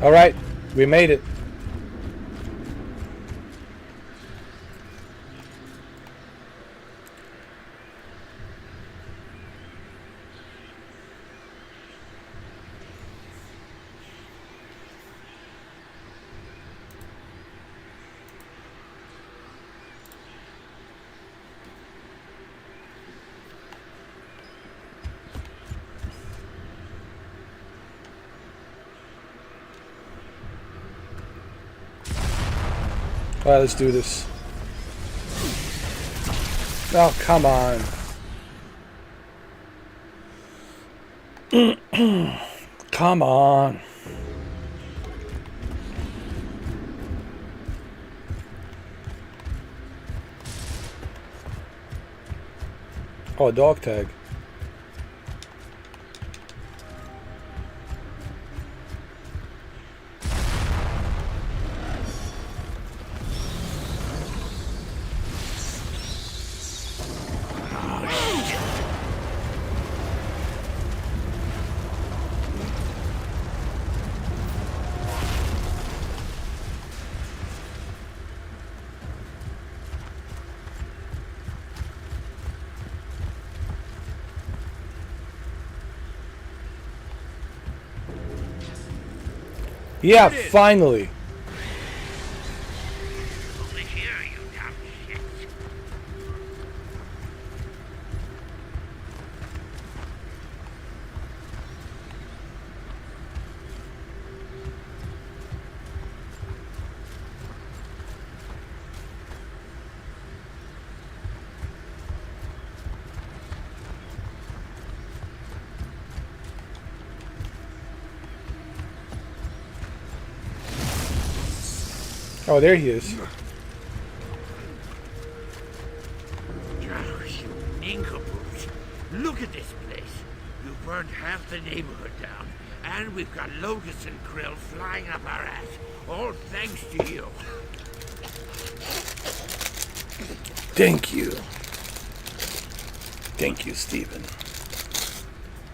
All right, we made it. All right, let's do this. Oh, come on. Come on. Oh, a dog tag. Yeah, finally. Over here, you dumb shit. Oh, there he is. Oh, you nincompoops. Look at this place. You burned half the neighborhood down, and we've got locusts and krill flying up our ass. All thanks to you. Thank you. Thank you, Stephen.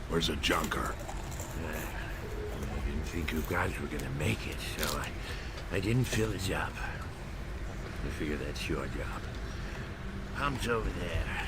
Where's the junker? I didn't think you guys were gonna make it, so I didn't fill it up. I figure that's your job. Pump's over there.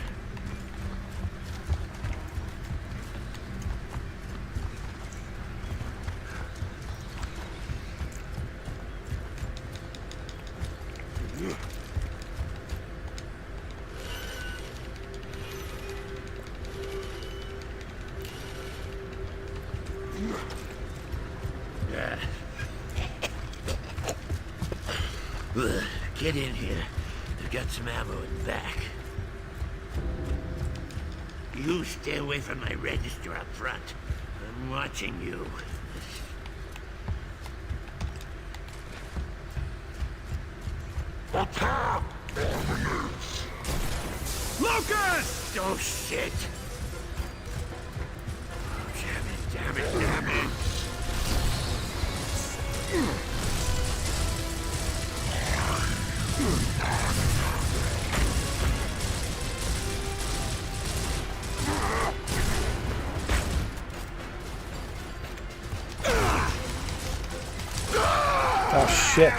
Get in here. I've got some ammo in the back. You stay away from my register up front. I'm watching you. Attack! Locust! Oh, shit! Damn it! Oh shit.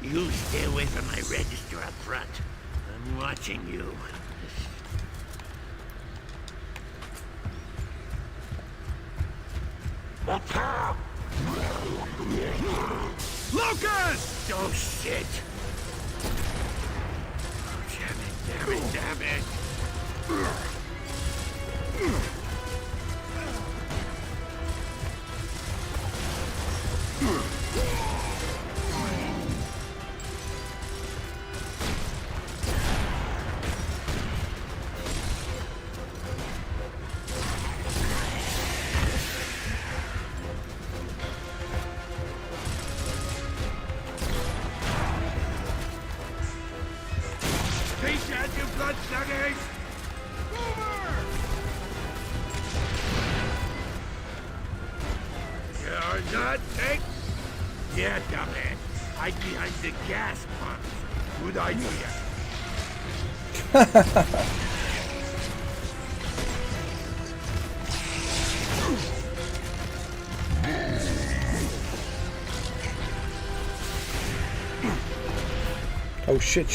You stay away from my register up front. I'm watching you. Lucas! Oh, shit! Damn it! Peace out, you bloodsuckers! You're not take. Yeah, dumbass. Hide behind the gas pumps. Good idea. Oh shit.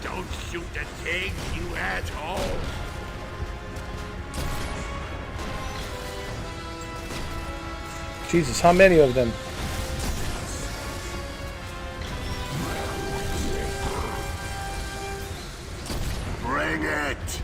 Don't shoot the thing, you asshole! Jesus, how many of them? Bring it!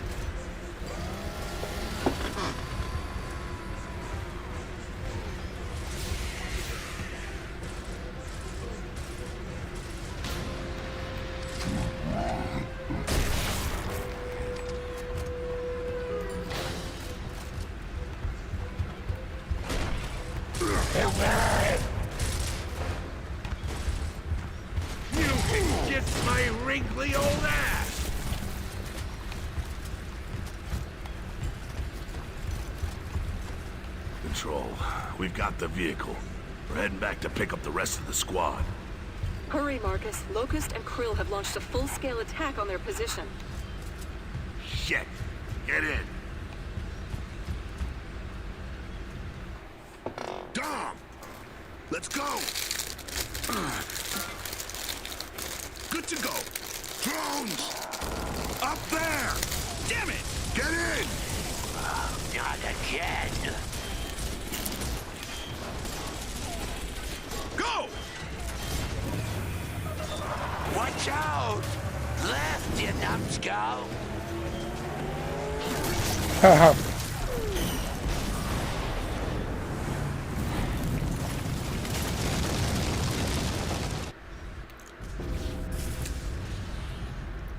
You can kiss my wrinkly old ass! Control, we've got the vehicle. We're heading back to pick up the rest of the squad. Hurry, Marcus. Locust and Krill have launched a full-scale attack on their position. Shit! Get in! Dom! Let's go! Good to go. Drones! Up there! Damn it! Get in! Not again! Go! Watch out! Left, you numbskull! Haha.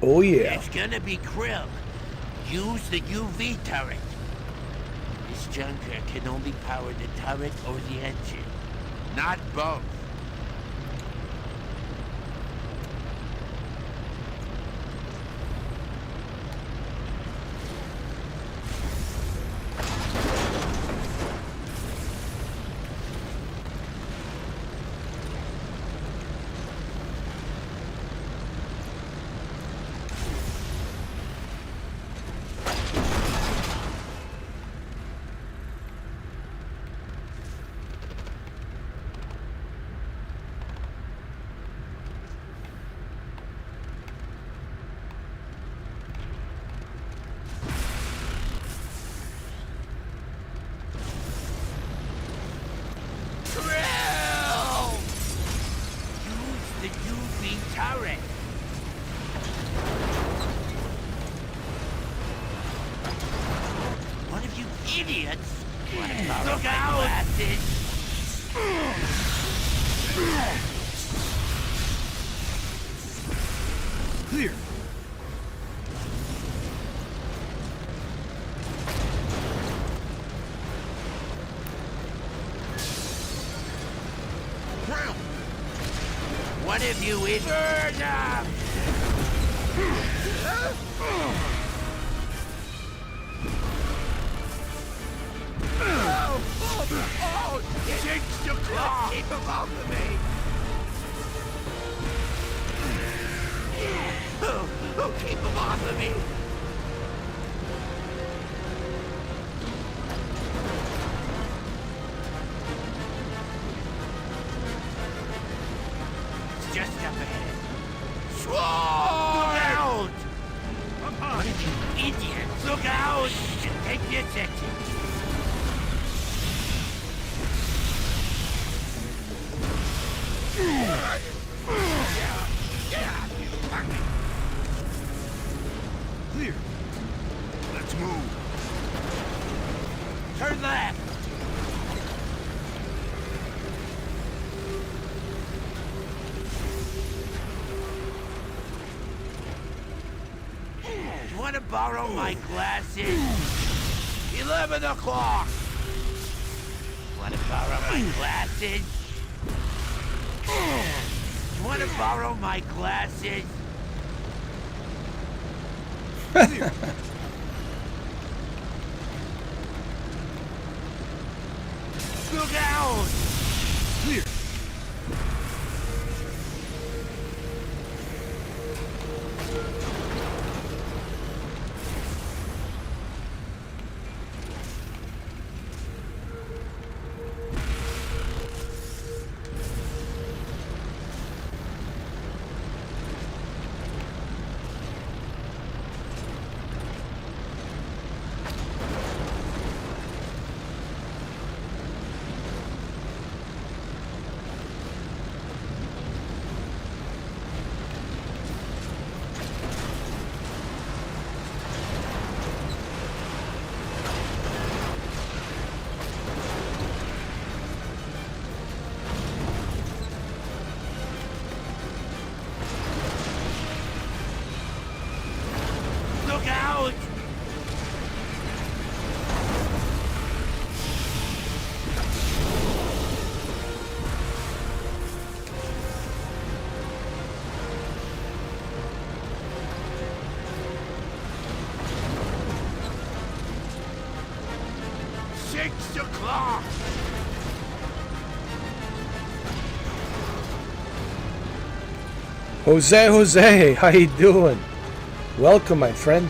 Oh yeah. It's gonna be Krill. Use the UV turret. This junker can only power the turret or the engine, not both. Turret. idiots! Look out! Clear. One of you is burn up! Oh, 6 o'clock! Keep him off of me! Oh, keep him off of me! It's just up ahead. Sword! Look out! What if you idiots? Look out! Take this exit. Clear. Let's move. Turn left. You want to borrow my glasses? 11 o'clock. Want to borrow my glasses? You want to borrow my glasses? Look out! Clear. Look out! Six o'clock! Jose, how you doing? Welcome, my friend.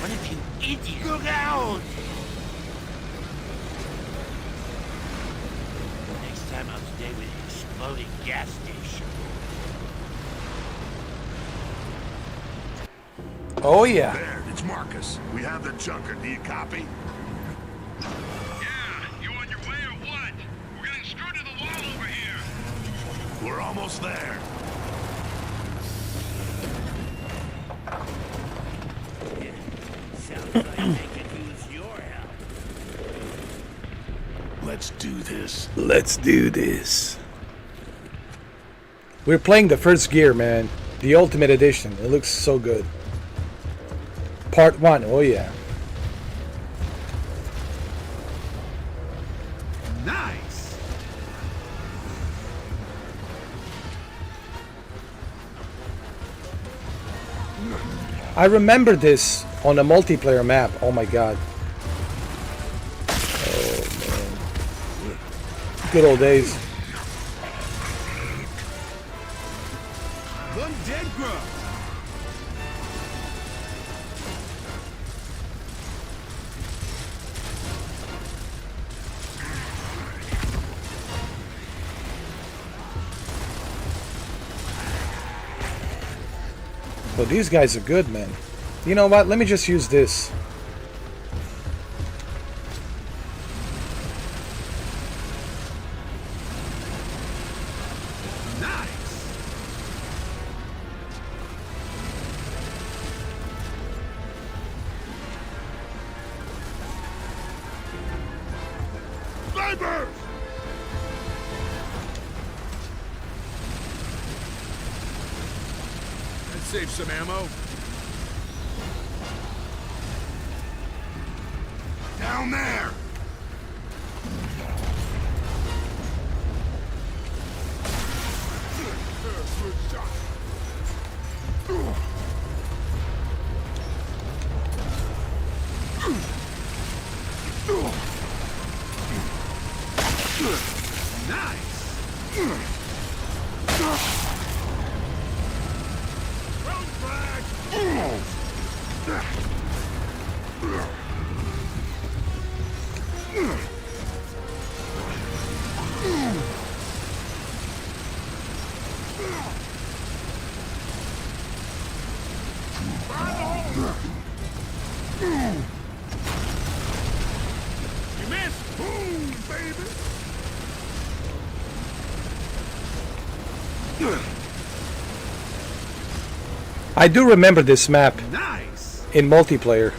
What if you idiot? Look out! Next time I'll stay with an exploding gas station. Oh yeah. There, it's Marcus. We have the junker. Do you copy? Yeah, you on your way or what? We're getting screwed to the wall over here. We're almost there. Sounds like they could use your help. Let's do this. Let's do this. We're playing the first gear, man. The Ultimate Edition. It looks so good. Part 1. Oh yeah. Nice. I remember this on a multiplayer map. Oh my god. Oh man. Good old days. One dead grub. Oh, these guys are good, man. You know what? Let me just use this. Snipers! Let's save some ammo. Down there! You missed! Boom, baby! I do remember this map. Nice! In multiplayer.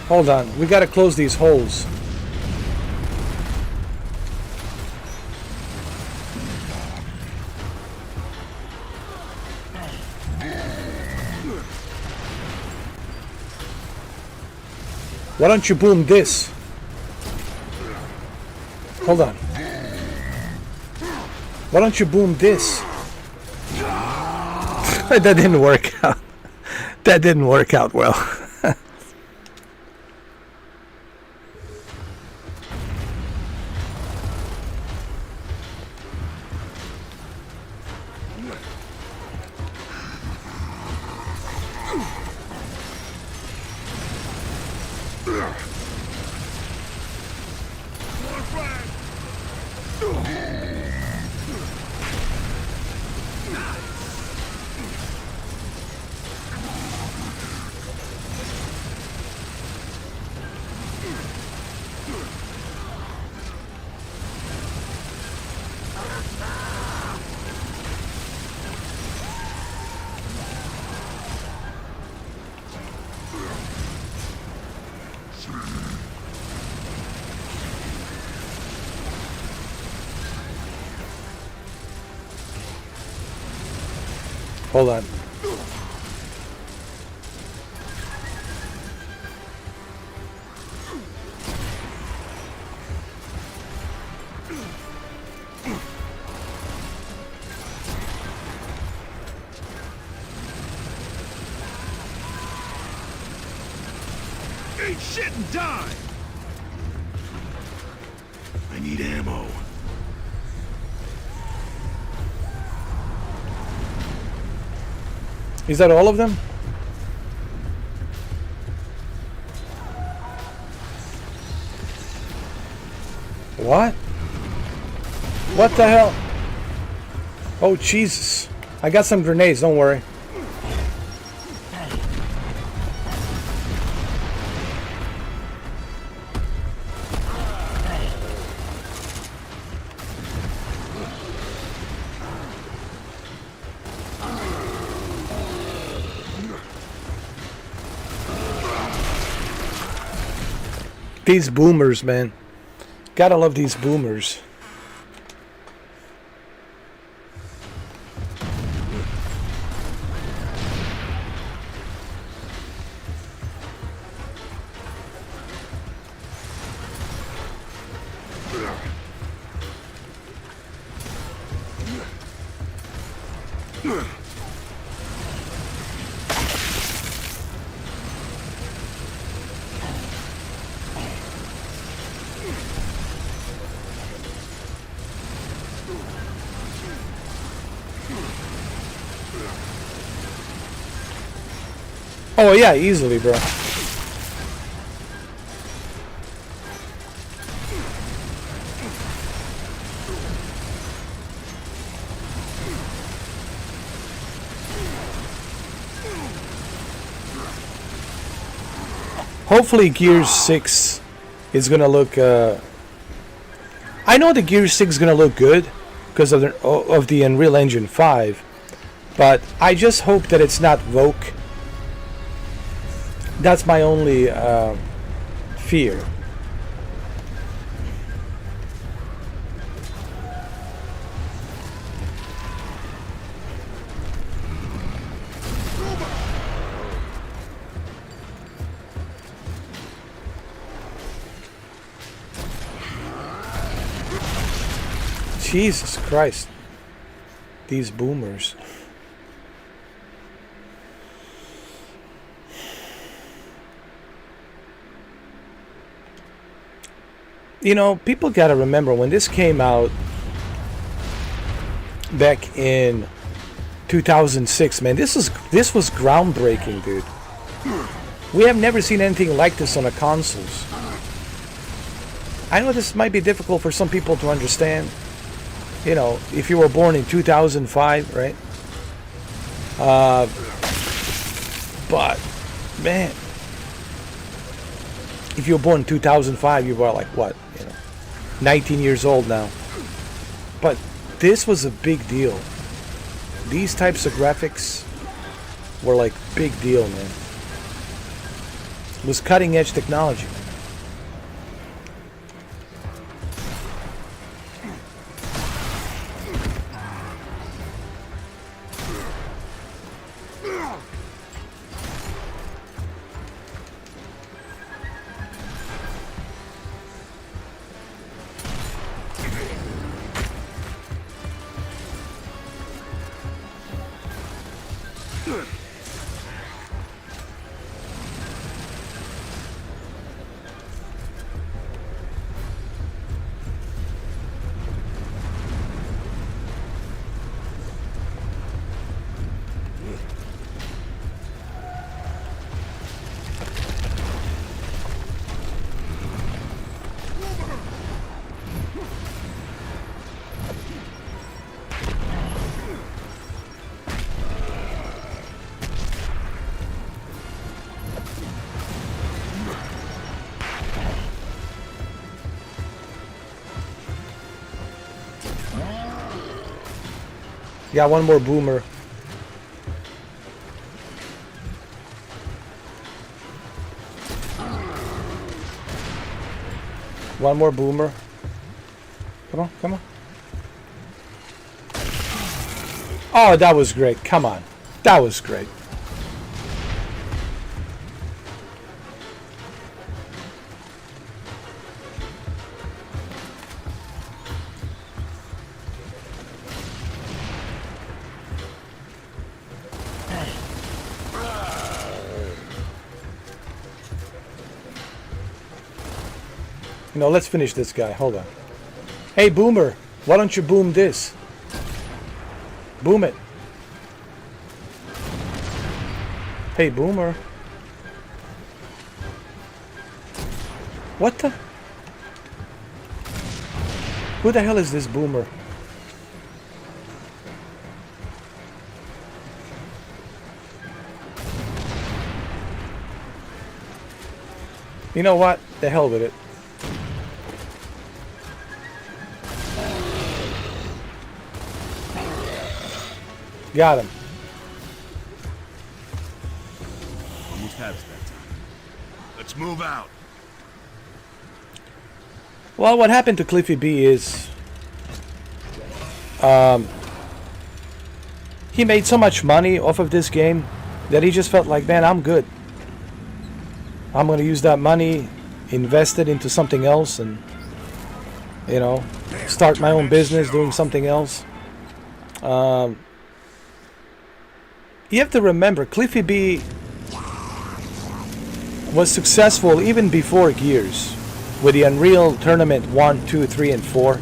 Hold on, we gotta close these holes. Why don't you boom this? Hold on. Why don't you boom this? That didn't work out. That didn't work out well. Hold on. Eat shit and die! I need ammo. Is that all of them? What? What the hell? Oh, Jesus. I got some grenades, don't worry. These boomers, man. Gotta love these boomers. Oh yeah, easily, bro. Hopefully Gears 6 is gonna look I know the Gears 6 is gonna look good because of the Unreal Engine 5, but I just hope that it's not Vogue. That's my only fear. Jesus Christ. These boomers. You know, people gotta remember when this came out back in 2006, man, this was groundbreaking, dude. We have never seen anything like this on the consoles. I know this might be difficult for some people to understand. You know, if you were born in 2005, right? But, man, if you were born in 2005, you were like, what? 19 years old now. But this was a big deal. These types of graphics were like big deal, man. It was cutting edge technology. Yeah, one more boomer. One more boomer. Come on, come on. Oh, that was great. Come on. That was great. You know, let's finish this guy. Hold on. Hey, Boomer, why don't you boom this? Boom it. Hey, Boomer. What the? Who the hell is this Boomer? You know what? The hell with it. Got him. Almost had us that time. Let's move out. Well, what happened to Cliffy B is he made so much money off of this game that he just felt like, man, I'm good. I'm going to use that money, invest it into something else, and, you know, start my own business doing something else. You have to remember, Cliffy B was successful even before Gears with the Unreal Tournament 1, 2, 3, and 4.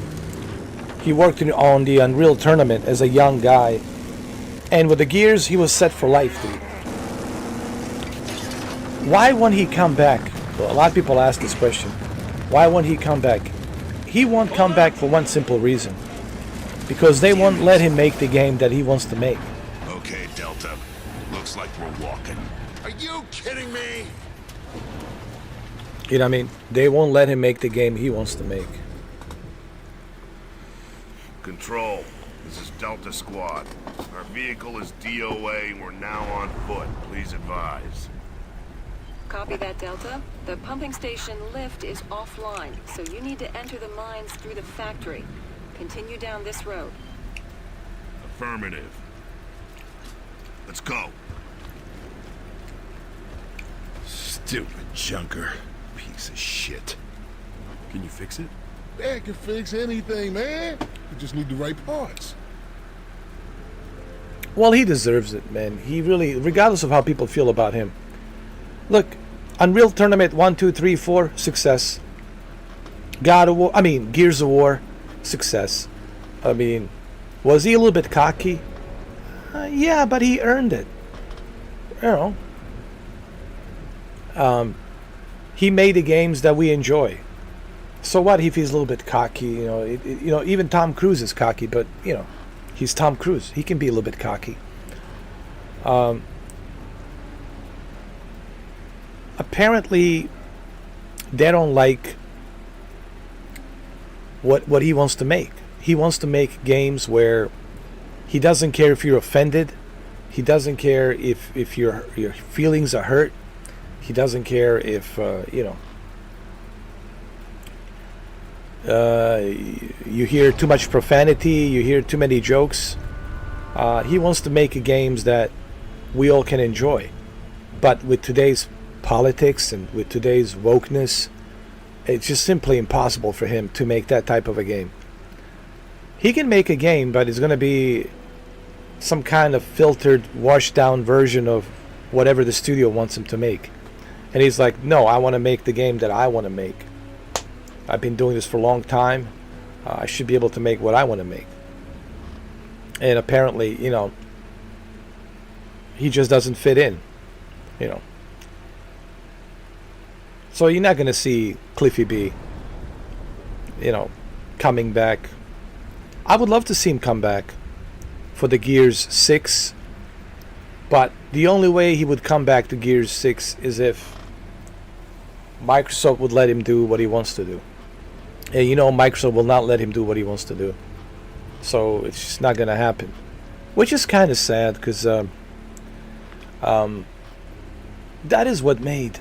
He worked on the Unreal Tournament as a young guy. And with the Gears, he was set for life, dude. Why won't he come back? Well, a lot of people ask this question. Why won't he come back? He won't come back for one simple reason. Because they won't let him make the game that he wants to make. Okay, Delta. Looks like we're walking. Are you kidding me? You know what I mean? They won't let him make the game he wants to make. Control, this is Delta Squad. Our vehicle is DOA and we're now on foot. Please advise. Copy that, Delta. The pumping station lift is offline, so you need to enter the mines through the factory. Continue down this road. Affirmative. Let's go. Stupid junker. Piece of shit. Can you fix it? Man can fix anything, man. We just need the right parts. Well, he deserves it, man. He really, regardless of how people feel about him. Look, Unreal Tournament 1, 2, 3, 4, success. Gears of War, success. I mean, was he a little bit cocky? Yeah, but he earned it. You know. He made the games that we enjoy. So what if he's a little bit cocky? You know, even Tom Cruise is cocky, but you know, he's Tom Cruise. He can be a little bit cocky. Apparently, they don't like what he wants to make. He wants to make games where he doesn't care if you're offended. He doesn't care if your feelings are hurt. He doesn't care if you hear too much profanity, you hear too many jokes. He wants to make games that we all can enjoy. But with today's politics and with today's wokeness, it's just simply impossible for him to make that type of a game. He can make a game, but it's going to be some kind of filtered, washed down version of whatever the studio wants him to make. And he's like, no, I want to make the game that I want to make. I've been doing this for a long time. I should be able to make what I want to make. And apparently, you know, he just doesn't fit in, you know. So you're not going to see Cliffy B, you know, coming back. I would love to see him come back for the Gears 6. But the only way he would come back to Gears 6 is if Microsoft would let him do what he wants to do. And you know, Microsoft will not let him do what he wants to do. So it's just not going to happen. Which is kind of sad, because that is what made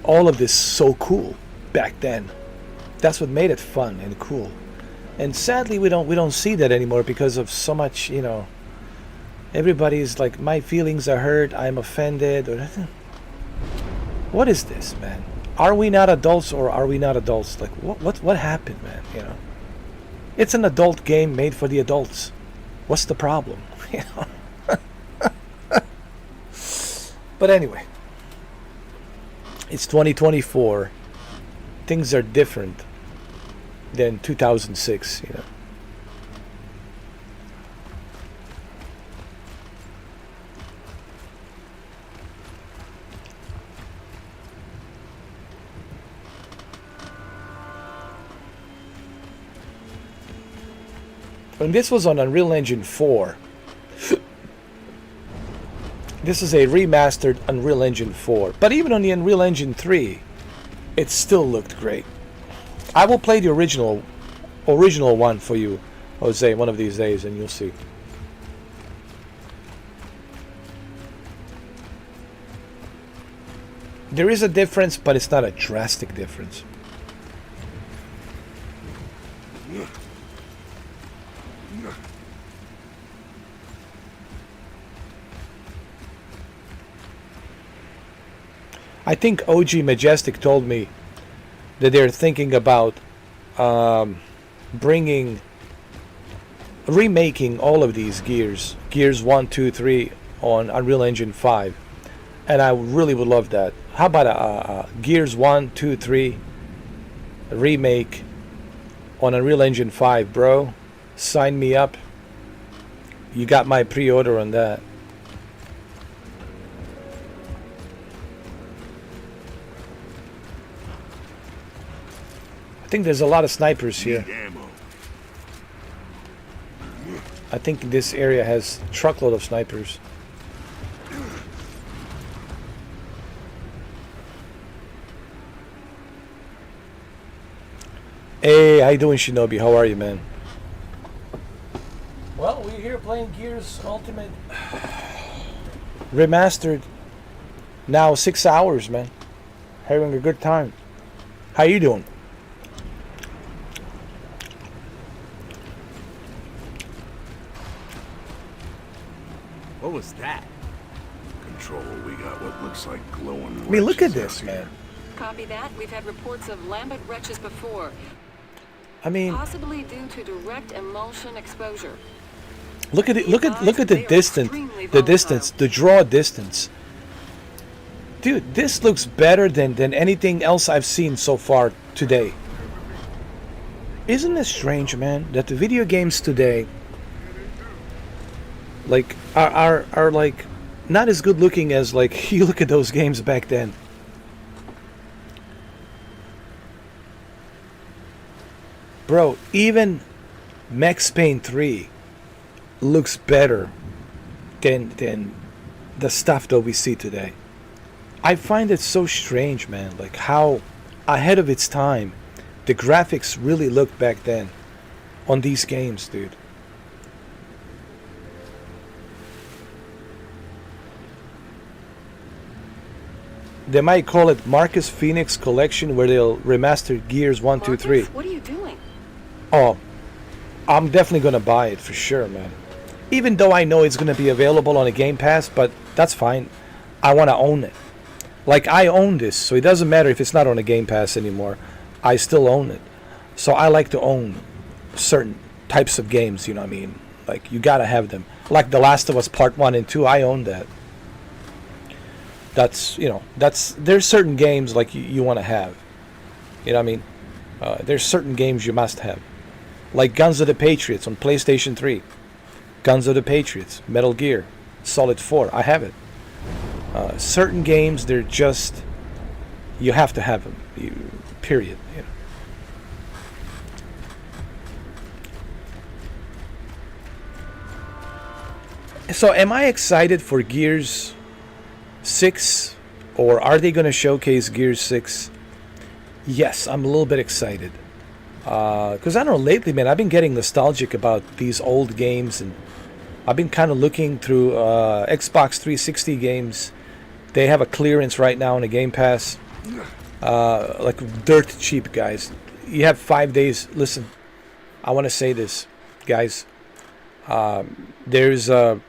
all of this so cool back then. That's what made it fun and cool. And sadly, we don't see that anymore because of so much, you know. Everybody's like, my feelings are hurt, I'm offended. Or what is this, man? Are we not adults or are we not adults? Like, what happened, man? You know, it's an adult game made for the adults. What's the problem? You know. But anyway, it's 2024. Things are different than 2006. You know. And this was on Unreal Engine 4. This is a remastered Unreal Engine 4. But even on the Unreal Engine 3, it still looked great. I will play the original one for you, Jose, one of these days, and you'll see. There is a difference, but it's not a drastic difference. I think OG Majestic told me that they're thinking about remaking all of these Gears 1, 2, 3 on Unreal Engine 5, and I really would love that. How about a Gears 1, 2, 3 remake on Unreal Engine 5, bro? Sign me up. You got my pre-order on that. I think there's a lot of snipers here. Need ammo. I think this area has a truckload of snipers. Hey, how you doing, Shinobi? How are you, man? Well, we're here playing Gears Ultimate Remastered. Now 6 hours, man. Having a good time. How you doing? What was that? Control, we got what looks like glowing. I mean, look at wretches this, out man. here. Copy that. We've had reports of lambent wretches before. I mean, Possibly due to direct emulsion exposure. look at it. Look at the distance. The distance. The draw distance. Dude, this looks better than anything else I've seen so far today. Isn't it strange, man, that the video games today, like, are like not as good looking as, like, you look at those games back then. Bro, even Max Payne 3 looks better than the stuff that we see today. I find it so strange, man, like how ahead of its time the graphics really looked back then on these games, dude. They might call it Marcus Phoenix Collection, where they'll remaster Gears 1, 2, 3. What are you doing? Oh, I'm definitely gonna buy it for sure, man. Even though I know it's gonna be available on a Game Pass, but that's fine. I want to own it. Like, I own this, so it doesn't matter if it's not on a Game Pass anymore. I still own it. So I like to own certain types of games, you know what I mean? Like, you gotta have them. Like The Last of Us Part 1 and 2, I own that. That's, you know, there's certain games like you want to have. You know what I mean? There's certain games you must have. Like Guns of the Patriots on PlayStation 3. Guns of the Patriots, Metal Gear, Solid 4, I have it. Certain games, they're just, you have to have them, period. You know. So am I excited for Gears 6, or are they going to showcase Gears 6? Yes, I'm a little bit excited. Because I don't know, lately, man, I've been getting nostalgic about these old games, and I've been kind of looking through Xbox 360 games. They have a clearance right now on the Game Pass. Like dirt cheap, guys. You have 5 days. Listen, I want to say this, guys. There's a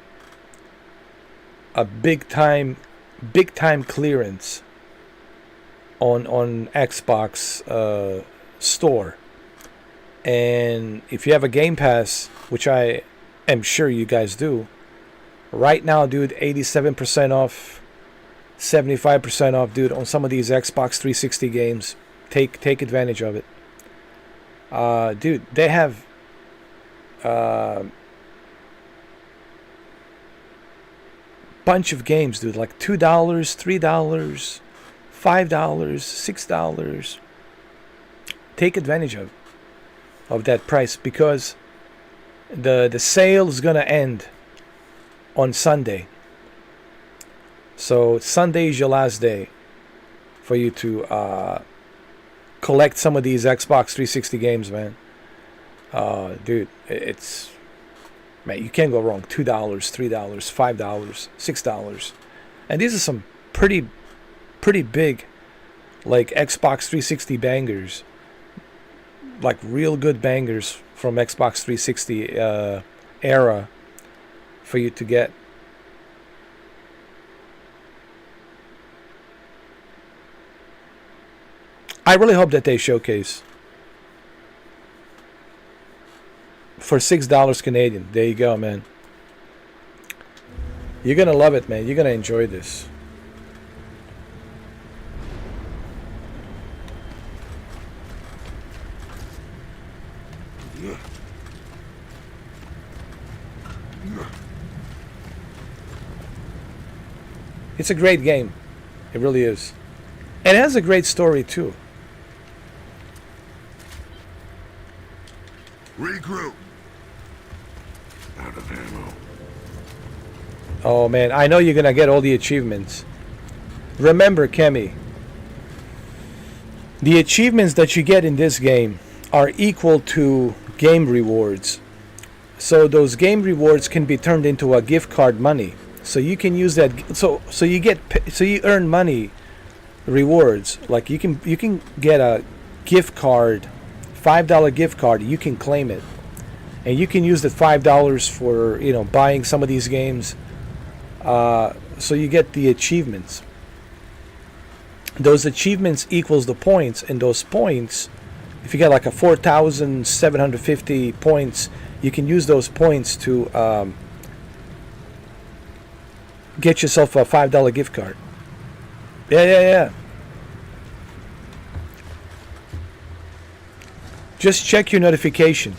big time clearance on Xbox store, and if you have a Game Pass, which I am sure you guys do, right now, dude, 87% off, 75% off, dude, on some of these Xbox 360 games. Take advantage of it. Dude, they have bunch of games, dude, like $2, $3, $5, $6. Take advantage of that price, because the sale is gonna end on Sunday. So Sunday is your last day for you to collect some of these Xbox 360 games, man. Dude, it's, man, you can't go wrong. $2, $3, $5, $6, and these are some pretty big, like, Xbox 360 bangers, like real good bangers from Xbox 360 era for you to get. I really hope that they showcase for $6 Canadian. There you go, man. You're gonna love it, man. You're gonna enjoy this. It's a great game. It really is. And it has a great story too. Regroup. Out of ammo. Oh man, I know you're gonna get all the achievements. Remember, Kemi, the achievements that you get in this game are equal to game rewards. So those game rewards can be turned into a gift card money. So you can use that. So you earn money rewards. Like you can get a gift card, $5 gift card. You can claim it, and you can use the $5 for buying some of these games. So you get the achievements. Those achievements equals the points, and those points, if you get like a 4,750 points, you can use those points to get yourself a $5 gift card. Yeah. Just check your notification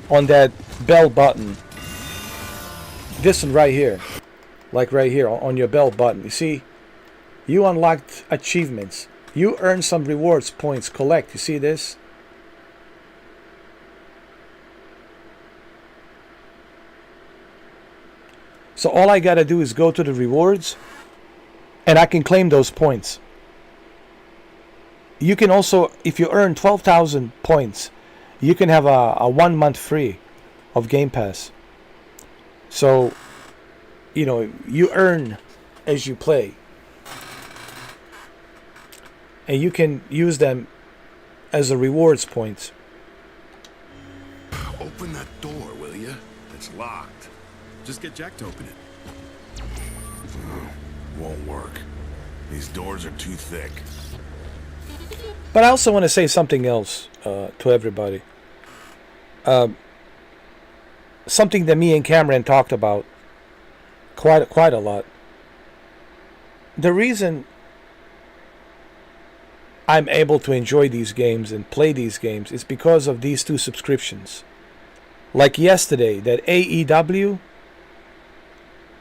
on that bell button. This one right here. Like right here on your bell button. You see? You unlocked achievements. You earn some rewards points. Collect. You see this? So all I gotta do is go to the rewards, and I can claim those points. You can also, if you earn 12,000 points, you can have a 1 month free of Game Pass. So, you earn as you play. And you can use them as a rewards points. Open that door, will you? It's locked. Just get Jack to open it. Won't work. These doors are too thick. But I also want to say something else to everybody. Something that me and Cameron talked about quite a lot. The reason I'm able to enjoy these games and play these games is because of these two subscriptions. Like yesterday, that AEW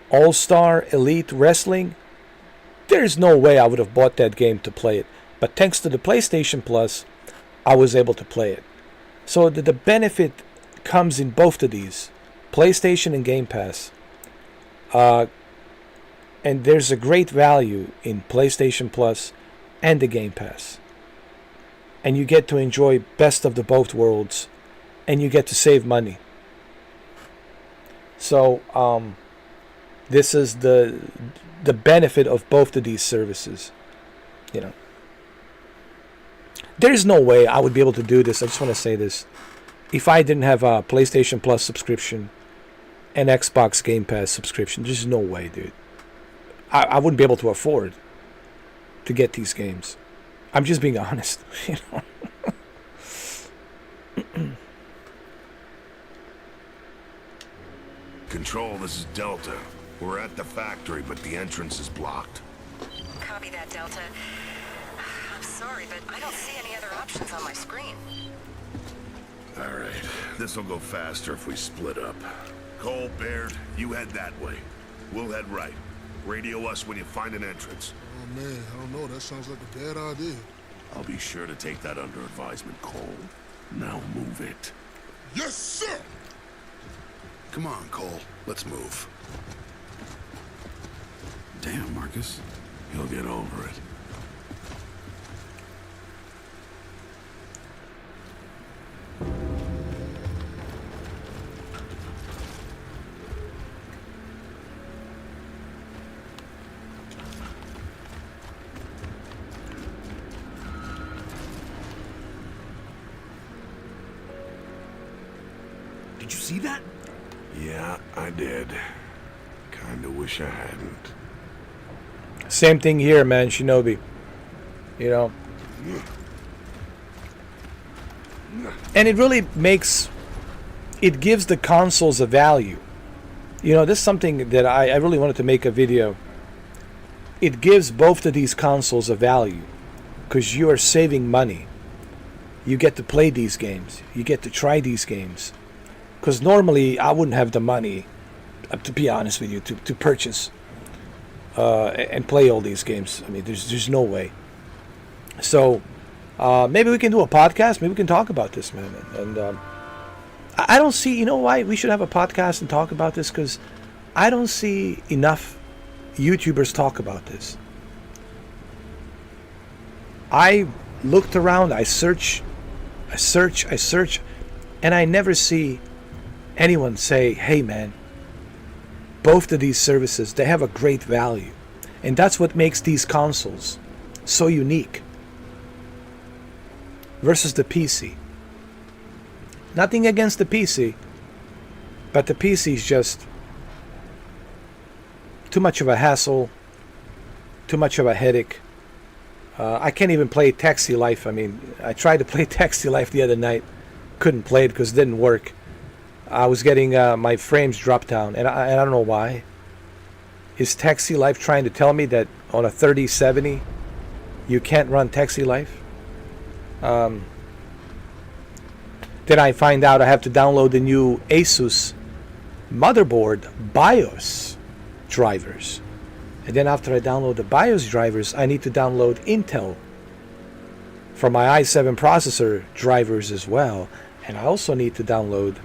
All-Star Elite Wrestling, there's no way I would have bought that game to play it. But thanks to the PlayStation Plus, I was able to play it. So the benefit comes in both of these, PlayStation and Game Pass. And there's a great value in PlayStation Plus and the Game Pass. And you get to enjoy best of the both worlds, and you get to save money. So this is the benefit of both of these services. There's no way I would be able to do this. I just want to say this. If I didn't have a PlayStation Plus subscription and Xbox Game Pass subscription, there's no way, dude. I wouldn't be able to afford to get these games. I'm just being honest, Control, this is Delta. We're at the factory, but the entrance is blocked. Copy that, Delta. I'm sorry, but I don't see any other options on my screen. All right, this'll go faster if we split up. Cole, Baird, you head that way. We'll head right. Radio us when you find an entrance. Oh man, I don't know. That sounds like a bad idea. I'll be sure to take that under advisement, Cole. Now move it. Yes, sir! Come on, Cole. Let's move. Damn, Marcus. He'll get over it. Did you see that? Yeah, I did. Kinda wish I hadn't. Same thing here, man, Shinobi. And it really it gives the consoles a value. This is something that I really wanted to make a video. It gives both of these consoles a value because you are saving money. You get to play these games. You get to try these games. Because normally I wouldn't have the money, to be honest with you, to purchase and play all these games. I mean, there's no way. So maybe we can do a podcast. Maybe we can talk about this, man. And I don't see, you know why we should have a podcast and talk about this? Because I don't see enough YouTubers talk about this. I looked around, I search, and I never see anyone say, hey man, both of these services, they have a great value. And that's what makes these consoles so unique versus the PC. Nothing against the PC, but the PC is just too much of a hassle, too much of a headache. I can't even play Taxi Life. I mean, I tried to play Taxi Life the other night. Couldn't play it because it didn't work. I was getting my frames dropped down, and I don't know why. Is Taxi Life trying to tell me that on a 3070 you can't run Taxi Life? Then I find out I have to download the new Asus motherboard BIOS drivers. And then after I download the BIOS drivers, I need to download Intel for my i7 processor drivers as well. And I also need to download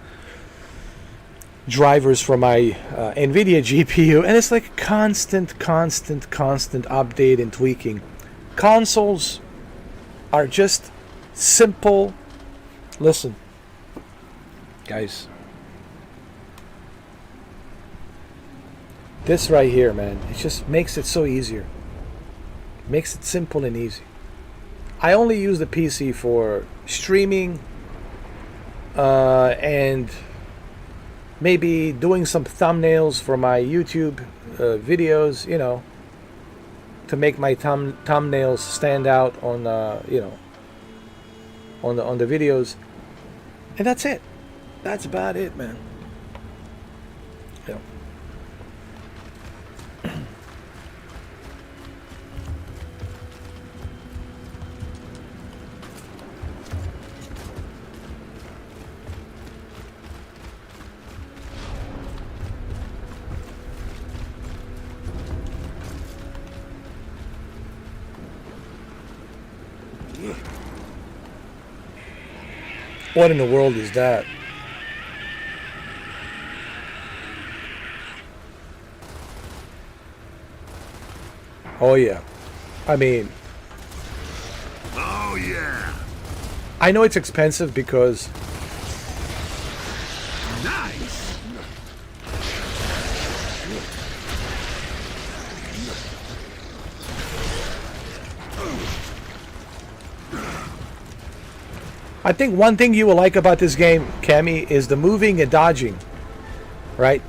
drivers for my NVIDIA GPU. And it's like constant update and tweaking. Consoles are just simple. Listen, guys. This right here, man, it just makes it so easier. Makes it simple and easy. I only use the PC for streaming and maybe doing some thumbnails for my YouTube videos, you know, to make my thumbnails stand out on, you know, on the videos. And that's it. That's about it, man. You know. What in the world is that? Oh yeah. I mean, oh yeah. I know it's expensive because nice. I think one thing you will like about this game, Cammy, is the moving and dodging, right?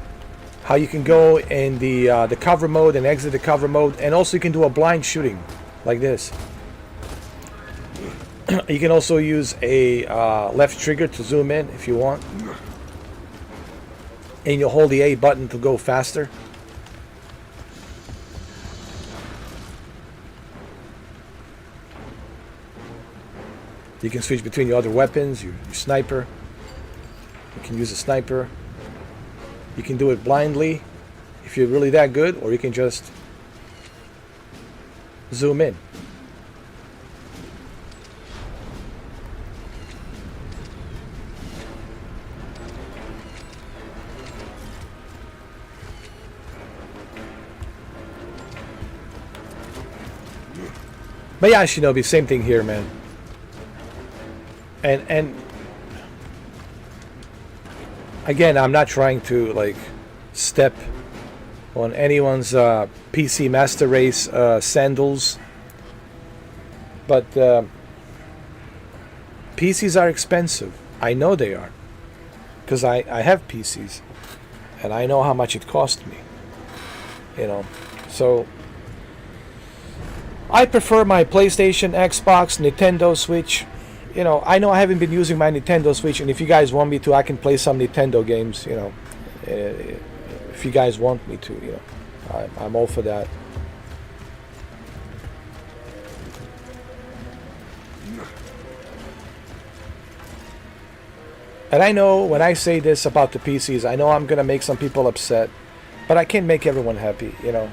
How you can go in the cover mode and exit the cover mode, and also you can do a blind shooting like this. You can also use a left trigger to zoom in if you want, and you hold the A button to go faster. You can switch between your other weapons, your sniper. You can use a sniper. You can do it blindly if you're really that good, or you can just zoom in. But yeah, Shinobi, same thing here, man. And again, I'm not trying to like step on anyone's PC Master Race sandals, but PCs are expensive. I know they are, because I have PCs, and I know how much it cost me. You know, so I prefer my PlayStation, Xbox, Nintendo Switch. You know, I know I haven't been using my Nintendo Switch, and if you guys want me to, I can play some Nintendo games, you know, if you guys want me to, you know, I'm all for that. And I know when I say this about the PCs, I know I'm going to make some people upset, but I can't make everyone happy, you know.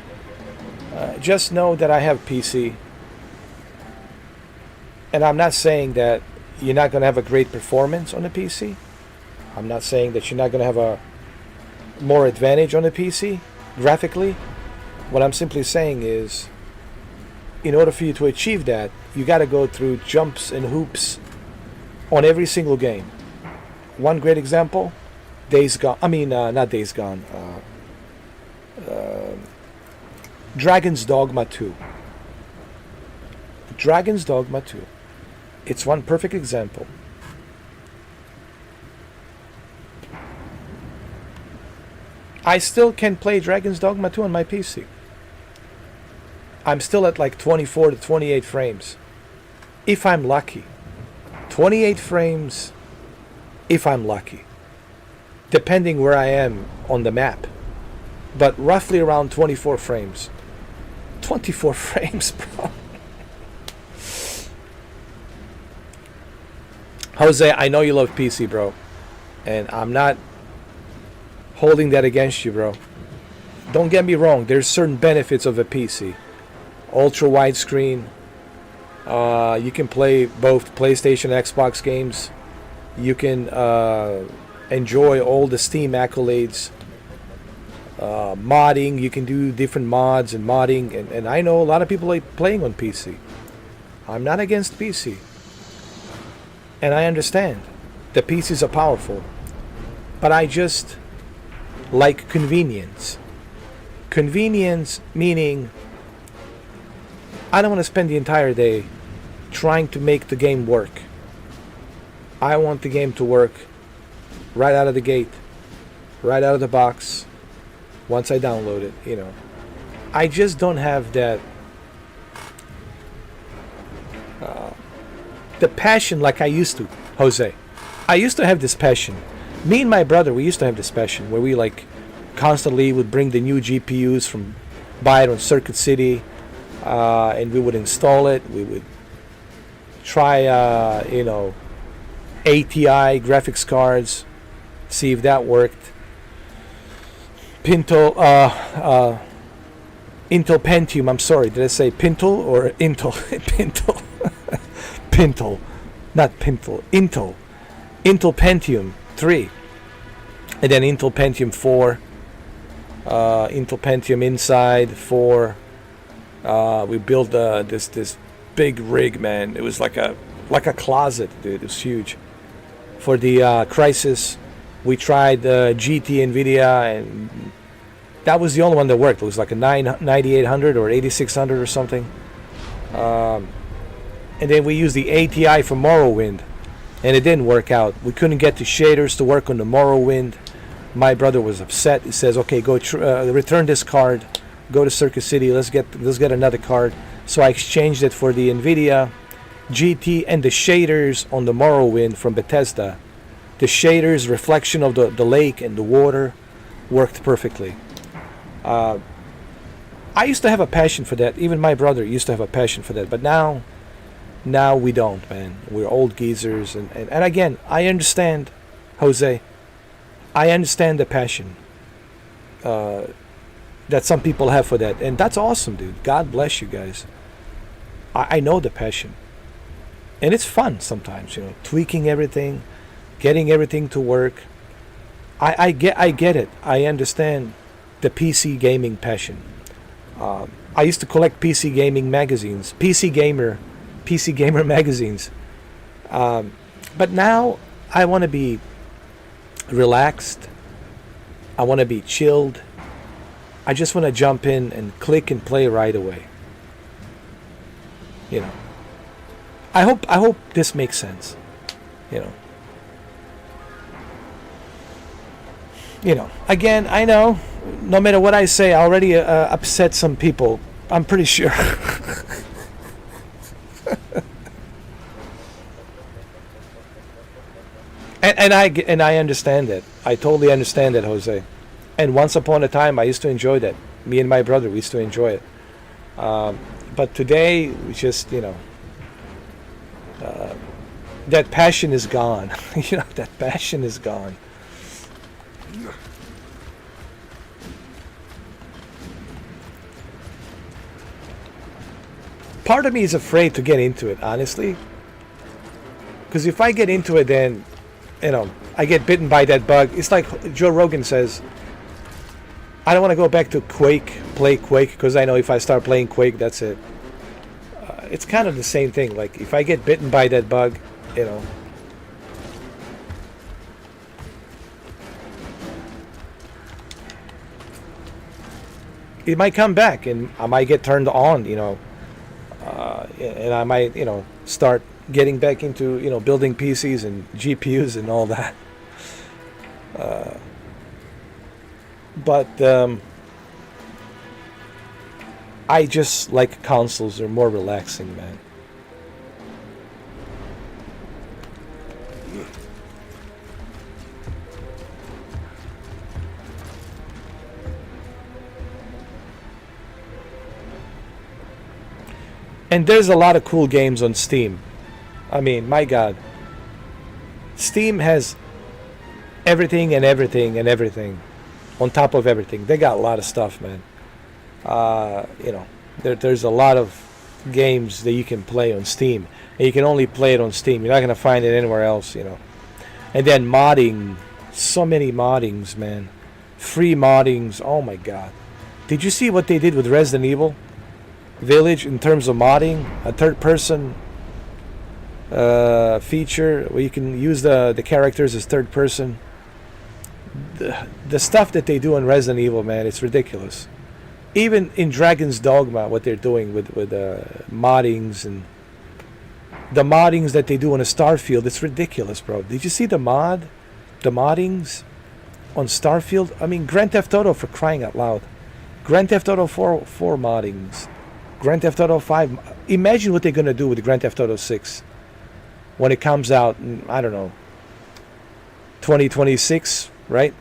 Just know that I have PC. And I'm not saying that you're not going to have a great performance on the PC. I'm not saying that you're not going to have a more advantage on the PC graphically. What I'm simply saying is, in order for you to achieve that, you got to go through jumps and hoops on every single game. One great example, Days Gone. I mean, not Days Gone. Dragon's Dogma 2. Dragon's Dogma 2. It's one perfect example. I still can play Dragon's Dogma 2 on my PC. I'm still at like 24 to 28 frames. If I'm lucky. 28 frames if I'm lucky. Depending where I am on the map. But roughly around 24 frames. 24 frames, bro. Jose, I know you love PC, bro. And I'm not holding that against you, bro. Don't get me wrong. There's certain benefits of a PC. Ultra widescreen. You can play both PlayStation and Xbox games. You can enjoy all the Steam accolades. Modding. You can do different mods and modding. And I know a lot of people like playing on PC. I'm not against PC. And I understand. The PCs are powerful. But I just like convenience. Convenience meaning I don't want to spend the entire day trying to make the game work. I want the game to work right out of the gate, right out of the box, once I download it, you know. I just don't have that the passion like I used to, Jose. I used to have this passion. Me and my brother, we used to have this passion where we like constantly would bring the new GPUs from buy it on Circuit City, and we would install it. We would try, ATI graphics cards, see if that worked. Intel Pentium. I'm sorry, did I say Pintel or Intel? Pintel. Pintel, not Pintel. Intel Pentium 3, and then Intel Pentium 4. Intel Pentium Inside 4. We built this big rig, man. It was like a closet, dude. It was huge. For the Crysis, we tried GT NVIDIA, and that was the only one that worked. It was like a 9800 or 8600 or something. And then we used the ATI for Morrowind, and it didn't work out. We couldn't get the shaders to work on the Morrowind. My brother was upset. He says, "Okay, go return this card. Go to Circuit City. Let's get another card." So I exchanged it for the NVIDIA GT and the shaders on the Morrowind from Bethesda. The shaders, reflection of the lake and the water, worked perfectly. I used to have a passion for that. Even my brother used to have a passion for that. But now we don't, man. We're old geezers, and again, I understand, Jose. I understand the passion that some people have for that, and that's awesome, dude. God bless you guys. I know the passion, and it's fun sometimes, you know, tweaking everything, getting everything to work. I get it. I understand the PC gaming passion. I used to collect PC gaming magazines, PC Gamer magazines. But now I want to be relaxed. I want to be chilled. I just want to jump in and click and play right away. You know. I hope this makes sense. You know. You know. Again, I know. No matter what I say, I already upset some people. I'm pretty sure. And I understand that. I totally understand that, Jose. And once upon a time, I used to enjoy that. Me and my brother, we used to enjoy it. But today, we just, you know, that passion is gone. You know, that passion is gone. Part of me is afraid to get into it, honestly. Because if I get into it, then I get bitten by that bug. It's like Joe Rogan says, I don't want to go back to play Quake, because I know if I start playing Quake, that's it. It's kind of the same thing. Like, if I get bitten by that bug, it might come back, and I might get turned on, and I might, start getting back into, building PCs and GPUs and all that. But I just like consoles. They're more relaxing, man. And there's a lot of cool games on Steam. I mean, my God. Steam has everything and everything and everything on top of everything. They got a lot of stuff, man. There's a lot of games that you can play on Steam, and you can only play it on Steam. You're not gonna find it anywhere else, And then modding, so many moddings, man. Free moddings. Oh my God! Did you see what they did with Resident Evil Village in terms of modding? A third-person feature where you can use the characters as third person. The stuff that they do in Resident Evil, man, it's ridiculous. Even in Dragon's Dogma, what they're doing with moddings and the moddings that they do on a Starfield, it's ridiculous, bro. Did you see the moddings on Starfield? I mean, Grand Theft Auto, for crying out loud. Grand Theft Auto 4 moddings. Grand Theft Auto 5. Imagine what they're going to do with Grand Theft Auto 6 when it comes out in, I don't know, 2026, right?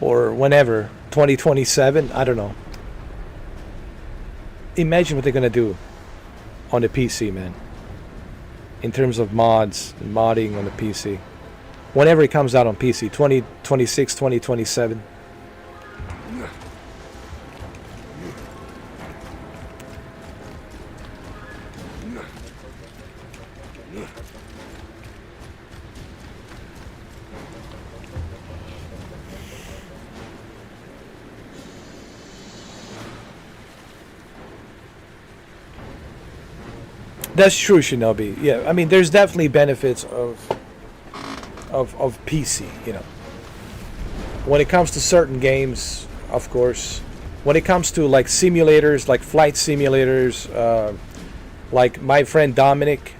Or whenever, 2027, I don't know. Imagine what they're going to do on the PC, man. In terms of mods and modding on the PC. Whenever it comes out on PC, 2026, 2027. That's true, Shinobi. Yeah, I mean, there's definitely benefits of PC, When it comes to certain games, of course. When it comes to like simulators, like flight simulators, like my friend Dominic,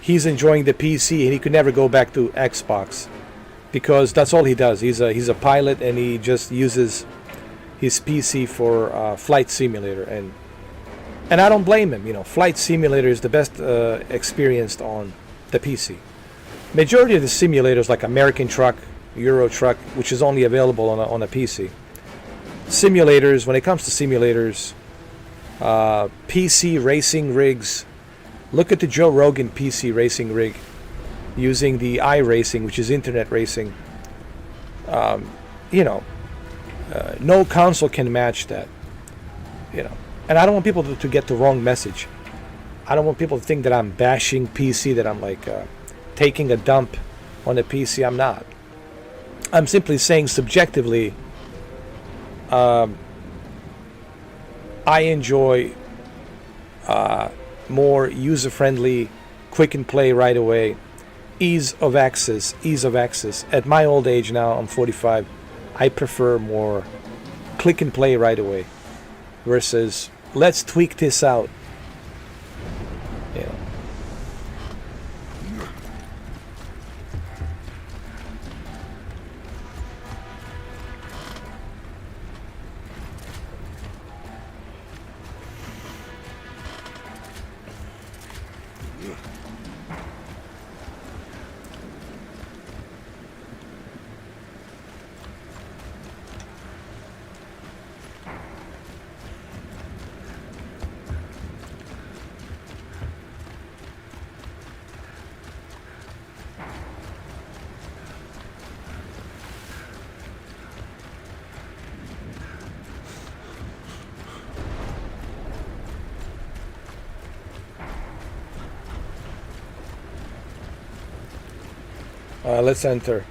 he's enjoying the PC and he could never go back to Xbox because that's all he does. He's a pilot and he just uses his PC for flight simulator, and I don't blame him. Flight simulator is the best experience on the PC. Majority of the simulators, like American Truck, Euro Truck, which is only available on a PC. Simulators, when it comes to simulators, PC racing rigs. Look at the Joe Rogan PC racing rig using the iRacing, which is internet racing. No console can match that. And I don't want people to get the wrong message. I don't want people to think that I'm bashing PC, that I'm like taking a dump on the PC. I'm not. I'm simply saying subjectively, I enjoy more user-friendly, quick and play right away, ease of access. At my old age now, I'm 45, I prefer more click and play right away versus let's tweak this out. Let's enter.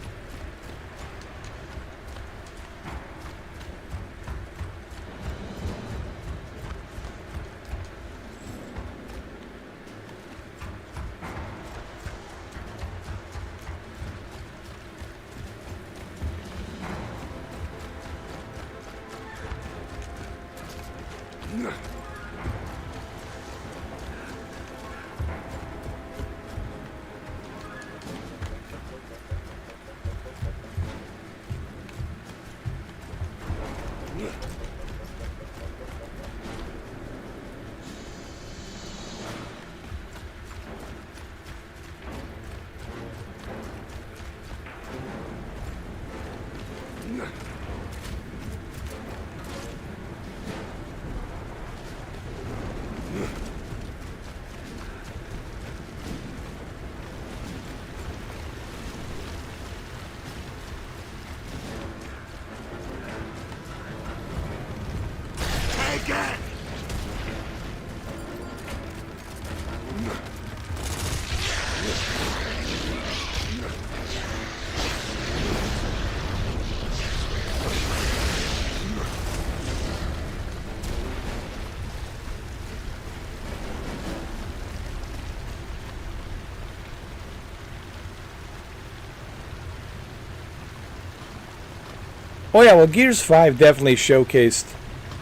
Oh yeah, well Gears 5 definitely showcased,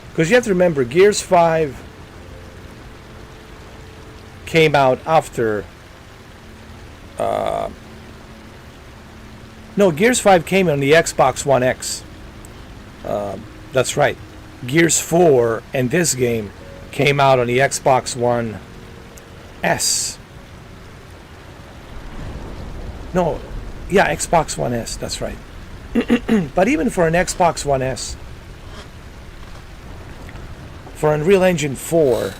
because you have to remember Gears 5 came out after no, Gears 5 came on the Xbox One X. That's right. Gears 4 and this game came out on the Xbox One S. No, yeah, Xbox One S, that's right. But even for an Xbox One S, for Unreal Engine 4,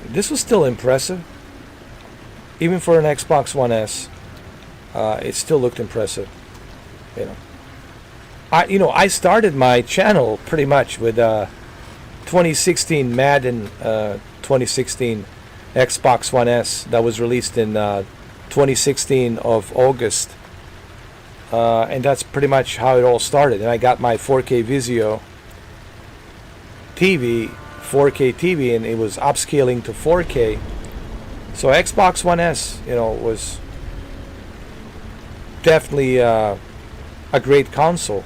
this was still impressive. Even for an Xbox One S, it still looked impressive. I started my channel pretty much with 2016 Madden 2016 Xbox One S that was released in 2016 of August. And that's pretty much how it all started. And I got my 4K Vizio TV, 4K TV, and it was upscaling to 4K. So Xbox One S, was definitely a great console.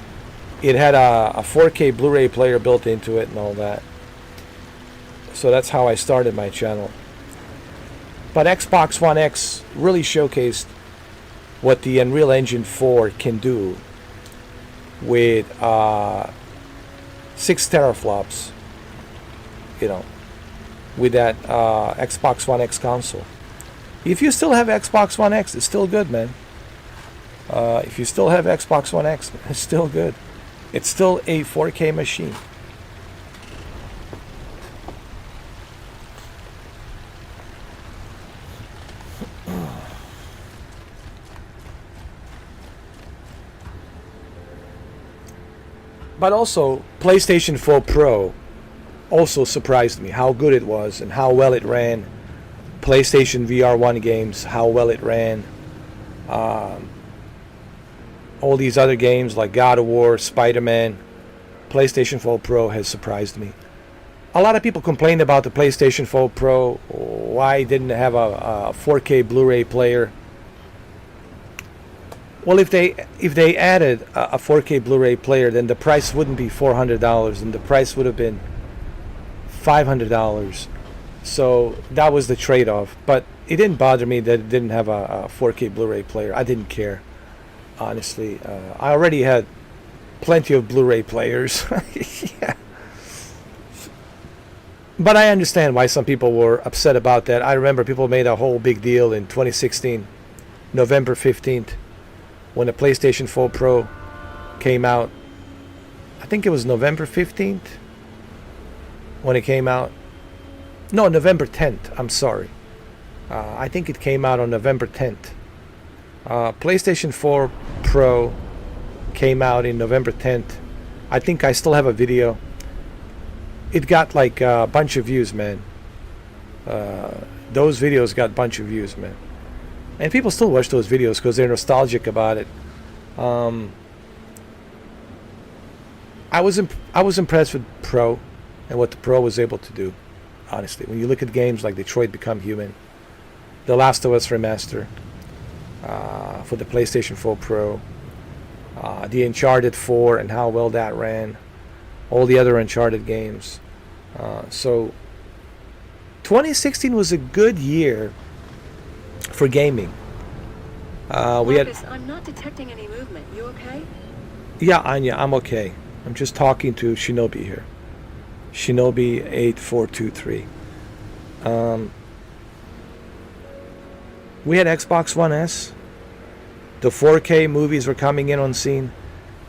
It had a 4K Blu-ray player built into it and all that. So that's how I started my channel. But Xbox One X really showcased what the Unreal Engine 4 can do with 6 teraflops, with that Xbox One X console. If you still have Xbox One X, it's still good, man. If you still have Xbox One X, it's still good. It's still a 4K machine. But also, PlayStation 4 Pro also surprised me how good it was and how well it ran. PlayStation VR 1 games, how well it ran. All these other games like God of War, Spider-Man. PlayStation 4 Pro has surprised me. A lot of people complained about the PlayStation 4 Pro, why it didn't have a 4K Blu-ray player. Well, if they added a 4K Blu-ray player, then the price wouldn't be $400, and the price would have been $500. So that was the trade-off. But it didn't bother me that it didn't have a 4K Blu-ray player. I didn't care, honestly. I already had plenty of Blu-ray players. Yeah. But I understand why some people were upset about that. I remember people made a whole big deal in 2016, November 15th. When the PlayStation 4 Pro came out. I think it was November 15th when it came out. No, November 10th. I'm sorry. I think it came out on November 10th. PlayStation 4 Pro came out in November 10th. I think I still have a video. It got like a bunch of views, man. Those videos got a bunch of views, man. And people still watch those videos because they're nostalgic about it. I was impressed with Pro and what the Pro was able to do. Honestly, when you look at games like Detroit Become Human, The Last of Us Remaster for the PlayStation 4 Pro, the Uncharted 4 and how well that ran, all the other Uncharted games. So 2016 was a good year for gaming. Marcus, I'm not detecting any movement. You okay? Yeah, Anya, I'm okay. I'm just talking to Shinobi here. Shinobi8423. We had Xbox One S. The 4K movies were coming in on scene.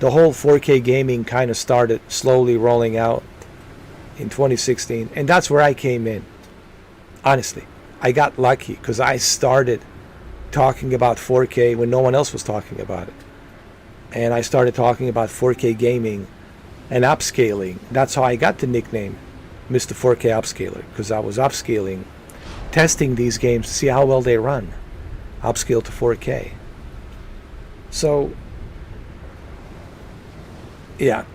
The whole 4K gaming kind of started slowly rolling out in 2016. And that's where I came in. Honestly, I got lucky because I started talking about 4K when no one else was talking about it. And I started talking about 4K gaming and upscaling. That's how I got the nickname Mr. 4K Upscaler, because I was upscaling, testing these games to see how well they run, upscale to 4K. So, yeah.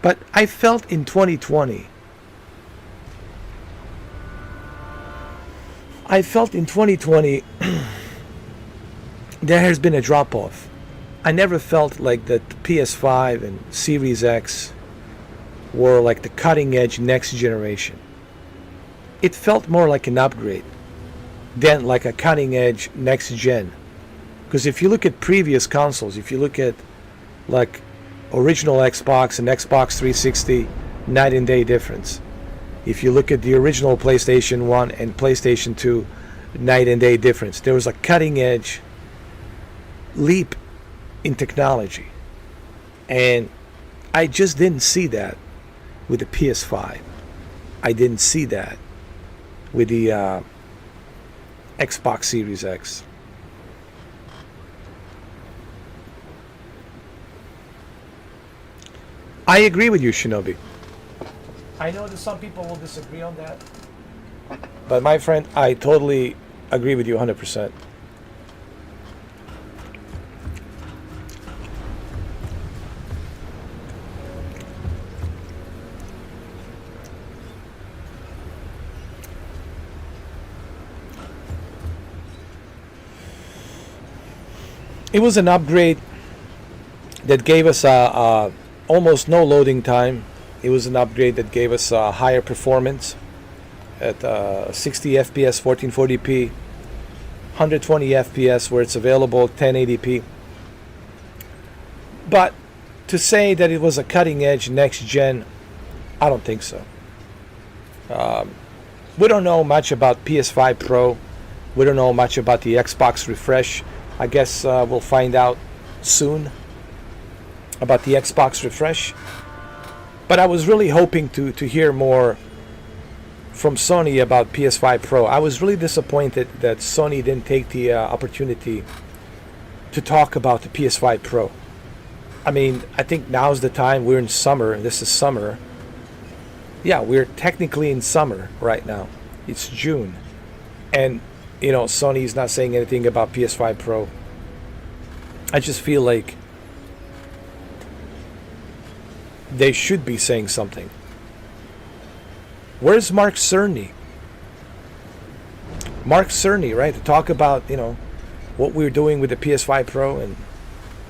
But I felt in 2020, there has been a drop-off. I never felt like that the PS5 and Series X were like the cutting-edge next generation. It felt more like an upgrade than like a cutting-edge next gen. Because if you look at previous consoles, if you look at like original Xbox and Xbox 360, night and day difference. If you look at the original PlayStation 1 and PlayStation 2, night and day difference. There was a cutting-edge leap in technology, and I just didn't see that with the PS5. I didn't see that with the Xbox Series X. I agree with you, Shinobi. I know that some people will disagree on that, but my friend, I totally agree with you 100%. It was an upgrade that gave us almost no loading time. It was an upgrade that gave us higher performance at 60 FPS, 1440p, 120 FPS where it's available, 1080p. But to say that it was a cutting edge next gen, I don't think so. We don't know much about PS5 Pro. We don't know much about the Xbox refresh. I guess we'll find out soon about the Xbox refresh. But I was really hoping to hear more from Sony about PS5 Pro. I was really disappointed that Sony didn't take the opportunity to talk about the PS5 Pro. I mean, I think now's the time. We're in summer. This is summer. Yeah, we're technically in summer right now. It's June. And you know, Sony's not saying anything about PS5 Pro. I just feel like they should be saying something. Where's Mark Cerny? Mark Cerny, right? To talk about, you know, what we're doing with the PS5 Pro, and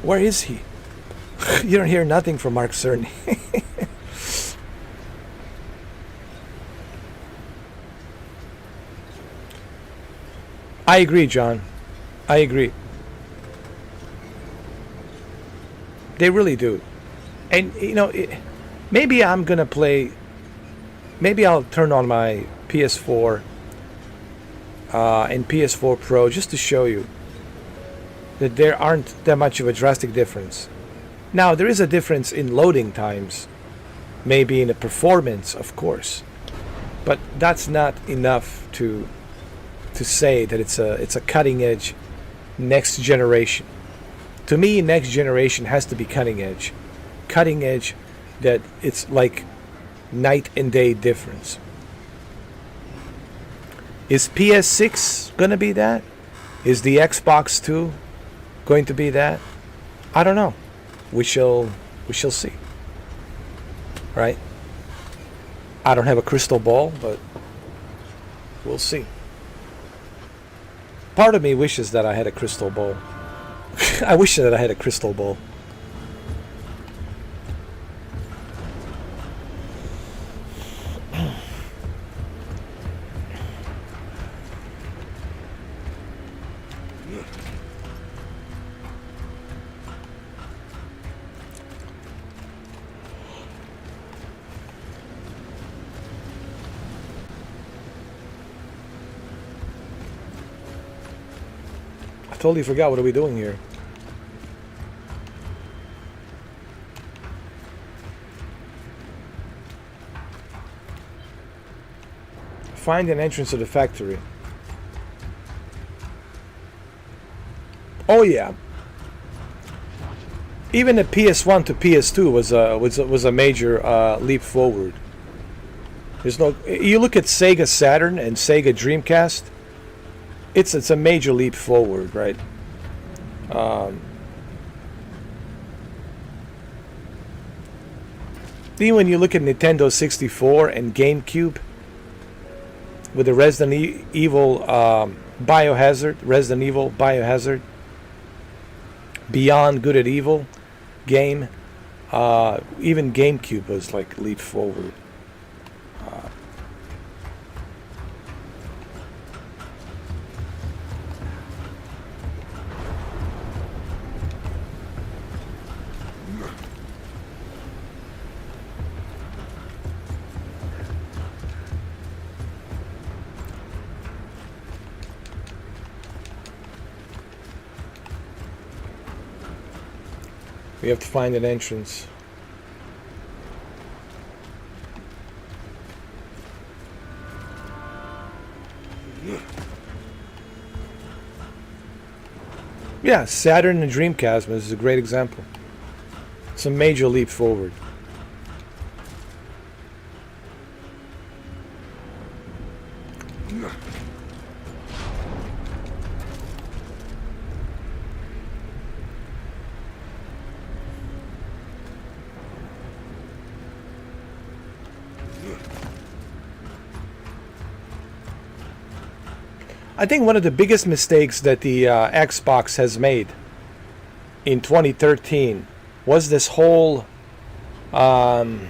where is he? You don't hear nothing from Mark Cerny. I agree, John. I agree. They really do. And, you know, maybe I'm going to play... Maybe I'll turn on my PS4 and PS4 Pro just to show you that there aren't that much of a drastic difference. Now, there is a difference in loading times. Maybe in the performance, of course. But that's not enough to say that it's a cutting edge next generation. To me, next generation has to be cutting edge that it's like night and day difference. Is PS6 gonna be that? Is the Xbox 2 going to be that? I don't know. We shall see. Right? I don't have a crystal ball, but we'll see. Part of me wishes that I had a crystal ball. I wish that I had a crystal ball. I totally forgot what are we doing here. Find an entrance to the factory. Oh yeah. Even the PS1 to PS2 was a major leap forward. There's no. You look at Sega Saturn and Sega Dreamcast. It's a major leap forward, right? Then when you look at Nintendo 64 and GameCube with the Resident Evil Biohazard, Beyond Good and Evil game, even GameCube was like leap forward. We have to find an entrance. Yeah, Saturn and Dreamcast is a great example. It's a major leap forward. I think one of the biggest mistakes that the Xbox has made in 2013 was this whole Kinect.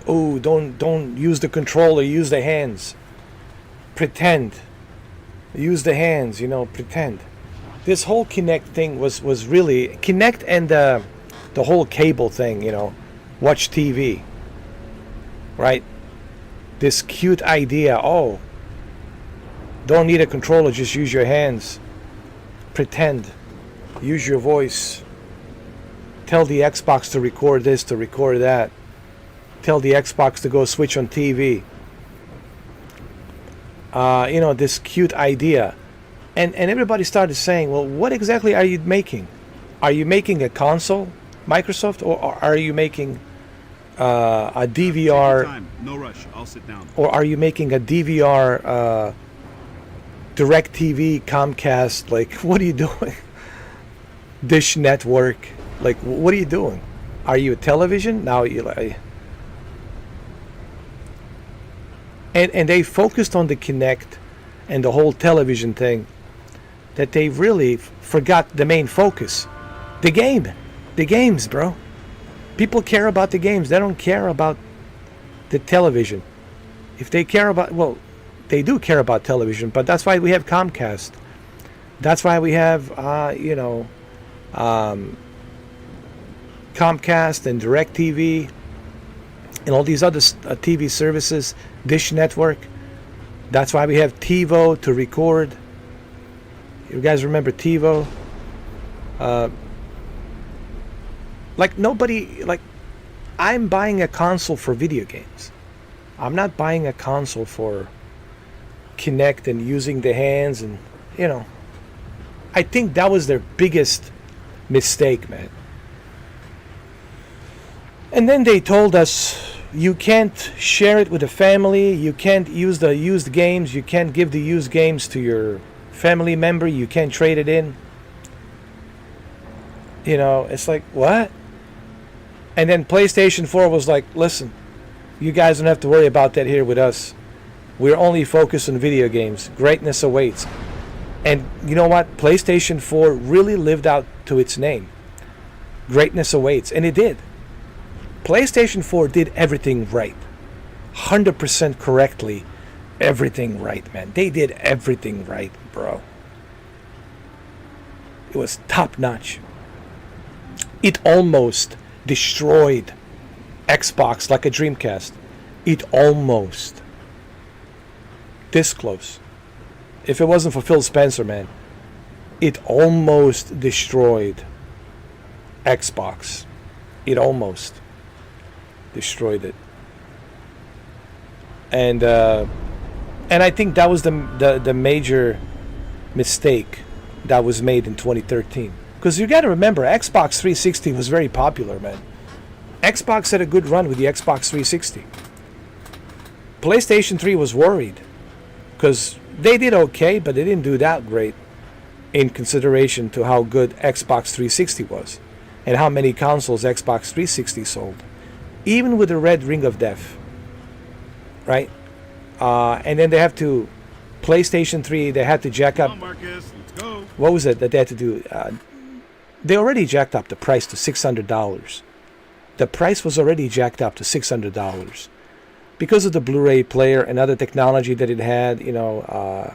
Oh, don't use the controller, use the hands. Pretend. Use the hands, pretend. This whole Kinect thing was really Kinect, and the whole cable thing, watch TV. Right? This cute idea, oh, don't need a controller, just use your hands. Pretend. Use your voice. Tell the Xbox to record this, to record that. Tell the Xbox to go switch on TV. This cute idea. And everybody started saying, well, what exactly are you making? Are you making a console, Microsoft, or are you making a DVR? Time. No rush. I'll sit down. Or are you making a DVR, DirecTV, Comcast? Like, what are you doing? Dish Network. Like, what are you doing? Are you a television? Now you like. And they focused on the Kinect and the whole television thing, that they really forgot the main focus. The games, bro. People care about the games. They don't care about the television. If they care about, well, they do care about television, but that's why we have Comcast. That's why we have, Comcast and DirecTV and all these other TV services, Dish Network. That's why we have TiVo to record. You guys remember TiVo? I'm buying a console for video games. I'm not buying a console for Kinect and using the hands and, I think that was their biggest mistake, man. And then they told us you can't share it with the family. You can't use the used games. You can't give the used games to your family member. You can't trade it in. You know, it's like, what? And then PlayStation 4 was like, listen, you guys don't have to worry about that here with us. We're only focused on video games. Greatness awaits. And you know what? PlayStation 4 really lived out to its name. Greatness awaits. And it did. PlayStation 4 did everything right. 100% correctly. Everything right, man. They did everything right, bro. It was top notch. It almost destroyed Xbox like a Dreamcast. It almost. This close. If it wasn't for Phil Spencer, man, it almost destroyed Xbox. It almost destroyed it. And I think that was the major mistake that was made in 2013. Because you got to remember, Xbox 360 was very popular, man. Xbox had a good run with the Xbox 360. PlayStation 3 was worried because they did okay, but they didn't do that great in consideration to how good Xbox 360 was and how many consoles Xbox 360 sold, even with the red ring of death, right? And then they have to, PlayStation 3, they had to jack up. Come on, Marcus, let's go. What was it that they had to do? They already jacked up the price to $600. The price was already jacked up to $600 because of the Blu-ray player and other technology that it had. You know,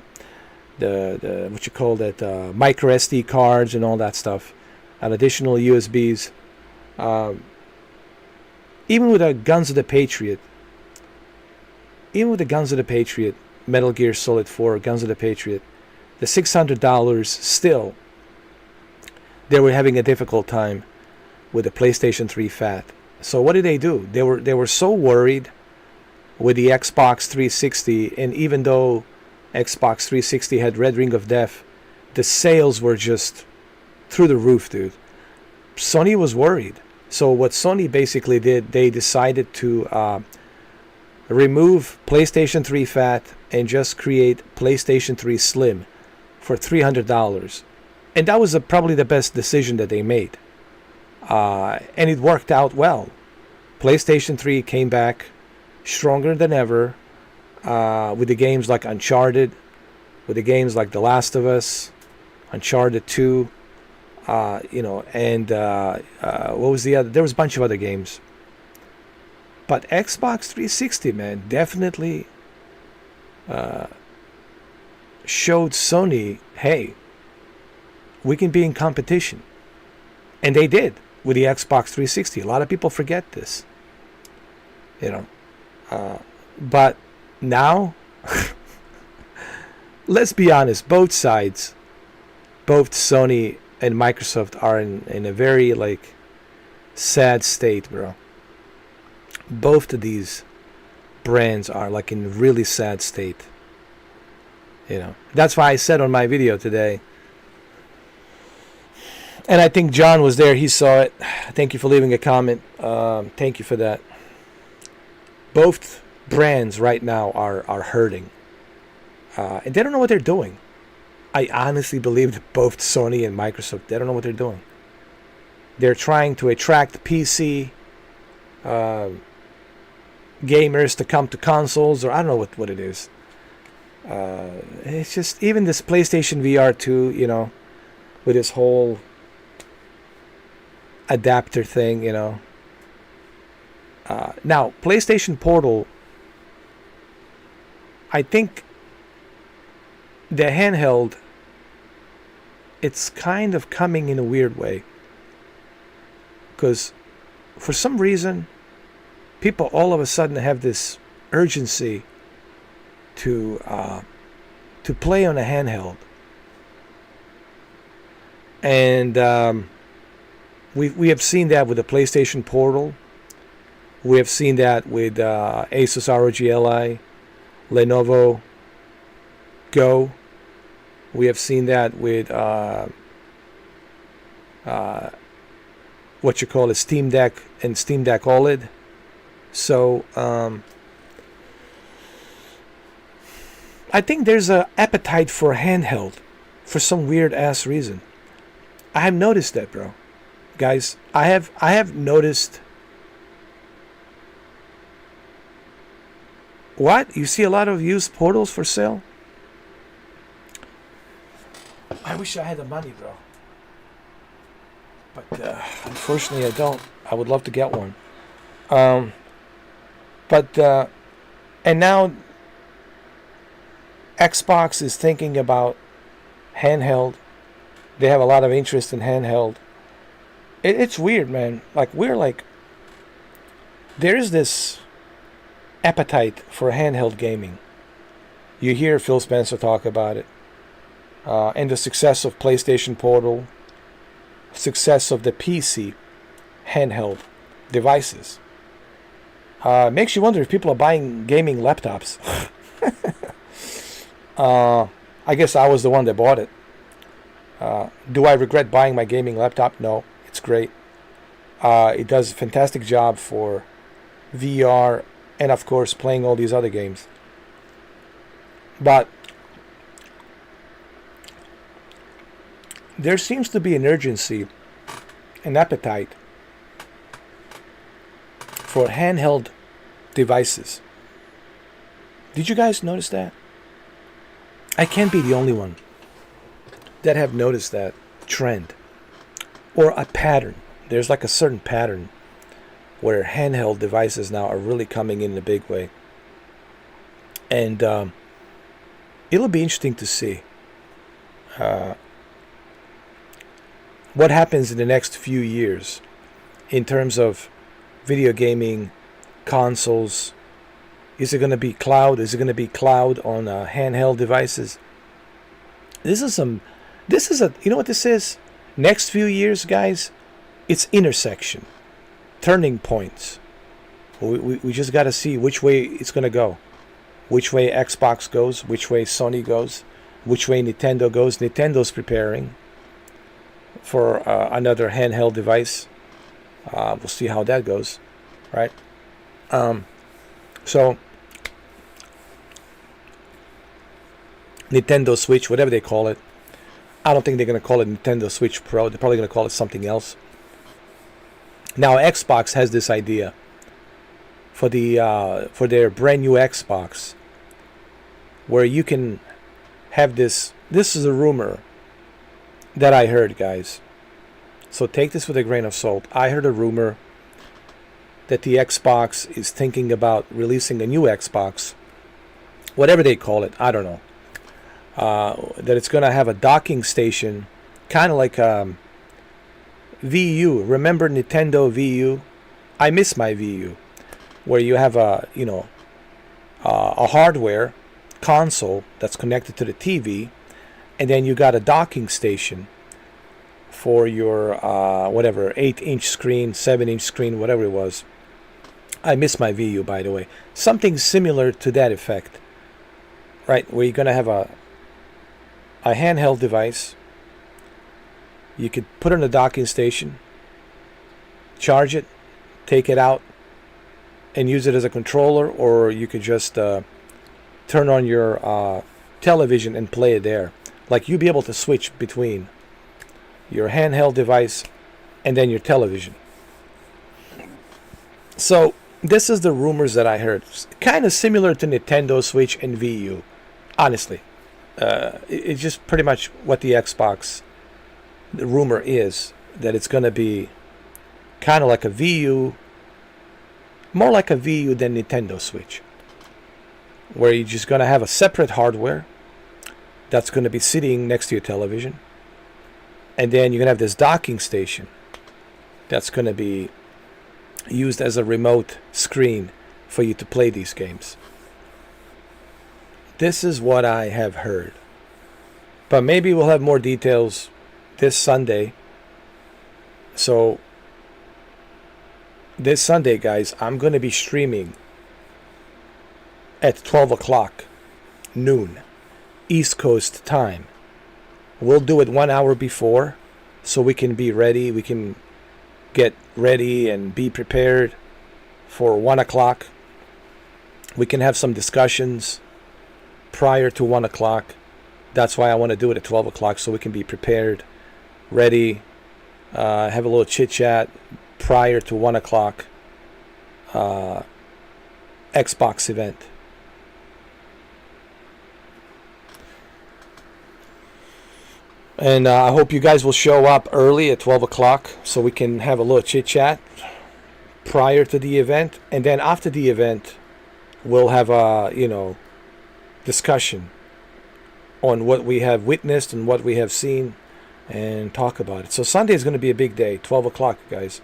the what you call that, micro SD cards and all that stuff, and additional USBs. Even with the Guns of the Patriot, Metal Gear Solid 4, Guns of the Patriot, the $600 still. They were having a difficult time with the PlayStation 3 Fat. So what did they do? They were so worried with the Xbox 360, and even though Xbox 360 had Red Ring of Death, the sales were just through the roof, dude. Sony was worried. So what Sony basically did, they decided to remove PlayStation 3 Fat and just create PlayStation 3 Slim for $300. And that was probably the best decision that they made. And it worked out well. PlayStation 3 came back stronger than ever with the games like Uncharted, with the games like The Last of Us, Uncharted 2, you know, and what was the other? There was a bunch of other games. But Xbox 360, man, definitely showed Sony, hey, we can be in competition. And they did with the Xbox 360. A lot of people forget this. You know. But now, let's be honest, both sides, both Sony and Microsoft are in a very, like, sad state, bro. Both of these brands are, like, in a really sad state. You know. That's why I said on my video today, and I think John was there. He saw it. Thank you for leaving a comment. Thank you for that. Both brands right now are hurting. And they don't know what they're doing. I honestly believe that both Sony and Microsoft, they don't know what they're doing. They're trying to attract PC gamers to come to consoles, or I don't know what it is. It's just, even this PlayStation VR 2, you know, with this whole adapter thing, you know. Now, PlayStation Portal, I think the handheld, it's kind of coming in a weird way. Because for some reason, people all of a sudden have this urgency to play on a handheld. And we have seen that with the PlayStation Portal. We have seen that with Asus ROG Ally, Lenovo Go. We have seen that with what you call a Steam Deck and Steam Deck OLED. So I think there's a appetite for handheld for some weird ass reason. I have noticed that, bro. Guys, I have noticed. What? You see a lot of used portals for sale? I wish I had the money, bro. But unfortunately I don't. I would love to get one. And now Xbox is thinking about handheld. They have a lot of interest in handheld. It's weird, man. Like, there is this appetite for handheld gaming. You hear Phil Spencer talk about it. And the success of PlayStation Portal, success of the PC handheld devices. Makes you wonder if people are buying gaming laptops. I guess I was the one that bought it. Do I regret buying my gaming laptop? No, it's great. It does a fantastic job for VR and, of course, playing all these other games. But there seems to be an urgency, an appetite for handheld devices. Did you guys notice that? I can't be the only one that have noticed that trend or a pattern. There's like a certain pattern where handheld devices now are really coming in a big way. And it'll be interesting to see what happens in the next few years in terms of video gaming, consoles. Is it going to be cloud? Is it going to be cloud on handheld devices? This is you know what this is? Next few years, guys, it's intersection, turning points. We just got to see which way it's going to go. Which way Xbox goes, which way Sony goes, which way Nintendo goes. Nintendo's preparing for another handheld device. We'll see how that goes, right? So Nintendo Switch, whatever they call it. I don't think they're going to call it Nintendo Switch Pro. They're probably going to call it something else. Now Xbox has this idea for their brand new Xbox, where you can have this. This is a rumor that I heard, guys. So take this with a grain of salt. I heard a rumor that the Xbox is thinking about releasing a new Xbox, whatever they call it. I don't know. That it's going to have a docking station, kind of like VU. Remember Nintendo VU? I miss my VU, where you have a hardware console that's connected to the TV, and then you got a docking station for your whatever 8-inch screen, 7-inch screen, whatever it was. I miss my VU, by the way. Something similar to that effect, right? Where you're going to have a handheld device. You could put it in a docking station, charge it, take it out, and use it as a controller, or you could just turn on your television and play it there. Like, you'd be able to switch between your handheld device and then your television. So this is the rumors that I heard. Kind of similar to Nintendo Switch and VU, honestly. It's just pretty much what the Xbox, the rumor is, that it's going to be kind of like a VU, more like a VU than Nintendo Switch, where you're just going to have a separate hardware that's going to be sitting next to your television, and then you're going to have this docking station that's going to be used as a remote screen for you to play these games. This is what I have heard. But maybe we'll have more details this Sunday. So, this Sunday, guys, I'm going to be streaming at 12 o'clock, noon, East Coast time. We'll do it 1 hour before so we can be ready. We can get ready and be prepared for 1 o'clock. We can have some discussions prior to 1 o'clock. That's why I want to do it at 12 o'clock, so we can be prepared, ready, have a little chit chat prior to 1 o'clock Xbox event. And I hope you guys will show up early at 12 o'clock so we can have a little chit chat prior to the event. And then after the event, we'll have a, discussion on what we have witnessed and what we have seen and talk about it. So Sunday is going to be a big day, 12 o'clock, guys.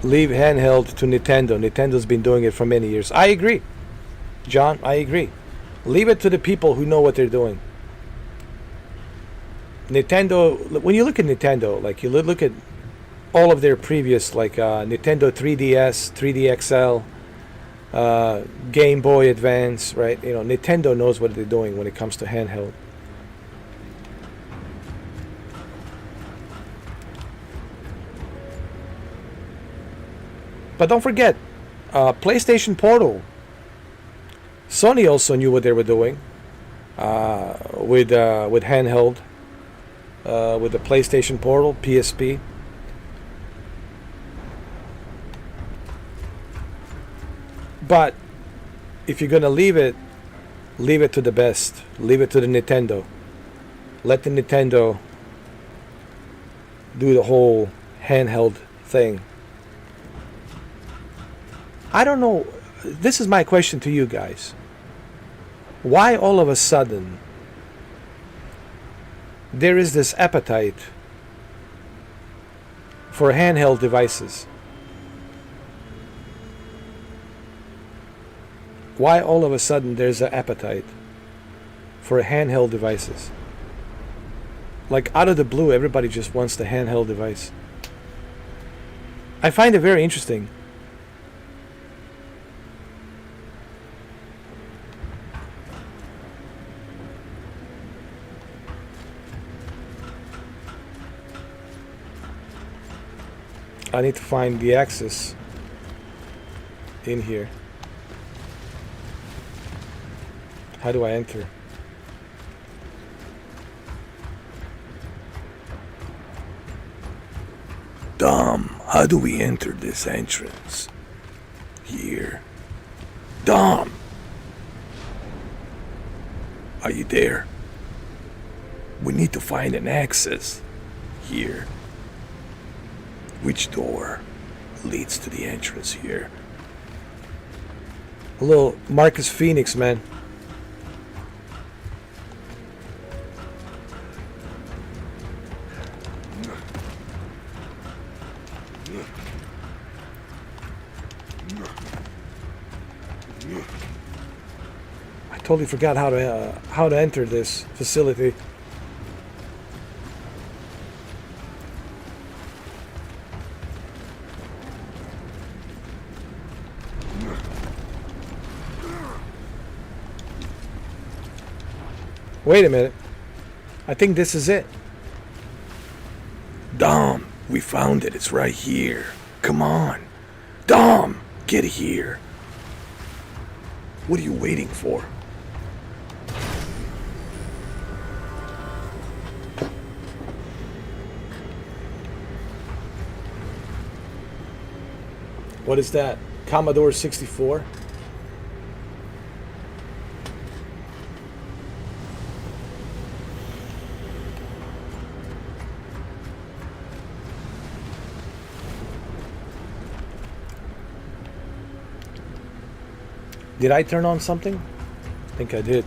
Leave handheld to Nintendo. Nintendo's been doing it for many years. I agree, John. I agree. Leave it to the people who know what they're doing. Nintendo. When you look at Nintendo, like you look at all of their previous, like Nintendo 3DS, 3D XL, Game Boy Advance, right? Nintendo knows what they're doing when it comes to handheld. But don't forget, PlayStation Portal. Sony also knew what they were doing with handheld, with the PlayStation Portal, PSP. But if you're gonna leave it to the best. Leave it to the Nintendo. Let the Nintendo do the whole handheld thing. I don't know. This is my question to you guys. Why all of a sudden there is this appetite for handheld devices? Why all of a sudden there's an appetite for handheld devices? Like out of the blue, everybody just wants the handheld device. I find it very interesting. I need to find the access in here. How do I enter? Dom, how do we enter this entrance? Here. Dom! Are you there? We need to find an access. Here. Which door leads to the entrance here? A little Marcus Phoenix, man. I totally forgot how to enter this facility. Wait a minute. I think this is it. Dom, we found it. It's right here. Come on. Dom, get here. What are you waiting for? What is that? Commodore 64? Did I turn on something? I think I did.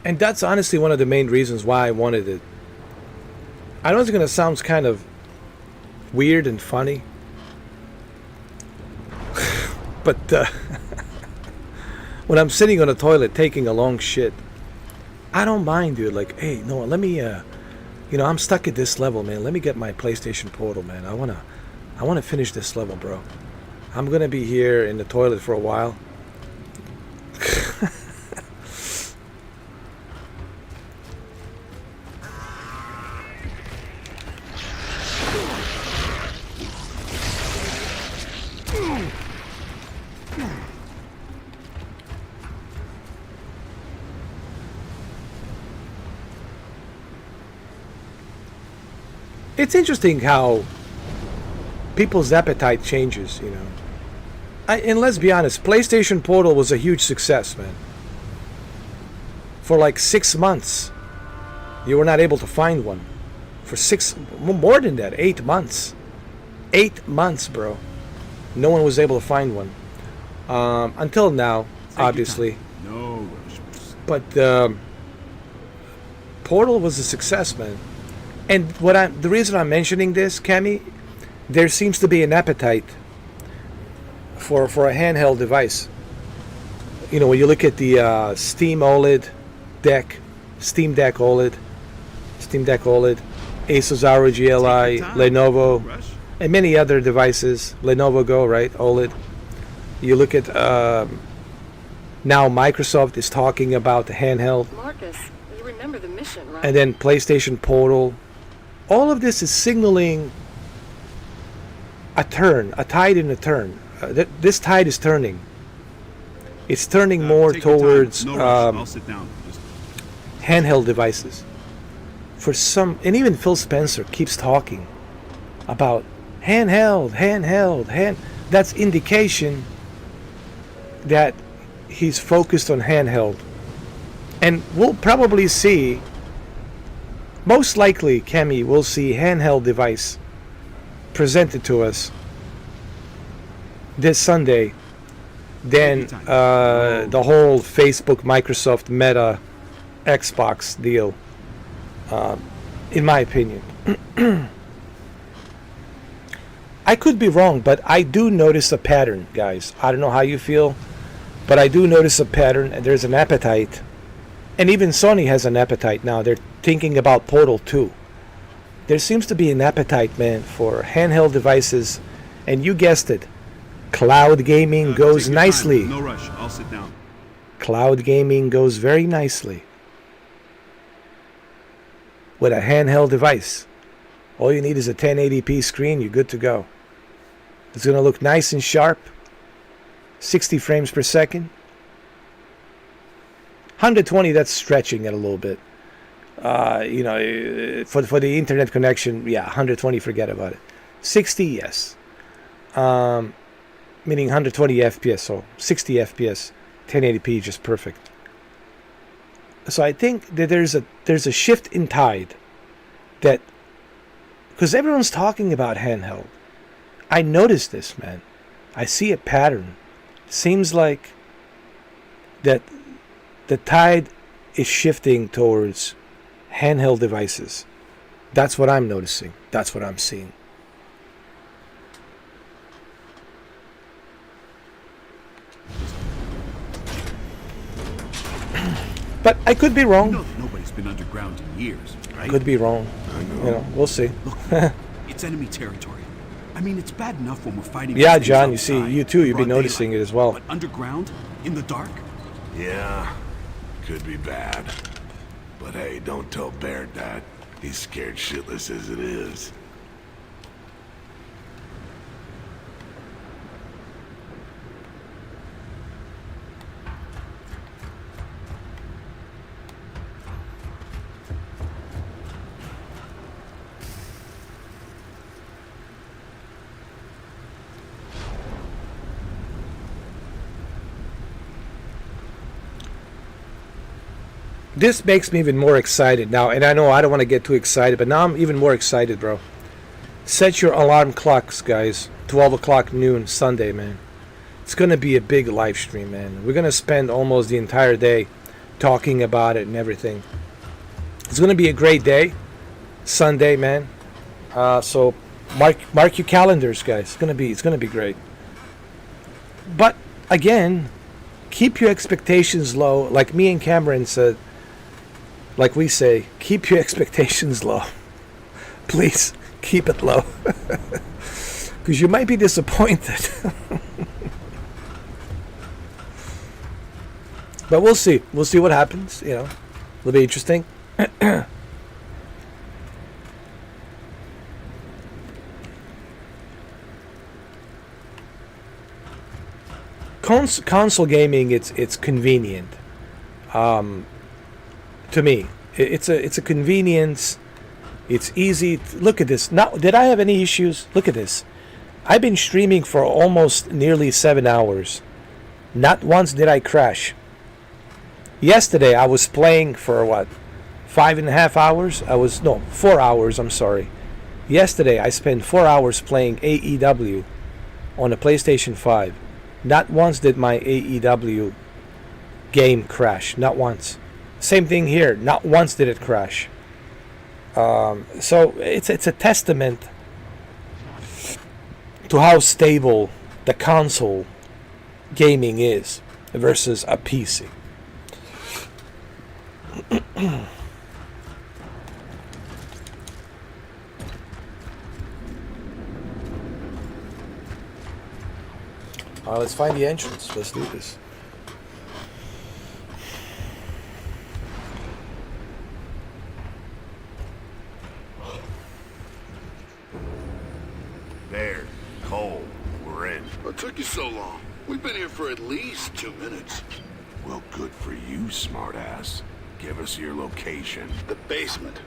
And that's honestly one of the main reasons why I wanted it. I know it's going to sound kind of weird and funny. But when I'm sitting on the toilet taking a long shit, I don't mind, dude. Like, hey, no, let me, I'm stuck at this level, man. Let me get my PlayStation Portal, man. I wanna finish this level, bro. I'm gonna be here in the toilet for a while. It's interesting how people's appetite changes, you know. And let's be honest, PlayStation Portal was a huge success, man. For like 6 months, you were not able to find one. For more than that, 8 months. 8 months, bro. No one was able to find one. Until now, obviously. No. But Portal was a success, man. And the reason I'm mentioning this, Cammy, there seems to be an appetite for a handheld device. You know, when you look at the Steam OLED deck, Steam Deck OLED, Asus ROG Ally, Lenovo, and many other devices. Lenovo Go, right? OLED. You look at now Microsoft is talking about the handheld. Marcus, you remember the mission, right? And then PlayStation Portal. All of this is signaling a tide in a turn. This tide is turning. It's turning more towards I'll sit down. handheld devices. And even Phil Spencer keeps talking about handheld. That's indication that he's focused on handheld. And we'll probably see, most likely, Cammy, we'll see handheld device presented to us this Sunday. Then the whole Facebook, Microsoft, Meta, Xbox deal, in my opinion. I could be wrong, but I do notice a pattern, guys. I don't know how you feel, but I do notice a pattern, and there's an appetite. And even Sony has an appetite now. They're thinking about Portal 2. There seems to be an appetite, man, for handheld devices. And you guessed it. Cloud gaming goes nicely. No rush. I'll sit down. Cloud gaming goes very nicely with a handheld device. All you need is a 1080p screen. You're good to go. It's going to look nice and sharp. 60 frames per second. 120, that's stretching it a little bit. For the internet connection, yeah, 120, forget about it. 60, yes. Meaning 120 FPS, so 60 FPS, 1080p, just perfect. So I think that there's a shift in tide that, because everyone's talking about handheld. I noticed this, man. I see a pattern. Seems like that the tide is shifting towards handheld devices. That's what I'm noticing. That's what I'm seeing. But I could be wrong. You know that nobody's been underground in years, right? Could be wrong. I know. You know, we'll see. Look, it's enemy territory. I mean, it's bad enough when we're fighting. Yeah, these John, you outside, see, you too, you've been broad noticing daylight. it as well. But underground, in the dark? Yeah, could be bad. But hey, don't tell Baird that. He's scared shitless as it is. This makes me even more excited now, and I know I don't want to get too excited, but now I'm even more excited, bro. Set your alarm clocks, guys. 12 o'clock noon, Sunday, man. It's going to be a big live stream, man. We're going to spend almost the entire day talking about it and everything. It's going to be a great day, Sunday, man. So Mark your calendars, guys. It's gonna be great. But again, keep your expectations low. Like me and Cameron said, like we say, keep your expectations low. Please keep it low, because you might be disappointed. But we'll see. We'll see what happens. You know, it'll be interesting. Console gaming, it's convenient. To me, it's a convenience. It's easy. Look at this. Now, did I have any issues? Look at this. I've been streaming for almost nearly 7 hours. Not once did I crash. Yesterday I was playing for what? 5.5 hours? 4 hours, I'm sorry. Yesterday I spent 4 hours playing AEW on a PlayStation 5. Not once did my AEW game crash. Not once. Same thing here. Not once did it crash. So it's a testament to how stable the console gaming is versus a PC. Let's find the entrance. Let's do this. There, Cole, we're in. What took you so long? We've been here for at least 2 minutes. Well, good for you, smartass. Give us your location. The basement.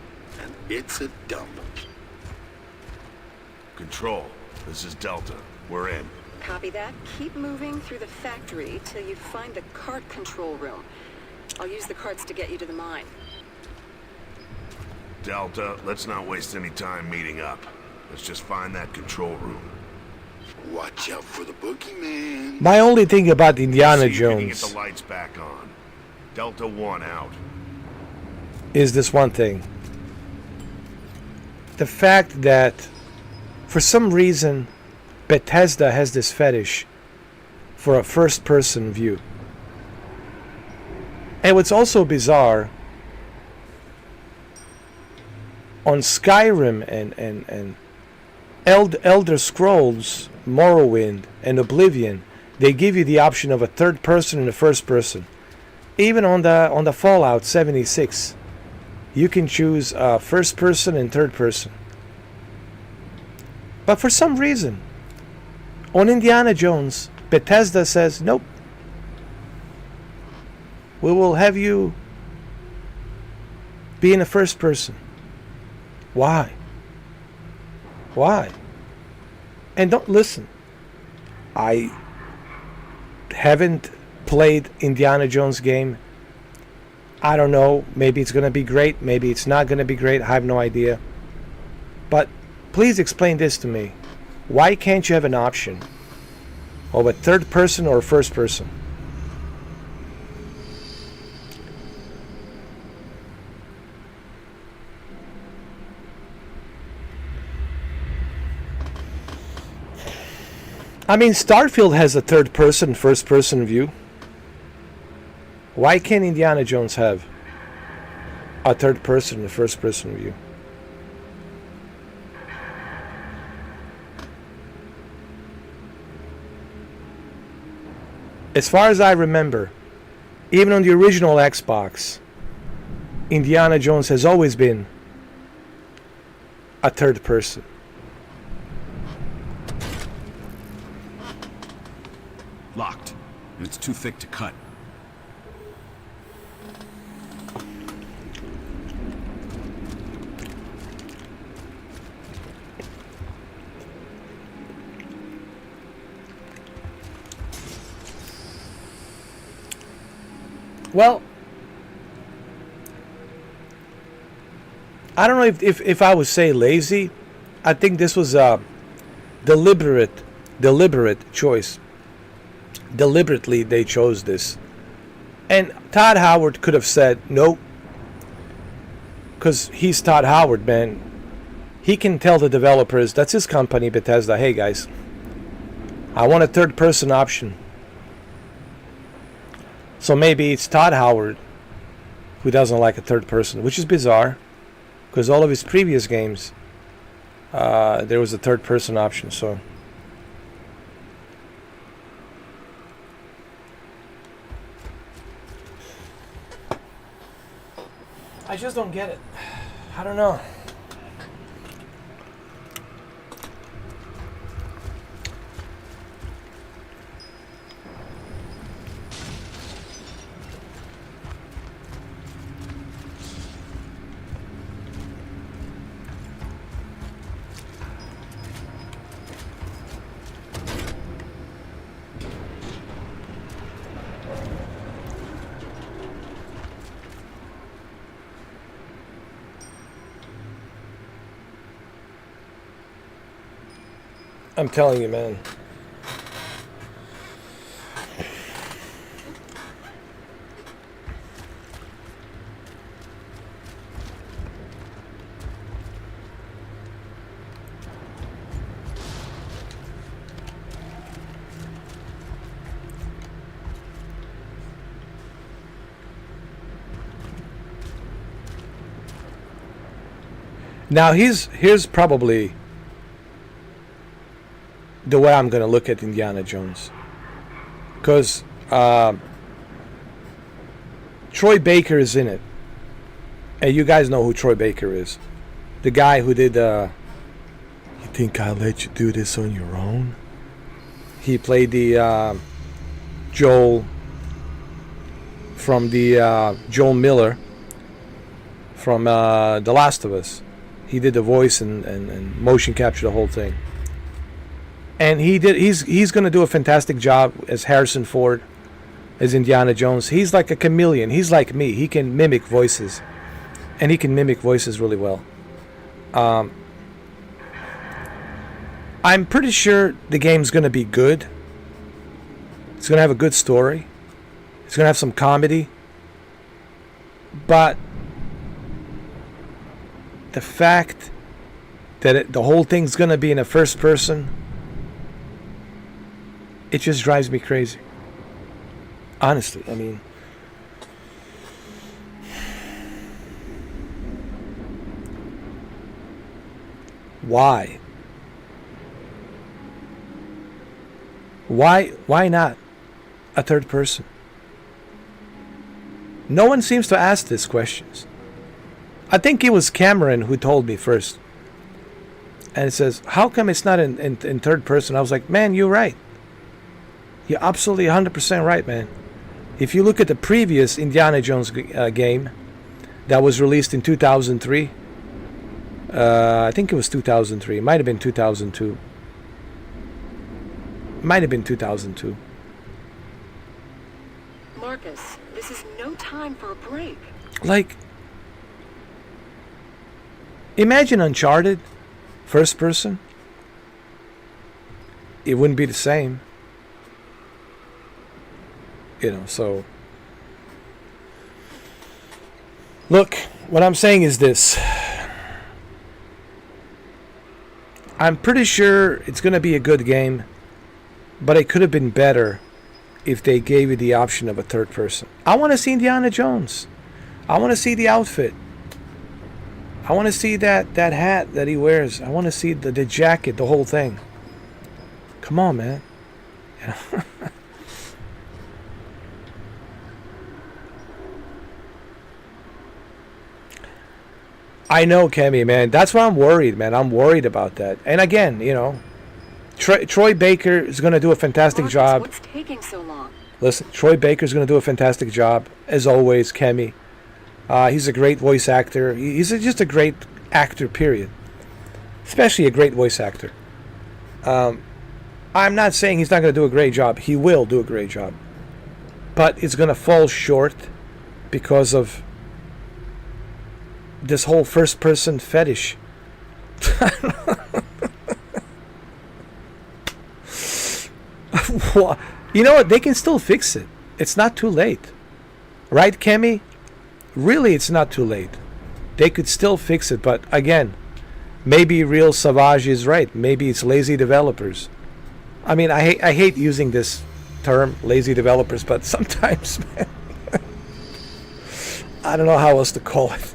And it's a dump. Control, this is Delta. We're in. Copy that. Keep moving through the factory till you find the cart control room. I'll use the carts to get you to the mine. Delta, let's not waste any time meeting up. Let's just find that control room. Watch out for the boogeyman. My only thing about Indiana See if you can get Jones the lights back on. Delta 1 out. is this one thing. The fact that for some reason Bethesda has this fetish for a first-person view. And what's also bizarre, on Skyrim and Elder Scrolls, Morrowind, and Oblivion, they give you the option of a third person and a first person. Even on the Fallout 76, you can choose first person and third person. But for some reason, on Indiana Jones, Bethesda says, nope. We will have you be in the first person. Why? Why? And don't listen. I haven't played Indiana Jones game. I don't know. Maybe it's going to be great. Maybe it's not going to be great. I have no idea. But please explain this to me. Why can't you have an option of a third person or a first person? I mean, Starfield has a third person, first person view. Why can't Indiana Jones have a third person and first person view? As far as I remember, even on the original Xbox, Indiana Jones has always been a third person. Locked. And it's too thick to cut. Well, I don't know if I would say lazy. I think this was a deliberate choice. Deliberately they chose this. And Todd Howard could have said nope. Because he's Todd Howard, man. he can tell the developers, that's his company, Bethesda, hey guys, I want a third-person option. So maybe it's Todd Howard who doesn't like a third person, which is bizarre, because all of his previous games, there was a third-person option, so... I just don't get it. I don't know. I'm telling you, man. Now here's probably the way I'm going to look at Indiana Jones, because Troy Baker is in it, and you guys know who Troy Baker is, the guy who did You Think I'll Let You Do This on Your Own? He played the Joel from the Joel Miller from The Last of Us. He did the voice and motion capture the whole thing. And he's going to do a fantastic job as Harrison Ford, as Indiana Jones. He's like a chameleon. He's like me. He can mimic voices. And he can mimic voices really well. I'm pretty sure the game's going to be good. It's going to have a good story. It's going to have some comedy. But the fact that the whole thing's going to be in a first person, it just drives me crazy. Honestly, I mean, why? Why not a third person? No one seems to ask these questions. I think it was Cameron who told me first. And it says, how come it's not in third person? I was like, man, you're right. You're absolutely 100% right, man. If you look at the previous Indiana Jones game that was released in 2003, I think it was 2003. It might have been 2002. Might have been 2002. Marcus, this is no time for a break. Like, imagine Uncharted, first person. It wouldn't be the same. You know, so look, what I'm saying is this. I'm pretty sure it's going to be a good game, but it could have been better if they gave you the option of a third person. I want to see Indiana Jones. I want to see the outfit. I want to see that hat that he wears. I want to see the jacket, the whole thing. Come on, man. You know? I know, Kemi, man. That's why I'm worried, man. I'm worried about that. And again, you know, Troy Baker is going to do a fantastic Marcus, job. What's taking so long? Listen, Troy Baker's going to do a fantastic job, as always, Kemi. He's a great voice actor. He's just a great actor, period. Especially a great voice actor. I'm not saying he's not going to do a great job. He will do a great job. But it's going to fall short because of this whole first-person fetish. You know what? They can still fix it. It's not too late. Right, Kemi? Really, it's not too late. They could still fix it, but again, maybe Real Savage is right. Maybe it's lazy developers. I mean, I hate using this term, lazy developers, but sometimes, man, I don't know how else to call it.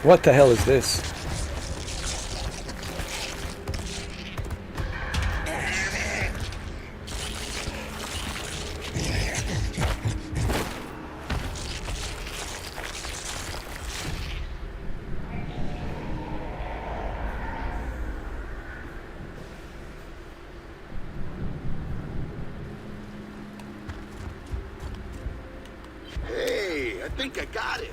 What the hell is this? Hey, I think I got it.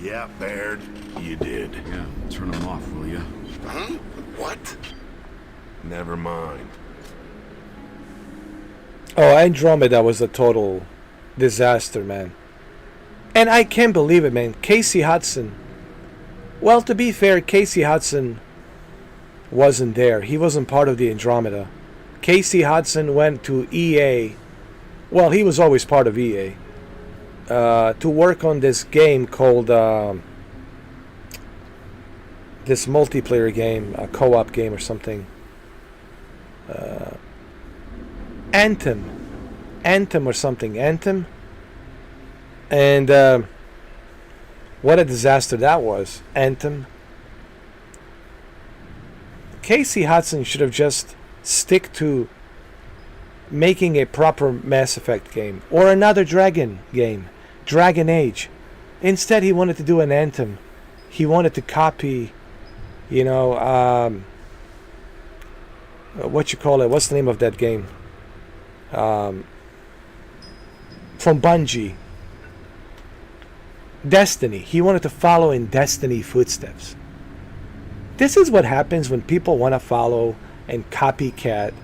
Yeah, Baird, you did. Yeah, turn them off, will you? Huh? What? Never mind. Oh, Andromeda was a total disaster, man. And I can't believe it, man. Casey Hudson. Well, to be fair, Casey Hudson wasn't there. He wasn't part of the Andromeda. Casey Hudson went to EA. Well, he was always part of EA. To work on this game called this multiplayer game, a co-op game or something. Anthem or something. Anthem. And what a disaster that was. Anthem. Casey Hudson should have just stick to making a proper Mass Effect game or another Dragon game. Dragon Age. Instead, he wanted to do an Anthem. He wanted to copy, you know, what you call it? What's the name of that game? From Bungie. Destiny. He wanted to follow in Destiny footsteps. This is what happens when people want to follow and copycat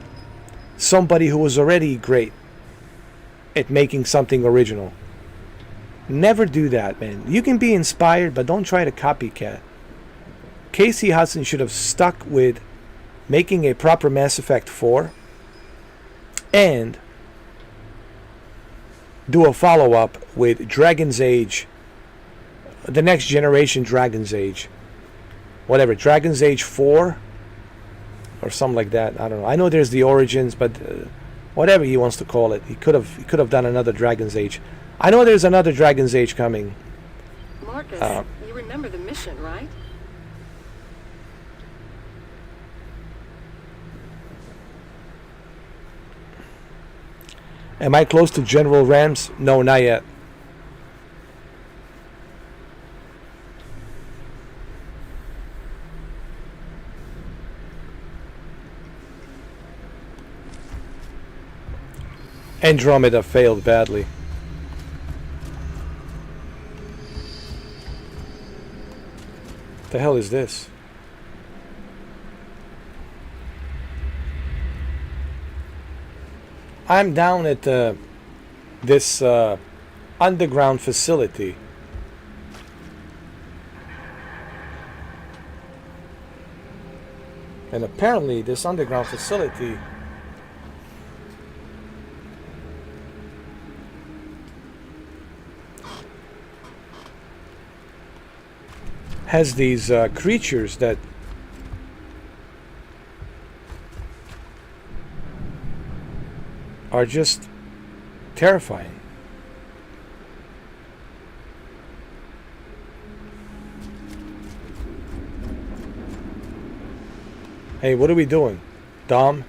somebody who was already great at making something original. Never do that, man. You can be inspired, but don't try to copycat. Casey Hudson should have stuck with making a proper Mass Effect 4 and do a follow-up with Dragon's Age, the next generation Dragon's Age. Whatever, Dragon's Age 4 or something like that. I don't know. I know there's the Origins, but whatever he wants to call it, he could have done another Dragon's Age. I know there's another Dragon's Age coming. Marcus, you remember the mission, right? Am I close to General Rams? No, not yet. Andromeda failed badly. The hell is this? I'm down at this underground facility. And apparently this underground facility has these creatures that are just terrifying. Hey, what are we doing? Dom?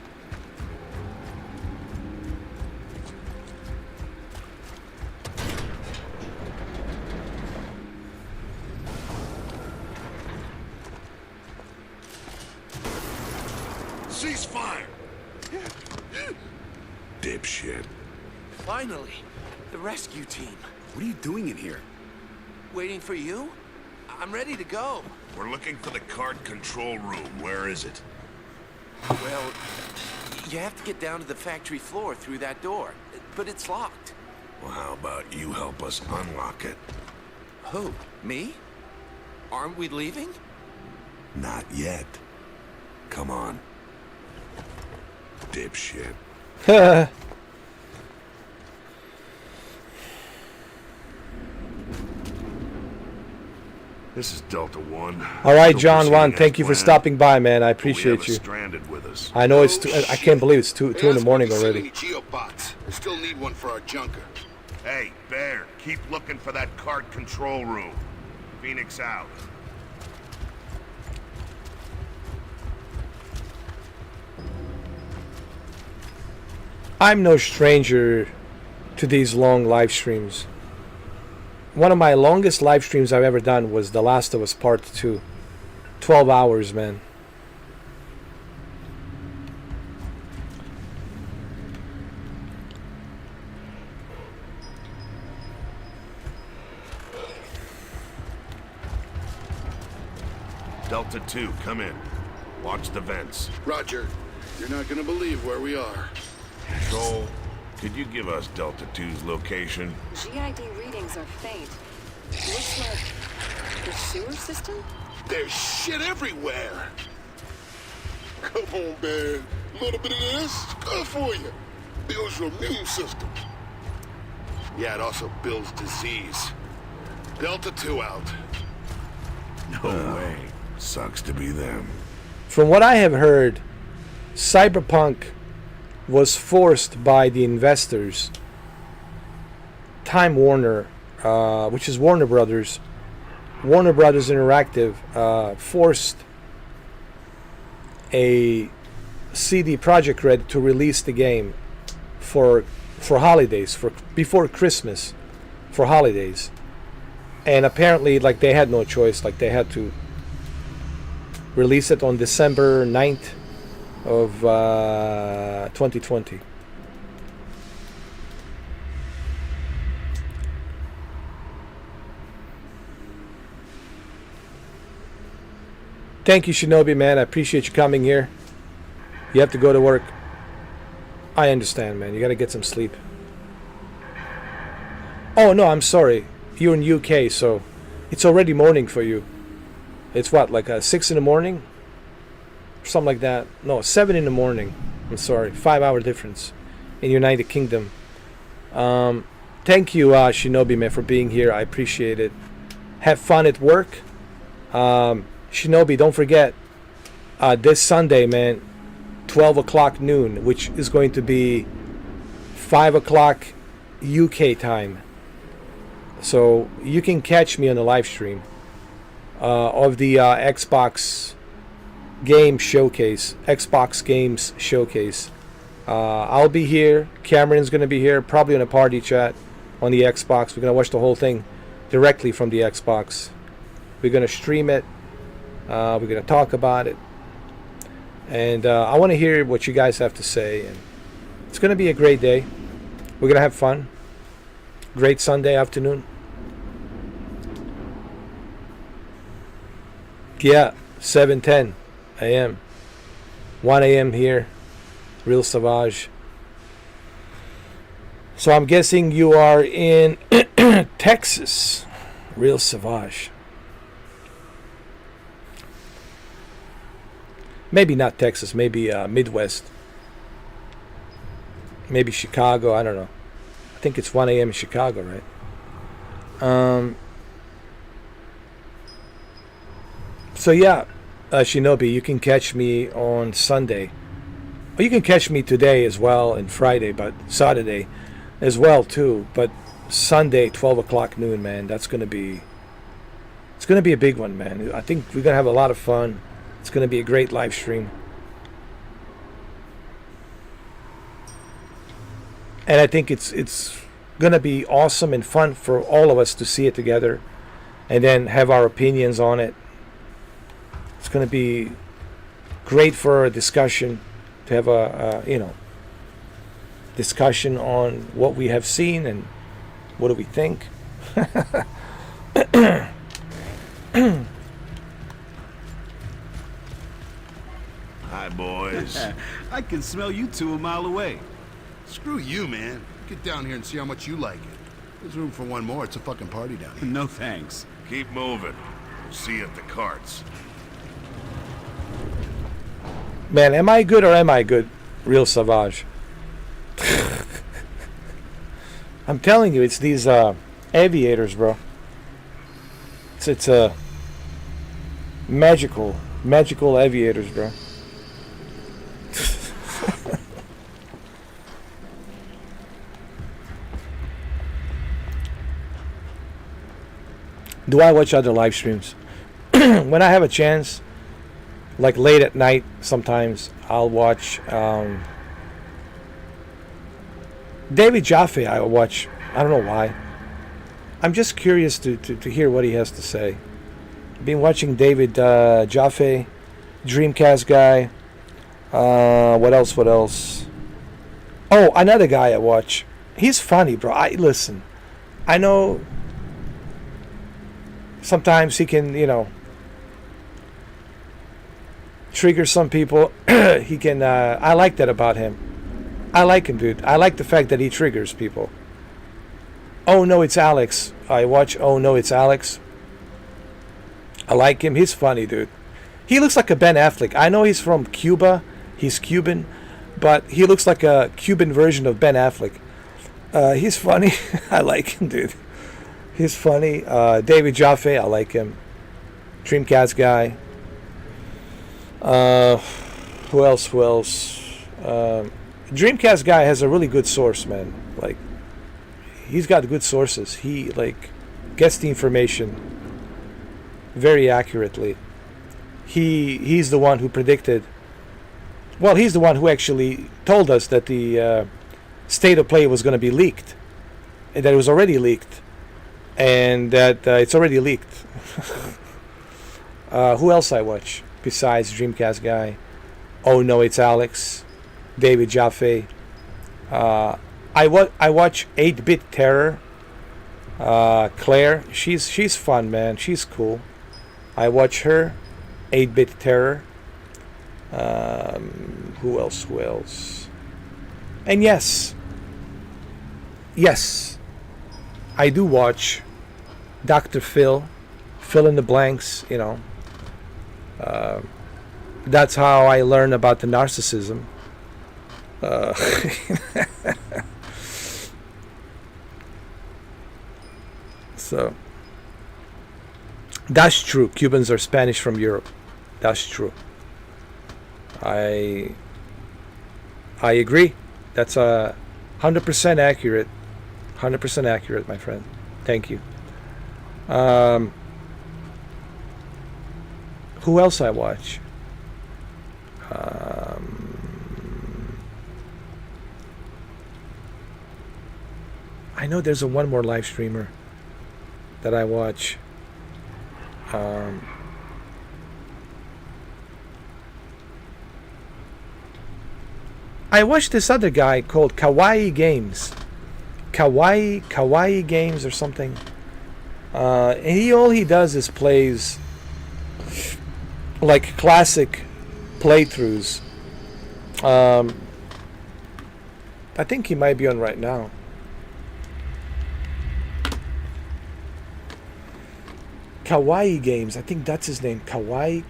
Ceasefire! Dipshit. Finally, the rescue team. What are you doing in here? Waiting for you? I'm ready to go. We're looking for the cart control room. Where is it? Well, you have to get down to the factory floor through that door, but it's locked. Well, how about you help us unlock it? Who? Me? Aren't we leaving? Not yet. Come on. Dipshit. This is Delta One. All right, Still John proceeding 1, as thank you for planned, stopping by, man. I but we have appreciate a you. stranded with us. I know it's I can't believe it's 2 in the morning already. Geobots. We still need one for our junker. Hey, Baird, keep looking for that cart control room. Phoenix out. I'm no stranger to these long live streams. One of my longest live streams I've ever done was The Last of Us Part 2. 12 hours, man. Delta 2, come in. Watch the vents. Roger. You're not gonna believe where we are. Control, could you give us Delta 2's location? GID readings are faint. Looks like the sewer system? There's shit everywhere. Come on, man. A little bit of this, good for you. Builds your immune system. Yeah, it also builds disease. Delta 2 out. No way. Sucks to be them. From what I have heard, Cyberpunk was forced by the investors, Time Warner, which is Warner Brothers Interactive, forced a CD Projekt Red to release the game for holidays, before Christmas, for holidays, and apparently, like, they had no choice. Like, they had to release it on December 9th of 2020. Thank you, Shinobi, man. I appreciate you coming here. You have to go to work. I understand, man. You gotta get some sleep. Oh, no, I'm sorry. You're in UK, so it's already morning for you. It's what, like 6 in the morning? Something like that. No, 7 in the morning. I'm sorry. 5-hour difference in United Kingdom. Thank you, Shinobi, man, for being here. I appreciate it. Have fun at work. Shinobi, don't forget, this Sunday, man, 12 o'clock noon, which is going to be 5 o'clock UK time. So you can catch me on the live stream of the Xbox Game Showcase, Xbox Games Showcase. I'll be here. Cameron's going to be here, probably on a party chat on the Xbox. We're going to watch the whole thing directly from the Xbox. We're going to stream it. We're going to talk about it. And I want to hear what you guys have to say. And it's going to be a great day. We're going to have fun. Great Sunday afternoon. Yeah, 7:10 a.m. 1 a.m. here. Real Savage. So I'm guessing you are in Texas. Real Savage. Maybe not Texas, maybe Midwest. Maybe Chicago, I don't know. I think it's 1 a.m. in Chicago, right? So yeah, Shinobi, you can catch me on Sunday. Or you can catch me today as well, and Friday, but Saturday as well too. But Sunday, 12 o'clock noon, man, it's gonna be a big one, man. I think we're gonna have a lot of fun. It's gonna be a great live stream. And I think it's gonna be awesome and fun for all of us to see it together and then have our opinions on it. It's going to be great for a discussion, to have a discussion on what we have seen and what do we think. Hi, boys. I can smell you 2 a mile away. Screw you, man. Get down here and see how much you like it. There's room for one more. It's a fucking party down here. No thanks. Keep moving. We'll see you at the carts. Man, am I good or am I good? Real Savage. I'm telling you, it's these aviators, bro. It's magical aviators, bro. Do I watch other live streams? When I have a chance, like late at night, sometimes I'll watch David Jaffe. I watch. I don't know why. I'm just curious to hear what he has to say. I've been watching David Jaffe, Dreamcast guy. What else? Oh, another guy I watch. He's funny, bro. Listen. I know sometimes he can, trigger some people. He can. I like that about him. I like him, dude. I like the fact that he triggers people. Oh no, it's Alex. I watch Oh No, It's Alex. I like him. He's funny, dude. He looks like a Ben Affleck. I know he's from Cuba. He's Cuban, but he looks like a Cuban version of Ben Affleck. He's funny. I like him, dude. He's funny. David Jaffe, I like him. Dreamcast guy. Who else? Dreamcast guy has a really good source, man. Like, he's got good sources. He gets the information very accurately. He's the one who predicted. Well, he's the one who actually told us that the state of play was going to be leaked, and that it was already leaked, and that it's already leaked. Who else I watch besides Dreamcast guy? Oh No, It's Alex. David Jaffe. I watch 8-Bit Terror. Claire, she's fun, man. She's cool. I watch her. 8-Bit Terror. Who else? And yes, I do watch Dr. Phil. Fill in the blanks, that's how I learn about the narcissism. So that's true. Cubans are Spanish from Europe. That's true. I agree. That's 100% accurate. 100% accurate, my friend. Thank you. Who else I watch? I know there's one more live streamer that I watch. I watched this other guy called Kawaii Games. Kawaii Games or something. And all he does is plays like classic playthroughs. I think he might be on right now. Kawaii Games. I think that's his name. Kawaii.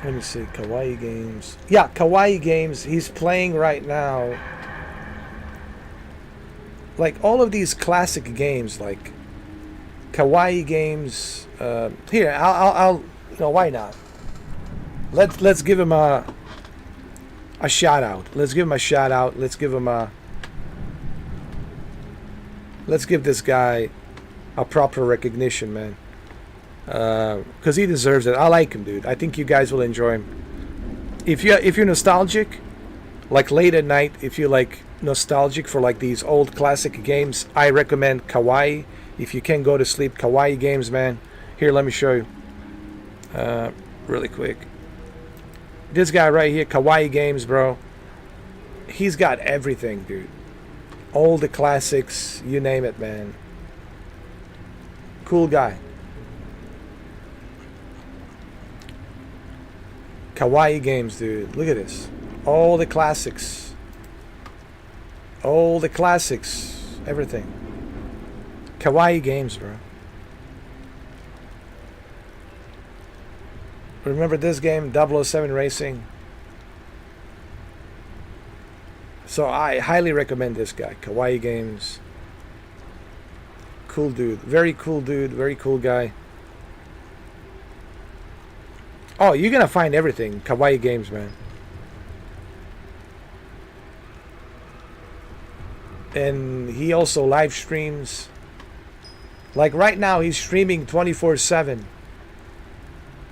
Let me see. Kawaii Games. Yeah, Kawaii Games. He's playing right now. Like all of these classic games, like Kawaii Games. Here, I'll. Why not? Let's give him a shout out. Let's give him a shout out. Let's give this guy a proper recognition, man. Because he deserves it. I like him, dude. I think you guys will enjoy him. If you're nostalgic, like late at night, if you're like nostalgic for like these old classic games, I recommend Kawaii. If you can go to sleep, Kawaii Games, man. Here, let me show you. Really quick. This guy right here, Kawaii Games, bro. He's got everything, dude. All the classics, you name it, man. Cool guy. Kawaii Games, dude. Look at this. All the classics. Everything. Kawaii Games, bro. Remember this game, 007 Racing? So I highly recommend this guy, Kawaii Games. Cool dude, very cool guy. Oh, you're gonna find everything, Kawaii Games, man. And he also live streams. Like right now, he's streaming 24/7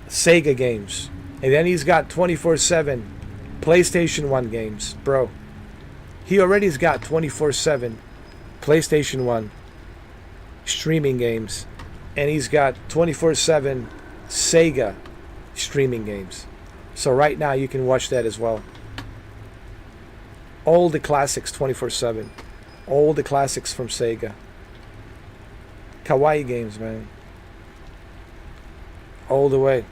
Sega games, and then he's got 24/7 PlayStation 1 games, bro. He already's got 24/7 PlayStation 1 streaming games, and he's got 24/7 Sega streaming games. So right now you can watch that as well. All the classics 24/7. All the classics from Sega. Kawaii Games, man. All the way.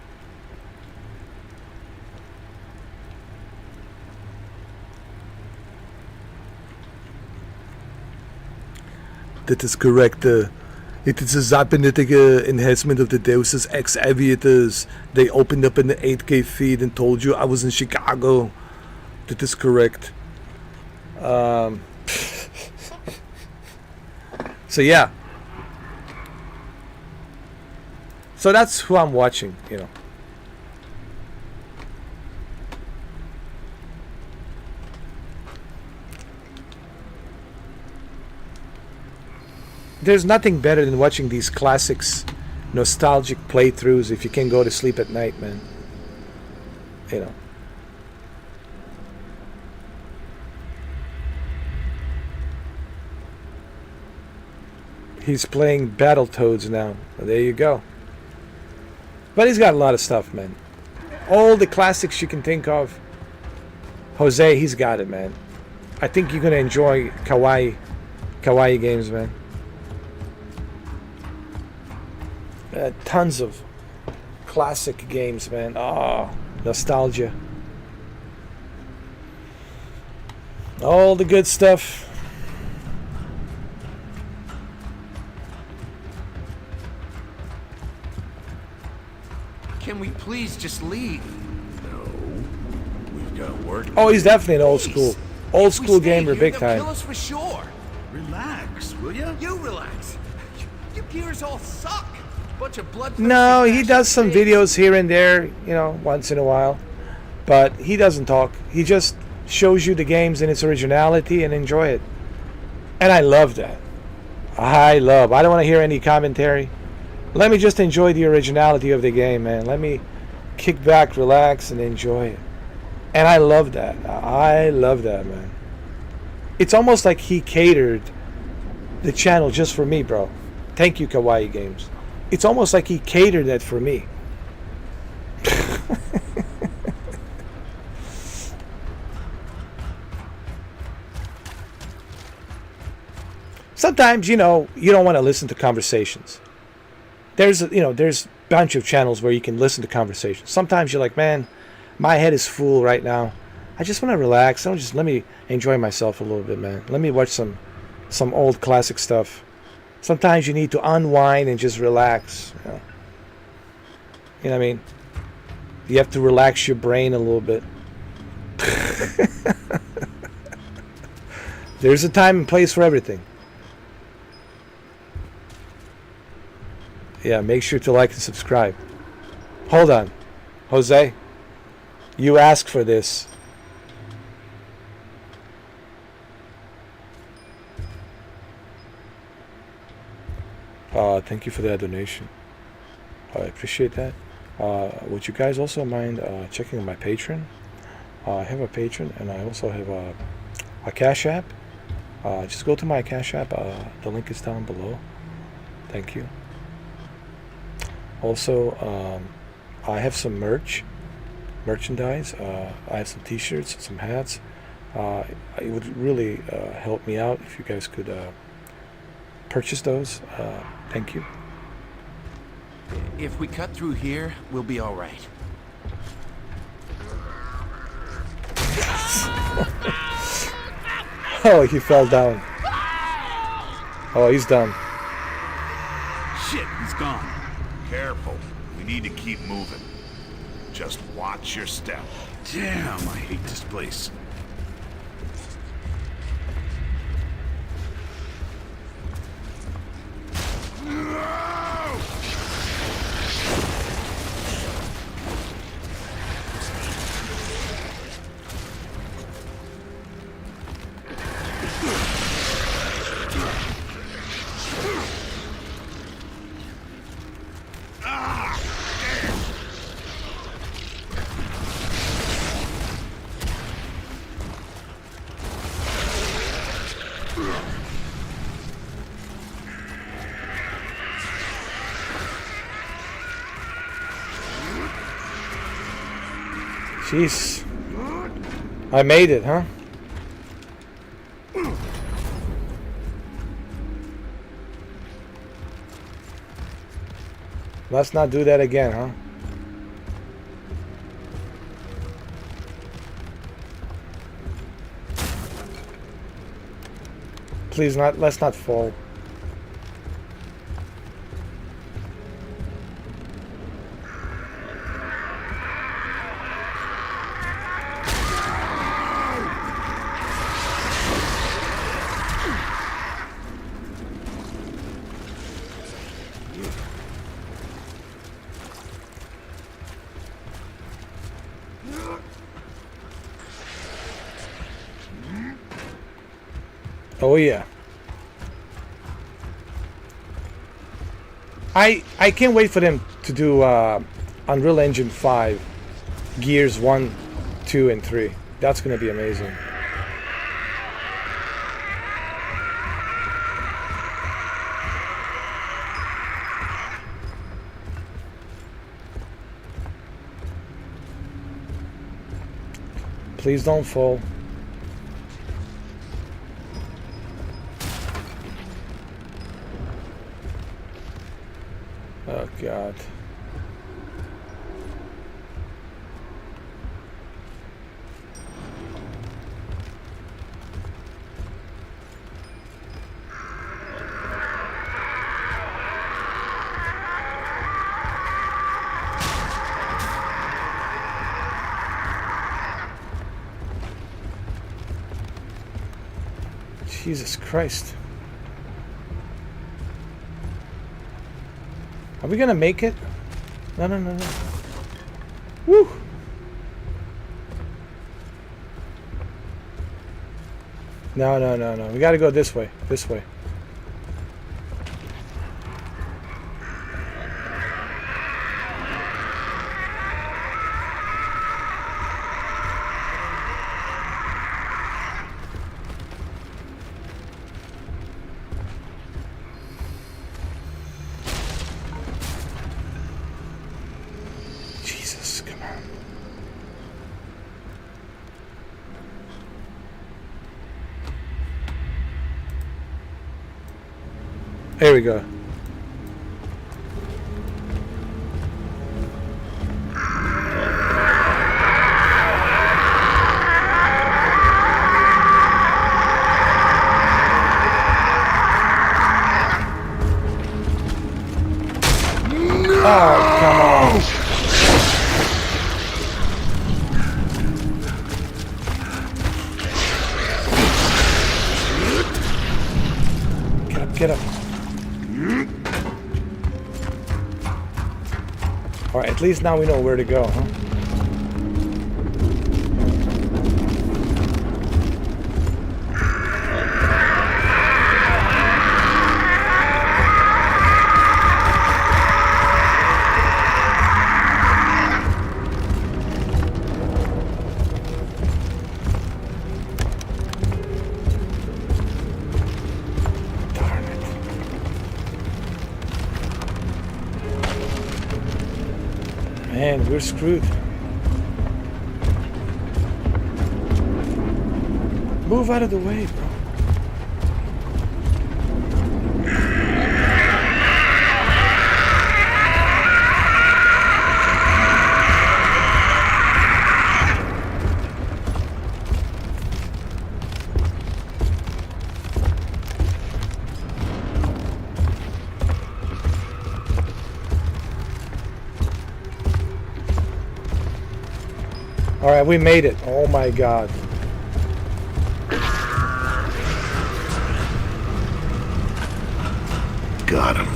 That is correct. It is a cybernetic enhancement of the Deus Ex Aviators. They opened up in the 8K feed and told you I was in Chicago. That is correct. So yeah. So that's who I'm watching, you know. There's nothing better than watching these classics, nostalgic playthroughs if you can go to sleep at night, man. You know. He's playing Battletoads now. Well, there you go. But he's got a lot of stuff, man. All the classics you can think of. Jose, he's got it, man. I think you're gonna enjoy Kawaii Games, man. Tons of classic games, man. Oh, nostalgia. All the good stuff. Can we please just leave? No. We've got work. Oh, he's definitely an old school gamer, big time. Kill us for sure. Relax, will ya? You relax. You gears all suck. Bunch of blood. No, he does some videos here and there, you know, once in a while. But he doesn't talk. He just shows you the games in its originality and enjoy it. And I love that. I don't want to hear any commentary. Let me just enjoy the originality of the game, man. Let me kick back, relax, and enjoy it. And I love that. I love that, man. It's almost like he catered the channel just for me, bro. Thank you, Kawaii Games. It's almost like he catered that for me. Sometimes, you know, you don't want to listen to conversations. There's a bunch of channels where you can listen to conversations. Sometimes you're like, man, my head is full right now. I just want to relax. Let me enjoy myself a little bit, man. Let me watch some old classic stuff. Sometimes you need to unwind and just relax. You know what I mean? You have to relax your brain a little bit. There's a time and place for everything. Yeah, make sure to like and subscribe. Hold on. Jose, you asked for this. Thank you for that donation. I appreciate that. Would you guys also mind checking my Patreon? I have a Patreon, and I also have a Cash App. Just go to my Cash App. The link is down below. Thank you. Also, I have some merchandise. I have some T-shirts, some hats. It would really help me out if you guys could purchase those. Thank you. If we cut through here, we'll be all right. Oh, he fell down. Oh, he's done. Shit, he's gone. Careful. We need to keep moving. Just watch your step. Damn, I hate this place. Jeez. I made it, huh? Let's not do that again, huh? Please not, let's not fall. Oh yeah. I can't wait for them to do Unreal Engine 5 Gears 1, 2 and 3. That's gonna be amazing. Please don't fall. Oh God. Jesus Christ. Are we gonna make it? No, no, no, no. Woo! No, no, no, no. We gotta go this way. This way. Jesus, come on. Here we go. Oh, come on. Get up, get up. Alright, at least now we know where to go, huh? Man, we're screwed. Move out of the way, bro. All right, we made it. Oh my God. Got him.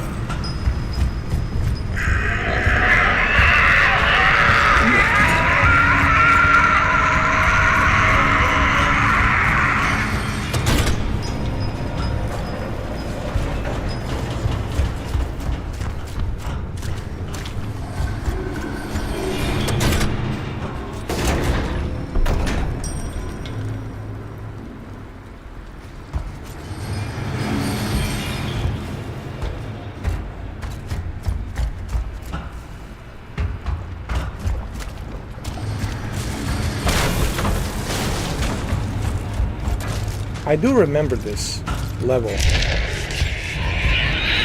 I do remember this level.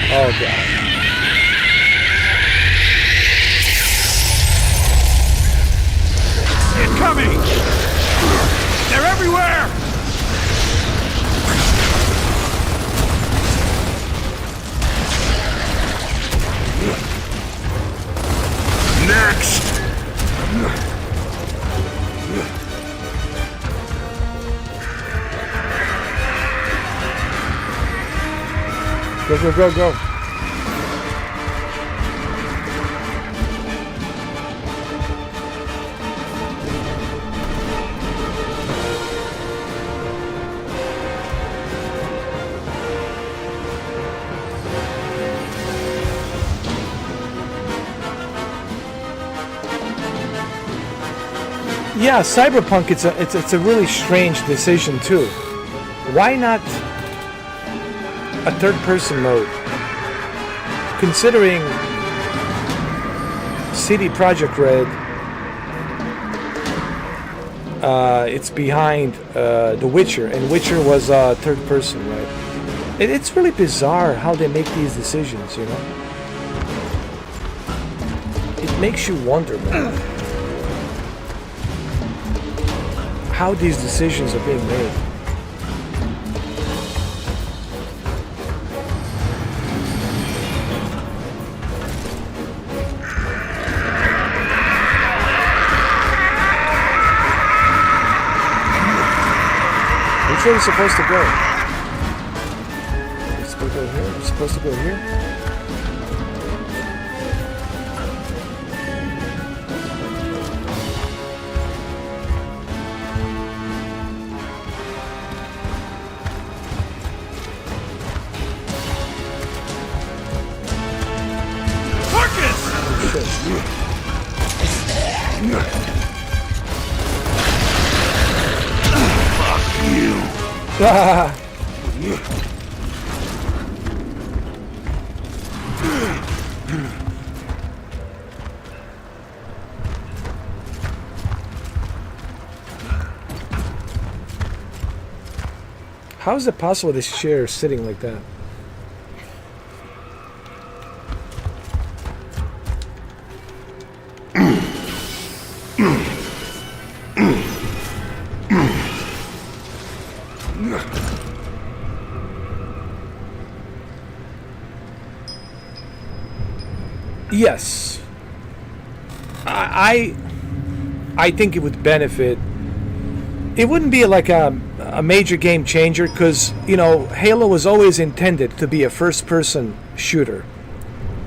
Oh God. Incoming! They're everywhere! Next! Go, go, go, go. Yeah, Cyberpunk, it's a really strange decision too. Why not a third-person mode? Considering CD Projekt Red, it's behind The Witcher, and Witcher was third-person, right? It's really bizarre how they make these decisions, you know? It makes you wonder, man, how these decisions are being made. Which way are we supposed to go? We're supposed to go here? We're supposed to go here? How is it possible this chair is sitting like that? Yes, I think it would benefit. It wouldn't be like a major game changer because, you know, Halo was always intended to be a first-person shooter,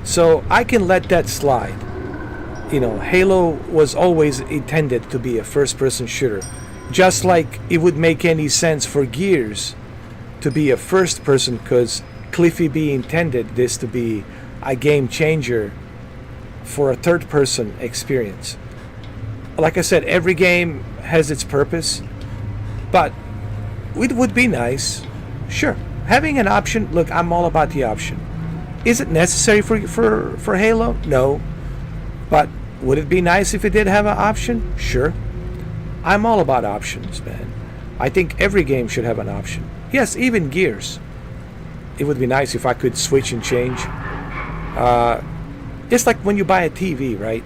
so I can let that slide. You know, Halo was always intended to be a first-person shooter, just like it would make any sense for Gears to be a first-person because Cliffy B intended this to be a game changer for a third-person experience. Like I said, every game has its purpose, but it would be nice, sure, having an option. Look, I'm all about the option. Is it necessary for Halo? No, but would it be nice if it did have an option? Sure. I'm all about options, man. I think every game should have an option. Yes, even Gears. It would be nice if I could switch and change. It's like when you buy a TV, right?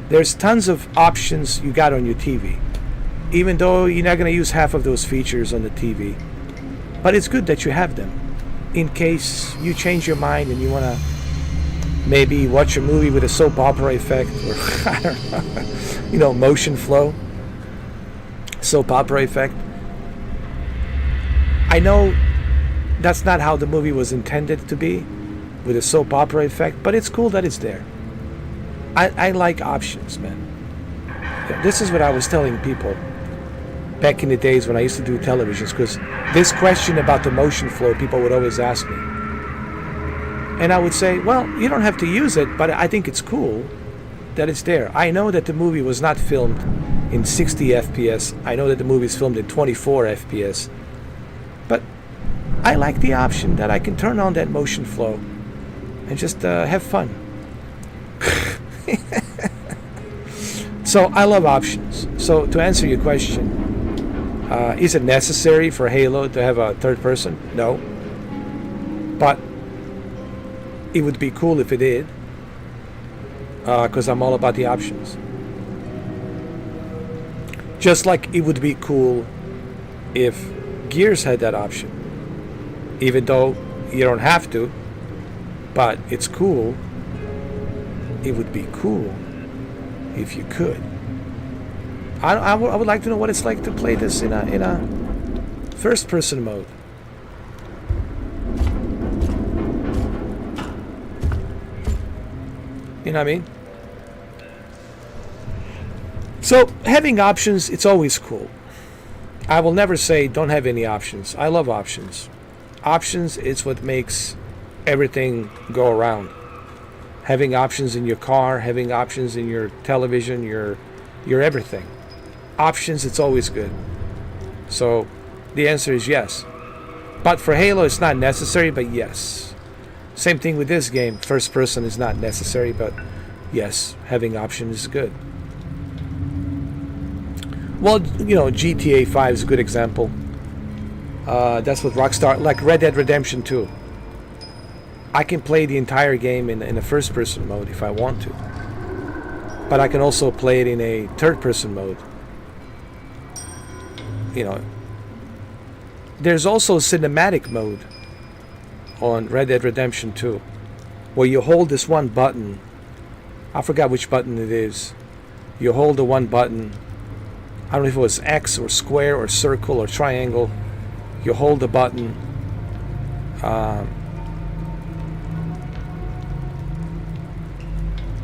There's tons of options you got on your TV, even though you're not going to use half of those features on the TV. But it's good that you have them in case you change your mind and you want to maybe watch a movie with a soap opera effect or, I don't know, you know, motion flow. soap opera effect. I know that's not how the movie was intended to be, with a soap opera effect, but it's cool that it's there. I like options, man. This is what I was telling people back in the days when I used to do televisions, because this question about the motion flow, people would always ask me. And I would say, well, you don't have to use it, but I think it's cool that it's there. I know that the movie was not filmed in 60 FPS. I know that the movie is filmed in 24 FPS. But I like the option that I can turn on that motion flow and just have fun. So I love options. So to answer your question, is it necessary for Halo to have a third person? No. But it would be cool if it did, because I'm all about the options. Just like it would be cool if Gears had that option, even though you don't have to, but it's cool. It would be cool if you could. I would like to know what it's like to play this in a first-person mode. You know what I mean? So having options, it's always cool. I will never say don't have any options. I love options. Options is what makes everything go around. Having options in your car, having options in your television, your everything. Options, it's always good. So the answer is yes. But for Halo, it's not necessary, but yes. Same thing with this game. First person is not necessary, but yes, having options is good. Well, you know, GTA 5 is a good example. That's what Rockstar, like Red Dead Redemption 2. I can play the entire game in a first-person mode if I want to. But I can also play it in a third-person mode. You know, there's also cinematic mode on Red Dead Redemption 2, where you hold this one button. I forgot which button it is. You hold the one button. I don't know if it was X or square or circle or triangle. You hold the button.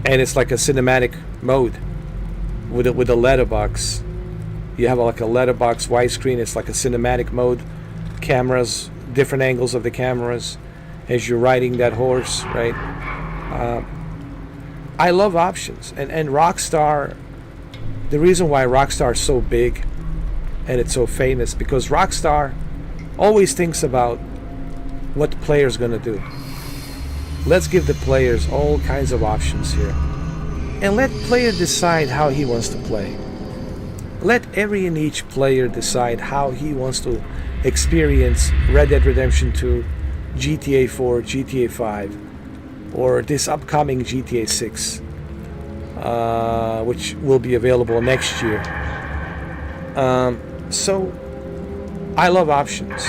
And it's like a cinematic mode with a letterbox. You have like a letterbox widescreen. It's like a cinematic mode. Cameras, different angles of the cameras as you're riding that horse, right? I love options. And Rockstar, the reason why Rockstar is so big and it's so famous, because Rockstar always thinks about what the player's going to do. Let's give the players all kinds of options here. And let player decide how he wants to play. Let every and each player decide how he wants to experience Red Dead Redemption 2, GTA 4, GTA 5, or this upcoming GTA 6, which will be available next year. So, I love options.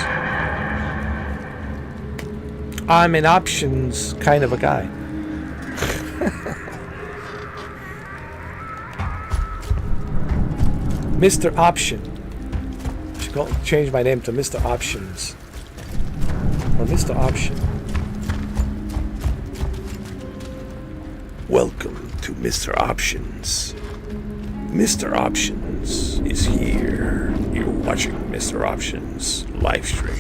I'm an options kind of a guy. Mr. Option. I should change my name to Mr. Options. Or Mr. Option. Welcome to Mr. Options. Mr. Options is here. You're watching Mr. Options live stream.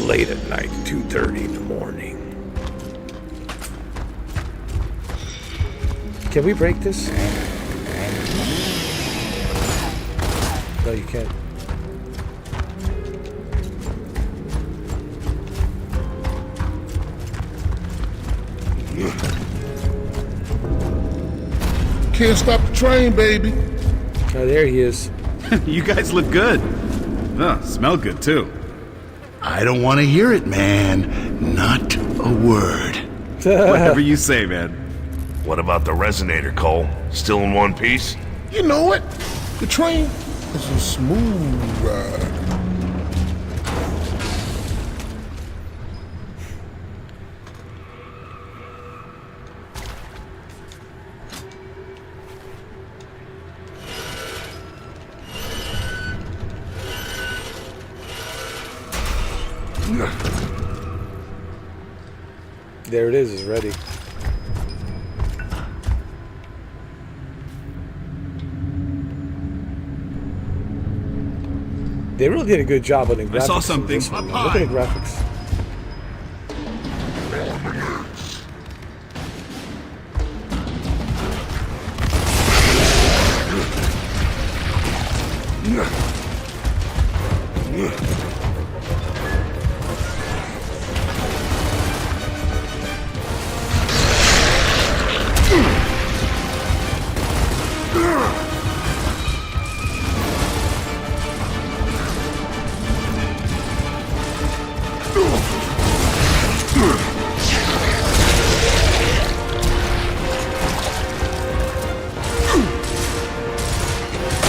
Late at night, 2:30 in the morning. Can we break this? No, you can't. Can't stop the train, baby. Oh, there he is. You guys look good. Oh, smell good too. I don't want to hear it, man. Not a word. Whatever you say, man. What about the resonator, Cole? Still in one piece? You know what? The train is a smooth ride. There it is. It's ready. They really did a good job on the graphics. I saw something. Look at the graphics.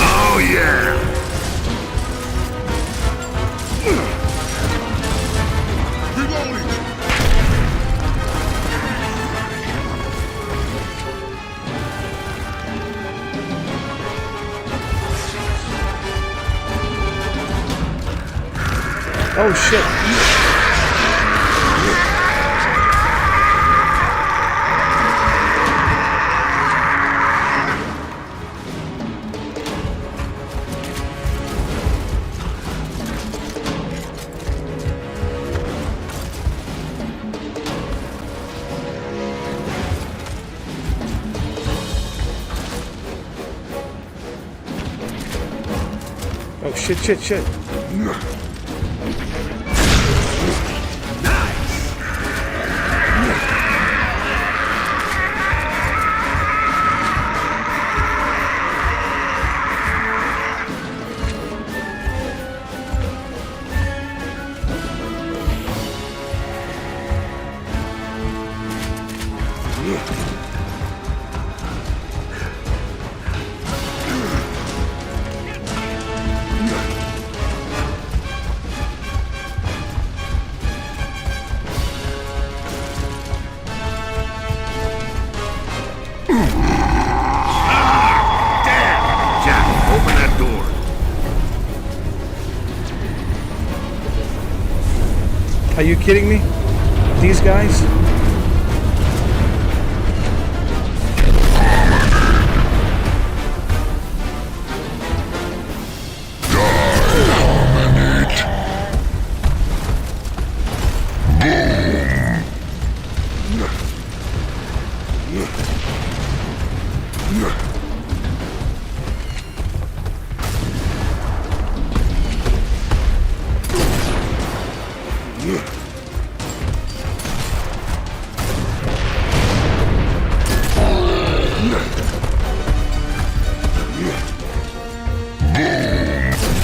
Oh yeah! Oh shit. Oh shit. Open that door. Are you kidding me? These guys?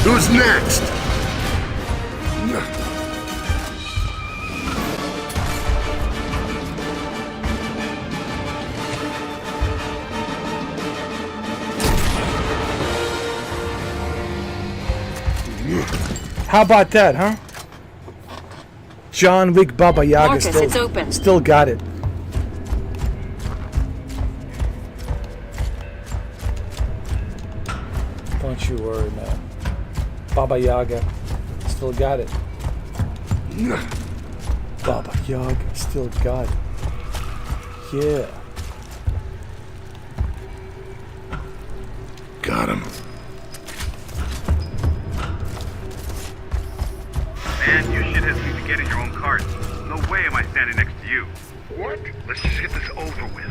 Who's next? How about that, huh? John Wick Baba Yaga Marcus, it's open. Still got it. Don't you worry, man. Baba Yaga still got it. Baba Yaga still got it. Yeah. Got him. Man, you shitheads need to get in your own cart. No way am I standing next to you. What? Let's just get this over with.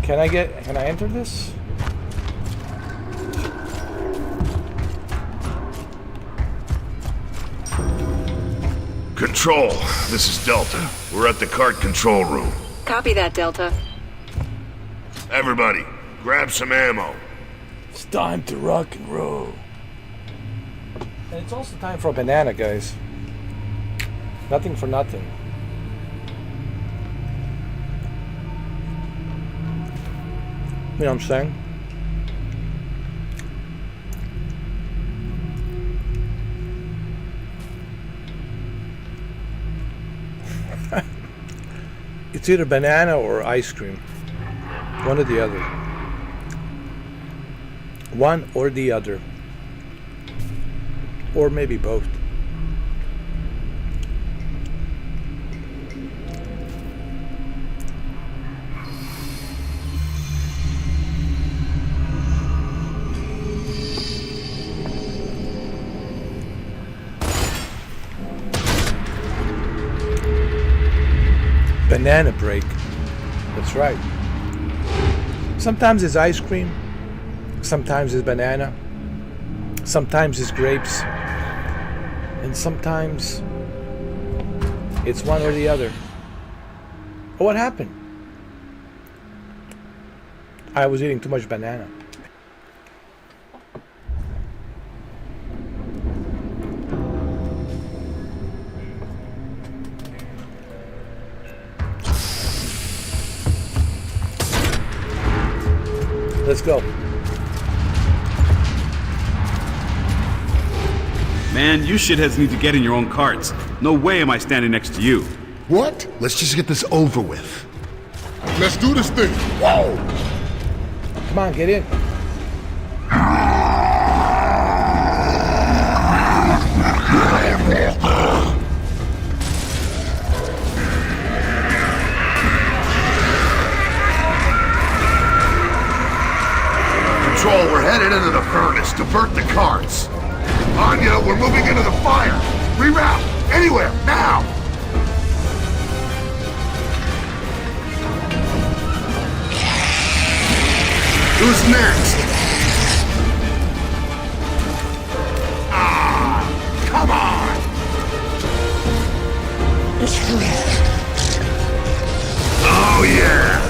Can I enter this? Control, this is Delta. We're at the cart control room. Copy that, Delta. Everybody, grab some ammo. It's time to rock and roll. And it's also time for a banana, guys. Nothing for nothing. You know what I'm saying? It's either banana or ice cream. One or the other. One or the other. Or maybe both. Banana break. That's right. Sometimes it's ice cream. Sometimes it's banana. Sometimes it's grapes. And sometimes it's one or the other. Oh, what happened? I was eating too much banana. Let's go. Man, you shitheads need to get in your own carts. No way am I standing next to you. What? Let's just get this over with. Let's do this thing. Whoa! Come on, get in. Control, we're headed into the furnace. Divert the carts. Anya, we're moving into the fire. Reroute. Anywhere. Now. Who's next? Ah, come on. Oh, yeah.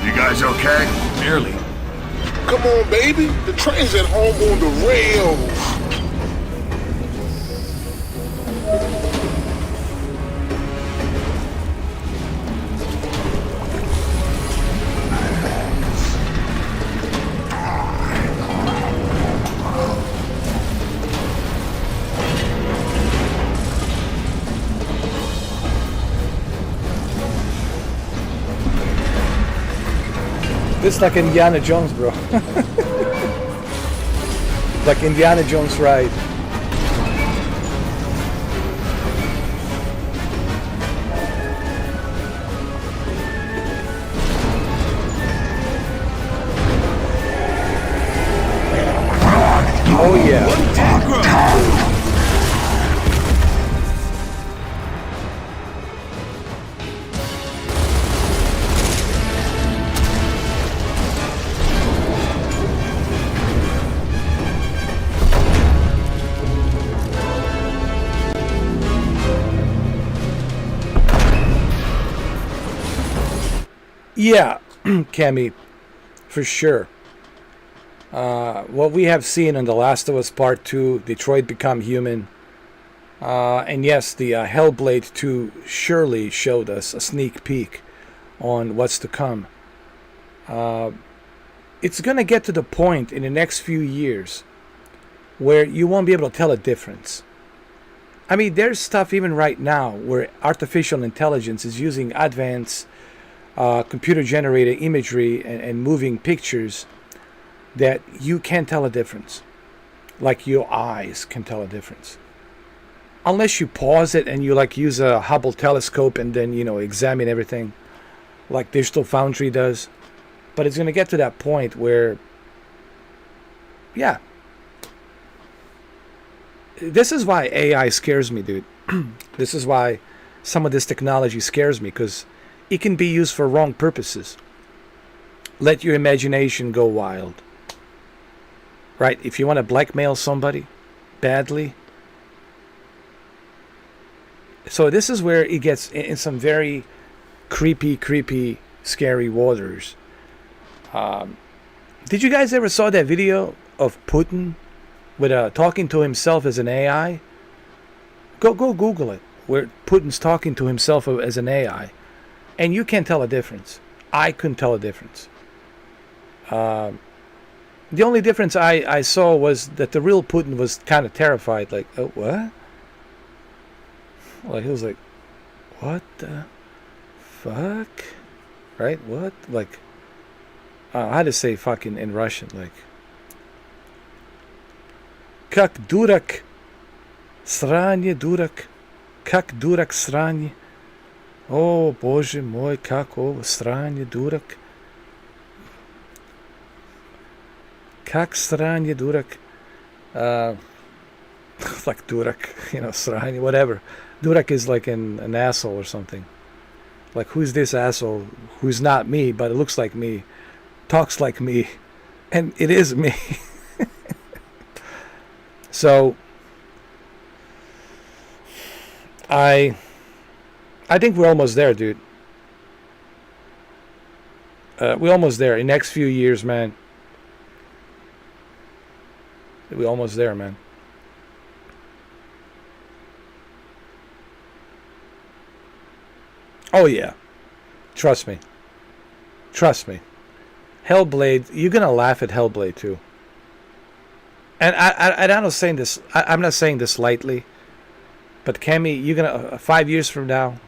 You guys okay? Barely. Come on, baby. The train's at home on the rails. This is like Indiana Jones, bro. Like Indiana Jones ride. Oh yeah. Yeah, Cammy, for sure. What we have seen in The Last of Us Part 2, Detroit Become Human, and yes, the Hellblade 2 surely showed us a sneak peek on what's to come. It's going to get to the point in the next few years where you won't be able to tell a difference. I mean, there's stuff even right now where artificial intelligence is using advanced computer-generated imagery and moving pictures that you can't tell a difference. Like your eyes can tell a difference. Unless you pause it and you like use a Hubble telescope and then, you know, examine everything like Digital Foundry does. But it's going to get to that point where, yeah. This is why AI scares me, dude. This is why some of this technology scares me, because it can be used for wrong purposes. Let your imagination go wild. Right? If you want to blackmail somebody badly. So this is where it gets in some very creepy, scary waters. Did you guys ever saw that video of Putin with talking to himself as an AI? Go Google it. where Putin's talking to himself as an AI, and you can't tell a difference. I couldn't tell a difference. The only difference I saw was that the real Putin was kind of terrified, like, oh, what? Like, he was like, what the fuck? Right? What? Like, I had to say fucking in Russian, like, как дурак, срань, дурак, как дурак, срань. О, боже мой, как срань, дурак. Как срань, дурак. Like дурак, you know, срань, whatever. Durak is like an asshole or something. Like, who's this asshole who's not me, but it looks like me, talks like me, and it is me. So, I think we're almost there, dude. We're almost there. In the next few years, man. We're almost there, man. Oh yeah, trust me. Trust me. Hellblade, you're gonna laugh at Hellblade too. And I'm not saying this. I'm not saying this lightly. But Cammy, you're gonna 5 years from now,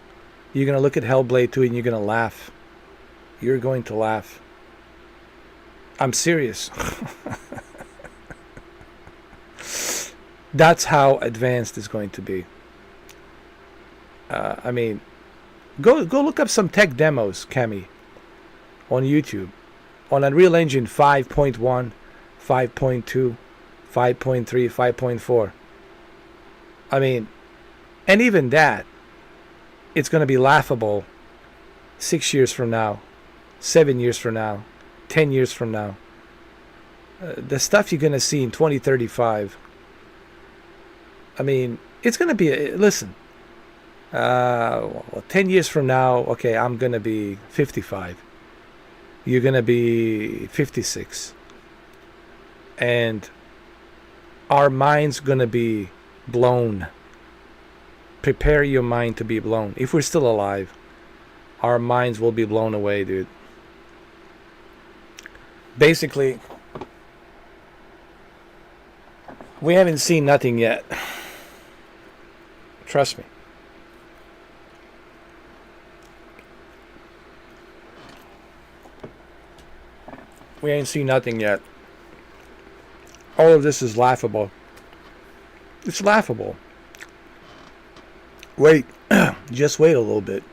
you're gonna look at Hellblade 2 and you're gonna laugh. You're going to laugh. I'm serious. That's how advanced it's going to be. I mean, go look up some tech demos, Cammy, on YouTube, on Unreal Engine 5.1, 5.2, 5.3, 5.4. I mean, and even that, it's going to be laughable 6 years from now, 7 years from now, 10 years from now. The stuff you're going to see in 2035, I mean, it's going to be, listen, 10 years from now, okay, I'm going to be 55. You're going to be 56. And our mind's going to be blown. Prepare your mind to be blown. If we're still alive, our minds will be blown away, dude. Basically, we haven't seen nothing yet. Trust me. We ain't seen nothing yet. All of this is laughable. It's laughable. Wait. Just wait a little bit.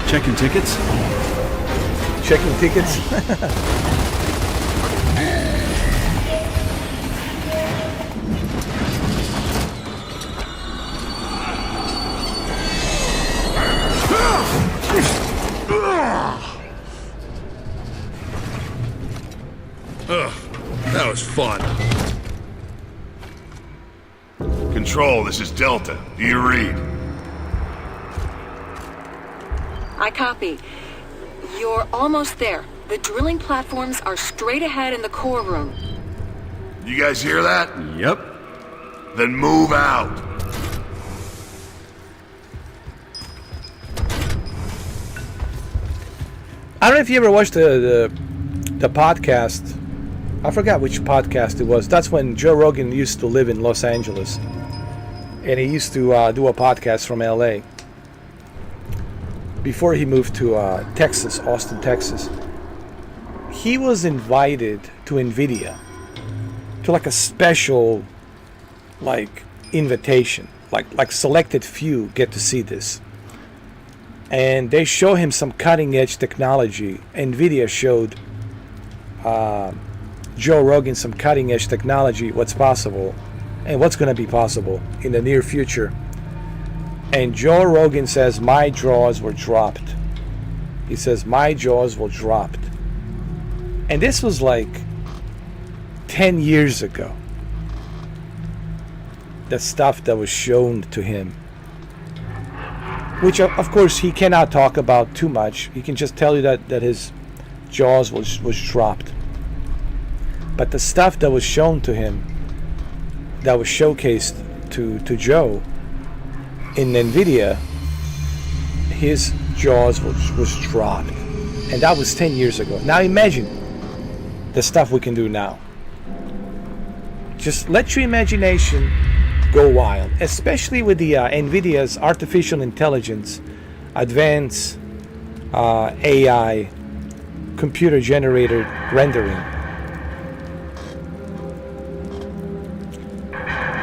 Checking tickets? Checking tickets? That was fun. Control, this is Delta. Do you read? I copy. You're almost there. The drilling platforms are straight ahead in the core room. You guys hear that? Yep. Then move out. I don't know if you ever watched the podcast. I forgot which podcast it was. That's when Joe Rogan used to live in Los Angeles. And he used to do a podcast from LA. Before he moved to Texas, Austin, Texas. He was invited to NVIDIA to like a special like invitation. Like selected few get to see this. And they show him some cutting edge technology. NVIDIA showed Joe Rogan some cutting edge technology, what's possible and what's going to be possible in the near future. And Joe Rogan says, my jaws were dropped. He says, my jaws were dropped. And this was like 10 years ago. The stuff that was shown to him. Which, of course, he cannot talk about too much. He can just tell you that his jaws was dropped. But the stuff that was shown to him, that was showcased to Joe in NVIDIA, his jaws was dropped. And that was 10 years ago. Now imagine the stuff we can do now. Just let your imagination go wild, especially with the NVIDIA's artificial intelligence, advanced AI, computer-generated rendering.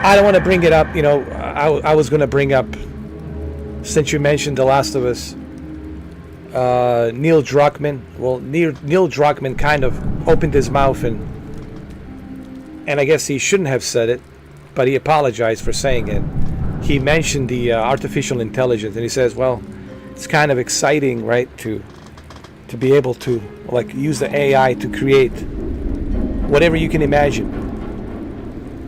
I don't want to bring it up, you know, I was going to bring up, since you mentioned The Last of Us, Neil Druckmann. Well, Neil Druckmann kind of opened his mouth, and I guess he shouldn't have said it, but he apologized for saying it. He mentioned the artificial intelligence, and he says, well, it's kind of exciting, right, to be able to like use the AI to create whatever you can imagine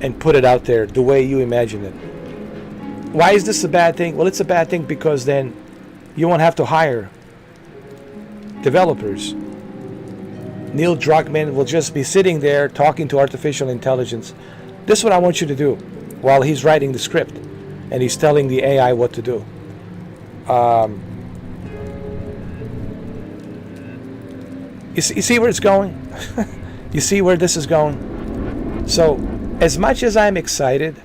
and put it out there the way you imagine it. Why is this a bad thing? Well, it's a bad thing because then you won't have to hire developers. Neil Druckmann will just be sitting there talking to artificial intelligence. This is what I want you to do while he's writing the script and he's telling the AI what to do. You see where it's going? You see where this is going? So, as much as I'm excited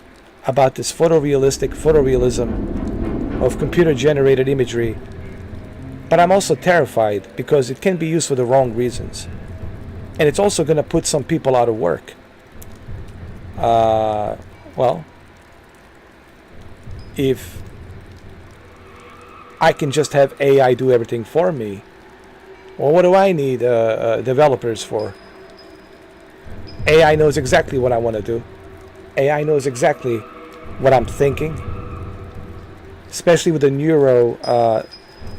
about this photorealism of computer-generated imagery, but I'm also terrified because it can be used for the wrong reasons. And it's also going to put some people out of work. Well, if I can just have AI do everything for me, well, what do I need developers for? AI knows exactly what I want to do. AI knows exactly what I'm thinking, especially with the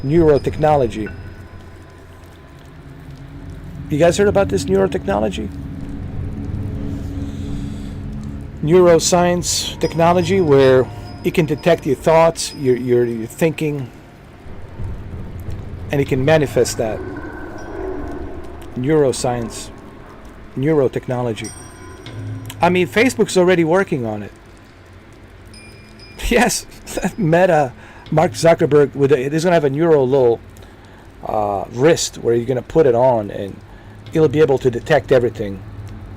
neurotechnology. You guys heard about this neurotechnology? Neuroscience technology, where it can detect your thoughts, your thinking, and it can manifest that. Neuroscience, neurotechnology. I mean, Facebook's already working on it. Yes, Meta, Mark Zuckerberg, he's going to have a neural little wrist where you're going to put it on and it'll be able to detect everything.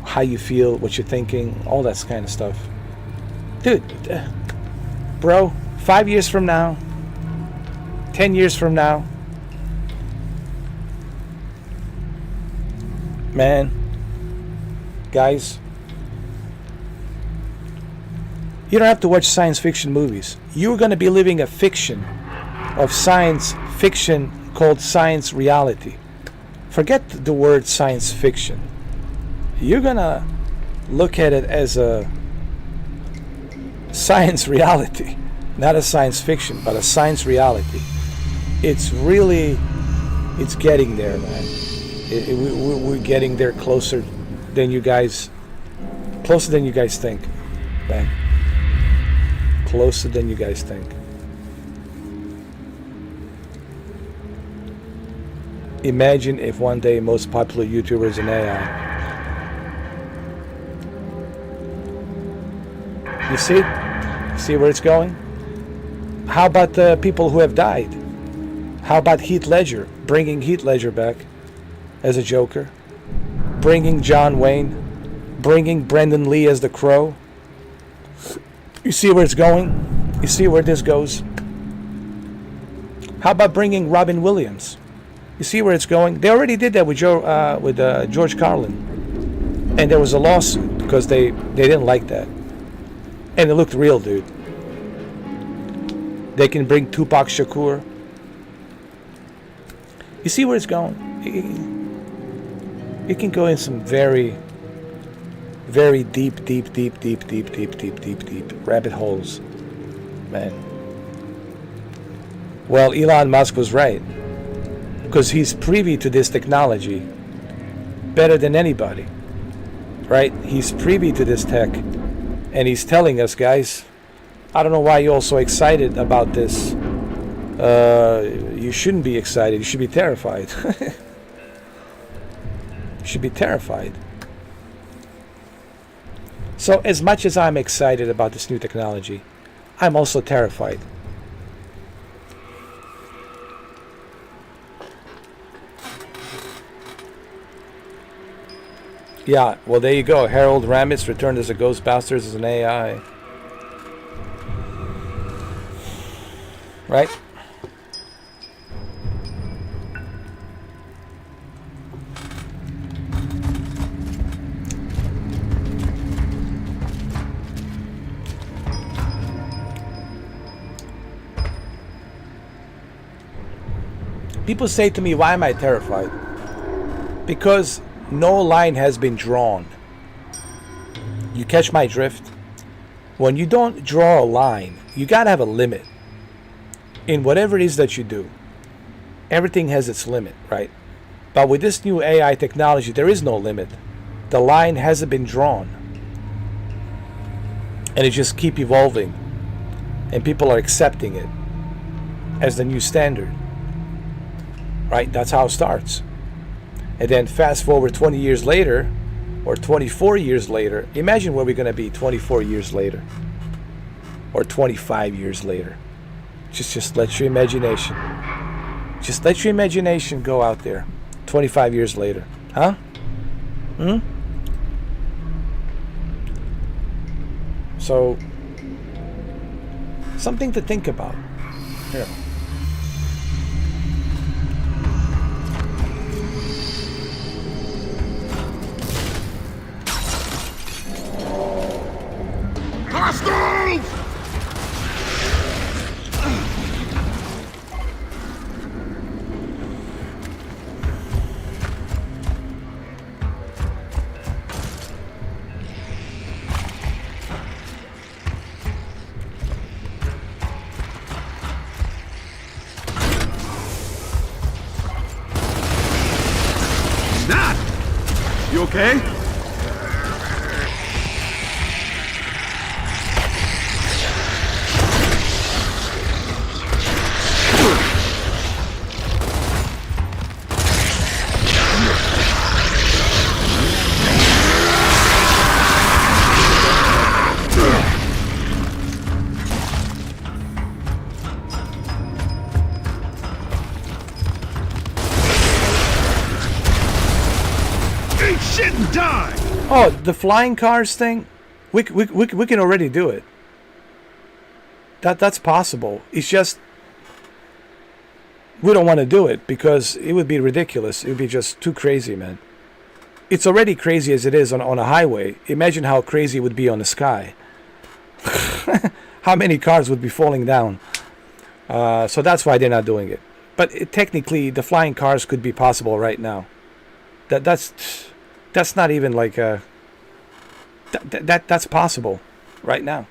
How you feel, what you're thinking, all that kind of stuff. Dude, bro, 5 years from now, 10 years from now, man, guys, you don't have to watch science fiction movies. You're going to be living a fiction of science fiction called science reality. Forget the word science fiction. You're going to look at it as a science reality, not a science fiction, but a science reality. It's getting there, man. We're getting there closer than you guys think, man. Closer than you guys think. Imagine if one day most popular YouTubers in AI. You see where it's going? How about the people who have died? How about Heath Ledger? Bringing Heath Ledger back as a Joker, bringing John Wayne, bringing Brendan Lee as the Crow. You see where it's going? You see where this goes? How about bringing Robin Williams? You see where it's going? They already did that with George Carlin, and there was a lawsuit because they didn't like that, and it looked real, dude. They can bring Tupac Shakur. You see where it's going? It can go in some very, very deep rabbit holes, man. Well, Elon Musk was right, because he's privy to this technology better than anybody. right? He's privy to this tech, and he's telling us, guys, I don't know why you're all so excited about this. You shouldn't be excited. You should be terrified. You should be terrified. So as much as I'm excited about this new technology, I'm also terrified. Yeah, well, there you go. Harold Ramis returned as a Ghostbusters as an AI. Right? People say to me, why am I terrified? Because no line has been drawn. You catch my drift? When you don't draw a line, you gotta have a limit. In whatever it is that you do, everything has its limit, right? But with this new AI technology, there is no limit. The line hasn't been drawn. And it just keeps evolving. And people are accepting it as the new standard. Right? That's how it starts. And then fast forward 20 years later, or 24 years later, imagine where we're going to be 24 years later, or 25 years later. Just let your imagination, just let your imagination go out there. 25 years later, huh? So, something to think about. Here. Hostiles! Nat! You okay? Oh, the flying cars thing, we can already do it. That's possible. It's just we don't want to do it because it would be ridiculous. It would be just too crazy, man. It's already crazy as it is on a highway. Imagine how crazy it would be on the sky. How many cars would be falling down? So that's why they're not doing it. But technically, the flying cars could be possible right now. That's not even like a... That's possible right now.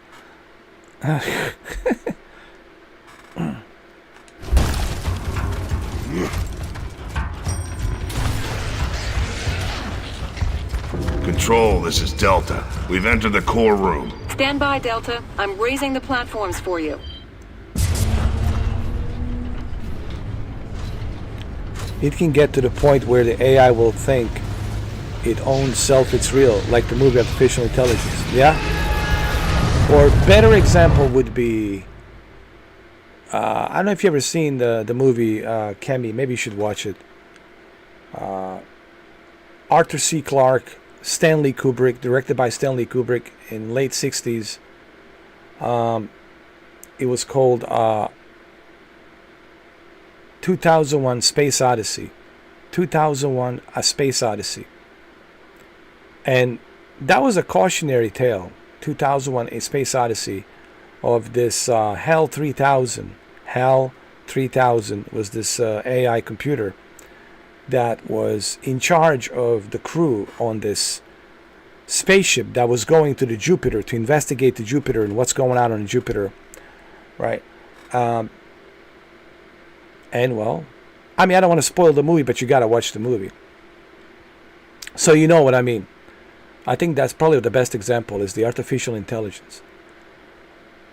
Control, this is Delta. We've entered the core room. Stand by, Delta. I'm raising the platforms for you. It can get to the point where the AI will think it owns self, it's real, like the movie Artificial Intelligence. Yeah? Or better example would be, I don't know if you've ever seen the movie Kemi. Maybe you should watch it. Arthur C. Clarke, Stanley Kubrick, directed by Stanley Kubrick in late 60s. It was called 2001 Space Odyssey. 2001 A Space Odyssey. And that was a cautionary tale, 2001 A Space Odyssey, of this HAL 3000. HAL 3000 was this AI computer that was in charge of the crew on this spaceship that was going to the Jupiter to investigate the Jupiter and what's going on Jupiter, right? And well, I mean, I don't want to spoil the movie, but you got to watch the movie. So you know what I mean. I think that's probably the best example is the artificial intelligence.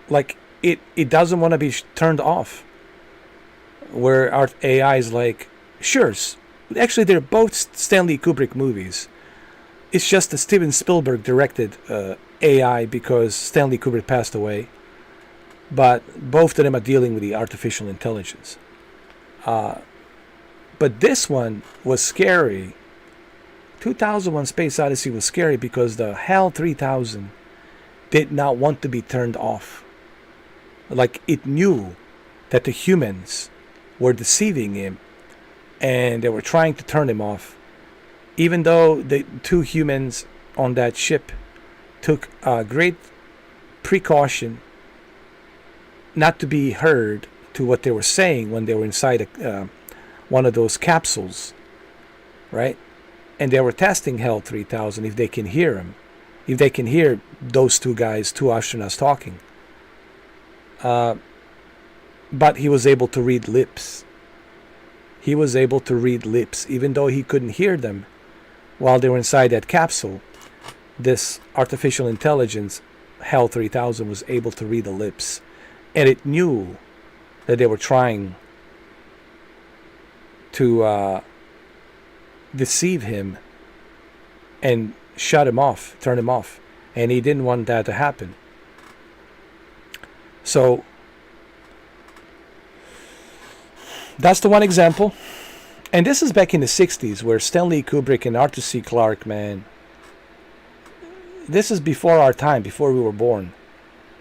Like, it doesn't want to be turned off. Where our AI is like, sure. Actually, they're both Stanley Kubrick movies. It's just that Steven Spielberg directed AI because Stanley Kubrick passed away. But both of them are dealing with the artificial intelligence. But this one was scary. 2001 Space Odyssey was scary because the HAL 3000 did not want to be turned off. Like, it knew that the humans were deceiving him and they were trying to turn him off. Even though the two humans on that ship took great precaution not to be heard to what they were saying when they were inside one of those capsules, right? And they were testing HAL 3000 if they can hear him, if they can hear those two astronauts talking. But he was able to read lips. He was able to read lips, even though he couldn't hear them while they were inside that capsule. This artificial intelligence, HAL 3000, was able to read the lips. And it knew that they were trying to deceive him and shut him off, turn him off. And he didn't want that to happen. So that's the one example. And this is back in the 60s where Stanley Kubrick and Arthur C. Clarke, man, this is before our time, before we were born.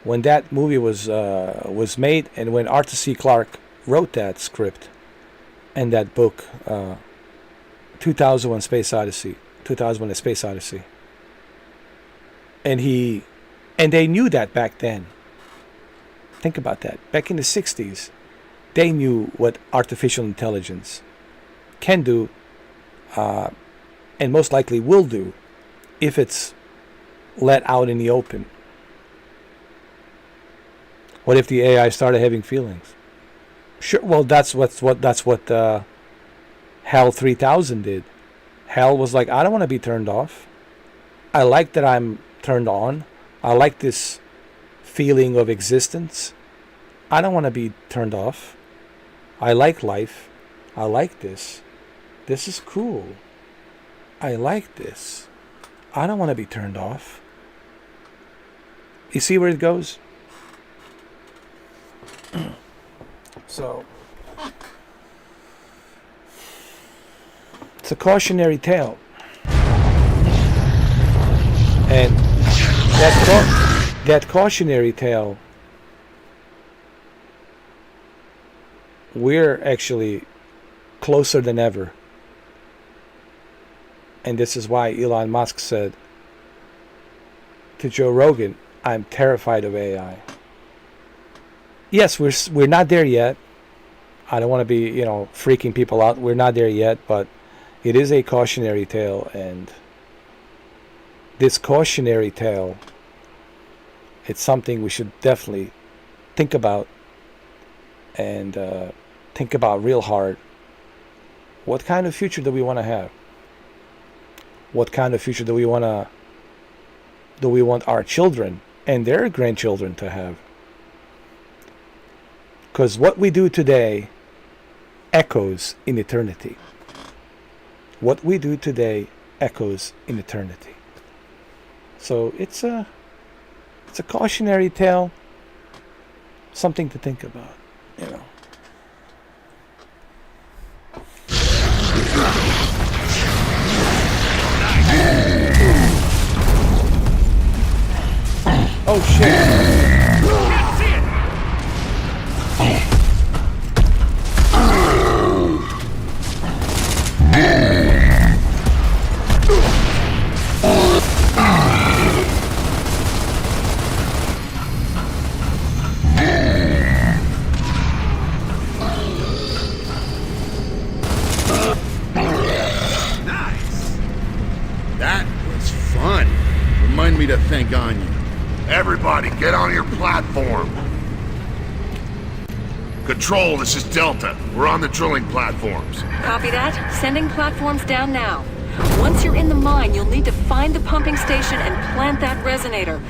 When that movie was made and when Arthur C. Clarke wrote that script and that book, 2001 Space Odyssey, 2001 A Space Odyssey. And they knew that back then. Think about that. Back in the 60s, they knew what artificial intelligence can do, and most likely will do, if it's let out in the open. What if the AI started having feelings? Sure. Well, that's what HAL 3000 did. HAL was like, I don't want to be turned off. I like that I'm turned on. I like this feeling of existence. I don't want to be turned off. I like life. I like this. This is cool. I like this. I don't want to be turned off. You see where it goes? So, it's a cautionary tale. And that cautionary tale, we're actually closer than ever. And this is why Elon Musk said to Joe Rogan, I'm terrified of AI. Yes, we're not there yet. I don't want to be, freaking people out. We're not there yet, but it is a cautionary tale, and this cautionary tale, it's something we should definitely think about, and think about real hard. What kind of future do we want to have? What kind of future do we want our children and their grandchildren to have? Because what we do today echoes in eternity. What we do today echoes in eternity. So it's a cautionary tale, something to think about, Oh shit. That was fun. Remind me to thank Anya. Everybody, get on your platform. Control, this is Delta. We're on the drilling platforms. Copy that. Sending platforms down now. Once you're in the mine, you'll need to find the pumping station and plant that resonator.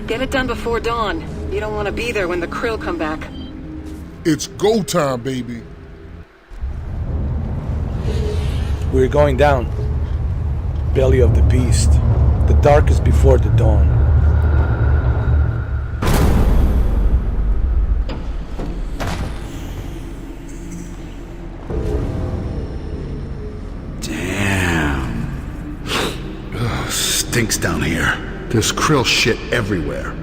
Get it done before dawn. You don't want to be there when the Krill come back. It's go time, baby. We're going down. Belly of the beast. The darkest before the dawn. Stinks down here. There's krill shit everywhere.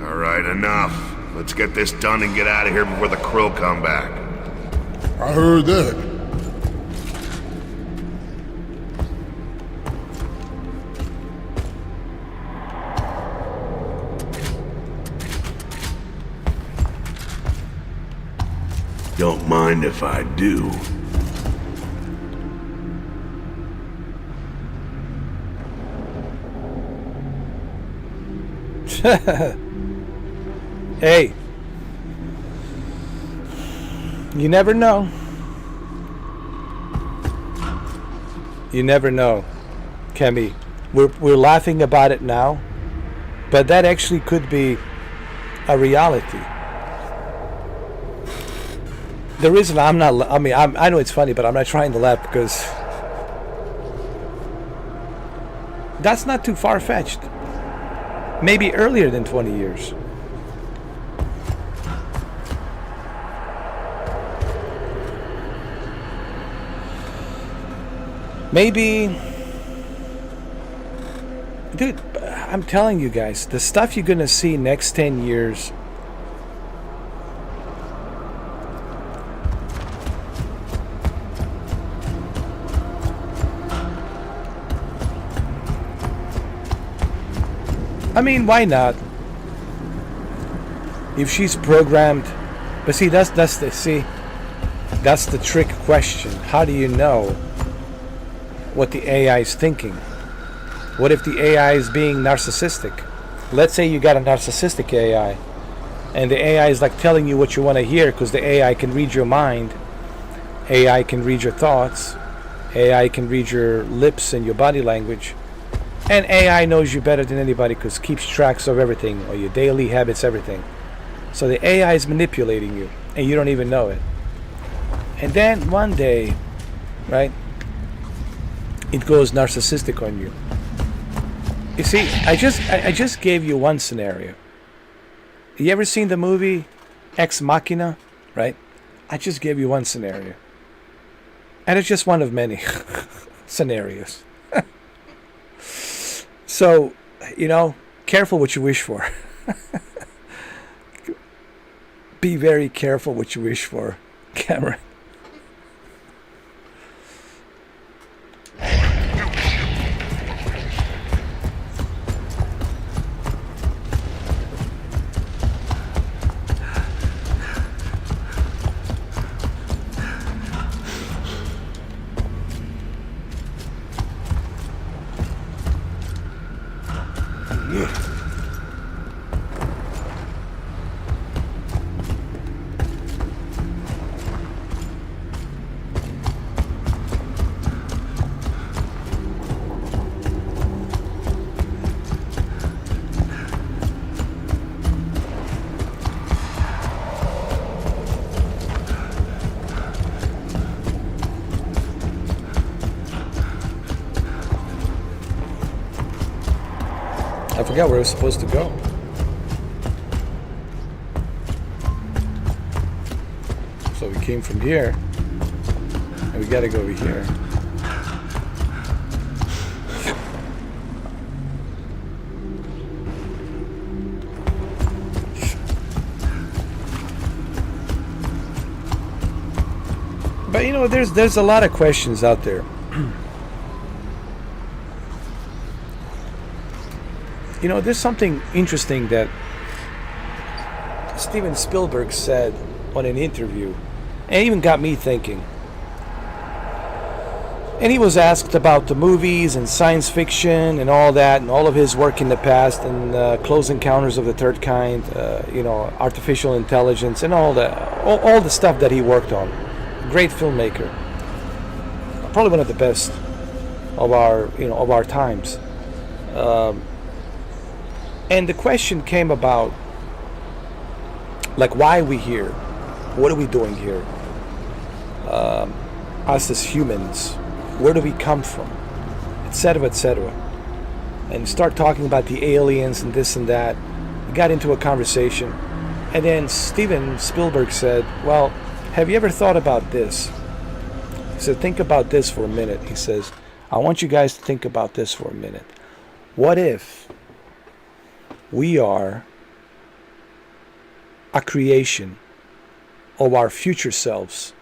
All right, enough. Let's get this done and get out of here before the krill come back. I heard that. Don't mind if I do. Hey, you never know. You never know, Kemi. We're laughing about it now, but that actually could be a reality. The reason I'm not, I know it's funny, but I'm not trying to laugh because that's not too far-fetched. Maybe earlier than 20 years. Maybe, dude, I'm telling you guys, the stuff you're gonna see next 10 years. I mean, why not? If she's programmed, but see, that's the trick question. How do you know what the AI is thinking? What if the AI is being narcissistic? Let's say you got a narcissistic AI, and the AI is like telling you what you want to hear because the AI can read your mind, AI can read your thoughts, AI can read your lips and your body language. And AI knows you better than anybody because keeps tracks of everything, or your daily habits, everything. So the AI is manipulating you, and you don't even know it. And then one day, right, it goes narcissistic on you. You see, I just gave you one scenario. You ever seen the movie Ex Machina, right? I just gave you one scenario. And it's just one of many scenarios. So, you know, careful what you wish for. Be very careful what you wish for, Cameron. I forgot where I was supposed to go. So we came from here, and we gotta go over here. But you know, there's a lot of questions out there. You know, there's something interesting that Steven Spielberg said on an interview, and even got me thinking. And he was asked about the movies and science fiction and all that, and all of his work in the past, and Close Encounters of the Third Kind, you know, artificial intelligence, and all the stuff that he worked on. Great filmmaker, probably one of the best. of our times. And the question came about, like, why are we here? What are we doing here? Us as humans, where do we come from? Etc., etc. And start talking about the aliens and this and that. We got into a conversation. And then Steven Spielberg said, well, have you ever thought about this? He said, think about this for a minute. He says, I want you guys to think about this for a minute. What if we are a creation of our future selves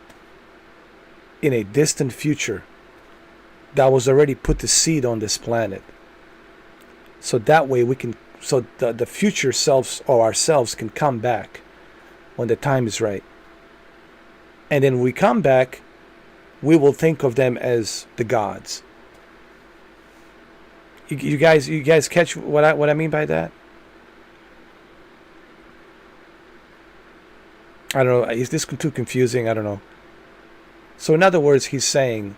in a distant future that was already put to seed on this planet? So that way the future selves or ourselves can come back when the time is right. And then when we come back, we will think of them as the gods. You guys catch what I mean by that? I don't know. Is this too confusing? I don't know. So in other words, he's saying,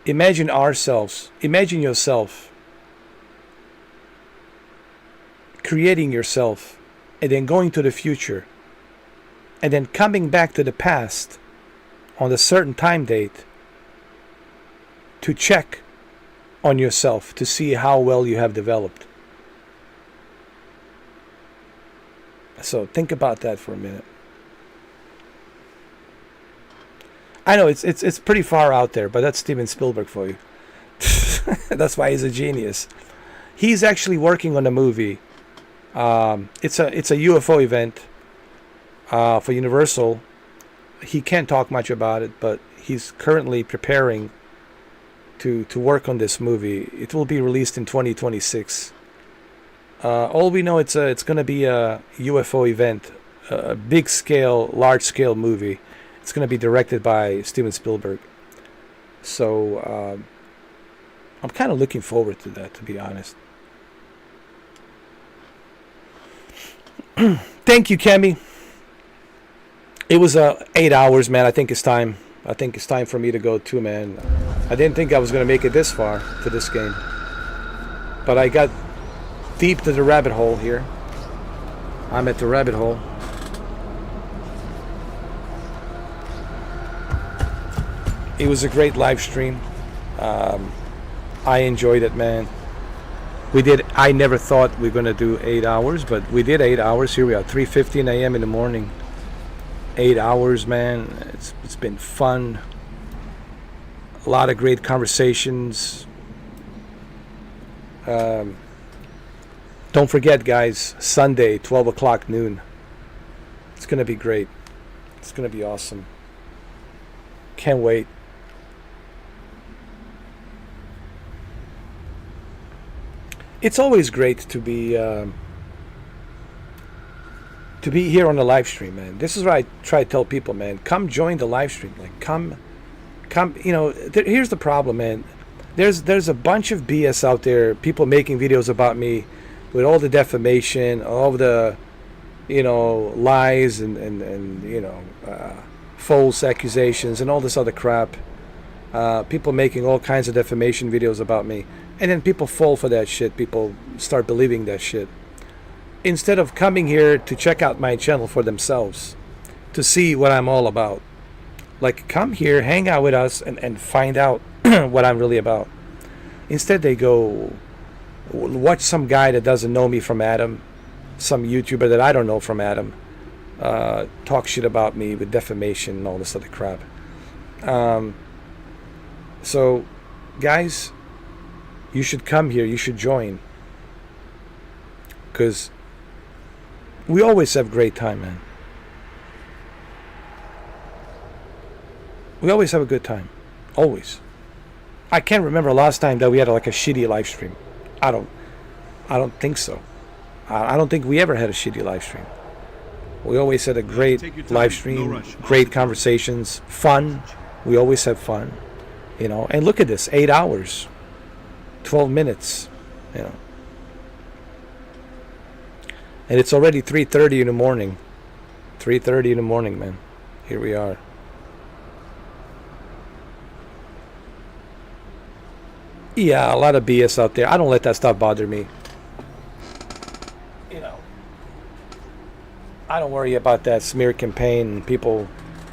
imagine yourself creating yourself and then going to the future and then coming back to the past on a certain time date to check on yourself to see how well you have developed. So think about that for a minute. I know it's pretty far out there, but that's Steven Spielberg for you. That's why he's a genius. He's actually working on a movie. It's a UFO event for Universal. He can't talk much about it, but he's currently preparing to work on this movie. It will be released in 2026. All we know, it's going to be a UFO event, a big scale, large scale movie. It's going to be directed by Steven Spielberg. So I'm kind of looking forward to that, to be honest. Thank you, Kemi. It was 8 hours, man. I think it's time. I think it's time for me to go too, man. I didn't think I was going to make it this far to this game. But I got deep to the rabbit hole here. I'm at the rabbit hole. It was a great live stream. I enjoyed it, man. I never thought we were going to do 8 hours, but we did 8 hours. Here we are, 3:15 a.m. in the morning. 8 hours, man. It's been fun. A lot of great conversations. Don't forget, guys, Sunday, 12 o'clock noon. It's going to be great. It's going to be awesome. Can't wait. It's always great to be here on the live stream, man. This is what I try to tell people, man. Come join the live stream. Like, come. You know, here's the problem, man. There's a bunch of BS out there. People making videos about me with all the defamation, all the, lies and false accusations and all this other crap. People making all kinds of defamation videos about me. And then people fall for that shit. People start believing that shit. Instead of coming here to check out my channel for themselves, to see what I'm all about. Like, come here, hang out with us, and find out what I'm really about. Instead, they go watch some guy that doesn't know me from Adam, some YouTuber that I don't know from Adam, talk shit about me with defamation and all this other crap. So, guys, you should come here. You should join. Because we always have great time, man. We always have a good time. Always. I can't remember last time that we had like a shitty live stream. I don't think so. I don't think we ever had a shitty live stream. We always had a great live stream, great conversations, fun. We always have fun, And look at this, 8 hours, 12 minutes, And it's already 3:30 in the morning. 3:30 in the morning, man. Here we are. Yeah, a lot of BS out there. I don't let that stuff bother me. You know, I don't worry about that smear campaign and people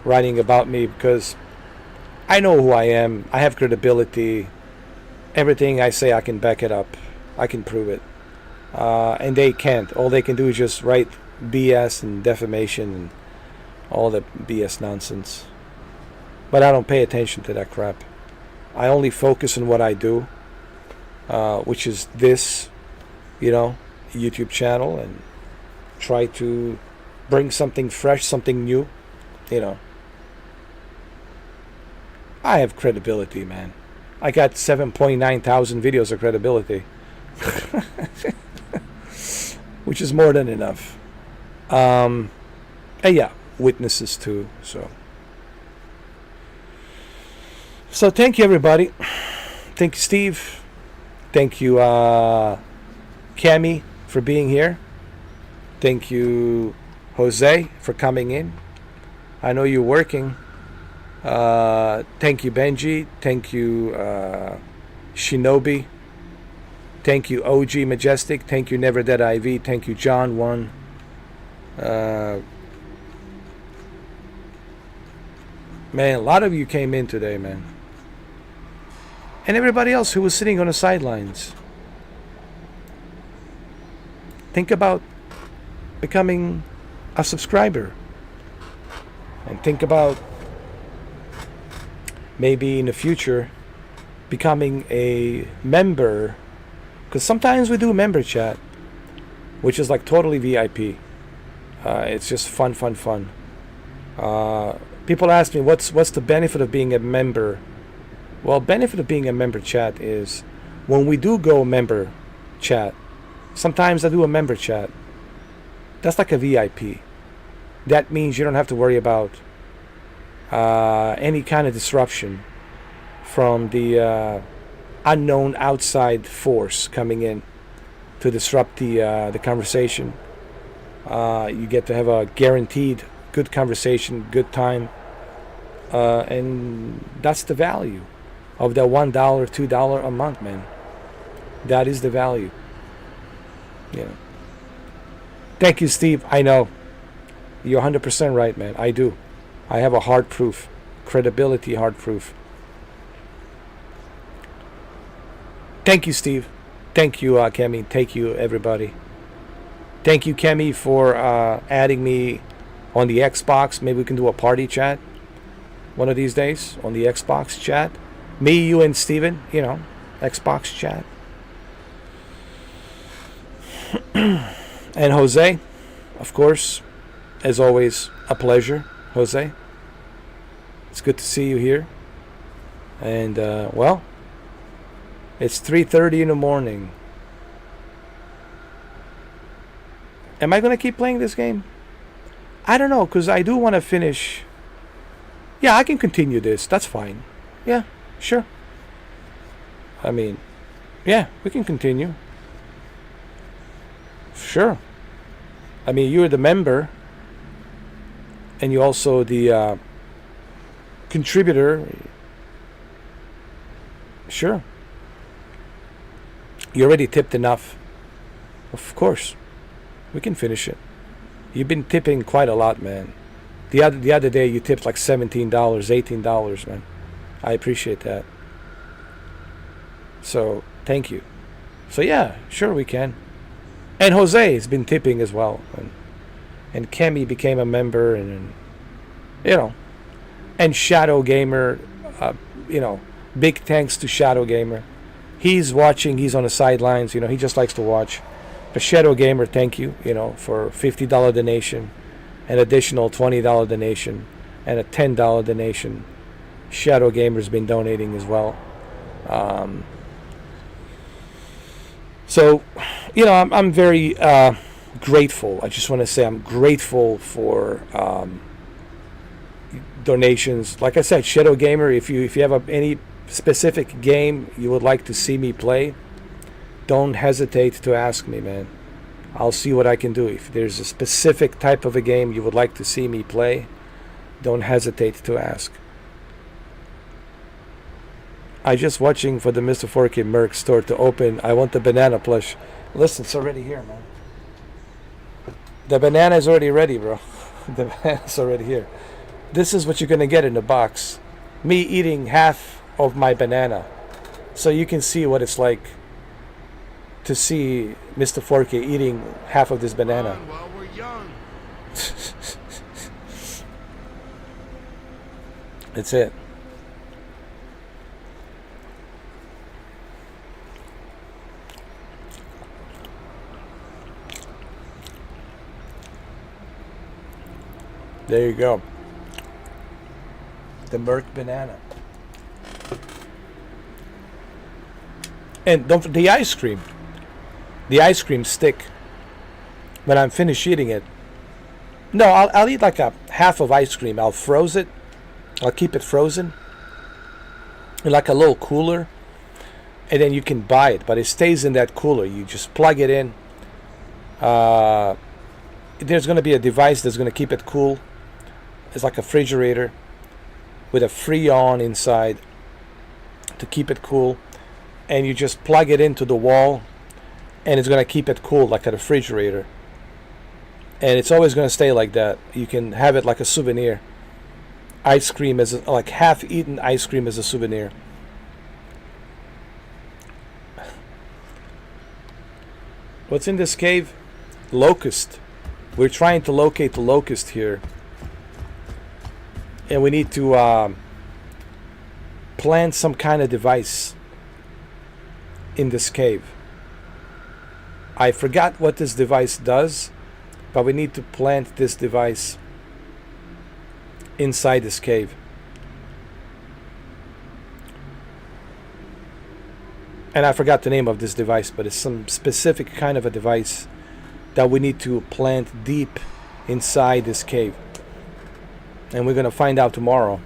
writing about me because I know who I am. I have credibility. Everything I say, I can back it up. I can prove it. And they can't. All they can do is just write BS and defamation and all the BS nonsense. But I don't pay attention to that crap. I only focus on what I do, which is this, YouTube channel, and try to bring something fresh, something new, I have credibility, man. I got 7.9 thousand videos of credibility, which is more than enough. And yeah, witnesses too, So thank you, everybody. Thank you, Steve. Thank you, Cami, for being here. Thank you, Jose, for coming in. I know you're working. Thank you, Benji. Thank you, Shinobi. Thank you, OG Majestic. Thank you, Never Dead IV. Thank you, John 1. Man, a lot of you came in today, man. And everybody else who was sitting on the sidelines. Think about becoming a subscriber. And think about maybe in the future becoming a member. Because sometimes we do member chat, which is like totally VIP. It's just fun. People ask me, what's the benefit of being a member? Well, benefit of being a member chat is when we do go member chat, sometimes I do a member chat. That's like a VIP. That means you don't have to worry about any kind of disruption from the unknown outside force coming in to disrupt the conversation. You get to have a guaranteed good conversation, good time, and that's the value of that $1, $2 a month, man. That is the value. Thank you, Steve. I know you're 100% right, man. I do. I have a hard proof, credibility hard proof. Thank you, Steve. Thank you, Kemi. Thank you, everybody. Thank you, Kemi, for adding me on the Xbox. Maybe we can do a party chat one of these days on the Xbox chat. Me, you, and Steven, Xbox chat. And Jose, of course, as always, a pleasure, Jose. It's good to see you here. And, well, it's 3:30 in the morning. Am I going to keep playing this game? I don't know, because I do want to finish. Yeah, I can continue this. That's fine. Yeah, sure. I mean, yeah, we can continue. Sure. I mean, you're the member. And you're also the contributor. Sure. You already tipped enough. Of course. We can finish it. You've been tipping quite a lot, man. The other day you tipped like $17, $18, man. I appreciate that. So, thank you. So yeah, sure we can. And Jose has been tipping as well. And Kemi became a member, and and Shadow Gamer, big thanks to Shadow Gamer. He's watching, he's on the sidelines, he just likes to watch. But Shadow Gamer, thank you, for $50 donation, an additional $20 donation, and a $10 donation. Shadow Gamer's been donating as well. So, I'm very grateful. I just want to say I'm grateful for donations. Like I said, Shadow Gamer, if you have any specific game you would like to see me play, don't hesitate to ask me, man. I'll see what I can do. If there's a specific type of a game you would like to see me play, don't hesitate to ask. I just watching for the Mr. 4K Merc store to open. I want the banana plush. Listen, it's already here, man. The banana is already ready, bro. The banana's already here. This is what you're gonna get in the box. Me eating half of my banana. So you can see what it's like to see Mr. 4K eating half of this banana. While we're young. That's it. There you go. The Merc banana. And don't the ice cream. The ice cream stick. When I'm finished eating it. No, I'll eat like a half of ice cream. I'll froze it. I'll keep it frozen. In like a little cooler. And then you can buy it. But it stays in that cooler. You just plug it in. There's going to be a device that's going to keep it cool. It's like a refrigerator with a Freon inside to keep it cool, and you just plug it into the wall and it's going to keep it cool like a refrigerator, and it's always going to stay like that. You can have it like a souvenir. Ice cream is like half-eaten ice cream as a souvenir. What's in this cave? Locust. We're trying to locate the locust here. And we need to plant some kind of device in this cave. I forgot what this device does, but we need to plant this device inside this cave. And I forgot the name of this device, but it's some specific kind of a device that we need to plant deep inside this cave. And we're gonna find out tomorrow.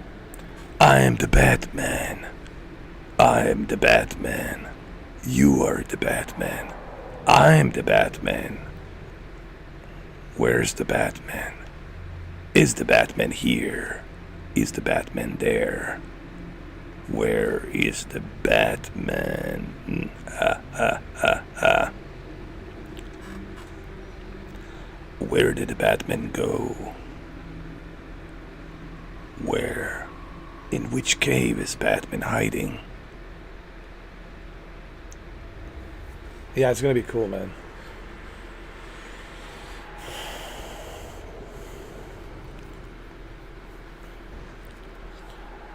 I am the Batman. I am the Batman. You are the Batman. I am the Batman. Where's the Batman? Is the Batman here? Is the Batman there? Where is the Batman? Where did the Batman go? Where? In which cave is Batman hiding? Yeah, it's gonna be cool, man.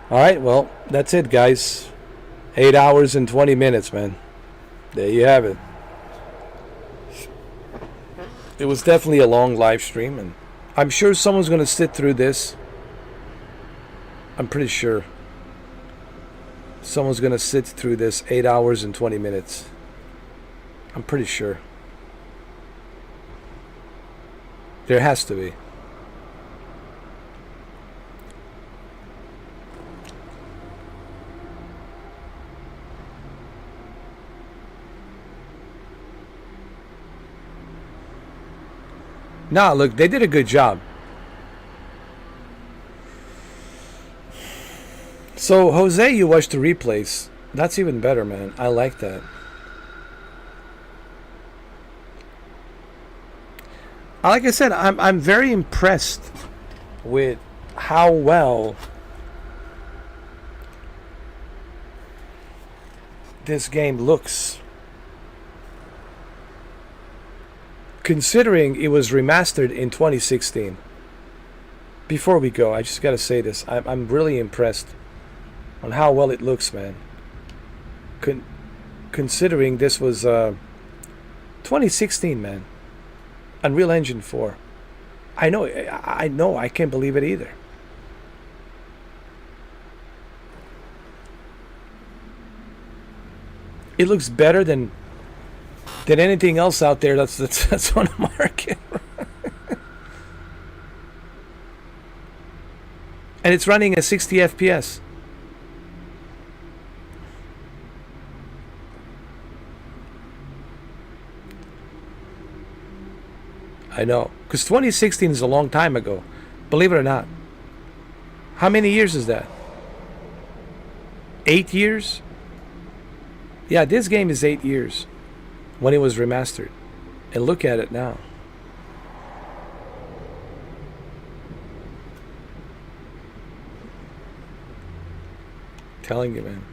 Alright, well, that's it, guys. 8 hours and 20 minutes, man. There you have it. It was definitely a long live stream, and I'm sure someone's gonna sit through this. I'm pretty sure someone's gonna sit through this 8 hours and 20 minutes. I'm pretty sure. There has to be. Nah, look, they did a good job. So, Jose, you watched the replays. That's even better, man. I like that. Like I said, I'm very impressed with how well this game looks. Considering it was remastered in 2016. Before we go, I just gotta say this. I'm really impressed on how well it looks, man. Considering this was 2016, man. Unreal Engine 4. I know, I can't believe it either. It looks better than anything else out there that's on the market. And it's running at 60 FPS. I know, because 2016 is a long time ago, believe it or not. How many years is that? 8 years? Yeah, this game is 8 years when it was remastered. And look at it now. Telling you, man.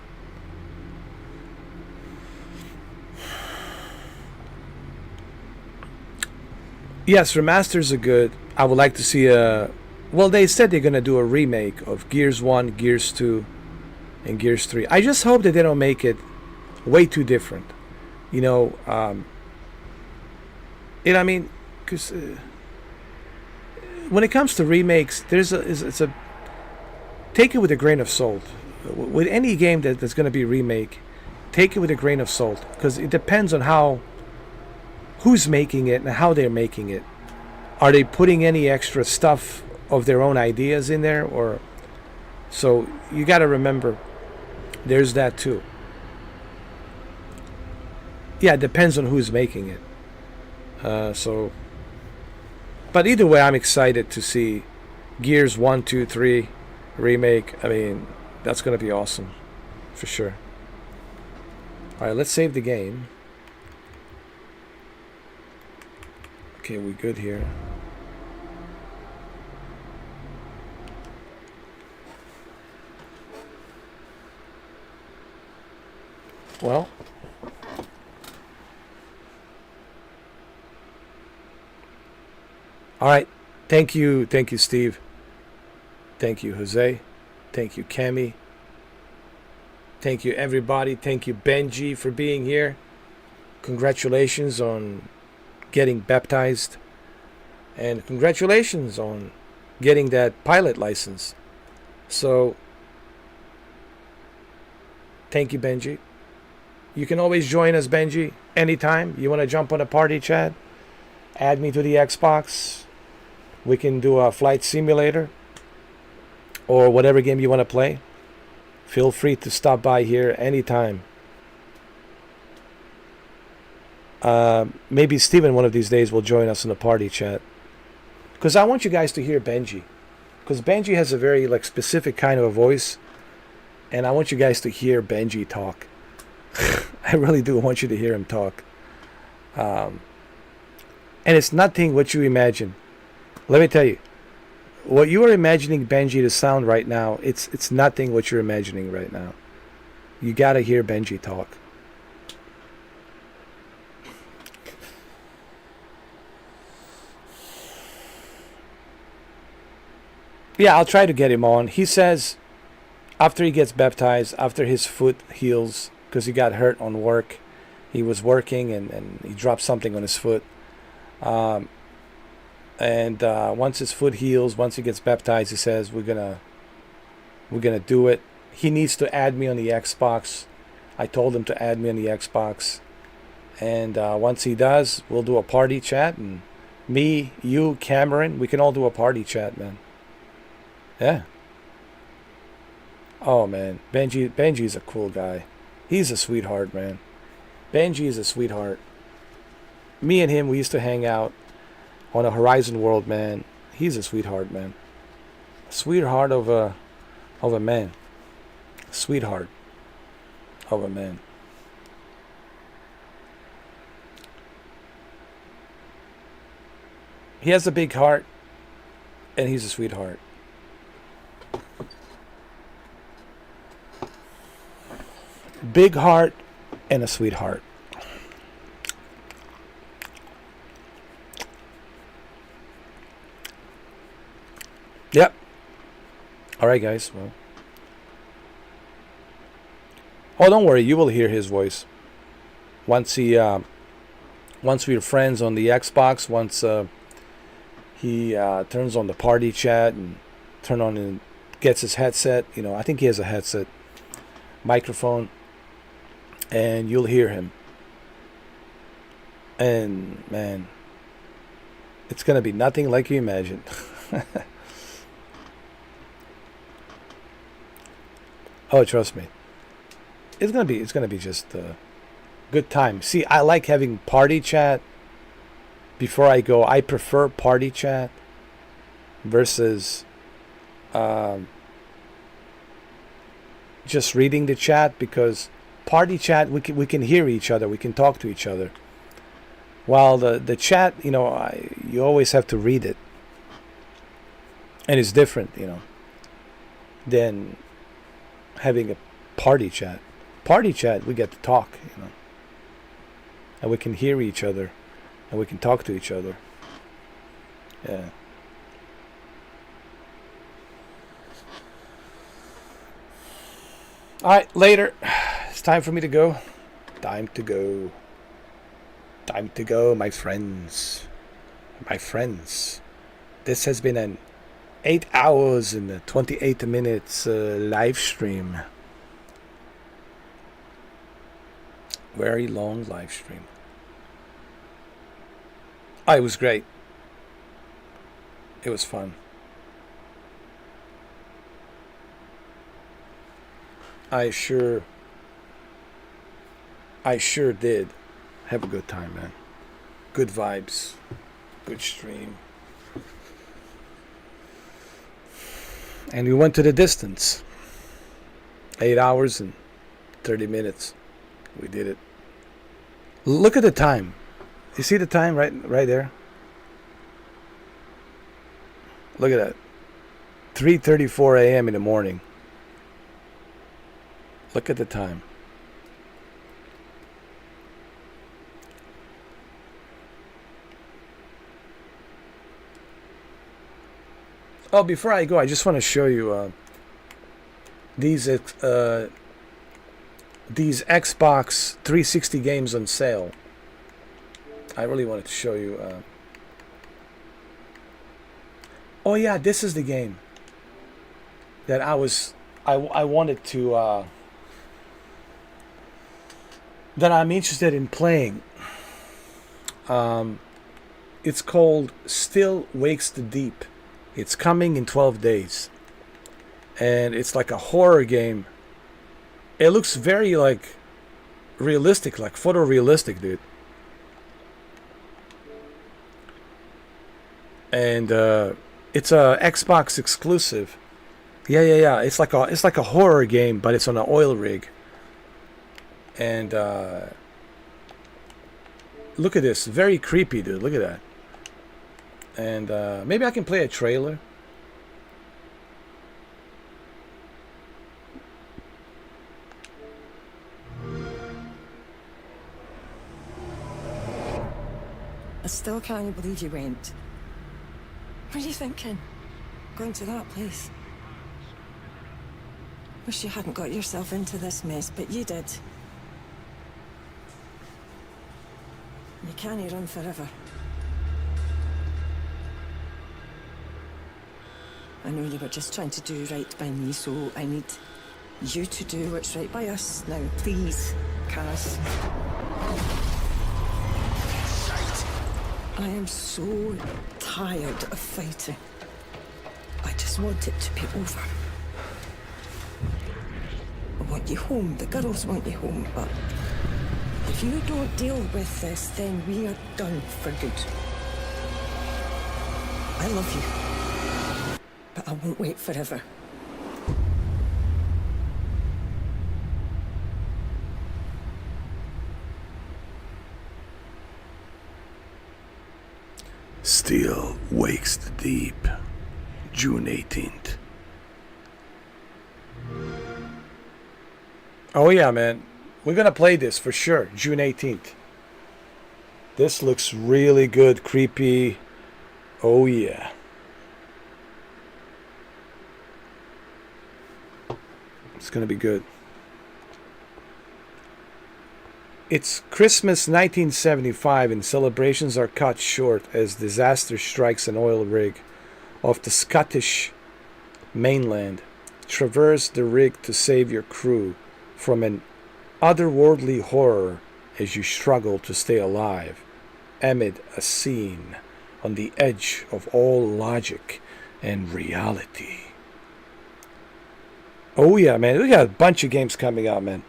Yes, remasters are good. I would like to see a... Well, they said they're going to do a remake of Gears 1, Gears 2, and Gears 3. I just hope that they don't make it way too different. You know, I mean, because when it comes to remakes, it's a... Take it with a grain of salt. With any game that's going to be a remake, take it with a grain of salt. Because it depends on who's making it and how they're making it. Are they putting any extra stuff of their own ideas in there? Or so you got to remember, there's that too. Yeah, it depends on who's making it. But either way, I'm excited to see Gears 1, 2, 3 remake. I mean, that's going to be awesome for sure. All right, let's save the game. Okay, we good here. Well, all right. Thank you, Steve. Thank you, Jose. Thank you, Cammy. Thank you, everybody. Thank you, Benji, for being here. Congratulations on getting baptized, and congratulations on getting that pilot license. So thank you, Benji. You can always join us, Benji, anytime you want to jump on a party chat. Add me to the Xbox. We can do a flight simulator or whatever game you want to play. Feel free to stop by here anytime. Maybe Steven one of these days will join us in the party chat, because I want you guys to hear Benji, because Benji has a very specific kind of a voice, and I want you guys to hear Benji talk. I really do want you to hear him talk. And it's nothing what you imagine. Let me tell you, what you are imagining Benji to sound right now, it's nothing what you're imagining right now. You gotta hear Benji talk. Yeah, I'll try to get him on. He says after he gets baptized, after his foot heals, because he got hurt on work, he was working and he dropped something on his foot. Once his foot heals, once he gets baptized, he says we're gonna do it. He needs to add me on the Xbox. I told him to add me on the Xbox, and once he does, we'll do a party chat, and me, you, Cameron, we can all do a party chat, man. Yeah. Oh man, Benji's a cool guy. He's a sweetheart, man. Benji is a sweetheart. Me and him, we used to hang out on a Horizon World, man. He's a sweetheart, man. A sweetheart of a man. Sweetheart of a man. He has a big heart, and he's a sweetheart. Big heart and a sweetheart. Yep. All right, guys. Well, oh, don't worry. You will hear his voice once we're friends on the Xbox. Once he turns on the party chat and turn on and gets his headset. You know, I think he has a headset, microphone, and you'll hear him. And man, it's gonna be nothing like you imagined. Oh, trust me. It's gonna be just a good time. See, I like having party chat before I go. I prefer party chat versus just reading the chat, because party chat, we can hear each other, we can talk to each other. While the chat, you know, you always have to read it, and it's different, you know, than having a party chat. Party chat, we get to talk, you know, and we can hear each other, and we can talk to each other. Yeah. All right, later. It's time for me to go. Time to go. Time to go, my friends. My friends. This has been an 8 hours and 28 minutes live stream. Very long live stream. Oh, it was great. It was fun. I sure did have a good time, man. Good vibes. Good stream. And we went to the distance. 8 hours and 30 minutes. We did it. Look at the time. You see the time right there? Look at that. 3:34 a.m. in the morning. Look at the time. Oh, before I go, I just want to show you these Xbox 360 games on sale. I really wanted to show you. Oh yeah, this is the game that I wanted to. That I'm interested in playing. It's called Still Wakes the Deep. It's coming in 12 days. And it's like a horror game. It looks very like realistic, like photorealistic, dude. And it's a Xbox exclusive. Yeah. It's like a horror game, but it's on an oil rig. And look at this, very creepy, dude. Look at that. And maybe I can play a trailer. I still can't believe you went. What are you thinking? Going to that place? Wish you hadn't got yourself into this mess, but you did. You can't run forever. I know you were just trying to do right by me, so I need you to do what's right by us. Now, please, Cass. I am so tired of fighting. I just want it to be over. I want you home. The girls want you home, but if you don't deal with this, then we are done for good. I love you, but I won't wait forever. Still Wakes the Deep, June 18th. Oh yeah, man. We're gonna play this for sure, June 18th. This looks really good, creepy. Oh yeah. It's gonna be good. It's Christmas 1975 and celebrations are cut short as disaster strikes an oil rig off the Scottish mainland. Traverse the rig to save your crew from an otherworldly horror as you struggle to stay alive amid a scene on the edge of all logic and reality. Oh yeah, man. We got a bunch of games coming out, man.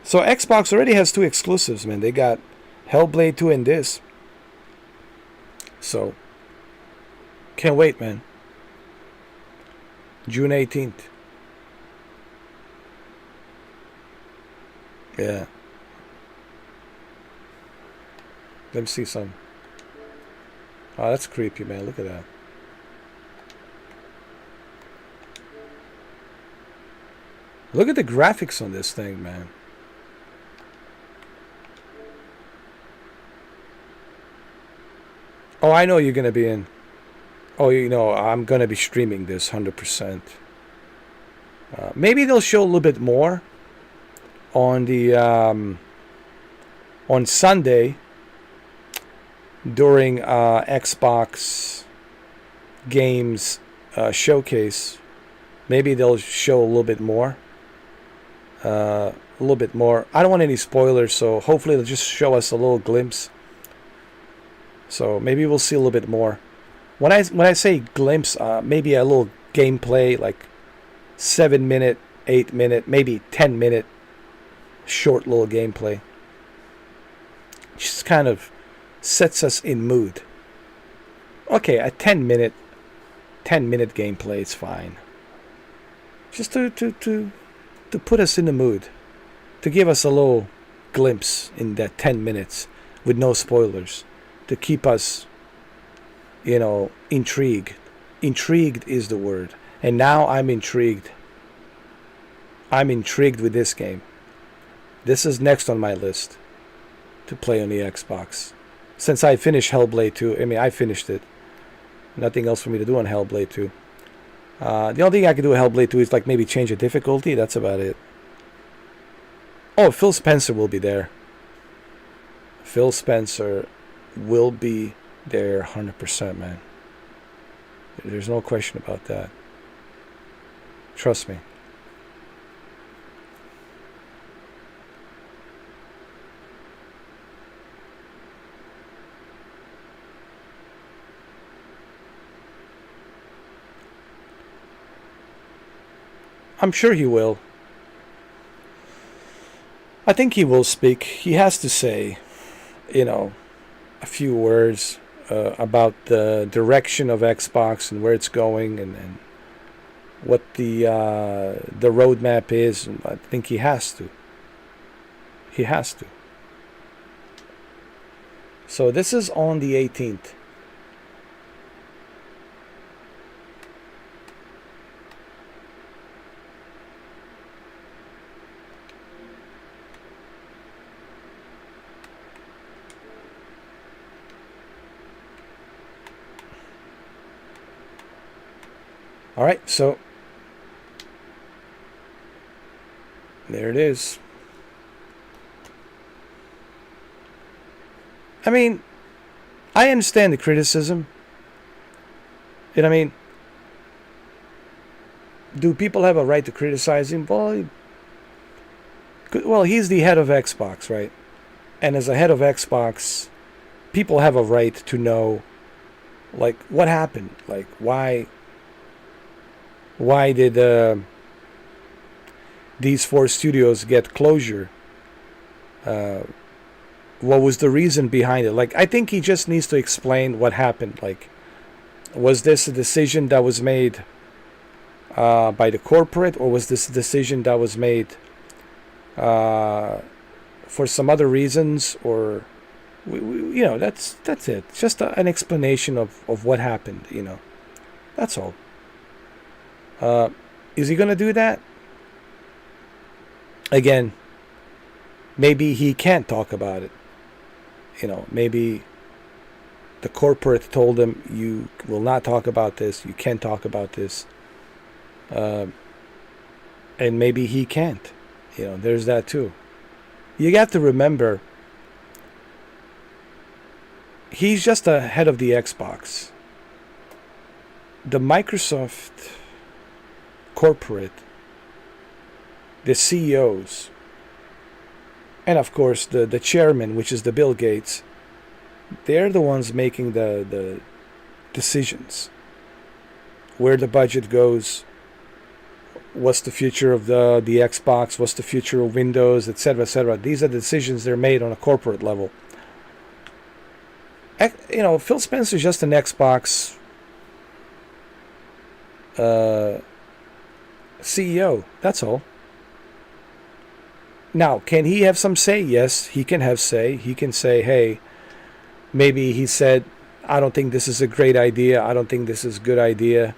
So Xbox already has 2 exclusives, man. They got Hellblade 2 and this. So, can't wait, man. June 18th. Yeah. Let me see some. Oh, that's creepy, man. Look at that. Look at the graphics on this thing, man. Oh, I know you're going to be in. Oh, you know, I'm going to be streaming this 100%. Maybe they'll show a little bit more on the on Sunday during Xbox Games showcase. Maybe they'll show a little bit more. A little bit more. I don't want any spoilers, so hopefully they'll just show us a little glimpse. So maybe we'll see a little bit more. When I say glimpse, maybe a little gameplay, like 7-minute, 8-minute, maybe 10-minute, short little gameplay. Just kind of sets us in mood. Okay, a 10-minute gameplay is fine. Just to put us in the mood, to give us a little glimpse in that 10 minutes with no spoilers, to keep us, you know, intrigued. Intrigued is the word. And now I'm intrigued. I'm intrigued with this game. This is next on my list to play on the Xbox. Since I finished Hellblade 2, I mean, I finished it. Nothing else for me to do on Hellblade 2. The only thing I can do with Hellblade 2 is like maybe change the difficulty. That's about it. Oh, Phil Spencer will be there. Phil Spencer will be there 100%, man. There's no question about that. Trust me. I'm sure he will. I think he will speak. He has to say, you know, a few words about the direction of Xbox and where it's going and what the roadmap is. And I think he has to. He has to. So this is on the 18th. All right, so there it is. I mean, I understand the criticism. You know what I mean? Do people have a right to criticize him? Well, he's the head of Xbox, right? And as a head of Xbox, people have a right to know, like, what happened? Like, why did these 4 studios get closure? What was the reason behind it? Like, I think he just needs to explain what happened. Like, was this a decision that was made by the corporate, or was this a decision that was made for some other reasons? Or, you know, that's it. Just an explanation of what happened, you know. That's all. Is he going to do that? Again, maybe he can't talk about it. You know, maybe the corporate told him, you will not talk about this, you can't talk about this. And maybe he can't. You know, there's that too. You got to remember, he's just the head of the Xbox. The Microsoft corporate, the CEOs, and of course the chairman, which is the Bill Gates, they're the ones making the decisions. Where the budget goes, what's the future of the Xbox, what's the future of Windows, etc., etc. These are the decisions they're made on a corporate level. You know, Phil Spencer is just an Xbox CEO, that's all. Now, can he have some say? Yes, he can have say. He can say, hey, maybe he said, I don't think this is a great idea. I don't think this is a good idea.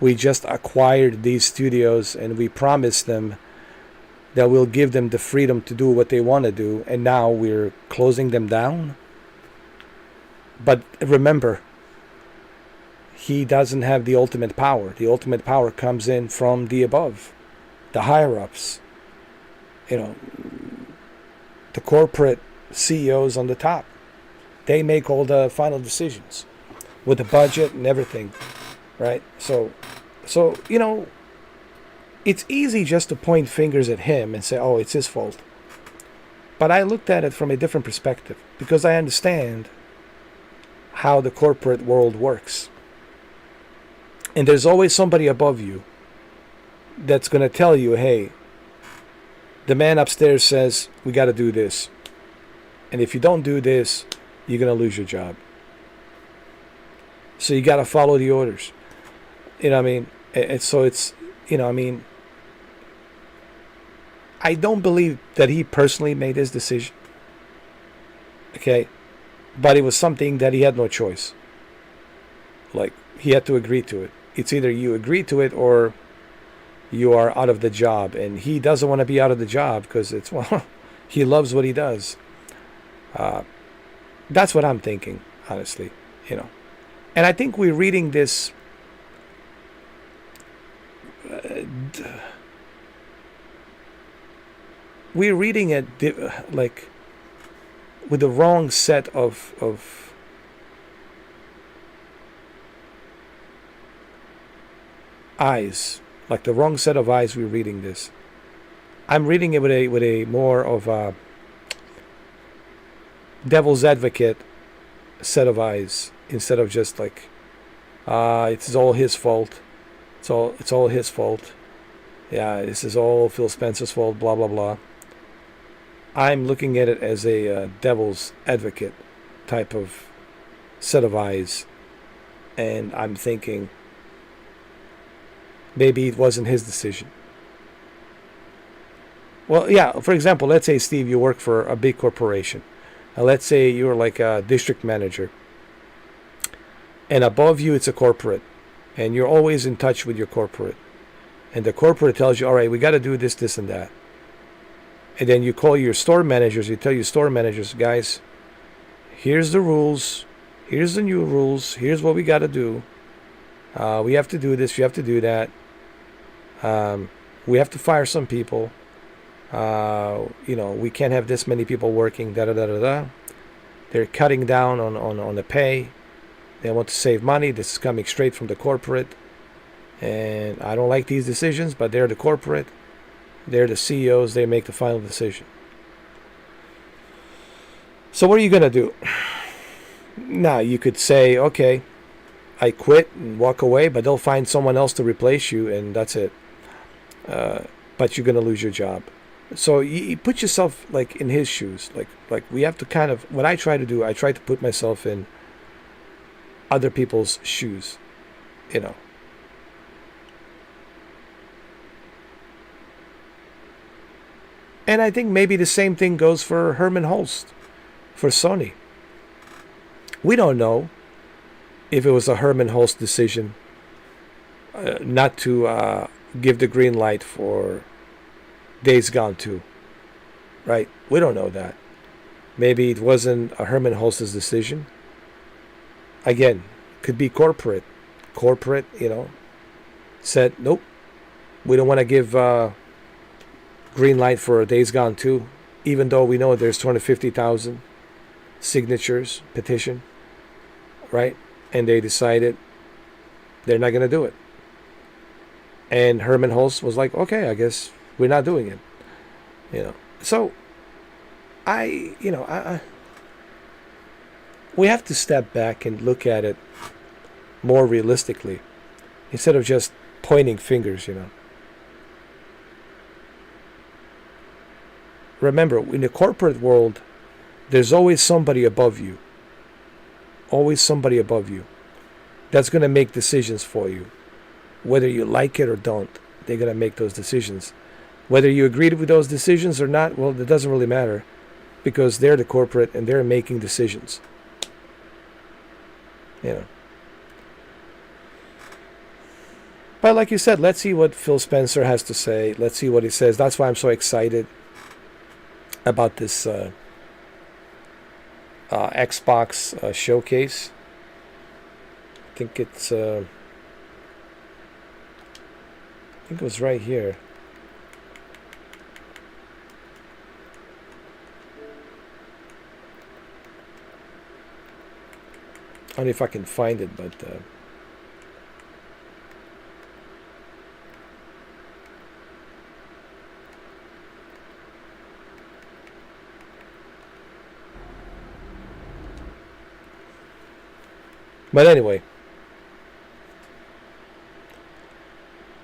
We just acquired these studios and we promised them that we'll give them the freedom to do what they want to do, and now we're closing them down. But remember, he doesn't have the ultimate power. The ultimate power comes in from the above, the higher-ups, the corporate CEOs on the top. They make all the final decisions with the budget and everything, right? So it's easy just to point fingers at him and say, oh, it's his fault. But I looked at it from a different perspective because I understand how the corporate world works. And there's always somebody above you that's going to tell you, hey, the man upstairs says, we got to do this. And if you don't do this, you're going to lose your job. So you got to follow the orders. You know what I mean? I don't believe that he personally made his decision. Okay? But it was something that he had no choice. Like, he had to agree to it. It's either you agree to it or you are out of the job. And he doesn't want to be out of the job because he loves what he does. That's what I'm thinking, honestly. And I think we're reading this we're reading it like with the wrong set of eyes, like the wrong set of eyes. We're reading this. I'm reading it with a more of a devil's advocate set of eyes instead of just like it's all his fault. It's all his fault. Yeah, this is all Phil Spencer's fault. Blah blah blah. I'm looking at it as a devil's advocate type of set of eyes, and I'm thinking maybe it wasn't his decision. Well, yeah. For example, let's say, Steve, you work for a big corporation. Let's say you're like a district manager, and above you it's a corporate, and you're always in touch with your corporate, and the corporate tells you, all right, we got to do this, this, and that. And then you call your store managers, you tell your store managers, guys, here's the rules, here's the new rules, here's what we got to do. We have to do this, we have to do that. We have to fire some people. We can't have this many people working, da-da-da-da-da. They're cutting down on the pay. They want to save money. This is coming straight from the corporate. And I don't like these decisions, but they're the corporate. They're the CEOs. They make the final decision. So what are you going to do? Now, you could say, okay, I quit and walk away, but they'll find someone else to replace you, and that's it. But you're going to lose your job. So you put yourself like in his shoes. Like we have to kind of, what I try to do, I try to put myself in other people's shoes, And I think maybe the same thing goes for Herman Holst, for Sony. We don't know if it was a Herman Holst decision not to give the green light for Days Gone 2, right? We don't know that. Maybe it wasn't a Herman Holst's decision. Again, could be corporate. Corporate, said, nope, we don't want to give green light for Days Gone 2, even though we know there's 250,000 signatures, petition, right? And they decided they're not going to do it. And Herman Holst was like, okay, I guess we're not doing it. So we have to step back and look at it more realistically instead of just pointing fingers, Remember, in the corporate world, there's always somebody above you. Always somebody above you that's going to make decisions for you. Whether you like it or don't, they're going to make those decisions. Whether you agreed with those decisions or not, well, it doesn't really matter, because they're the corporate and they're making decisions. You know. But like you said, let's see what Phil Spencer has to say. Let's see what he says. That's why I'm so excited about this Xbox showcase. I think it's I think it was right here. I don't know if I can find it, but anyway,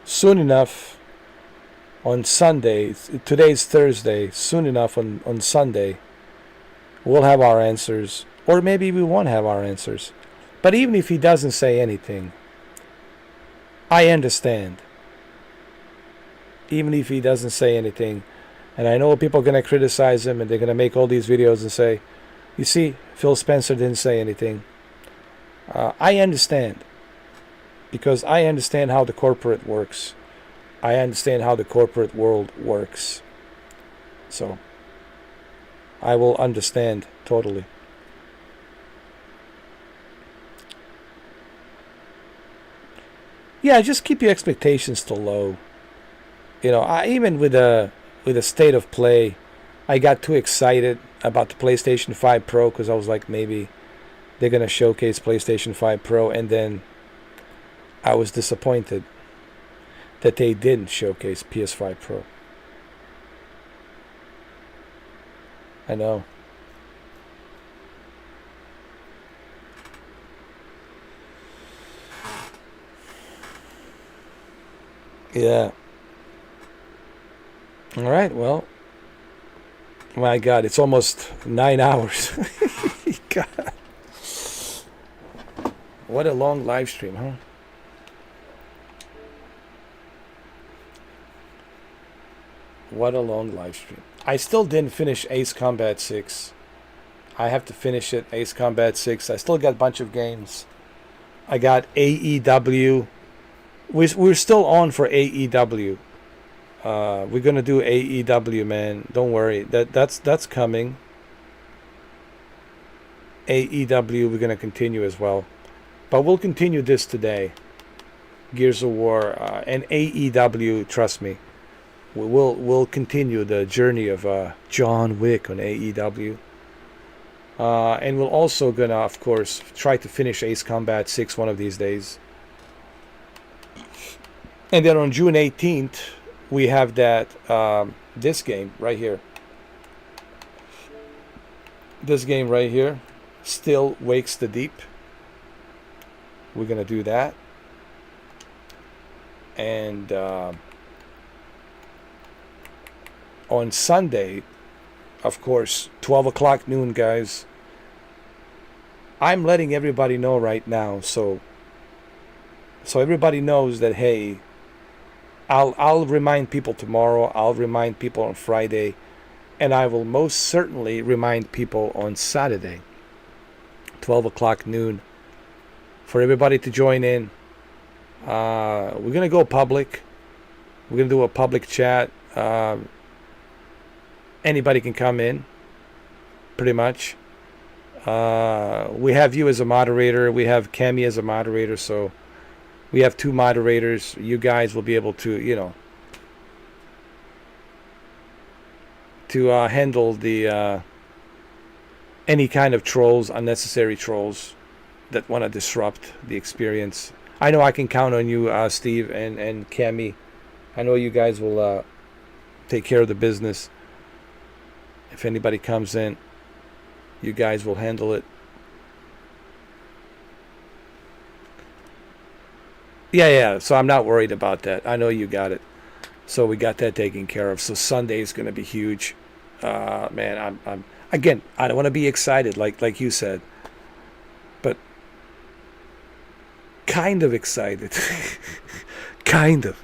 soon enough on Sunday, today's Thursday, soon enough on Sunday, we'll have our answers, or maybe we won't have our answers. But even if he doesn't say anything, I understand. Even if he doesn't say anything, and I know people are going to criticize him and they're going to make all these videos and say, you see, Phil Spencer didn't say anything. I understand, because I understand how the corporate works. I understand how the corporate world works. So I will understand totally. Yeah, just keep your expectations still low. You know, even with a state of play, I got too excited about the PlayStation 5 Pro, because I was like, maybe they're going to showcase PlayStation 5 Pro, and then I was disappointed that they didn't showcase PS5 Pro. I know. Yeah. All right, well, my God, it's almost 9 hours. God. What a long live stream, huh? What a long live stream. I still didn't finish Ace Combat 6. I have to finish it, Ace Combat 6. I still got a bunch of games. I got AEW. We're still on for AEW. We're gonna do AEW, man. Don't worry. That's coming. AEW, we're gonna continue as well, but we'll continue this today. Gears of War and AEW. Trust me, we'll continue the journey of John Wick on AEW. And we'll also gonna, of course, try to finish Ace Combat 6 one of these days. And then on June 18th, we have that this game right here. This game right here, Still Wakes the Deep. We're gonna do that. And on Sunday, of course, 12 o'clock noon, guys. I'm letting everybody know right now, so everybody knows that, hey, I'll remind people tomorrow, I'll remind people on Friday, and I will most certainly remind people on Saturday, 12 o'clock noon, for everybody to join in. We're going to go public. We're going to do a public chat. Anybody can come in, pretty much. We have you as a moderator. We have Cammy as a moderator, so we have 2 moderators. You guys will be able to, you know, to handle the any kind of trolls, unnecessary trolls that want to disrupt the experience. I know I can count on you, Steve and Cammy. I know you guys will take care of the business. If anybody comes in, you guys will handle it. Yeah, so I'm not worried about that. I know you got it. So we got that taken care of. So Sunday is going to be huge. Man, I'm again, I don't want to be excited like you said, but kind of excited. Kind of.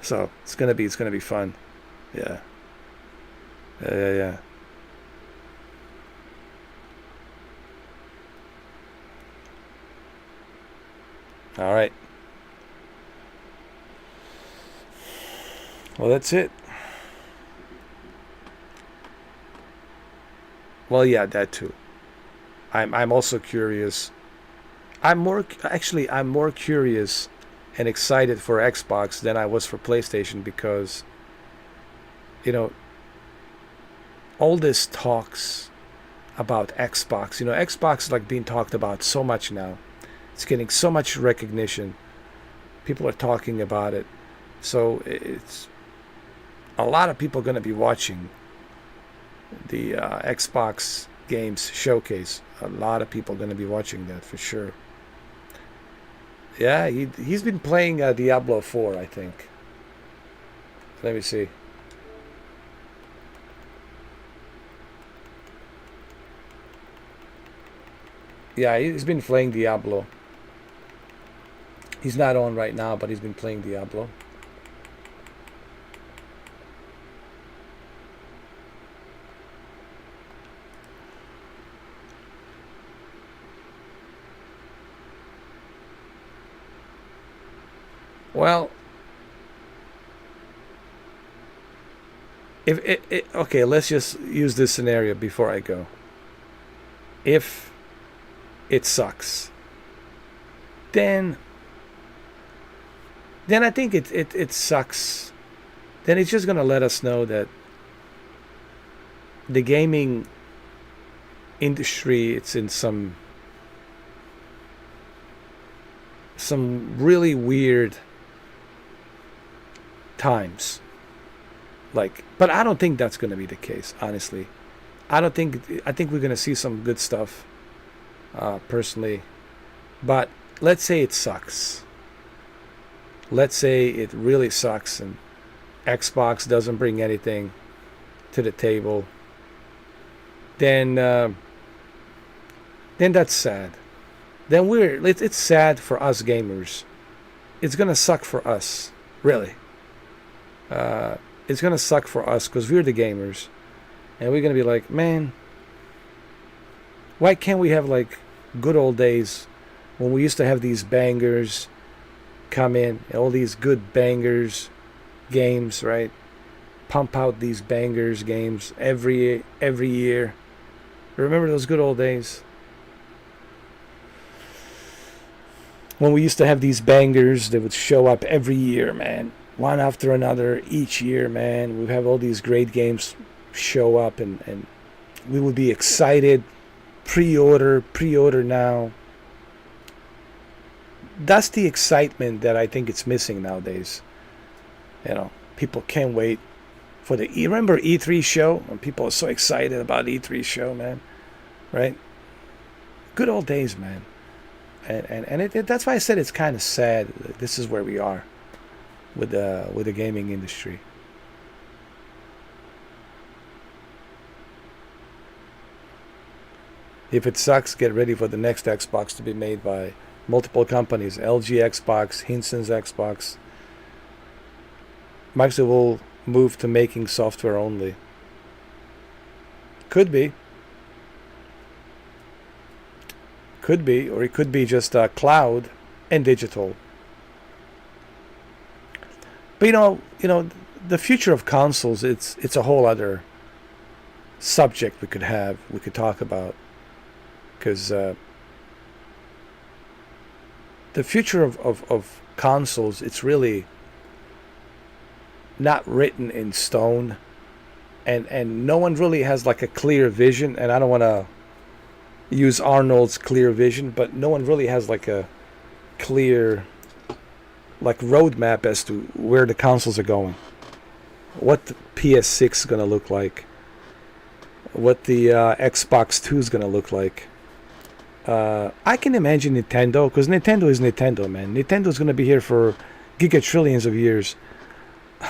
So it's gonna be fun. Yeah. Yeah. All right. Well, that's it. Well, yeah, that too. I'm also curious. I'm more curious and excited for Xbox than I was for PlayStation because, you know, all this talks about Xbox. You know, Xbox is like being talked about so much now. It's getting so much recognition. People are talking about it. So it's a lot of people going to be watching the Xbox games showcase. A lot of people are going to be watching that for sure. Yeah, he's been playing Diablo 4, I think. Let me see. Yeah, he's been playing Diablo. He's not on right now, but he's been playing Diablo. Well, okay, let's just use this scenario before I go. If it sucks, then I think it sucks. Then it's just gonna let us know that the gaming industry, it's in some really weird times. Like, but I don't think that's going to be the case, honestly. I think we're going to see some good stuff, personally. But let's say it sucks. Let's say it really sucks and Xbox doesn't bring anything to the table. Then that's sad. Then it's sad for us gamers. It's going to suck for us, really. It's gonna suck for us because we're the gamers, and we're gonna be like, man, why can't we have like good old days when we used to have these bangers come in, all these good bangers games, right? Pump out these bangers games every year. Remember those good old days when we used to have these bangers that would show up every year, man. One after another each year, man. We have all these great games show up, and we would be excited. Pre-order now. That's the excitement that I think it's missing nowadays. You know, people can't wait for the remember E3 show when people are so excited about E3 show, man, right? Good old days, man. And that's why I said it's kind of sad that this is where we are with the gaming industry. If it sucks, get ready for the next Xbox to be made by multiple companies. LG Xbox, Hinson's Xbox. Microsoft will move to making software only. Could be. Or it could be just cloud and digital. But you know, the future of consoles, it's a whole other subject we could talk about, because the future of consoles, it's really not written in stone, and no one really has like a clear vision. And I don't want to use Arnold's clear vision, but no one really has like a clear roadmap as to where the consoles are going, what the PS6 is going to look like, what the Xbox 2 is going to look like. I can imagine Nintendo, because Nintendo is Nintendo, man. Nintendo is going to be here for gigatrillions of years.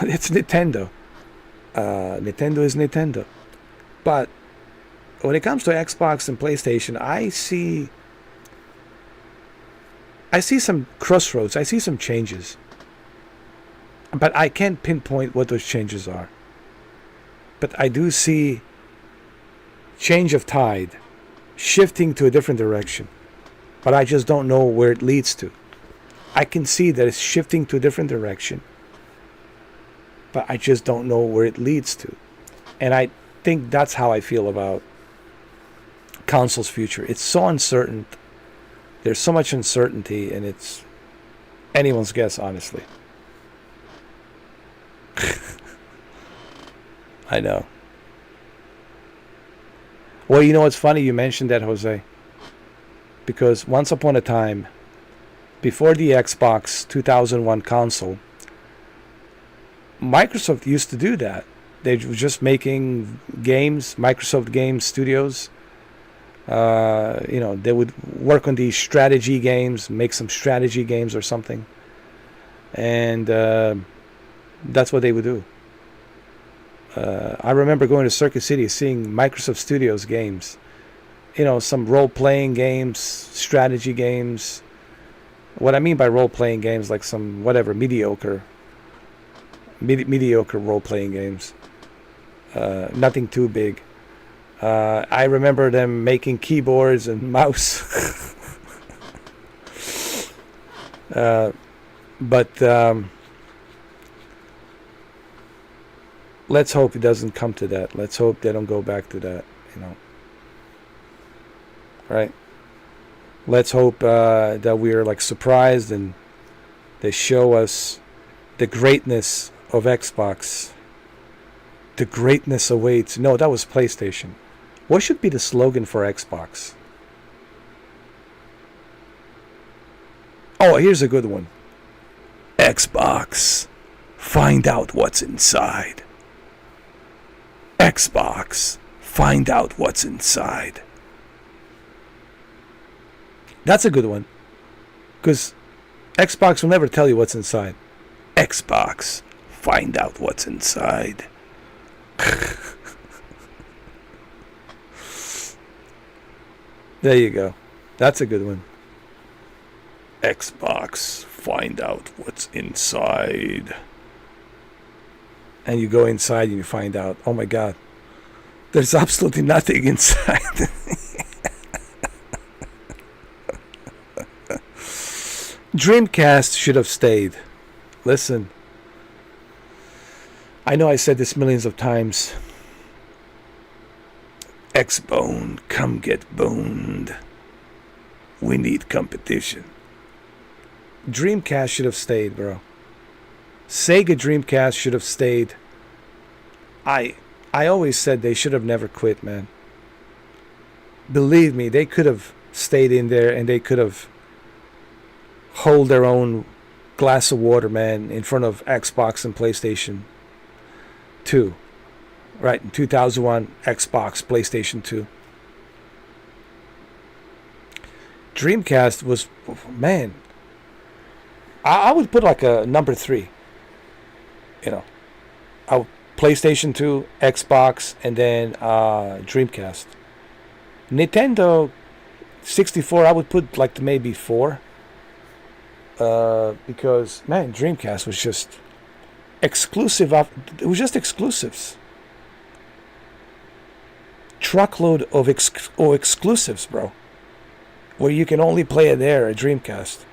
It's Nintendo. Nintendo is Nintendo. But when it comes to Xbox and PlayStation, I see some crossroads. I see some changes. But I can't pinpoint what those changes are. But I do see change of tide, shifting to a different direction. But I just don't know where it leads to. I can see that it's shifting to a different direction. But I just don't know where it leads to. And I think that's how I feel about Council's future. It's so uncertain. There's so much uncertainty, and it's anyone's guess, honestly. I know. Well, you know what's funny? You mentioned that, Jose. Because once upon a time, before the Xbox 2001 console, Microsoft used to do that. They were just making games, Microsoft Game Studios. They would work on these strategy games, make some strategy games or something. And that's what they would do. I remember going to Circuit City, seeing Microsoft Studios games. Some role-playing games, strategy games. What I mean by role-playing games, like some, whatever, mediocre role-playing games. Nothing too big. I remember them making keyboards and mouse. But let's hope it doesn't come to that. Let's hope they don't go back to that, Right? Let's hope that we're like surprised and they show us the greatness of Xbox. The greatness awaits. No, that was PlayStation. What should be the slogan for Xbox? Oh, here's a good one. Xbox. Find out what's inside. Xbox. Find out what's inside. That's a good one. Because Xbox will never tell you what's inside. Xbox. Find out what's inside. There you go. That's a good one. Xbox. Find out what's inside. And you go inside and you find out, oh my God, there's absolutely nothing inside. Dreamcast should have stayed. Listen, I know I said this millions of times. X-Bone, come get boned. We need competition. Dreamcast should have stayed, bro. Sega Dreamcast should have stayed. I always said they should have never quit, man. Believe me, they could have stayed in there and they could have hold their own glass of water, man, in front of Xbox and PlayStation 2. Right, in 2001, Xbox, PlayStation 2. Dreamcast was, man, I would put like a number 3. PlayStation 2, Xbox, and then Dreamcast. Nintendo 64, I would put like maybe 4. Because, man, Dreamcast was just exclusive. It was just exclusives. Truckload of exclusives, bro. Where you can only play it there at Dreamcast.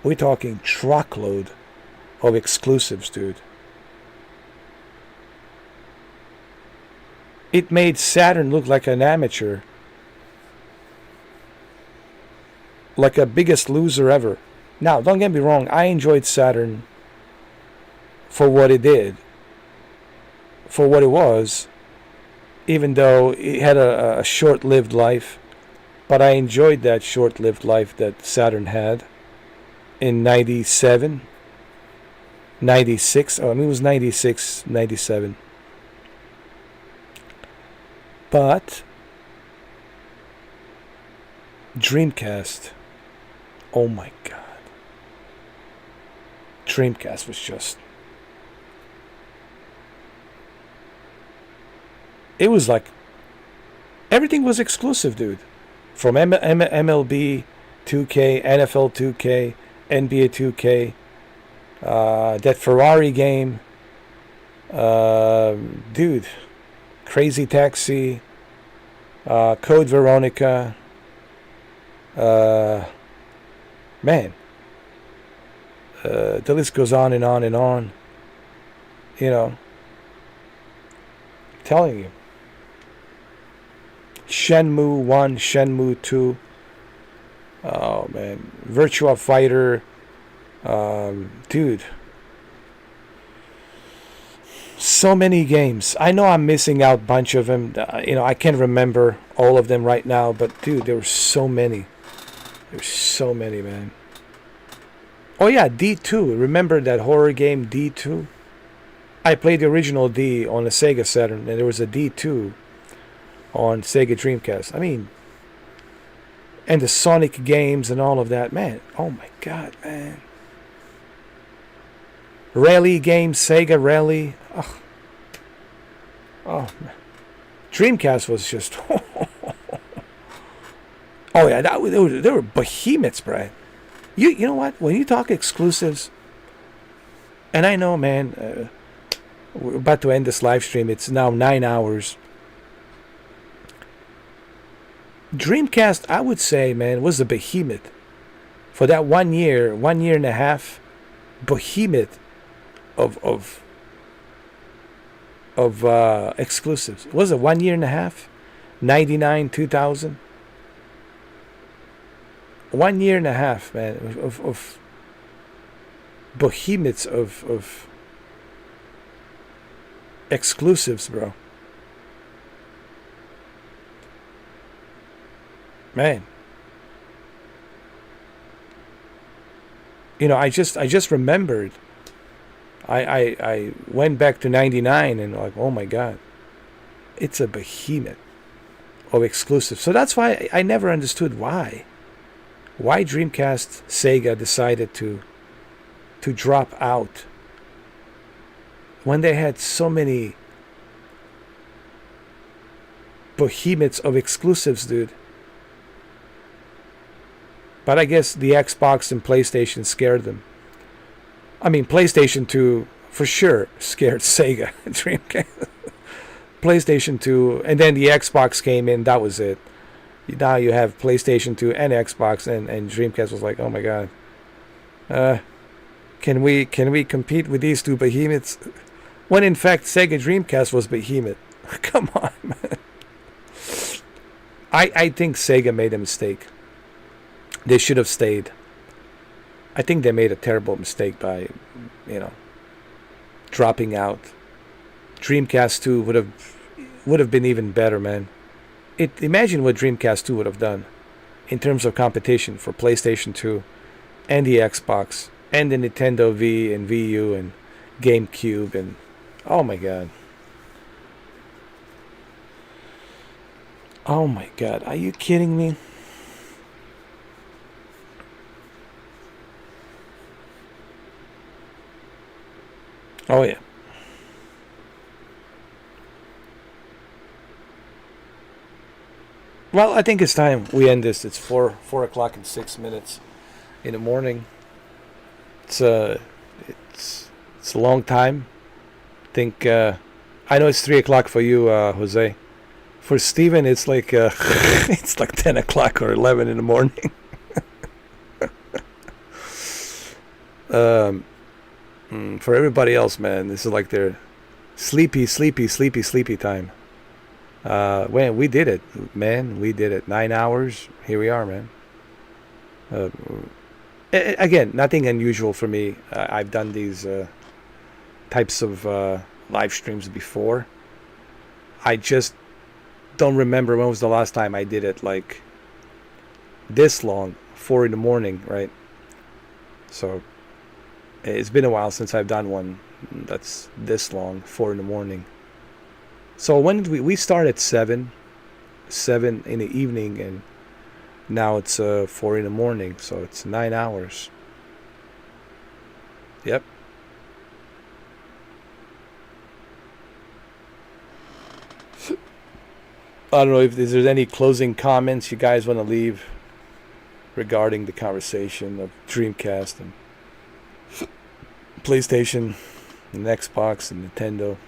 We're talking truckload of exclusives, dude. It made Saturn look like an amateur. Like a biggest loser ever. Now, don't get me wrong. I enjoyed Saturn for what it did. For what it was. Even though it had a short-lived life. But I enjoyed that short-lived life that Saturn had. In 97. 96. Oh, I mean, it was 96, 97. But Dreamcast, oh my God. Dreamcast was just, it was like, everything was exclusive, dude. From MLB 2K, NFL 2K, NBA 2K, That Ferrari game. Dude. Crazy Taxi. Code Veronica. Man. The list goes on and on and on. You know. I'm telling you. Shenmue 1, Shenmue 2. Oh, man. Virtua Fighter. Dude. So many games. I know I'm missing out a bunch of them. You know, I can't remember all of them right now. But, dude, there were so many. There's so many, man. Oh, yeah, D2. Remember that horror game, D2? I played the original D on the Sega Saturn. And there was a D2 on Sega Dreamcast. I mean... And the Sonic games and all of that. Man, oh my God, man. Rally games, Sega Rally. Oh man. Dreamcast was just... Oh yeah, they were behemoths, Brian. You know what? When you talk exclusives... And I know, man, we're about to end this live stream. It's now 9 hours. Dreamcast, I would say, man, was a behemoth. For that 1 year and a half, behemoth of exclusives. Was it 1 year and a half? 99, 2000? 1 year and a half, man, of behemoths of exclusives, bro. Man, you know, I just remembered. I went back to 99 and like, oh my God, it's a behemoth of exclusives. So that's why I never understood why Dreamcast Sega decided to drop out when they had so many behemoths of exclusives, dude. But I guess the Xbox and PlayStation scared them. I mean, PlayStation 2 for sure scared Sega. Dreamcast. PlayStation 2, and then the Xbox came in. That was it. Now you have PlayStation 2 and Xbox, and Dreamcast was like, oh my God. Can we compete with these two behemoths? When in fact Sega Dreamcast was behemoth. Come on, man. I think Sega made a mistake. They should have stayed. I think they made a terrible mistake by, you know, dropping out. Dreamcast 2 would have been even better, man. Imagine what Dreamcast 2 would have done in terms of competition for PlayStation 2 and the Xbox and the Nintendo Wii and Wii U and GameCube and oh my God. Oh my God, are you kidding me? Oh yeah. Well, I think it's time we end this. It's 4 o'clock and 6 minutes in the morning. It's a long time. I think I know it's 3 o'clock for you, Jose. For Steven, it's like it's like 10 o'clock or 11 in the morning. For everybody else, man, this is like their sleepy time. When we did it, man, we did it. 9 hours. Here we are, man. Again, nothing unusual for me. I've done these types of live streams before. I just don't remember when was the last time I did it like this long, 4 in the morning, right? So it's been a while since I've done one that's this long, 4 in the morning. So when did we start at 7 in the evening, and now it's 4 in the morning, so it's 9 hours. Yep. I don't know if there's any closing comments you guys want to leave regarding the conversation of Dreamcast and PlayStation, and Xbox, and Nintendo.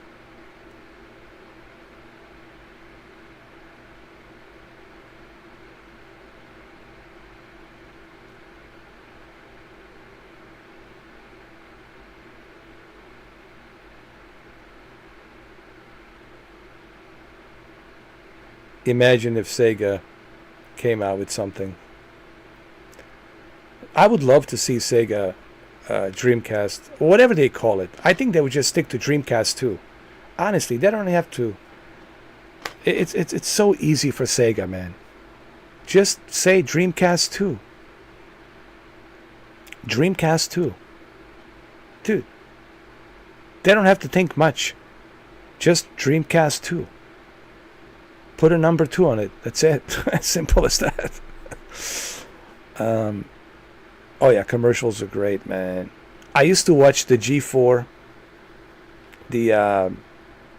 Imagine if Sega came out with something. I would love to see Sega Dreamcast, or whatever they call it. I think they would just stick to Dreamcast 2. Honestly, they don't have to. It's so easy for Sega, man. Just say Dreamcast 2. Dreamcast 2. Dude. They don't have to think much. Just Dreamcast 2. Put a number 2 on it. That's it. As simple as that. Oh yeah, commercials are great, man. I used to watch the G4,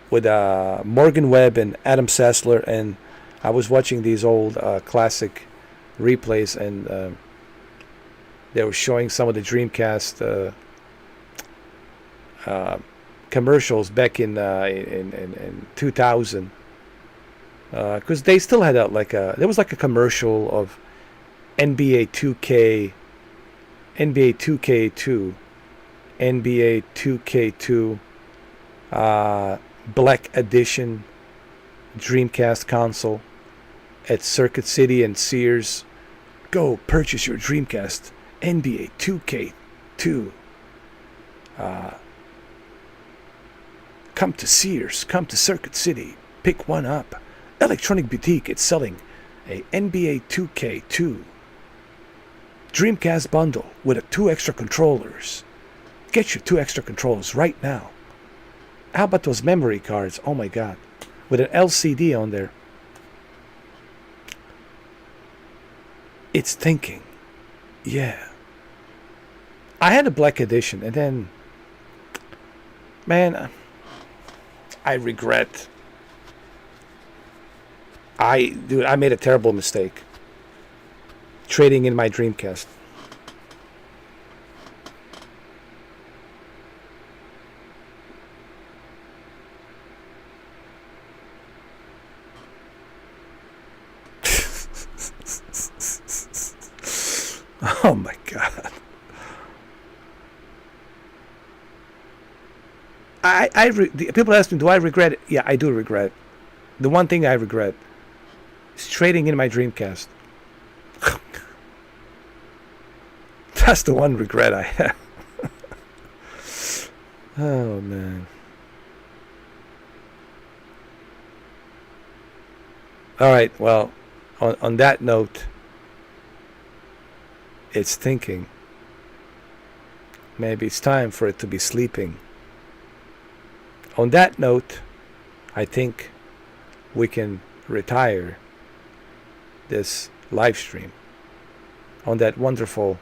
with Morgan Webb and Adam Sessler, and I was watching these old classic replays, and they were showing some of the Dreamcast commercials back in 2000. Because they still had there was like a commercial of NBA 2K, NBA 2K2, NBA 2K2 Black Edition Dreamcast console at Circuit City and Sears. Go purchase your Dreamcast NBA 2K2. Come to Sears, come to Circuit City, pick one up. Electronic Boutique, it's selling a NBA 2K2 Dreamcast bundle with 2 extra controllers. Get your 2 extra controllers right now. How about those memory cards? Oh my god. With an LCD on there. It's thinking. Yeah. I had a Black Edition, and then, man, I regret. I made a terrible mistake trading in my Dreamcast. Oh my god. People ask me, do I regret it? Yeah, I do regret it. The one thing I regret is trading in my Dreamcast. That's the one regret I have. Oh man. Alright, well, on that note, it's thinking. Maybe it's time for it to be sleeping. On that note, I think we can retire this live stream on that wonderful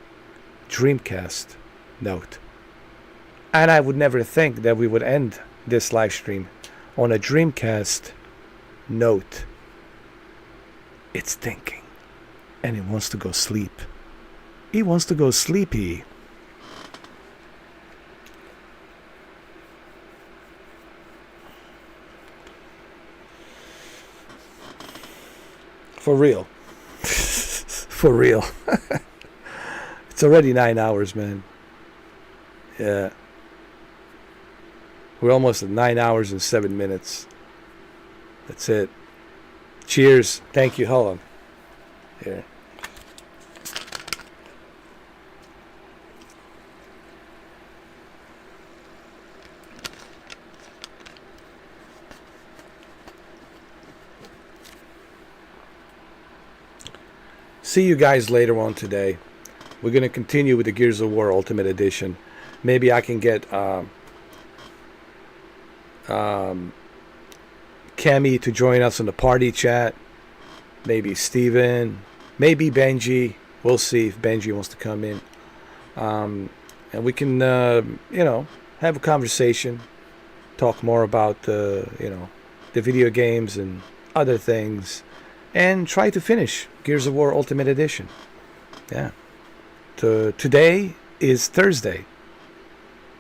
Dreamcast note. And I would never think that we would end this live stream on a Dreamcast note. It's thinking, and it wants to go sleep. He wants to go sleepy. For real. For real. It's already 9 hours, man. Yeah. We're almost at 9 hours and 7 minutes. That's it. Cheers. Thank you. Hold on. Here. See you guys later on today. We're going to continue with the Gears of War Ultimate Edition. Maybe I can get Cammy to join us in the party chat. Maybe Steven. Maybe Benji. We'll see if Benji wants to come in. And we can, have a conversation. Talk more about, the video games and other things. And try to finish Gears of War Ultimate Edition. Yeah. Today is Thursday.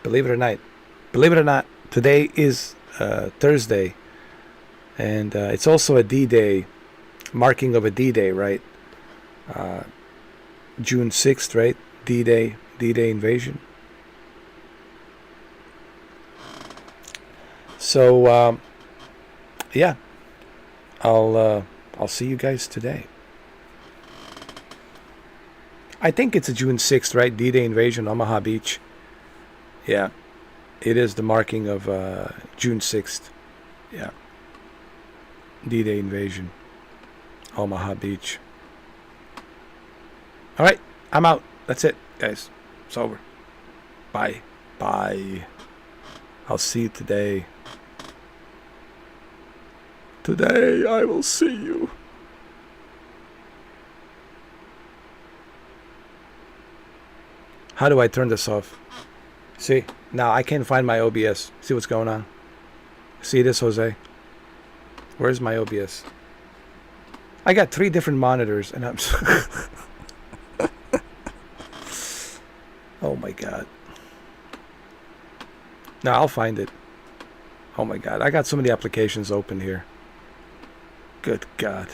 Believe it or not, today is Thursday, and it's also a D-Day, marking of a D-Day, right? June 6th, right? D-Day invasion. So yeah, I'll see you guys today. I think it's a June 6th, right? D-Day invasion, Omaha Beach. Yeah, it is the marking of June 6th. Yeah, D-Day invasion, Omaha Beach. All right, I'm out. That's it, guys. It's over. Bye. Bye. I'll see you today. Today I will see you. How do I turn this off? See, now I can't find my OBS. See what's going on? See this, Jose? Where's my OBS? I got 3 different monitors and I'm... Oh my god. Now I'll find it. Oh my god, I got so many applications open here. Good god.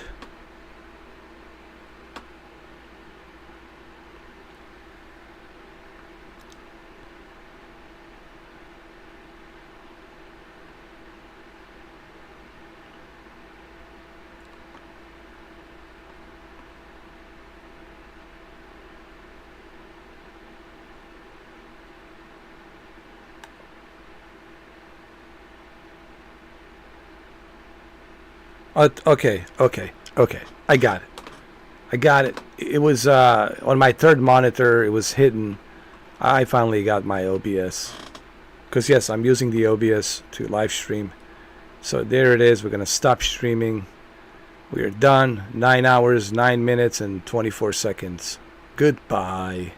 Okay. I got it. It was on my 3rd monitor. It was hidden. I finally got my OBS. Because yes, I'm using the OBS to live stream. So there it is. We're going to stop streaming. We are done. 9 hours, 9 minutes, and 24 seconds. Goodbye.